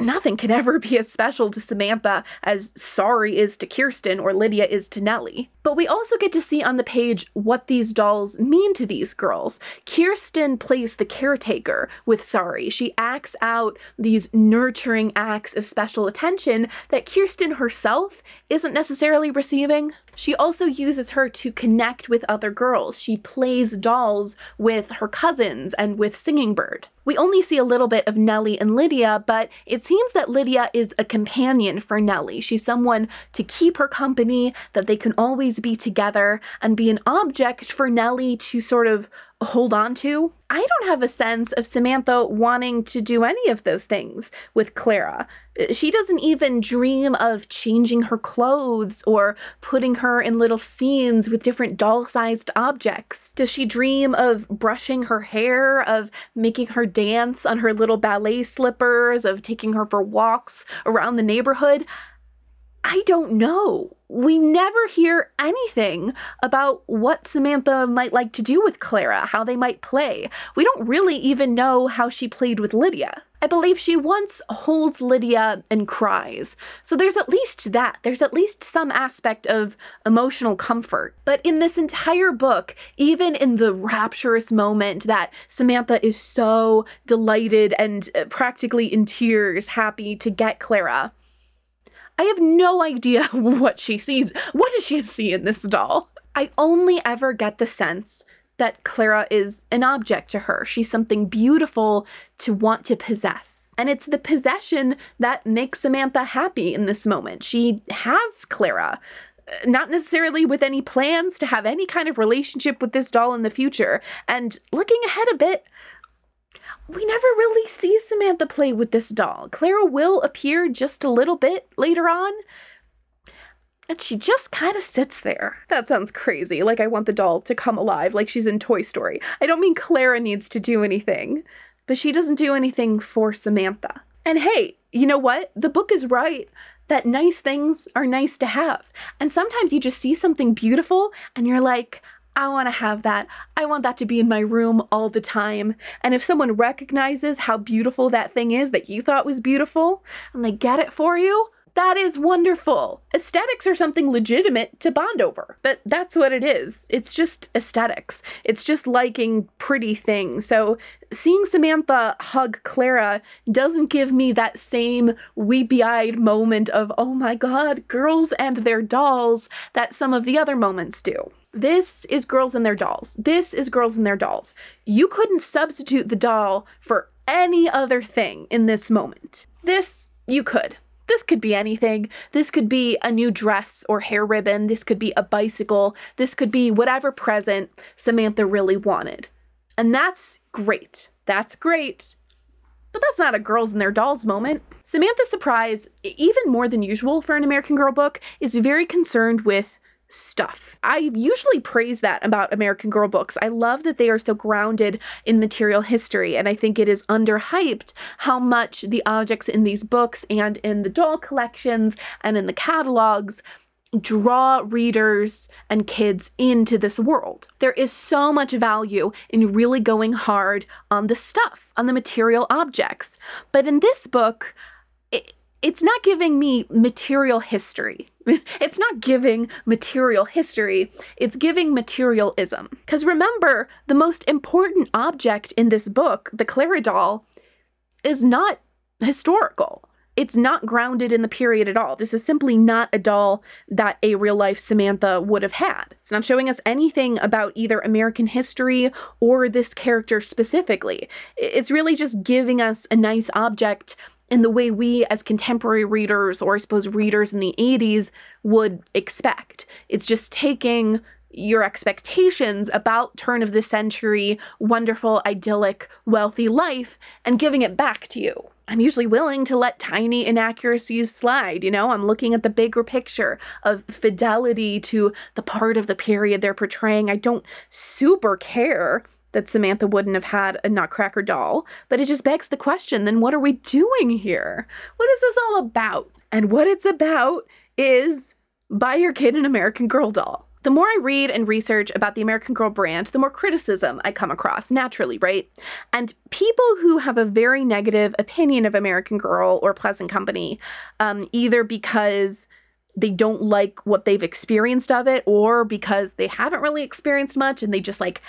nothing can ever be as special to Samantha as Sorry is to Kirsten or Lydia is to Nellie. But we also get to see on the page what these dolls mean to these girls. Kirsten plays the caretaker with Sorry. She acts out these nurturing acts of special attention that Kirsten herself isn't necessarily receiving. She also uses her to connect with other girls. She plays dolls with her cousins and with Singing Bird. We only see a little bit of Nellie and Lydia, but it seems that Lydia is a companion for Nellie. She's someone to keep her company, that they can always be together, and be an object for Nellie to sort of hold on to. I don't have a sense of Samantha wanting to do any of those things with Clara. She doesn't even dream of changing her clothes or putting her in little scenes with different doll-sized objects. Does she dream of brushing her hair, of making her dance on her little ballet slippers, of taking her for walks around the neighborhood? I don't know. We never hear anything about what Samantha might like to do with Clara, how they might play. We don't really even know how she played with Lydia. I believe she once holds Lydia and cries. So there's at least that. There's at least some aspect of emotional comfort. But in this entire book, even in the rapturous moment that Samantha is so delighted and practically in tears, happy to get Clara, I have no idea what she sees. What does she see in this doll? I only ever get the sense that Clara is an object to her. She's something beautiful to want to possess. And it's the possession that makes Samantha happy in this moment. She has Clara, not necessarily with any plans to have any kind of relationship with this doll in the future. And looking ahead a bit, we never really see Samantha play with this doll. Clara will appear just a little bit later on, and she just kind of sits there. That sounds crazy, like I want the doll to come alive, like she's in Toy Story. I don't mean Clara needs to do anything, but she doesn't do anything for Samantha. And hey, you know what? The book is right that nice things are nice to have. And sometimes you just see something beautiful and you're like, I want to have that. I want that to be in my room all the time. And if someone recognizes how beautiful that thing is that you thought was beautiful and they get it for you, that is wonderful. Aesthetics are something legitimate to bond over, but that's what it is. It's just aesthetics. It's just liking pretty things. So seeing Samantha hug Clara doesn't give me that same weepy-eyed moment of, oh my God, girls and their dolls, that some of the other moments do. This is girls and their dolls. This is girls and their dolls. You couldn't substitute the doll for any other thing in this moment. This, you could. This could be anything. This could be a new dress or hair ribbon. This could be a bicycle. This could be whatever present Samantha really wanted. And that's great. That's great. But that's not a girls and their dolls moment. Samantha's surprise, even more than usual for an American Girl book, is very concerned with stuff. I usually praise that about American Girl books. I love that they are so grounded in material history, and I think it is underhyped how much the objects in these books and in the doll collections and in the catalogs draw readers and kids into this world. There is so much value in really going hard on the stuff, on the material objects. But in this book, it's not giving me material history. It's not giving material history. It's giving materialism. Because remember, the most important object in this book, the Clara doll, is not historical. It's not grounded in the period at all. This is simply not a doll that a real-life Samantha would have had. It's not showing us anything about either American history or this character specifically. It's really just giving us a nice object in the way we as contemporary readers, or I suppose readers in the 80s, would expect. It's just taking your expectations about turn of the century, wonderful, idyllic, wealthy life and giving it back to you. I'm usually willing to let tiny inaccuracies slide, you know? I'm looking at the bigger picture of fidelity to the part of the period they're portraying. I don't super care that Samantha wouldn't have had a Nutcracker doll, but it just begs the question, then what are we doing here? What is this all about? And what it's about is buy your kid an American Girl doll. The more I read and research about the American Girl brand, the more criticism I come across, naturally, right? And people who have a very negative opinion of American Girl or Pleasant Company, either because they don't like what they've experienced of it, or because they haven't really experienced much and they just like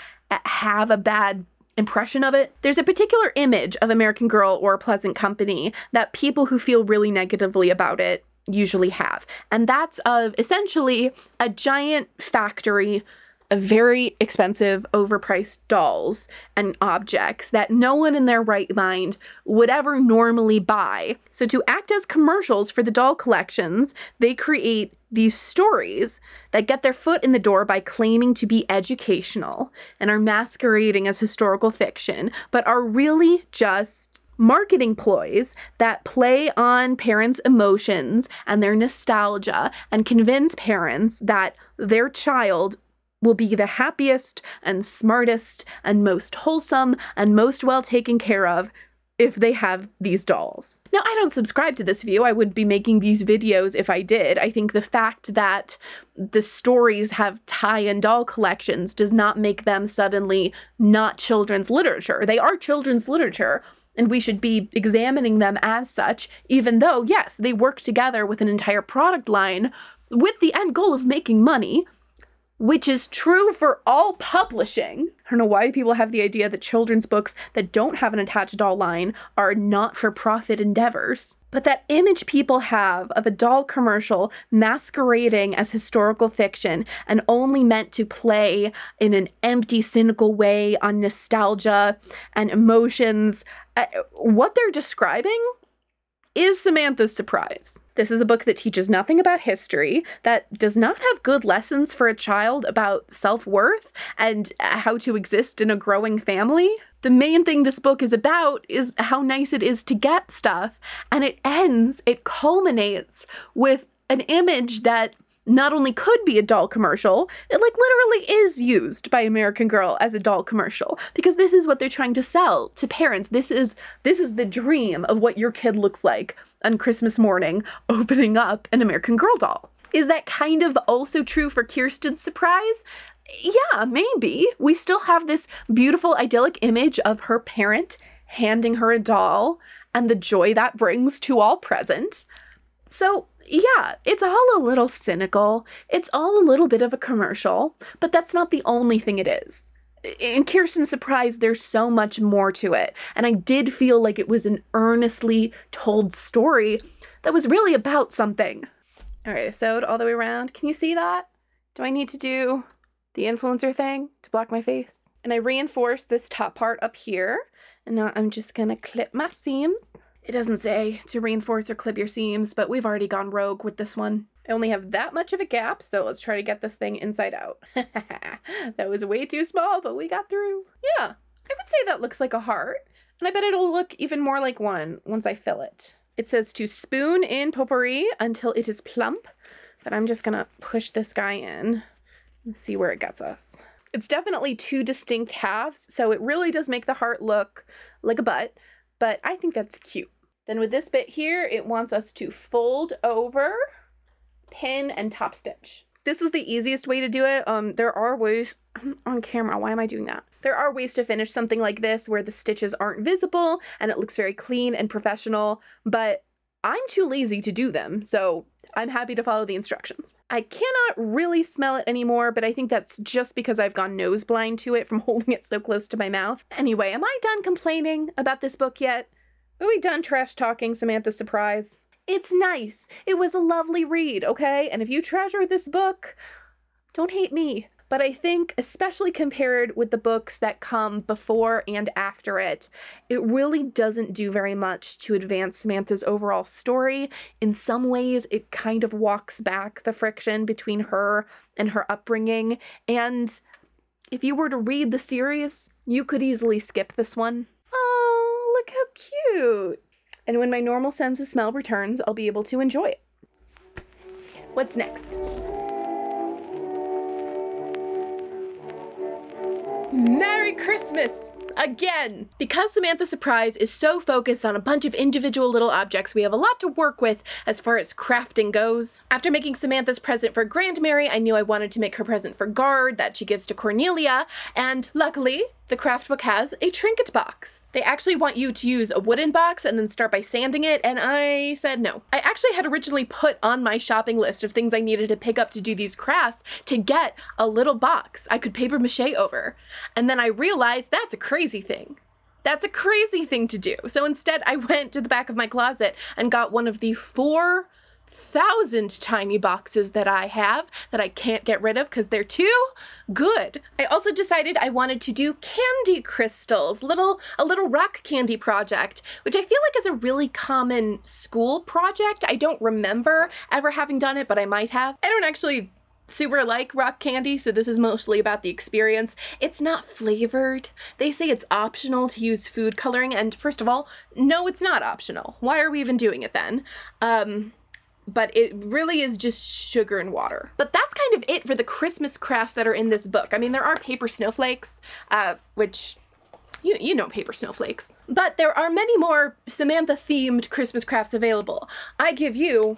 have a bad impression of it. There's a particular image of American Girl or Pleasant Company that people who feel really negatively about it usually have. And that's of essentially a giant factory of very expensive, overpriced dolls and objects that no one in their right mind would ever normally buy. So to act as commercials for the doll collections, they create these stories that get their foot in the door by claiming to be educational and are masquerading as historical fiction, but are really just marketing ploys that play on parents' emotions and their nostalgia and convince parents that their child will be the happiest and smartest and most wholesome and most well taken care of if they have these dolls. Now, I don't subscribe to this view. I would be making these videos if I did. I think the fact that the stories have tie-in doll collections does not make them suddenly not children's literature. They are children's literature, and we should be examining them as such, even though, yes, they work together with an entire product line with the end goal of making money, which is true for all publishing. I don't know why people have the idea that children's books that don't have an attached doll line are not-for-profit endeavors. But that image people have of a doll commercial masquerading as historical fiction and only meant to play in an empty, cynical way on nostalgia and emotions, what they're describing is Samantha's Surprise. This is a book that teaches nothing about history, that does not have good lessons for a child about self-worth and how to exist in a growing family. The main thing this book is about is how nice it is to get stuff, and it culminates with an image that not only could be a doll commercial, it like literally is used by American Girl as a doll commercial, because this is what they're trying to sell to parents. This is the dream of what your kid looks like on Christmas morning, opening up an American Girl doll. Is that kind of also true for Kirsten's Surprise? Yeah, maybe. We still have this beautiful idyllic image of her parent handing her a doll and the joy that brings to all present. So yeah, it's all a little cynical. It's all a little bit of a commercial, but that's not the only thing it is. In Kirsten's Surprise, there's so much more to it. And I did feel like it was an earnestly told story that was really about something. All right, I sewed all the way around. Can you see that? Do I need to do the influencer thing to block my face? And I reinforced this top part up here. And now I'm just gonna clip my seams. It doesn't say to reinforce or clip your seams, but we've already gone rogue with this one. I only have that much of a gap, so let's try to get this thing inside out. That was way too small, but we got through. Yeah, I would say that looks like a heart, and I bet it'll look even more like one once I fill it. It says to spoon in potpourri until it is plump, but I'm just gonna push this guy in and see where it gets us. It's definitely two distinct halves, so it really does make the heart look like a butt, but I think that's cute. Then with this bit here, it wants us to fold over, pin, and top stitch. This is the easiest way to do it. There are ways, on camera, why am I doing that? There are ways to finish something like this where the stitches aren't visible and it looks very clean and professional, but I'm too lazy to do them, so I'm happy to follow the instructions. I cannot really smell it anymore, but I think that's just because I've gone nose blind to it from holding it so close to my mouth. Anyway, am I done complaining about this book yet? Are we done trash talking Samantha's Surprise? It's nice. It was a lovely read, okay? And if you treasure this book, don't hate me. But I think, especially compared with the books that come before and after it, it really doesn't do very much to advance Samantha's overall story. In some ways, it kind of walks back the friction between her and her upbringing. And if you were to read the series, you could easily skip this one. Oh, look how cute. And when my normal sense of smell returns, I'll be able to enjoy it. What's next? Merry Christmas! Again! Because Samantha's Surprise is so focused on a bunch of individual little objects, we have a lot to work with as far as crafting goes. After making Samantha's present for Grandmary, I knew I wanted to make her present for Guard that she gives to Cornelia, and luckily, the craft book has a trinket box. They actually want you to use a wooden box and then start by sanding it, and I said no. I actually had originally put on my shopping list of things I needed to pick up to do these crafts to get a little box I could paper mache over. And then I realized that's a crazy thing. That's a crazy thing to do. So instead I went to the back of my closet and got one of the 4,000 tiny boxes that I have that I can't get rid of because they're too good. I also decided I wanted to do candy crystals, a little rock candy project, which I feel like is a really common school project. I don't remember ever having done it, but I might have. I don't actually super like rock candy, so this is mostly about the experience. It's not flavored. They say it's optional to use food coloring, and first of all, no, it's not optional. Why are we even doing it then? But it really is just sugar and water. But that's kind of it for the Christmas crafts that are in this book. I mean, there are paper snowflakes, which you know paper snowflakes. But there are many more Samantha-themed Christmas crafts available. I give you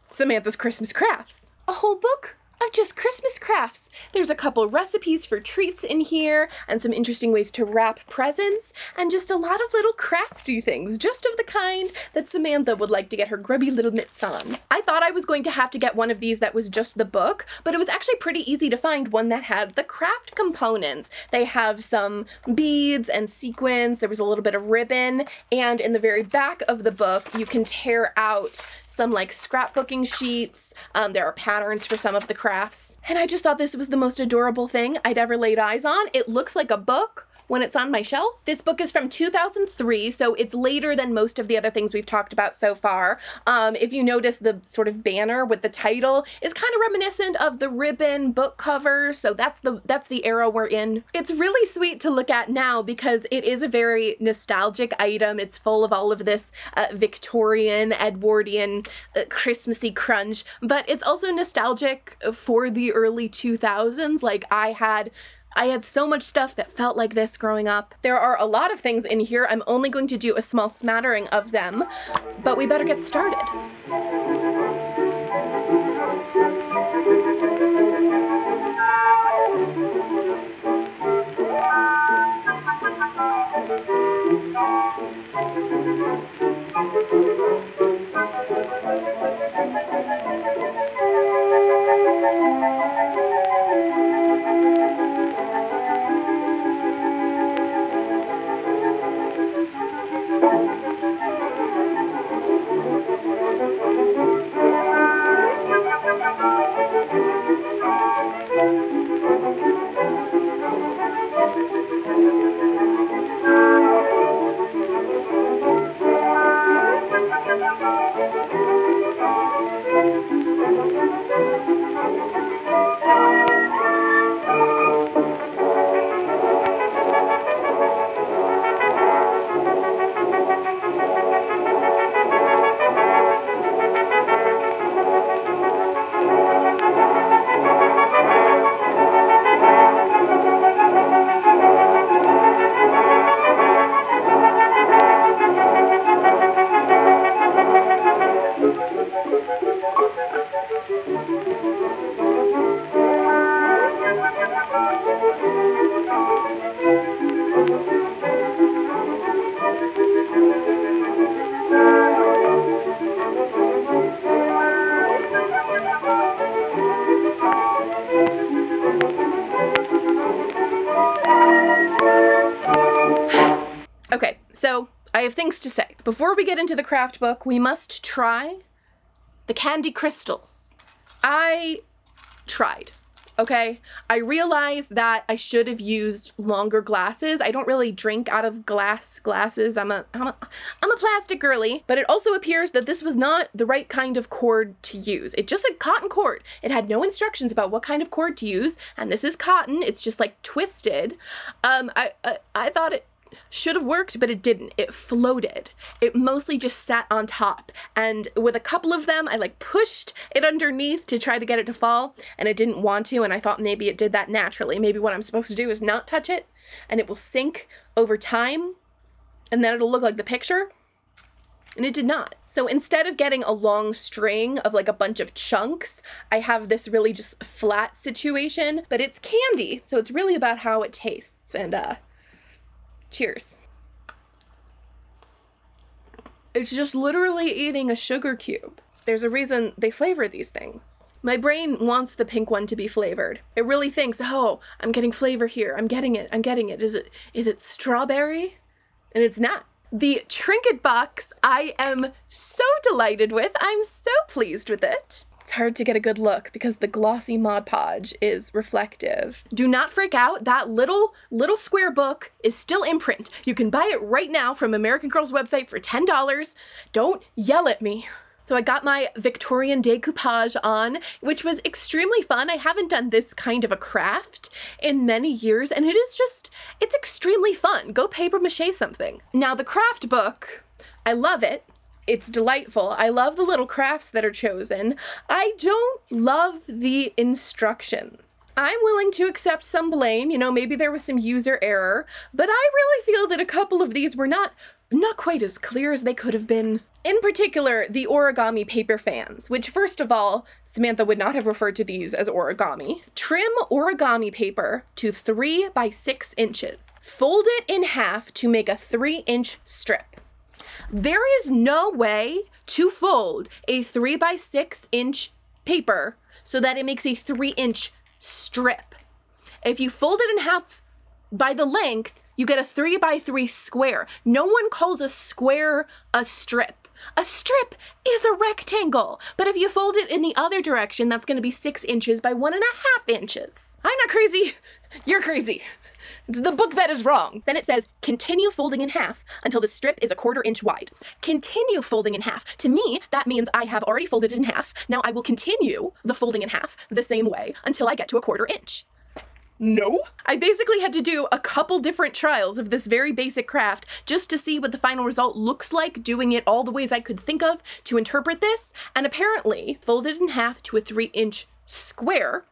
Samantha's Christmas Crafts. A whole book of just Christmas crafts. There's a couple recipes for treats in here and some interesting ways to wrap presents and just a lot of little crafty things, just of the kind that Samantha would like to get her grubby little mitts on. I thought I was going to have to get one of these that was just the book, but it was actually pretty easy to find one that had the craft components. They have some beads and sequins, there was a little bit of ribbon, and in the very back of the book you can tear out some like scrapbooking sheets. There are patterns for some of the crafts. And I just thought this was the most adorable thing I'd ever laid eyes on. It looks like a book when it's on my shelf. This book is from 2003, so it's later than most of the other things we've talked about so far. If you notice, the sort of banner with the title is kind of reminiscent of the Ribbon book cover, so that's the era we're in. It's really sweet to look at now because it is a very nostalgic item. It's full of all of this Victorian, Edwardian, Christmassy crunch, but it's also nostalgic for the early 2000s. Like, I had so much stuff that felt like this growing up. There are a lot of things in here. I'm only going to do a small smattering of them, but we better get started. Okay, so I have things to say. Before we get into the craft book, we must try the candy crystals. I tried, okay? I realized that I should have used longer glasses. I don't really drink out of glasses. I'm a plastic girly, but it also appears that this was not the right kind of cord to use. It just said cotton cord. It had no instructions about what kind of cord to use, and this is cotton. It's just like twisted. I thought it should have worked, but it didn't. It floated. It mostly just sat on top, and with a couple of them I like pushed it underneath to try to get it to fall, and it didn't want to, and I thought maybe it did that naturally. Maybe what I'm supposed to do is not touch it and it will sink over time and then it'll look like the picture, and it did not. So instead of getting a long string of like a bunch of chunks, I have this really just flat situation, but it's candy, so it's really about how it tastes. And cheers. It's just literally eating a sugar cube. There's a reason they flavor these things. My brain wants the pink one to be flavored. It really thinks, oh, I'm getting flavor here. I'm getting it. I'm getting it. Is it strawberry? And it's not. The trinket box I am so delighted with. I'm so pleased with it. It's hard to get a good look because the glossy Mod Podge is reflective. Do not freak out. That little square book is still in print. You can buy it right now from American Girl's website for $10. Don't yell at me. So I got my Victorian decoupage on, which was extremely fun. I haven't done this kind of a craft in many years, and it's extremely fun. Go paper mache something. Now the craft book, I love it. It's delightful. I love the little crafts that are chosen. I don't love the instructions. I'm willing to accept some blame, you know, maybe there was some user error, but I really feel that a couple of these were not quite as clear as they could have been. In particular, the origami paper fans, which first of all, Samantha would not have referred to these as origami. Trim origami paper to 3 by 6 inches. Fold it in half to make a 3-inch strip. There is no way to fold a 3 by 6 inch paper so that it makes a 3-inch strip. If you fold it in half by the length, you get a 3 by 3 square. No one calls a square a strip. A strip is a rectangle, but if you fold it in the other direction, that's going to be 6 inches by 1.5 inches. I'm not crazy. You're crazy. It's the book that is wrong. Then it says, continue folding in half until the strip is 1/4 inch wide. Continue folding in half. To me, that means I have already folded it in half. Now I will continue the folding in half the same way until I get to 1/4 inch. No. I basically had to do a couple different trials of this very basic craft just to see what the final result looks like, doing it all the ways I could think of to interpret this, and apparently folded in half to a 3-inch square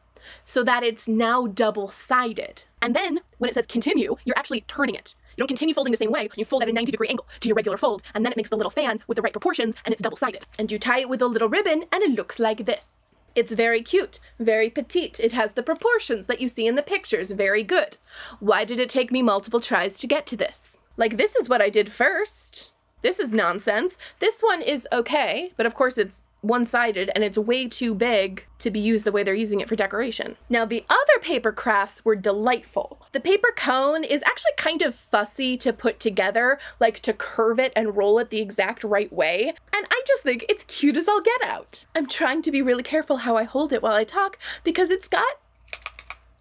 so that it's now double-sided. And then when it says continue, you're actually turning it. You don't continue folding the same way. You fold at a 90-degree angle to your regular fold, and then it makes the little fan with the right proportions, and it's double-sided. And you tie it with a little ribbon, and it looks like this. It's very cute, very petite. It has the proportions that you see in the pictures. Very good. Why did it take me multiple tries to get to this? Like, this is what I did first. This is nonsense. This one is okay, but of course it's one-sided and it's way too big to be used the way they're using it for decoration. Now, the other paper crafts were delightful. The paper cone is actually kind of fussy to put together, like to curve it and roll it the exact right way. And I just think it's cute as all get out. I'm trying to be really careful how I hold it while I talk because it's got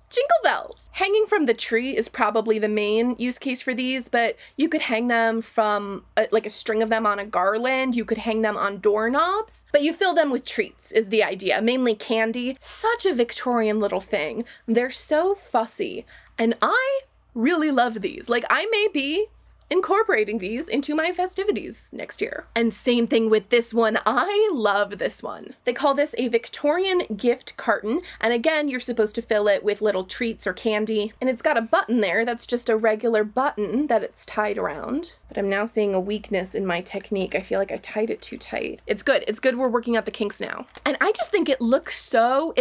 jingle bells. Hanging from the tree is probably the main use case for these, but you could hang them from like a string of them on a garland. You could hang them on doorknobs, but you fill them with treats is the idea, mainly candy. Such a Victorian little thing. They're so fussy, and I really love these. Like, I may be incorporating these into my festivities next year. And same thing with this one. I love this one. They call this a Victorian gift carton. And again, you're supposed to fill it with little treats or candy. And it's got a button there. That's just a regular button that it's tied around. But I'm now seeing a weakness in my technique. I feel like I tied it too tight. It's good. It's good we're working out the kinks now. And I just think it looks so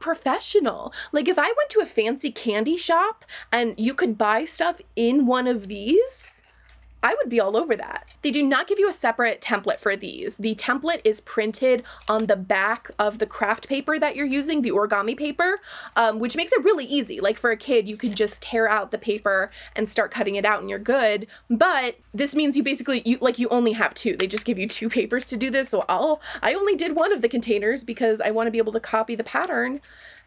professional. Like, if I went to a fancy candy shop and you could buy stuff in one of these, I would be all over that. They do not give you a separate template for these. The template is printed on the back of the craft paper that you're using, the origami paper, which makes it really easy. Like, for a kid, you could just tear out the paper and start cutting it out and you're good. But this means you basically, you only have 2. They just give you 2 papers to do this. So I only did one of the containers because I want to be able to copy the pattern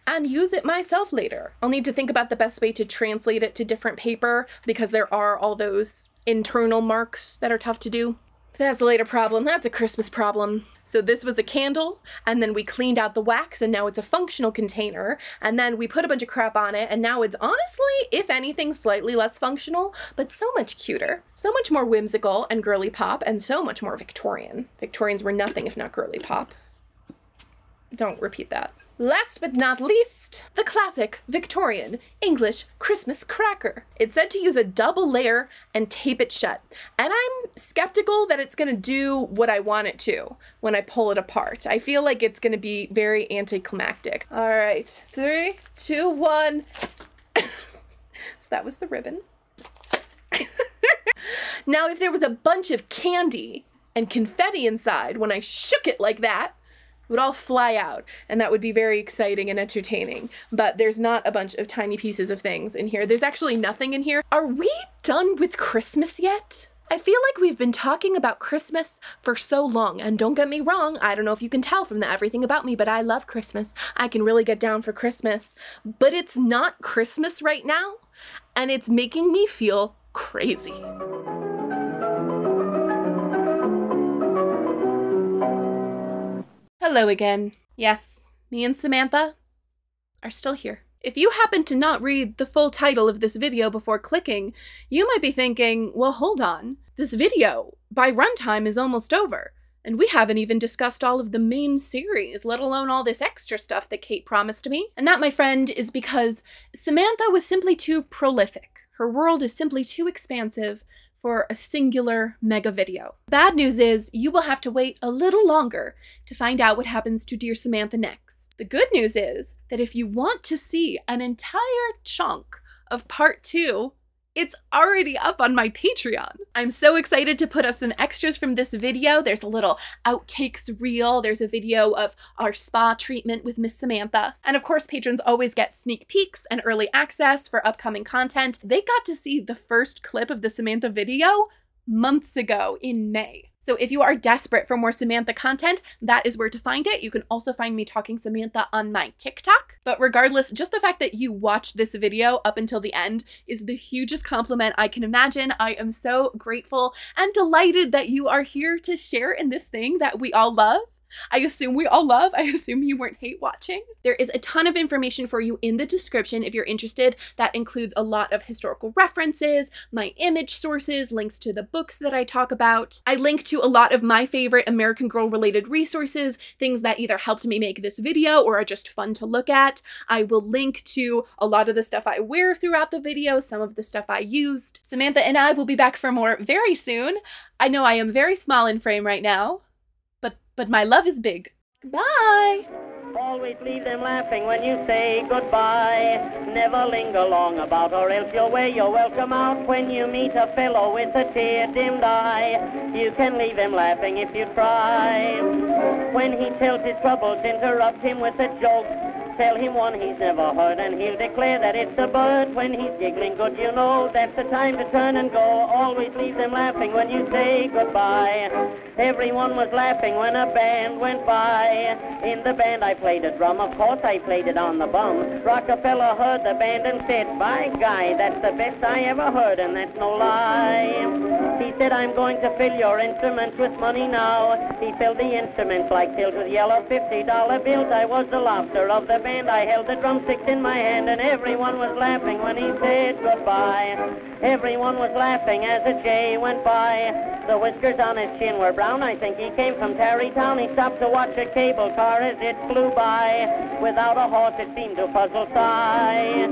and use it myself later. I'll need to think about the best way to translate it to different paper because there are all those internal marks that are tough to do. That's a later problem. That's a Christmas problem. So this was a candle, and then we cleaned out the wax, and now it's a functional container, and then we put a bunch of crap on it, and now it's honestly, if anything, slightly less functional, but so much cuter, so much more whimsical and girly pop, and so much more Victorian. Victorians were nothing if not girly pop. Don't repeat that. Last but not least, the classic Victorian English Christmas cracker. It's said to use a double layer and tape it shut. And I'm skeptical that it's gonna do what I want it to when I pull it apart. I feel like it's gonna be very anticlimactic. All right, 3, 2, 1. So that was the ribbon. Now, if there was a bunch of candy and confetti inside when I shook it like that, would all fly out, and that would be very exciting and entertaining. But there's not a bunch of tiny pieces of things in here. There's actually nothing in here. Are we done with Christmas yet? I feel like we've been talking about Christmas for so long, and don't get me wrong, I don't know if you can tell from the everything about me, but I love Christmas. I can really get down for Christmas, but it's not Christmas right now, and it's making me feel crazy. Hello again. Yes, me and Samantha are still here. If you happen to not read the full title of this video before clicking, you might be thinking, well, hold on. This video, by runtime, is almost over, and we haven't even discussed all of the main series, let alone all this extra stuff that Kate promised me. And that, my friend, is because Samantha was simply too prolific. Her world is simply too expansive for a singular mega video. Bad news is you will have to wait a little longer to find out what happens to dear Samantha next. The good news is that if you want to see an entire chunk of part 2, it's already up on my Patreon. I'm so excited to put up some extras from this video. There's a little outtakes reel. There's a video of our spa treatment with Miss Samantha. And of course, patrons always get sneak peeks and early access for upcoming content. They got to see the first clip of the Samantha video months ago in May. So if you are desperate for more Samantha content, that is where to find it. You can also find me talking Samantha on my TikTok. But regardless, just the fact that you watched this video up until the end is the hugest compliment I can imagine. I am so grateful and delighted that you are here to share in this thing that we all love. I assume we all love. I assume you weren't hate watching. There is a ton of information for you in the description if you're interested. That includes a lot of historical references, my image sources, links to the books that I talk about. I link to a lot of my favorite American Girl related resources, things that either helped me make this video or are just fun to look at. I will link to a lot of the stuff I wear throughout the video, some of the stuff I used. Samantha and I will be back for more very soon. I know I am very small in frame right now, but my love is big. Bye! Always leave them laughing when you say goodbye. Never linger long about or else you'll wear your welcome out when you meet a fellow with a tear-dimmed eye. You can leave him laughing if you try. When he tells his troubles, interrupt him with a joke. Tell him one he's never heard and he'll declare that it's a bird. When he's giggling good, you know that's the time to turn and go. Always leave them laughing when you say goodbye. Everyone was laughing when a band went by. In the band I played a drum, of course I played it on the bum. Rockefeller heard the band and said, by guy, that's the best I ever heard, and that's no lie. He said, I'm going to fill your instruments with money now. He filled the instruments like filled with yellow $50 bills. I was the laughter of the band. I held the drumsticks in my hand, and everyone was laughing when he said goodbye. Everyone was laughing as a jay went by. The whiskers on his chin were brown. I think he came from Tarrytown. He stopped to watch a cable car as it flew by. Without a horse, it seemed to puzzle Cy.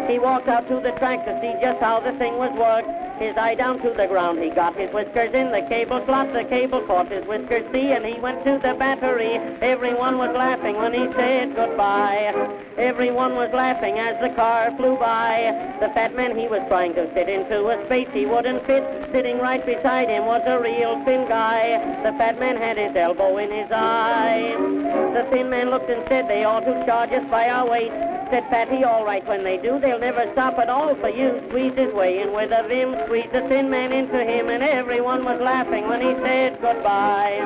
He walked out to the track to see just how the thing was worked. His eye down to the ground, he got his whiskers in the cable slot. The cable caught his whiskers see, and he went to the battery. Everyone was laughing when he said goodbye. Everyone was laughing as the car flew by. The fat man, he was trying to sit into a space he wouldn't fit. Sitting right beside him was a real thin guy. The fat man had his elbow in his eye. The thin man looked and said, they ought to charge us by our weight. Said Fatty, all right, when they do, they'll never stop at all for you. Squeezed his way in with a vim, squeezed the thin man into him, and everyone was laughing when he said goodbye.